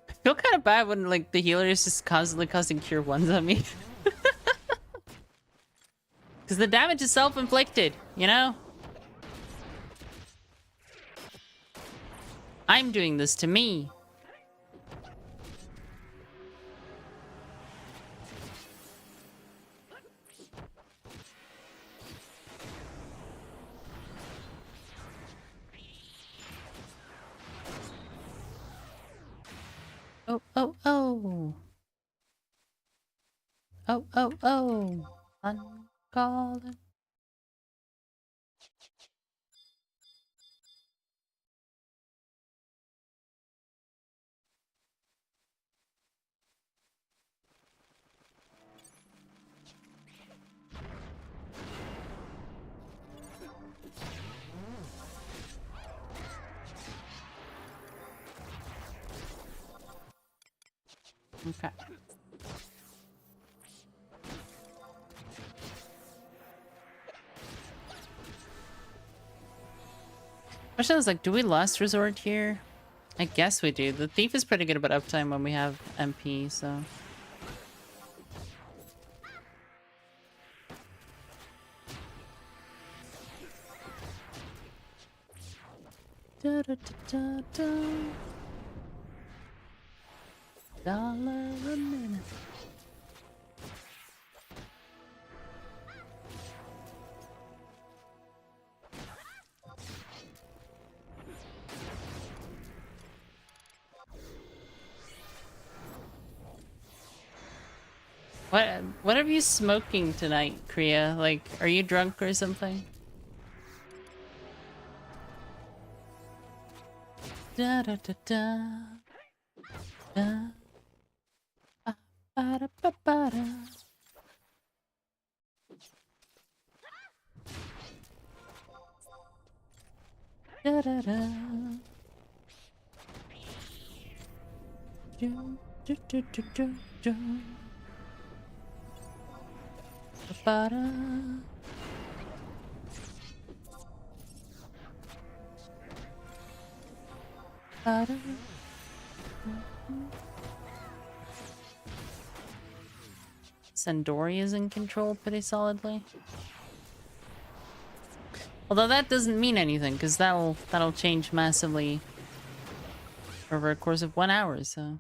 I feel kind of bad when like the healer is just constantly causing cure ones on me. Because the damage is self-inflicted, you know? I'm doing this to me. Oh, oh, oh. Oh, oh, oh. I'm calling. Okay. Question is like, do we last resort here? I guess we do. The thief is pretty good about uptime when we have MP, so. Da, da, da, da, da. Dollar a minute. What are you smoking tonight, Kriya? Like, are you drunk or something? Da da da da. Da. Ba ba da ba ba da. Da da da. Do do do do do do. Ba da. Ba da. Sandori is in control pretty solidly. Although that doesn't mean anything, because that'll change massively over a course of 1 hour, so.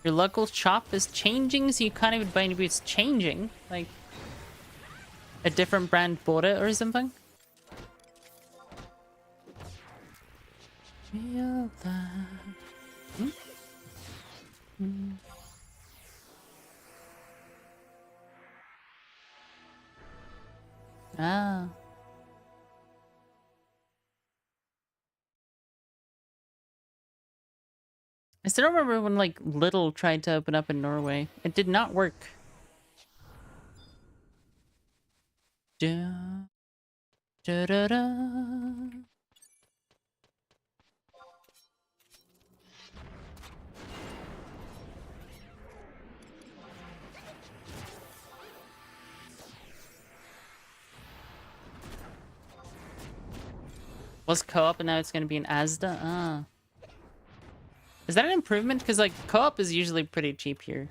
Your local shop is changing, so you can't even buy any boots. Changing? Like, a different brand bought it or something? Feel that. Hmm? Hmm. Ah. I still remember when, like, Little tried to open up in Norway. It did not work. Da, da, da, da. Was co-op and now it's gonna be an Asda? Ah. Is that an improvement? Because, like, co-op is usually pretty cheap here.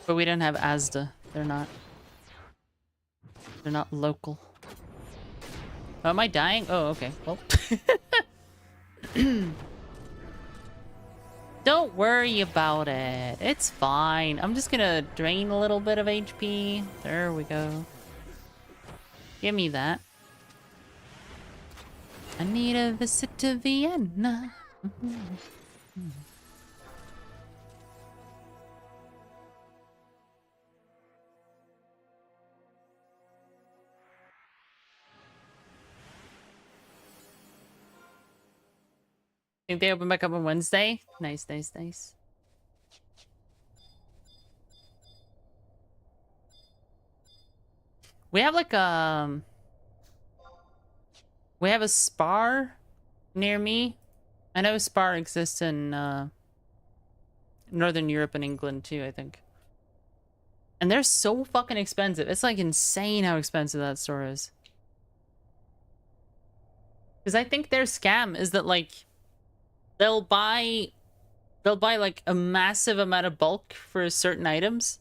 But we don't have Asda. They're not local. Oh, am I dying? Oh, okay. Well. Don't worry about it. It's fine. I'm just gonna drain a little bit of HP. There we go. Give me that. I need a visit to Vienna. Think they open back up on Wednesday? Nice, nice, nice. We have like we have a Spar near me. I know Spar exists in Northern Europe and England too, I think. And they're so fucking expensive. It's like insane how expensive that store is. Because I think their scam is that, like, they'll buy like a massive amount of bulk for certain items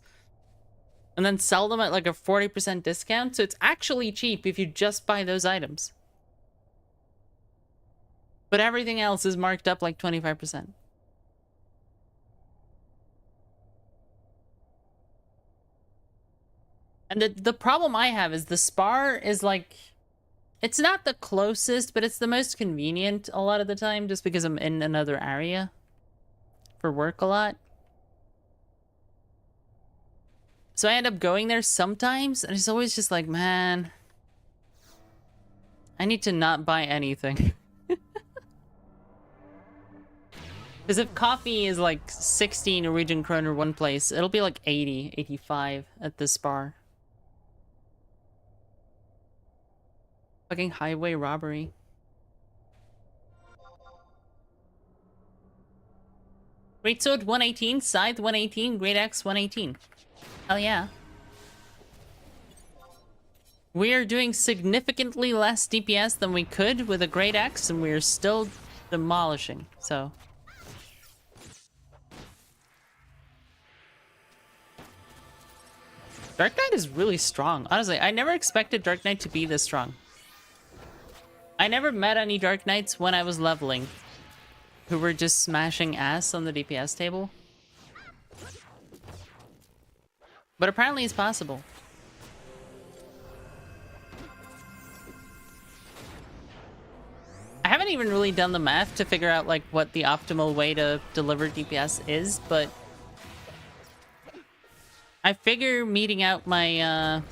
and then sell them at like a 40% discount. So it's actually cheap if you just buy those items. But everything else is marked up like 25%. And the problem I have is the Spar is like, it's not the closest, but it's the most convenient a lot of the time just because I'm in another area for work a lot. So I end up going there sometimes, and it's always just like, man, I need to not buy anything. Because if coffee is like 60 Norwegian kroner one place, it'll be like 80, 85 at this bar. Fucking highway robbery. Great Sword 118, Scythe 118, Great Axe 118. Hell yeah. We are doing significantly less DPS than we could with a Great Axe, and we're still demolishing, so... Dark Knight is really strong. Honestly, I never expected Dark Knight to be this strong. I never met any Dark Knights when I was leveling who were just smashing ass on the DPS table. But apparently it's possible. I haven't even really done the math to figure out like what the optimal way to deliver DPS is, but I figure meeting out my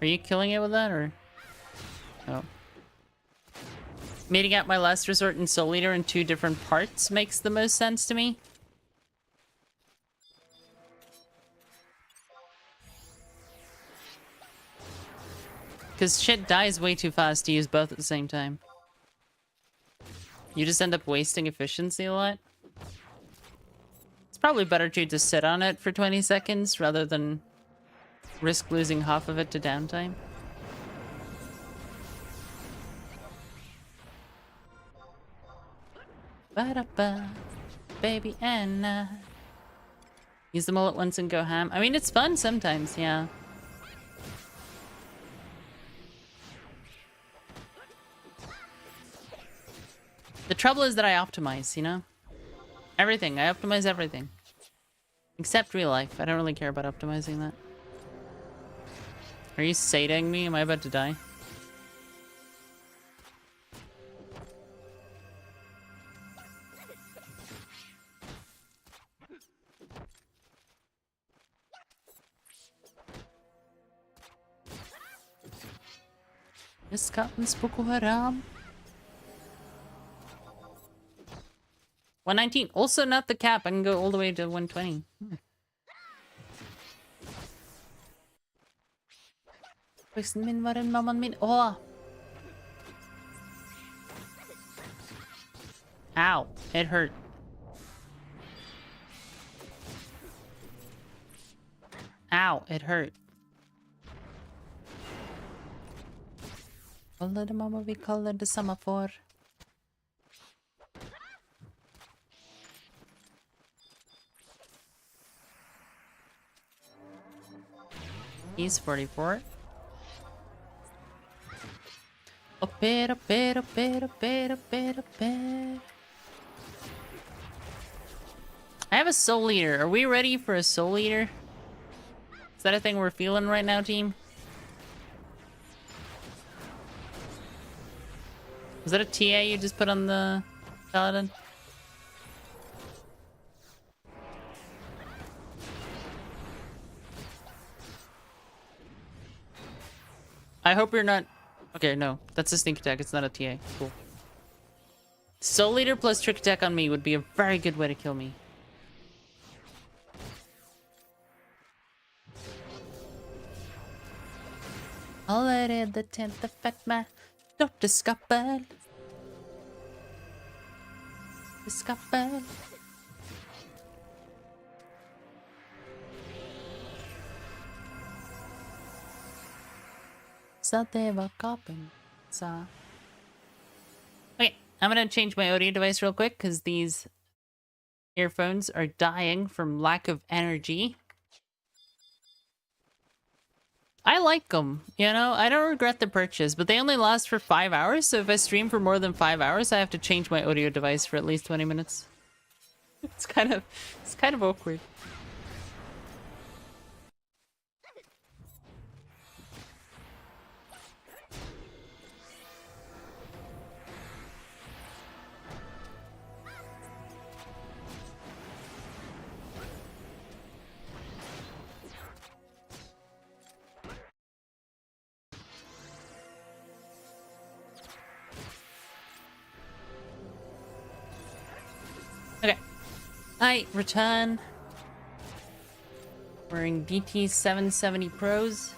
Are you killing it with that, or? Oh. Meeting out my Last Resort and Soul Eater in 2 different parts makes the most sense to me. Because shit dies way too fast to use both at the same time. You just end up wasting efficiency a lot. It's probably better to just sit on it for 20 seconds rather than risk losing half of it to downtime. Ba-da-ba, baby Anna. Use them all at once and go ham. I mean, it's fun sometimes, yeah. The trouble is that I optimize, you know? Everything. I optimize everything. Except real life. I don't really care about optimizing that. Are you sating me? Am I about to die? It's Captain's Boko Haram. 119. Also not the cap. I can go all the way to 120. Vuxen min var en mamman min. Åh! Ow. It hurt. Ow. It hurt. Kolla det mamma, vi kallar det samma för. He's 44. Opera, opera, opera, opera, opera, opera. I have a soul eater. Are we ready for a soul eater? Is that a thing we're feeling right now, team? Was that a TA you just put on the paladin? I hope you're not... Okay, no. That's a sneak attack. It's not a TA. Cool. Soul Eater plus trick attack on me would be a very good way to kill me. Already the 10th effect man. Don't discover. Discover. Så det var kapen. So. Okay, I'm gonna change my audio device real quick because these earphones are dying from lack of energy. I like them, you know, I don't regret the purchase, but they only last for 5 hours, so if I stream for more than 5 hours, I have to change my audio device for at least 20 minutes. It's kind of awkward. Okay, I return wearing BT 770 Pros.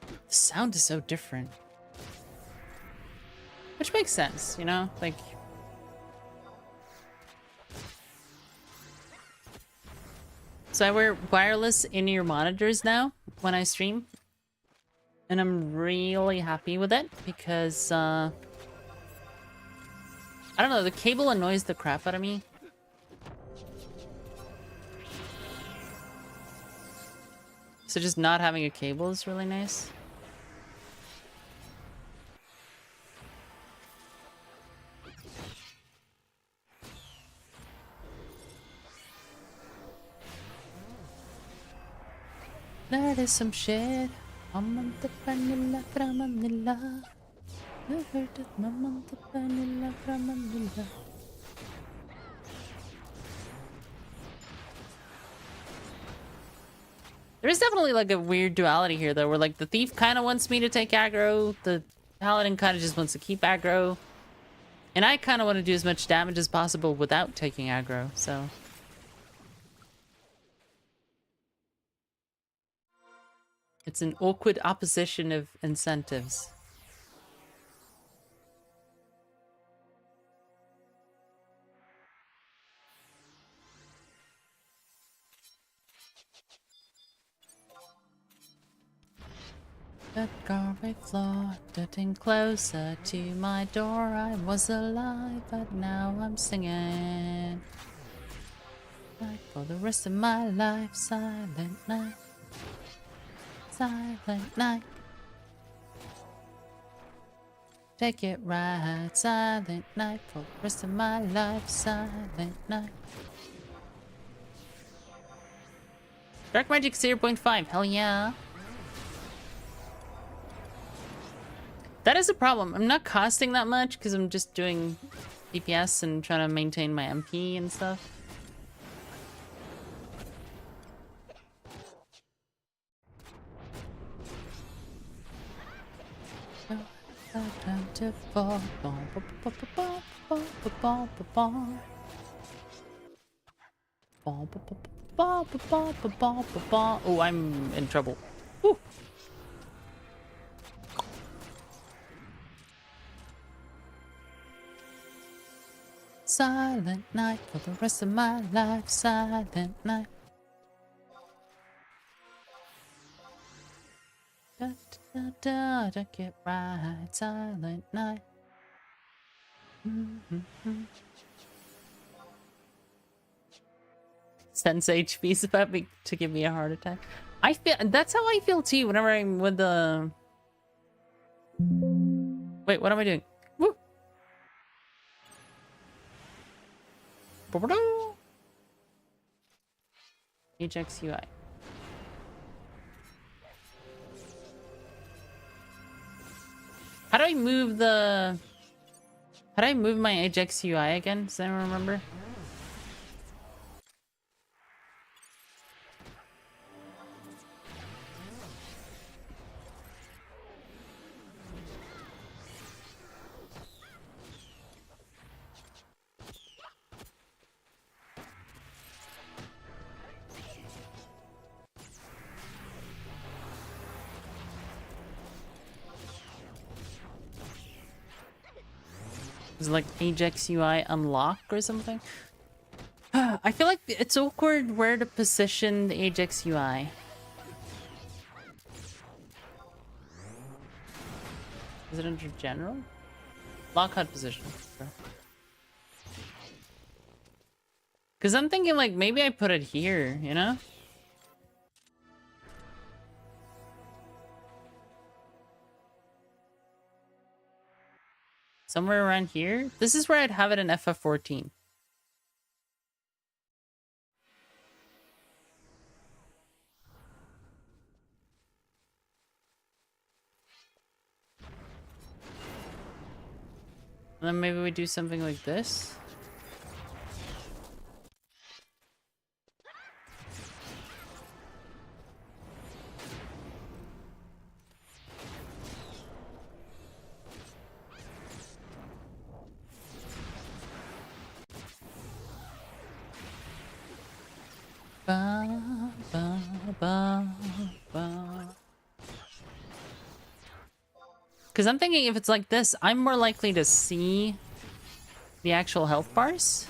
The sound is so different, which makes sense, you know, like. So I wear wireless in-ear monitors now when I stream. And I'm really happy with it because, I don't know, the cable annoys the crap out of me. So just not having a cable is really nice. That is some shit. Mamanta vanilla from Manila. You heard it, Mamanta vanilla from Manila. There is definitely like a weird duality here though, where like the thief kind of wants me to take aggro, the paladin kind of just wants to keep aggro, and I kind of want to do as much damage as possible without taking aggro, so. It's an awkward opposition of incentives. The garbage floor, getting closer to my door. I was alive, but now I'm singing. Like for the rest of my life, silent night. Silent night. Take it right, silent night. For the rest of my life, silent night. Dark Magic 0.5, hell yeah. That is a problem. I'm not costing that much because I'm just doing DPS and trying to maintain my MP and stuff. beautiful. Oh, I'm in trouble. Woo. Silent night for the rest of my life. Silent night. Da da da da, get right. Silent night. Sense HP's about to give me a heart attack. I feel that's how I feel too whenever I'm with the. Wait, what am I doing? Woo! HXUI. How do I move the? How do I move my HXUI again? Does anyone remember? Is it like Ajax UI unlock or something? I feel like it's awkward where to position the Ajax UI. Is it under general? Lock HUD position. Because I'm thinking like maybe I put it here, you know? Somewhere around here? This is where I'd have it in FF14. And then maybe we do something like this. Ba, ba, ba, ba. Because I'm thinking if it's like this, I'm more likely to see the actual health bars.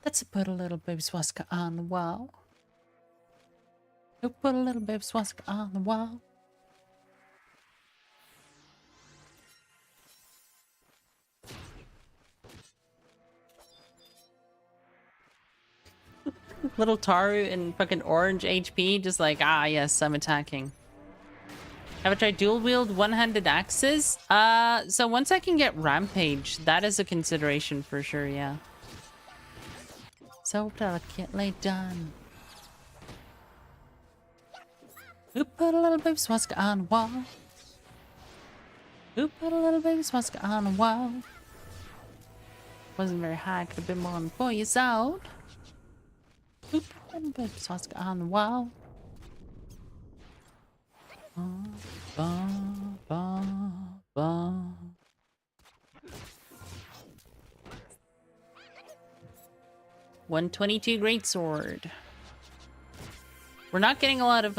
Let's put a little baby swastika on the wall. Let's put a little baby swastika on the wall. Little Taru in fucking orange HP, just like, ah, yes, I'm attacking. Have I tried dual wield one-handed axes? So once I can get Rampage, that is a consideration for sure, yeah. So delicately done. Who put a little baby swastika on the wall? Who put a little baby swastika on the wall? Wasn't very high, could have been more than 4 years old. Who put a little baby swastika on the wall? Ba, ba, ba. $122 greatsword. We're not getting a lot of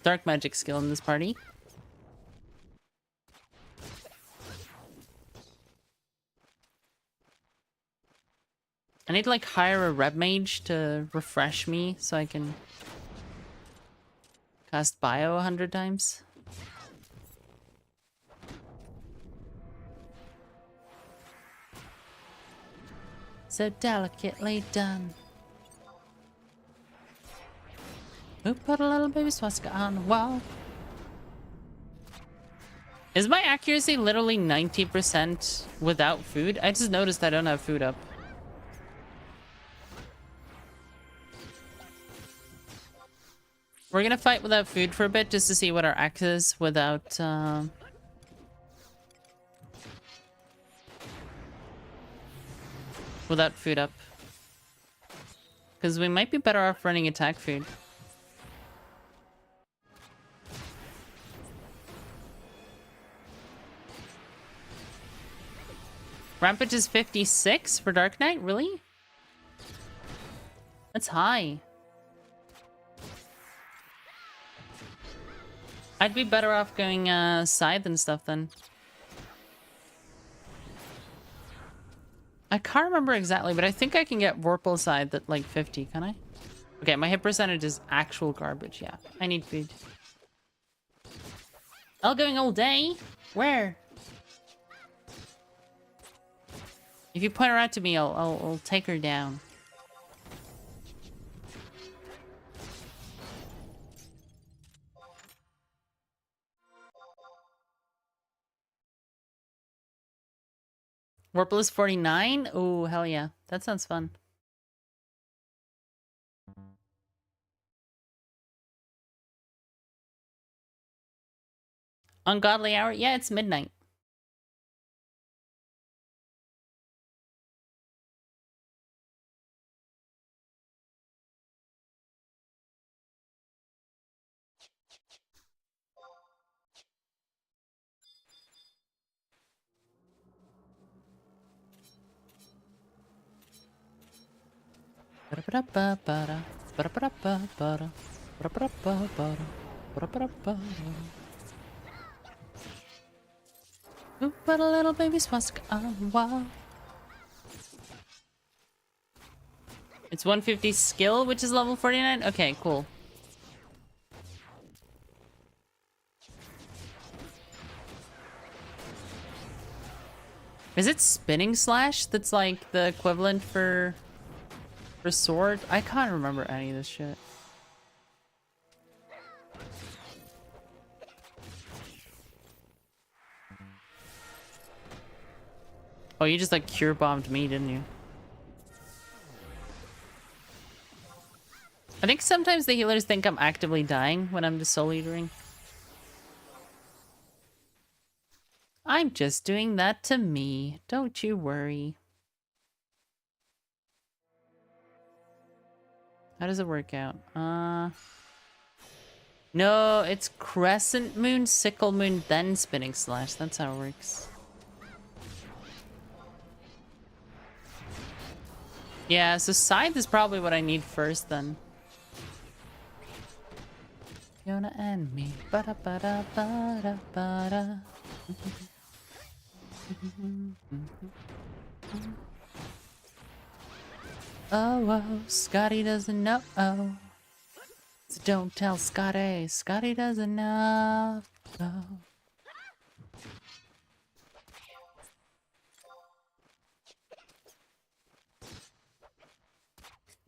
dark magic skill in this party. I need to like hire a red mage to refresh me so I can cast bio 100 times. So delicately done. Who put a little baby swastika on the wall? Is my accuracy literally 90% without food? I just noticed I don't have food up. We're gonna fight without food for a bit just to see what our axe is without without food up. Because we might be better off running attack food. Rampage is 56 for Dark Knight? Really? That's high. I'd be better off going Scythe and stuff then. I can't remember exactly, but I think I can get Vorpal Scythe at like 50, can I? Okay, my hit percentage is actual garbage, yeah. I need food. All going all day? Where? If you point her out to me, I'll take her down. Vorpal is 49? Oh, hell yeah. That sounds fun. Ungodly hour? Yeah, it's midnight. Who put a little baby swastika on the wall? It's 150 skill, which is level 49? Okay, cool. Is it spinning slash that's like the equivalent for sword? I can't remember any of this shit. Oh, you just like cure bombed me, didn't you? I think sometimes the healers think I'm actively dying when I'm just soul eatering. I'm just doing that to me. Don't you worry. How does it work out? No, it's crescent moon, sickle moon, then spinning slash. That's how it works. Yeah, so scythe is probably what I need first then. Fiona and me. Ba-da ba-da ba-da ba-da. Oh, oh, Scotty doesn't know. Oh. So don't tell Scotty. Scotty doesn't know. Oh.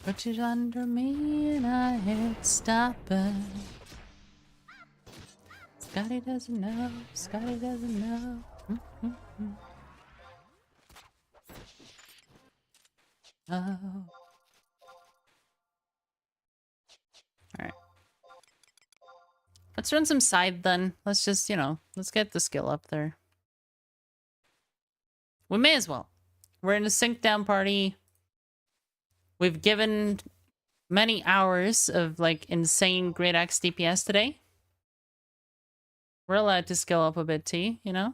Put it under me and I ain't stopping. Scotty doesn't know. Scotty doesn't know. Oh. Alright. Let's run some scythe then. Let's just, you know, let's get the skill up there. We may as well. We're in a sync down party. We've given many hours of like insane great Axe DPS today. We're allowed to skill up a bit too, you know?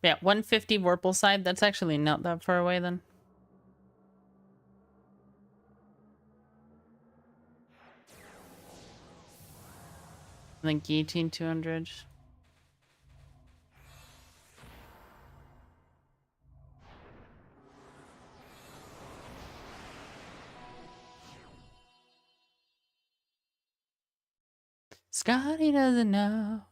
Yeah, 150 Vorpal side. That's actually not that far away then. I think guillotine 200. Scotty doesn't know.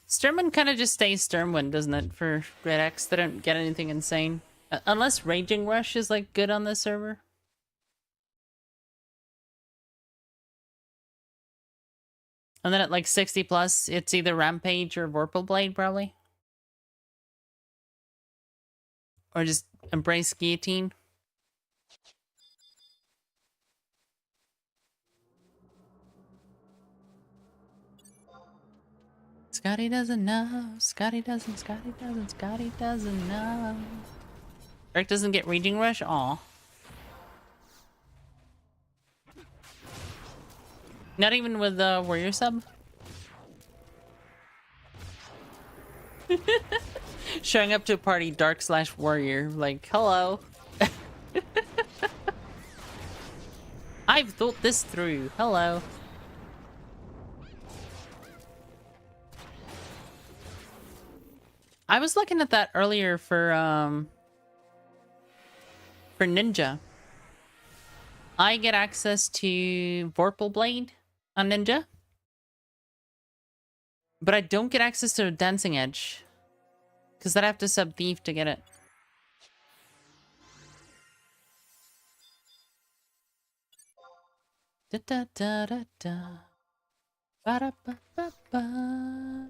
Sturmwind kind of just stays Sturmwind, doesn't it? For Great Axe, they don't get anything insane. Unless Raging Rush is like good on this server. And then at like 60 plus, it's either Rampage or Vorpal Blade, probably. Or just embrace guillotine. Scotty doesn't know. Scotty doesn't know. Eric doesn't get Raging Rush? Aw. Not even with the warrior sub? Showing up to a party dark/warrior. Like, hello. I've thought this through. Hello. I was looking at that earlier for Ninja. I get access to Vorpal Blade on Ninja. But I don't get access to Dancing Edge. Because I'd have to sub Thief to get it. Da da da da da. Ba da ba ba ba.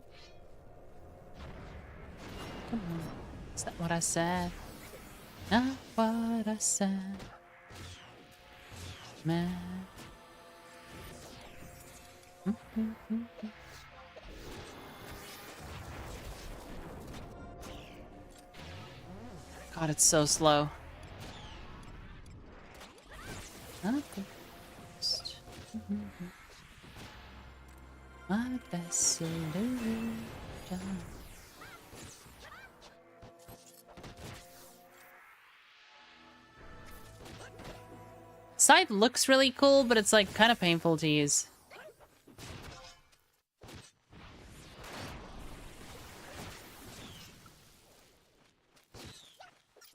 Come on. Is that what I said? Not what I said. Man. God, it's so slow. Not the best. My best solution. Scythe looks really cool, but it's like kind of painful to use.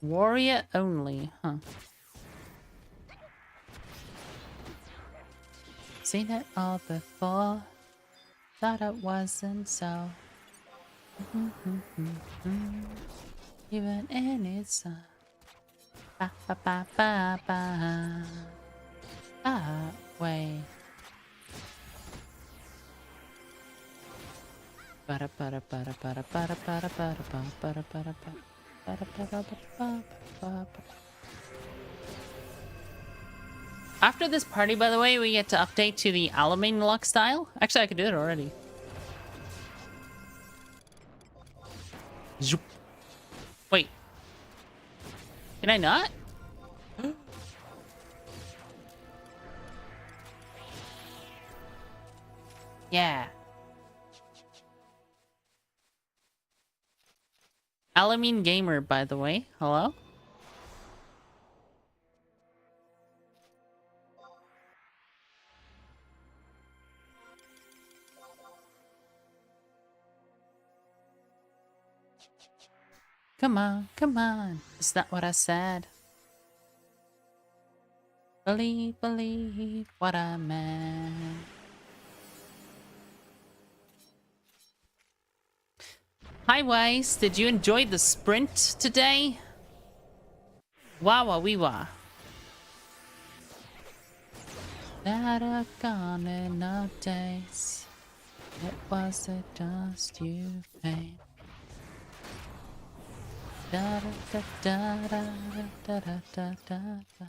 Warrior only, huh? Seen it all before. Thought it wasn't so. Even in its ba ba ba ba ba. That way. Ba ba ba ba ba ba ba ba ba ba ba ba ba. After this party, by the way, we get to update to the Alamein lock style. Actually, I could do it already. Zoop. Wait. Can I not? Yeah. Alamein Gamer, by the way. Hello? Come on, come on. Is that what I said? Believe, believe what I meant. Hi, Weiss. Did you enjoy the sprint today? Wawa wee wah. That are gone in our days. It was the dust you paid. Da da da da da da da da da.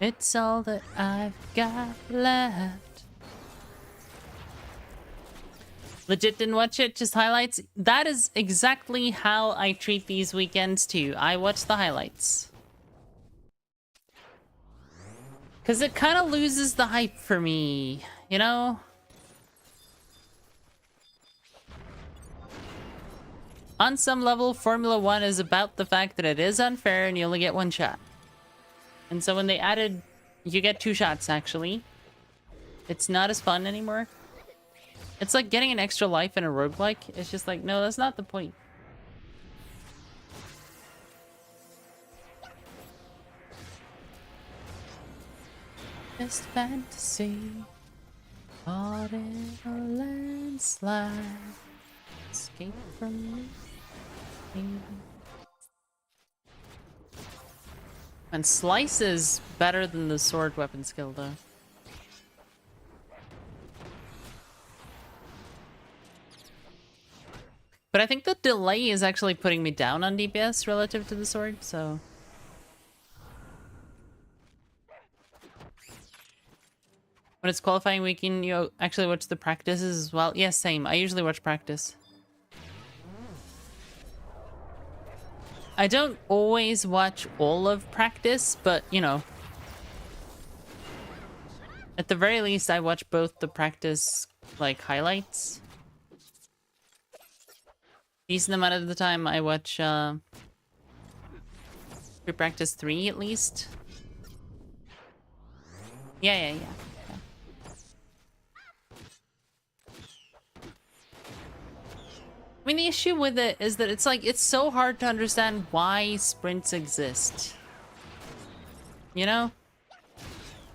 It's all that I've got left. Legit didn't watch it, just highlights. That is exactly how I treat these weekends too. I watch the highlights. Because it kind of loses the hype for me, you know? On some level, Formula 1 is about the fact that it is unfair and you only get one shot. And so when they added, you get 2 shots actually, it's not as fun anymore. It's like getting an extra life in a roguelike. It's just like, no, that's not the point. Just fantasy, caught in a landslide, escape from me. And Slice is better than the sword weapon skill, though. But I think the delay is actually putting me down on DPS relative to the sword, so... When it's qualifying weekend, you actually watch the practices as well? Yes, same. I usually watch practice. I don't always watch all of practice, but, you know... At the very least, I watch both the practice, like, highlights. Decent amount of the time, I watch, pre-practice 3, at least. Yeah. I mean, the issue with it is that it's like, it's so hard to understand why sprints exist. You know?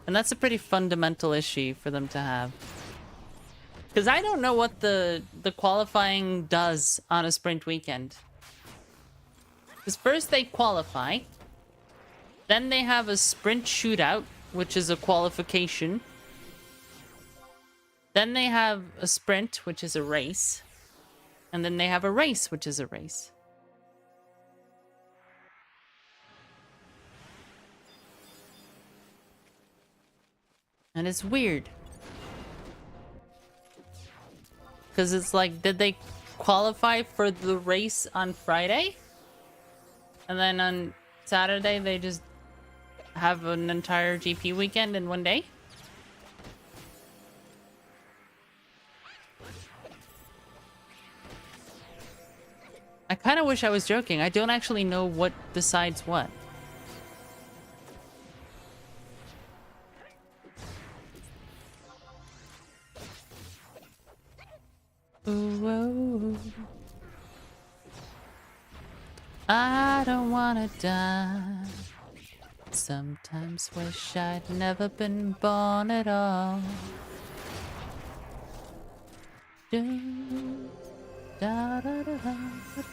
And that's a pretty fundamental issue for them to have. Because I don't know what the qualifying does on a sprint weekend. Because first they qualify. Then they have a sprint shootout, which is a qualification. Then they have a sprint, which is a race. And then they have a race, which is a race. And it's weird. Because it's like, did they qualify for the race on Friday? And then on Saturday, they just have an entire GP weekend in one day? I kind of wish I was joking. I don't actually know what decides what. Ooh, oh. I don't wanna die. Sometimes wish I'd never been born at all. Do, da, da, da, da, da.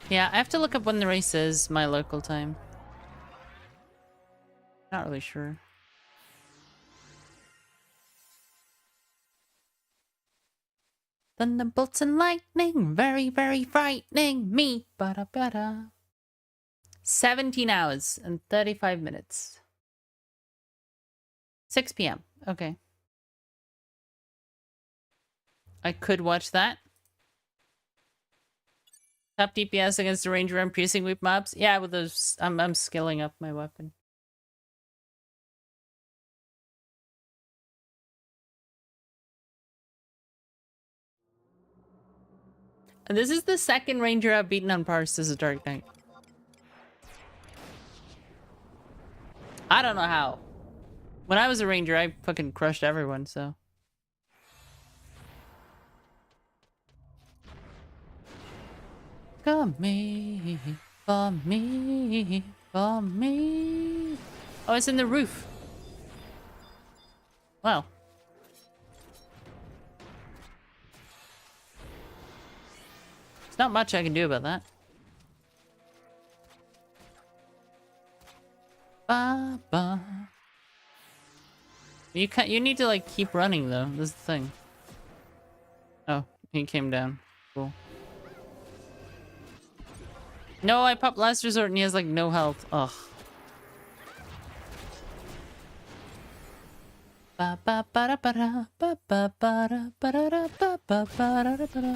Yeah, I have to look up when the race is, my local time. Not really sure. Thunderbolts and lightning, very, very frightening me. Ba-da-ba-da. 17 hours and 35 minutes. 6 p.m. Okay. I could watch that. Top DPS against the ranger and piercing whip mobs. Yeah, with those, I'm skilling up my weapon. And this is the second ranger I've beaten on Parse as a Dark Knight. I don't know how. When I was a ranger, I fucking crushed everyone, so. For me, for me, for me. Oh, it's in the roof. Wow. There's not much I can do about that. Ba ba. You need to like keep running though. This is the thing. Oh, he came down. Cool. No, I popped last resort and he has like no health. Ugh. Ba ba ba da ba da ba ba ba da ba da da ba ba ba da da ba da.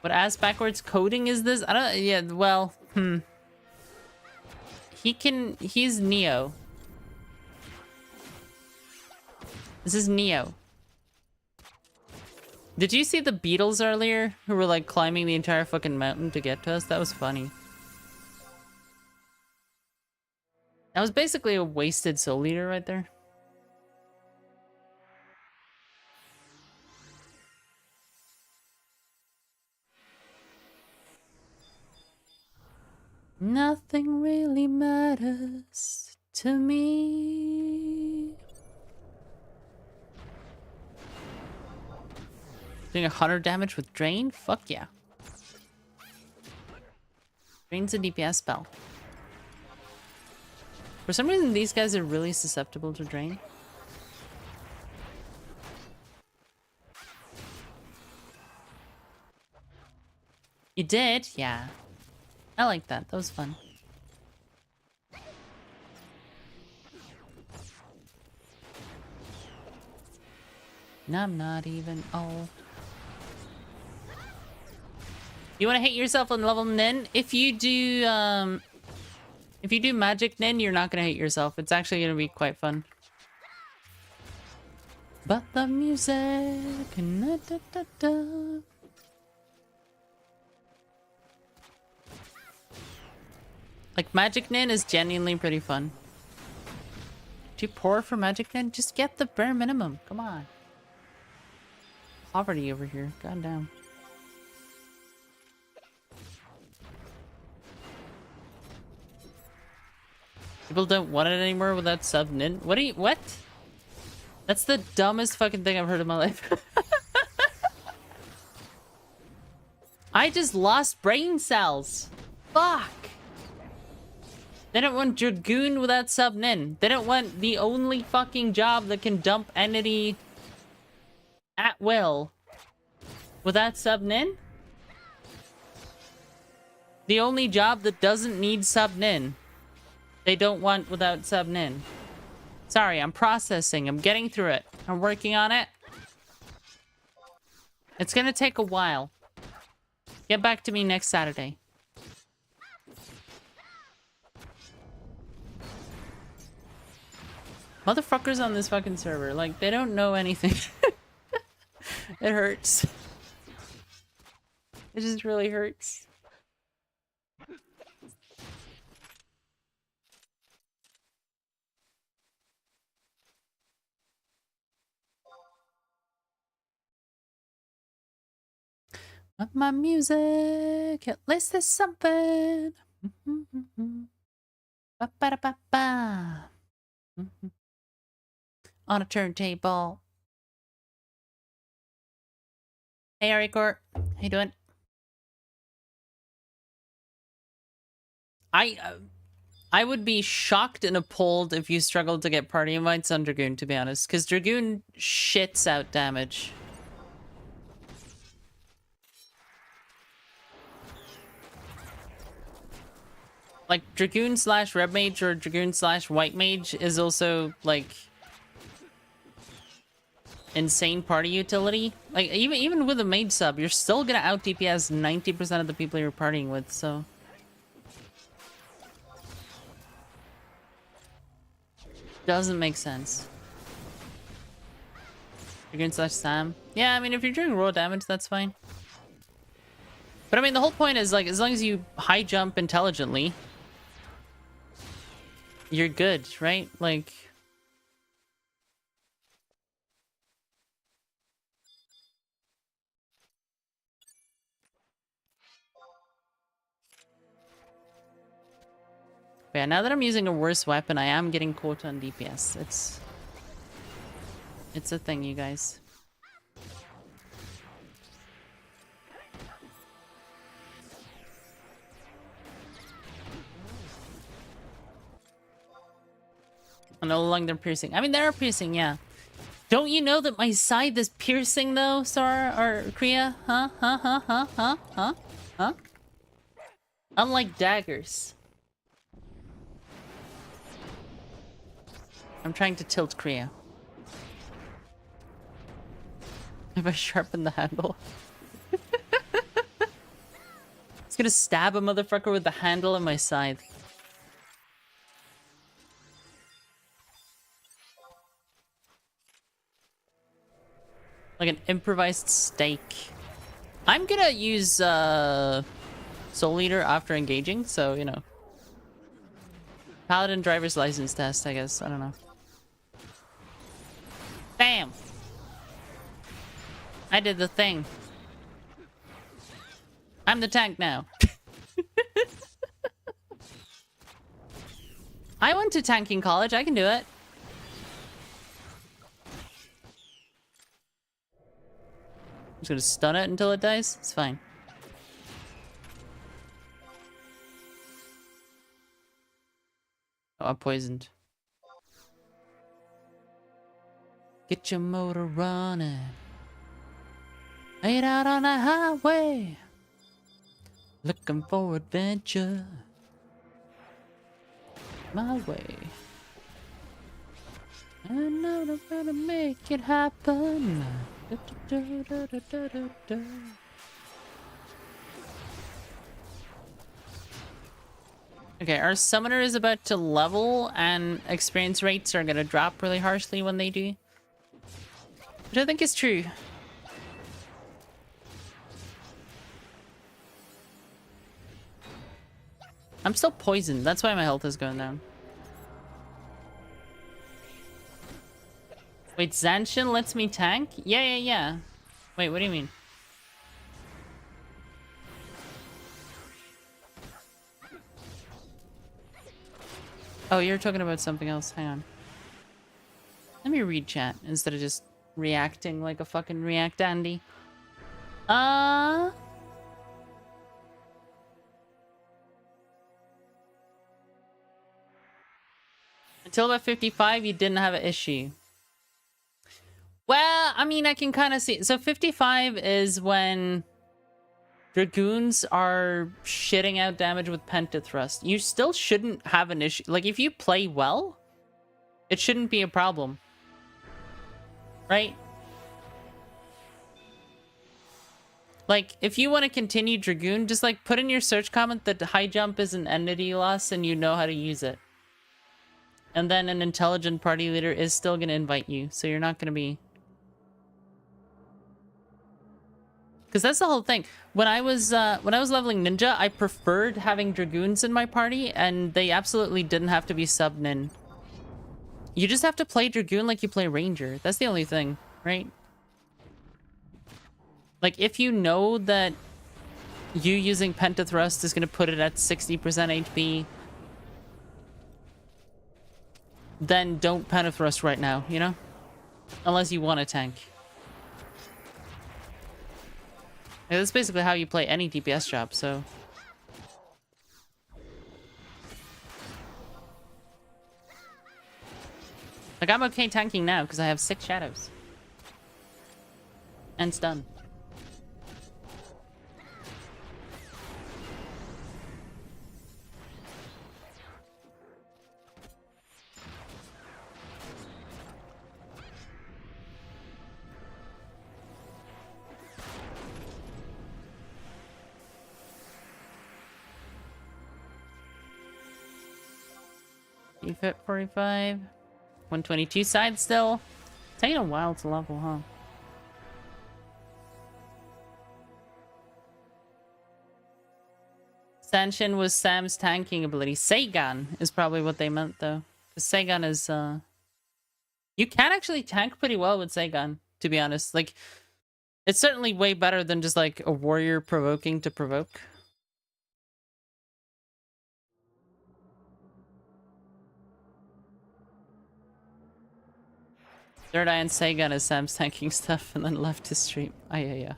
What ass backwards coding is this? I don't. Yeah. Well. He's Neo. This is Neo. Did you see the Beatles earlier who were like climbing the entire fucking mountain to get to us? That was funny. That was basically a wasted soul leader right there. Nothing really matters. to me. Doing 100 damage with Drain? Fuck yeah. Drain's a DPS spell. For some reason, these guys are really susceptible to Drain. You did? Yeah. I like that. That was fun. And I'm not even... Oh. You want to hit yourself on level Nin? If you do magic Nin, you're not going to hit yourself. It's actually going to be quite fun. But the music... Da, da, da, da. Like, Magic Nin is genuinely pretty fun. Too poor for Magic Nin? Just get the bare minimum. Come on. Poverty over here. God damn. People don't want it anymore without sub Nin? What? That's the dumbest fucking thing I've heard in my life. I just lost brain cells. Fuck. They don't want Dragoon without sub Nin. They don't want the only fucking job that can dump entity at will without sub Nin? The only job that doesn't need sub Nin. They don't want without sub Nin. Sorry, I'm processing. I'm getting through it. I'm working on it. It's gonna take a while. Get back to me next Saturday. Motherfuckers on this fucking server, like, they don't know anything. It hurts. It just really hurts. But my music, at least there's something. Ba-ba-da-ba-ba. On a turntable. Hey, Aricor. How you doing? I would be shocked and appalled if you struggled to get party invites on Dragoon, to be honest, because Dragoon shits out damage. Like, Dragoon slash Red Mage or Dragoon slash White Mage is also, like, insane party utility. Like, even with a mage sub, you're still gonna out DPS 90% of the people you're partying with, so... Doesn't make sense. Dragoon slash Sam. Yeah, I mean, if you're doing raw damage, that's fine. But I mean, the whole point is, like, as long as you high jump intelligently, you're good, right? Like... But yeah, now that I'm using a worse weapon, I am getting quota on DPS. It's a thing, you guys. No longer piercing. I mean, they are piercing, yeah. Don't you know that my scythe is piercing, though, Sora or Kriya? Huh? Unlike daggers. I'm trying to tilt Kriya. If I sharpen the handle. It's gonna stab a motherfucker with the handle of my scythe. Like an improvised stake. I'm gonna use Soul Eater after engaging, so, you know. Paladin driver's license test, I guess. I don't know. Bam! I did the thing. I'm the tank now. I went to tanking college. I can do it. I'm just gonna stun it until it dies. It's fine. Oh, I'm poisoned. Get your motor running. Head out on the highway. Looking for adventure. My way. I know I'm gonna make it happen. Okay, our summoner is about to level, and experience rates are gonna drop really harshly when they do. Which I think is true. I'm still poisoned, that's why my health is going down. Wait, Zanshin lets me tank? Yeah. Wait, what do you mean? Oh, you're talking about something else. Hang on. Let me read chat instead of just reacting like a fucking React Andy. Until about 55, you didn't have an issue. Well, I mean, I can kind of see. So 55 is when Dragoons are shitting out damage with Pentathrust. You still shouldn't have an issue. Like, if you play well, it shouldn't be a problem. Right? Like, if you want to continue Dragoon, just, like, put in your search comment that high jump is an entity loss and you know how to use it. And then an intelligent party leader is still going to invite you, so you're not going to be... Because that's the whole thing. When I was leveling Ninja, I preferred having Dragoons in my party, and they absolutely didn't have to be sub-nin. You just have to play Dragoon like you play Ranger. That's the only thing, right? Like, if you know that you using Pentathrust is going to put it at 60% HP, then don't Pentathrust right now, you know? Unless you want to tank. Yeah, that's basically how you play any DPS job, so... Like, I'm okay tanking now, because I have 6 shadows. And stun. You fit 45. 122 side still. It's taking a while to level, huh? Sanshin was Sam's tanking ability. Seigan is probably what they meant, though. Because Seigan is, You can actually tank pretty well with Seigan, to be honest. Like, it's certainly way better than just, like, a warrior provoking to provoke. Third Eye and Seigan is Sam's tanking stuff, and then left his stream. Ah, yeah.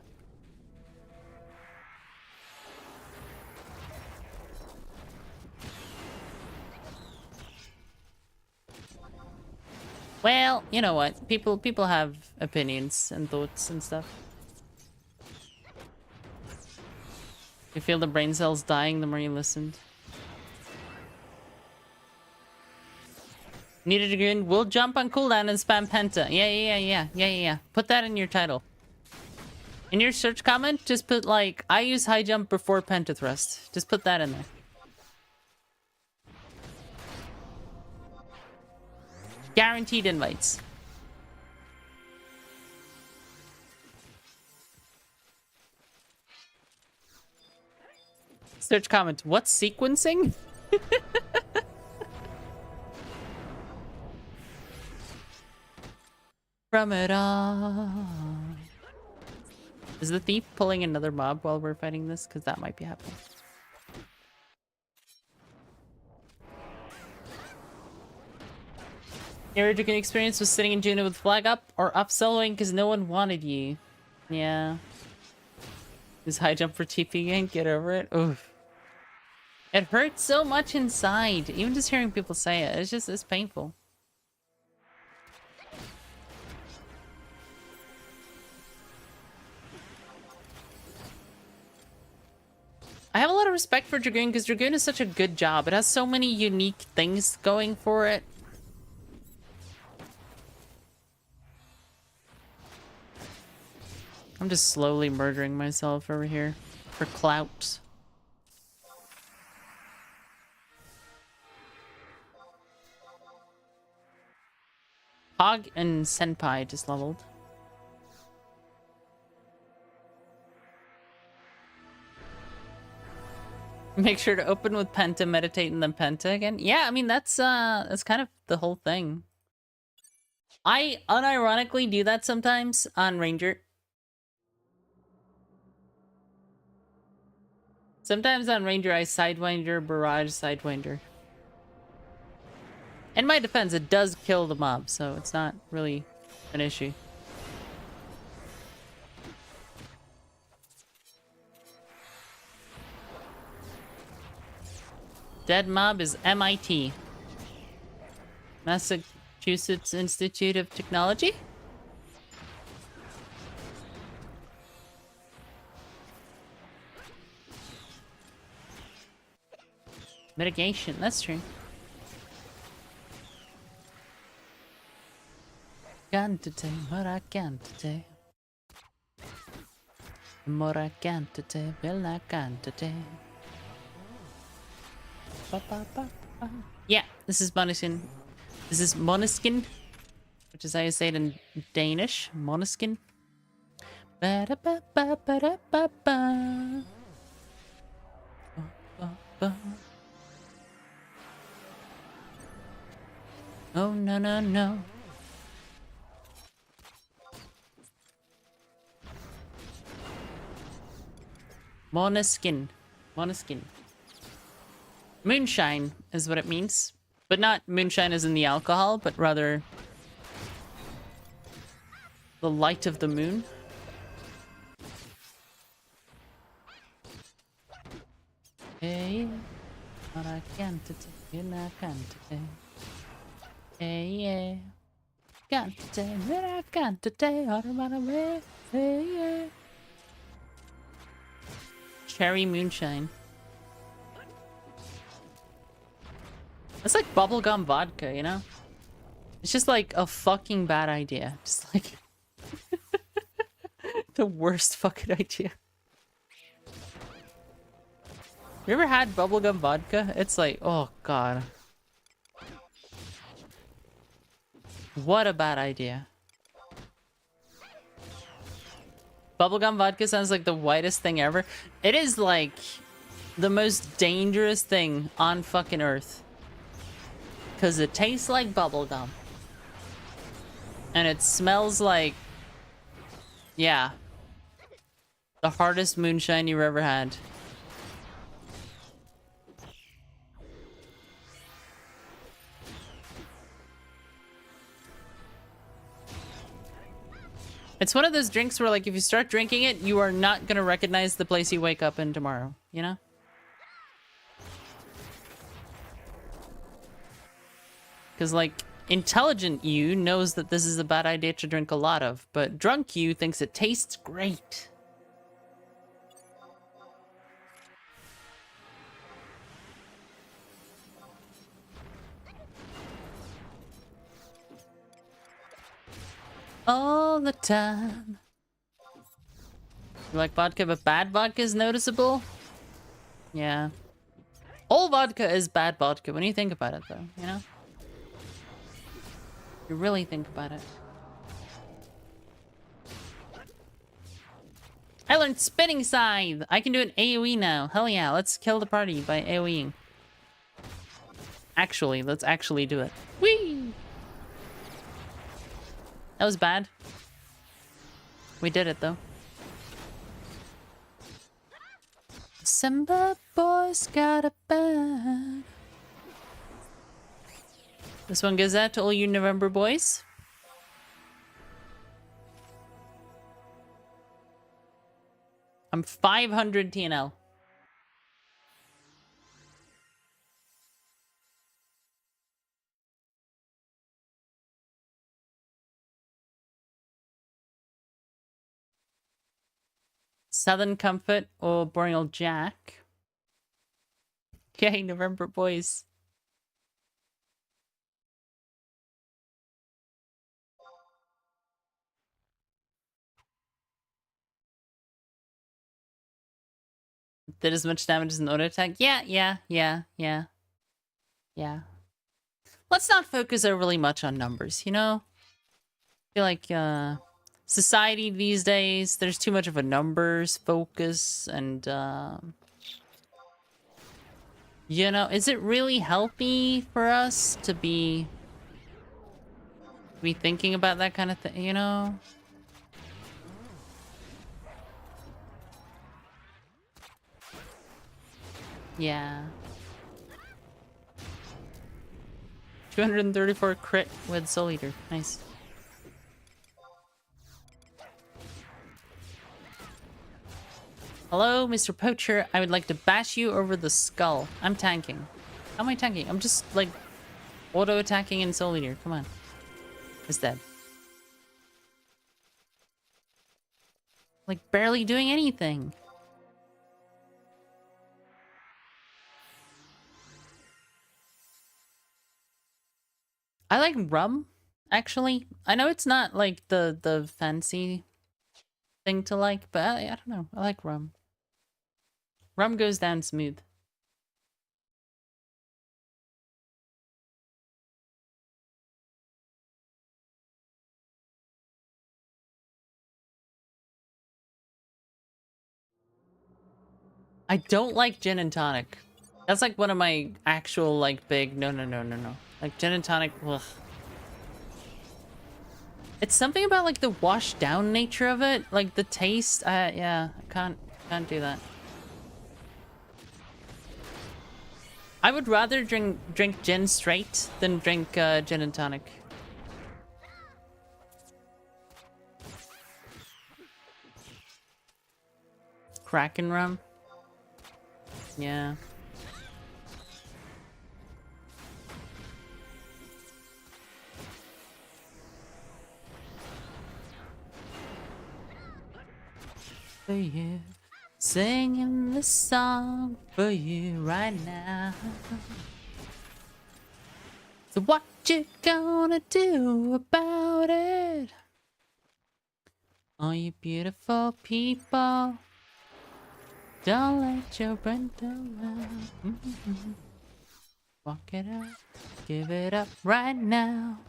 Well, you know what? People have opinions and thoughts and stuff. You feel the brain cells dying the more you listened. Need a Dragoon? We'll jump on cooldown and spam Penta. Yeah. Put that in your title. In your search comment, just put like, I use high jump before Pentathrust. Just put that in there. Guaranteed invites. Search comment, what's sequencing? From it all. Is the thief pulling another mob while we're fighting this? Because that might be happening. Your Dragoon experience was sitting in Juno with flag up or up soloing because no one wanted you. Yeah. This high jump for TP gang, get over it. Oof. It hurts so much inside. Even just hearing people say it, it's painful. I have a lot of respect for Dragoon because Dragoon is such a good job. It has so many unique things going for it. I'm just slowly murdering myself over here for clout. Hog and Senpai just leveled. Make sure to open with Penta, meditate, and then Penta again. Yeah, I mean that's kind of the whole thing. I unironically do that sometimes on Ranger. Sometimes on Ranger I Sidewinder, Barrage, Sidewinder. In my defense, it does kill the mob, so it's not really an issue. Dead mob is MIT. Massachusetts Institute of Technology? Mitigation, that's true. Can today, what I can today. What I can today, will I can today. Yeah, this is Måneskin. This is Måneskin, which is how you say it in Danish. Måneskin. Ba-da-ba-ba-ba-da-ba-ba. Ba-ba-ba. Oh, no, no, no. Måneskin. Måneskin. Moonshine is what it means. But not moonshine as in the alcohol, but rather the light of the moon. Hey, what I can't today, and I can't today. Hey, yeah. Can't today, but I can't today, all about away. Hey, yeah. Cherry moonshine. It's like bubblegum vodka, you know? It's just like a fucking bad idea. Just like the worst fucking idea. You ever had bubblegum vodka? It's like, oh god. What a bad idea. Bubblegum vodka sounds like the whitest thing ever. It is like the most dangerous thing on fucking earth. Because it tastes like bubblegum. And it smells like... yeah. The hardest moonshine you've ever had. It's one of those drinks where, like, if you start drinking it, you are not gonna recognize the place you wake up in tomorrow, you know? Because, like, intelligent you knows that this is a bad idea to drink a lot of, but drunk you thinks it tastes great. All the time. You like vodka, but bad vodka is noticeable? Yeah. All vodka is bad vodka when you think about it, though, you know? You really think about it. I learned spinning scythe! I can do an AoE now. Hell yeah, let's kill the party by AoEing. Actually, let's actually do it. Whee! That was bad. We did it, though. December boys got a bad. This one goes out to all you November boys. I'm 500 TNL. Southern Comfort or Boreal Jack. Yay, November boys. Did as much damage as an auto attack? Yeah. Let's not focus overly much on numbers, you know? I feel like society these days, there's too much of a numbers focus and you know, is it really healthy for us to be thinking about that kind of thing, you know? Yeah. 234 crit with Soul Eater. Nice. Hello, Mr. Poacher. I would like to bash you over the skull. I'm tanking. How am I tanking? I'm just, like, auto-attacking in Soul Eater. Come on. It's dead. Like, barely doing anything. I like rum, actually. I know it's not, like, the fancy thing to like, but I don't know. I like rum. Rum goes down smooth. I don't like gin and tonic. That's like one of my actual like big no. Like gin and tonic, ugh. It's something about like the washed down nature of it, like the taste. Yeah, I can't do that. I would rather drink gin straight than drink gin and tonic. Kraken rum. Yeah. For you, singing this song for you right now. So what you gonna do about it? All you beautiful people, don't let your brain down. Walk it up, give it up right now.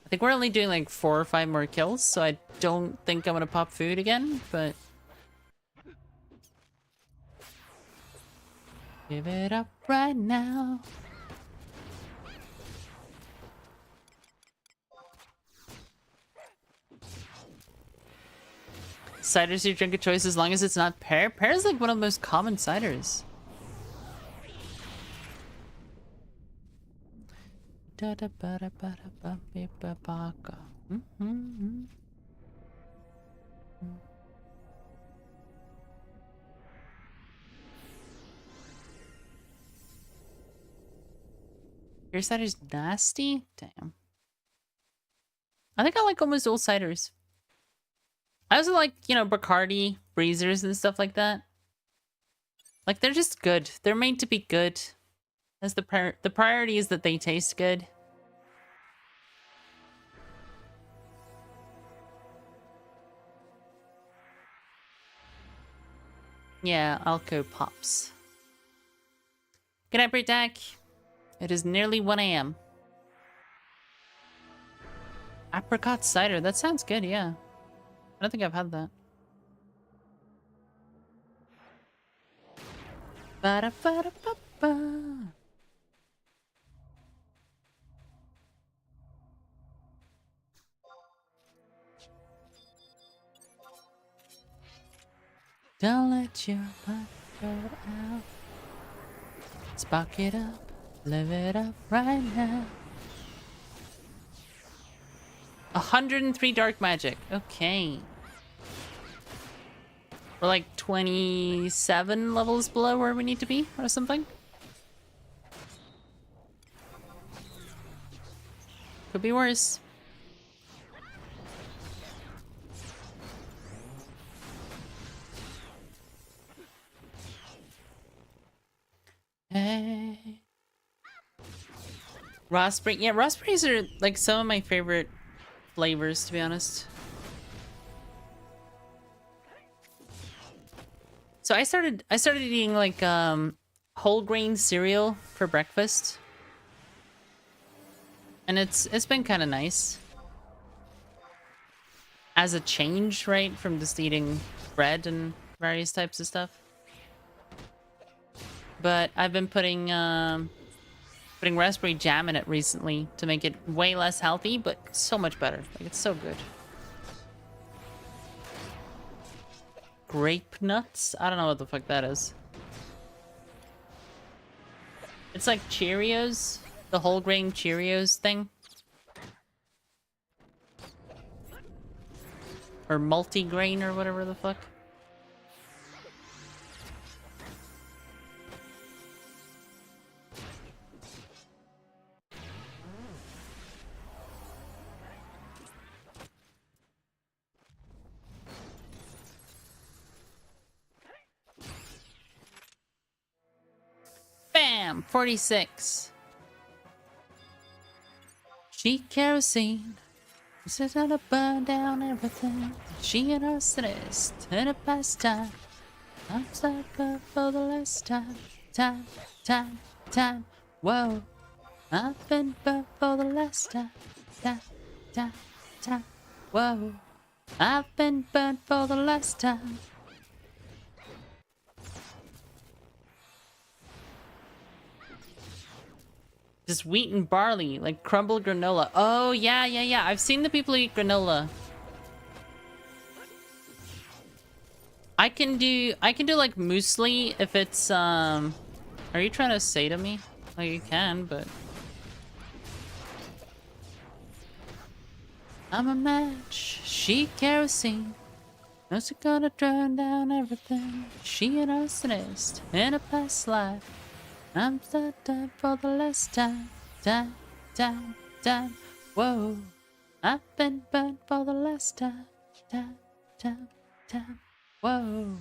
I think we're only doing like 4 or 5 more kills, so I don't think I'm gonna pop food again, but... Give it up right now. Cider's your drink of choice as long as it's not pear. Pear is like one of the most common ciders. Your cider's nasty? Damn. I think I like almost all ciders. I also like, you know, Bacardi, Breezers, and stuff like that. Like, they're just good. They're made to be good. That's the priority is that they taste good. Yeah, Alco pops. Good night, Britak. It is nearly 1 AM. Apricot cider. That sounds good, yeah. I don't think I've had that. Ba-da-ba-da-ba-ba. Don't let your butt go out. Spark it up. Live it up right now. 103 dark magic. Okay. We're like 27 levels below where we need to be or something. Could be worse. Hey. Raspberry. Yeah, raspberries are like some of my favorite flavors, to be honest. So I started eating like whole grain cereal for breakfast. And it's been kind of nice. As a change, right, from just eating bread and various types of stuff. But I've been putting raspberry jam in it recently to make it way less healthy, but so much better. Like, it's so good. Grape nuts? I don't know what the fuck that is. It's like Cheerios, the whole grain Cheerios thing. Or multi-grain or whatever the fuck. Bam! 46. Sheet kerosene. Set out to burn down everything. She and her stressed in a pastime. I'm stuck up for the last time. Time. Whoa. I've been burnt for the last time. Time. Whoa. I've been burnt for the last time. Just wheat and barley, like crumbled granola. Oh, yeah. I've seen the people eat granola. I can do like muesli if it's, Are you trying to say to me? Like, you can, but... I'm a match, she kerosene. Knows you're gonna turn down everything. She and her stressed in a past life. I'm set up for the last time. Time. Whoa. I've been burnt for the last time. Time. Whoa.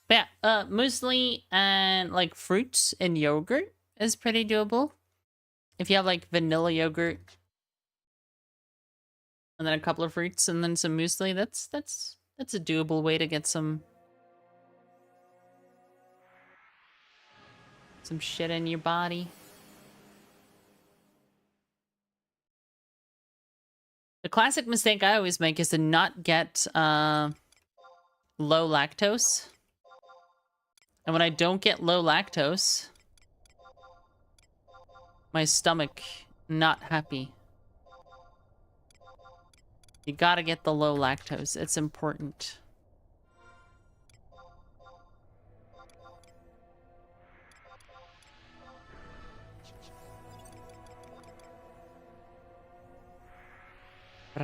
But yeah, muesli and like fruits and yogurt is pretty doable. If you have like vanilla yogurt and then a couple of fruits and then some muesli, that's a doable way to get some shit in your body. The classic mistake I always make is to not get low lactose. And when I don't get low lactose, my stomach not happy. You gotta get the low lactose. It's important. You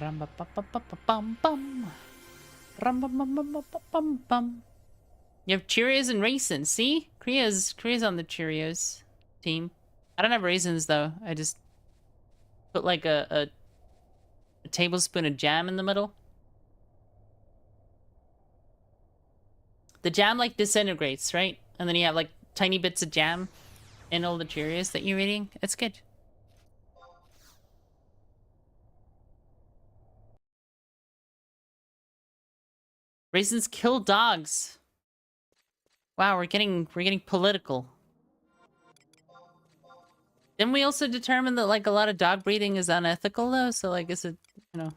have Cheerios and raisins. See? Kriya's on the Cheerios team. I don't have raisins though. I just put like a tablespoon of jam in the middle. The jam like disintegrates, right? And then you have like tiny bits of jam in all the Cheerios that you're eating. It's good. Raisins kill dogs. Wow, we're getting political. Didn't we also determine that like a lot of dog breeding is unethical though? So like, is it, you know,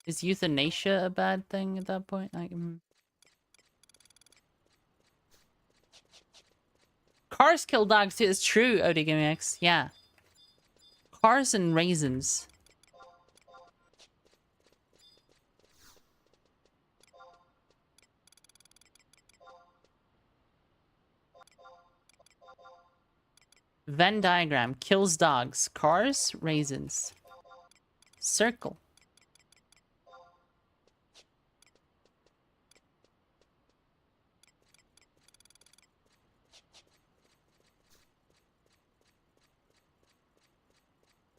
is euthanasia a bad thing at that point? Like, cars kill dogs too. It's true, ODGameX. Yeah. Cars and raisins. Venn diagram. Kills dogs. Cars. Raisins. Circle.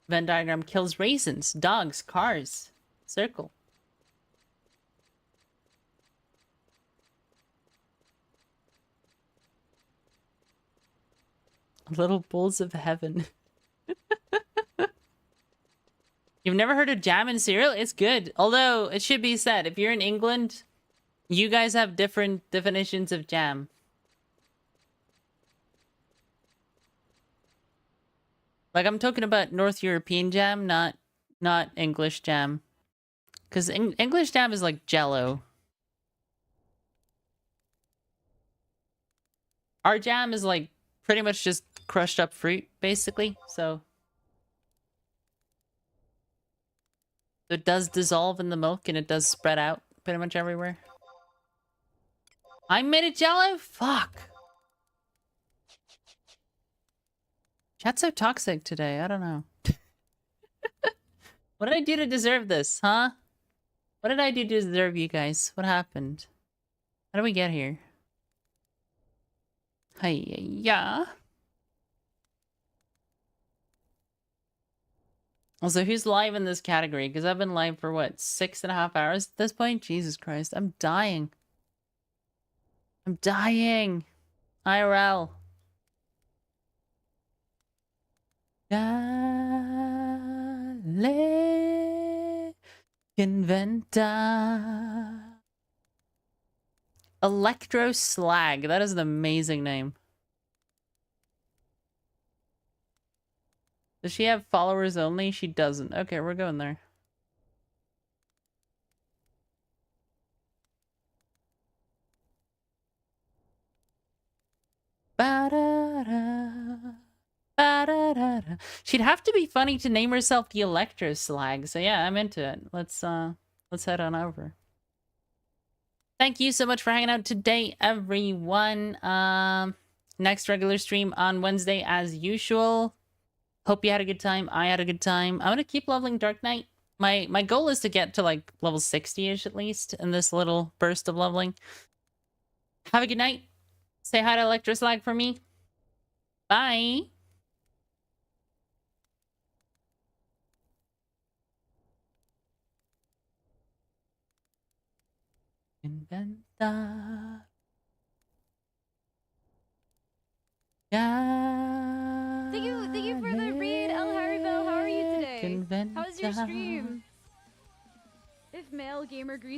Venn diagram kills raisins, dogs, cars. Circle. Little bulls of heaven. You've never heard of jam and cereal? It's good. Although, it should be said, if you're in England, you guys have different definitions of jam. Like, I'm talking about North European jam, not English jam. Because English jam is like Jello. Our jam is like pretty much just crushed up fruit, basically. So it does dissolve in the milk and it does spread out pretty much everywhere. I made a Jello? Fuck. Chat's so toxic today. I don't know. What did I do to deserve this, huh? What did I do to deserve you guys? What happened? How did we get here? Hey, yeah. Also, who's live in this category? Because I've been live for, what, 6.5 hours at this point? Jesus Christ, I'm dying. I'm dying. IRL. Dale Inventa. Electro Slag. That is an amazing name. Does she have followers only? She doesn't. Okay, we're going there. Ba-da-da, ba-da-da-da. She'd have to be funny to name herself the Electro Slag. So yeah, I'm into it. Let's head on over. Thank you so much for hanging out today, everyone. Next regular stream on Wednesday as usual. Hope you had a good time. I had a good time. I'm gonna keep leveling Dark Knight. My goal is to get to like level 60-ish at least in this little burst of leveling. Have a good night. Say hi to Electroslag for me. Bye. Inventa. Thank you for the read, El Haribel. How are you today? How was your stream? If male gamer grease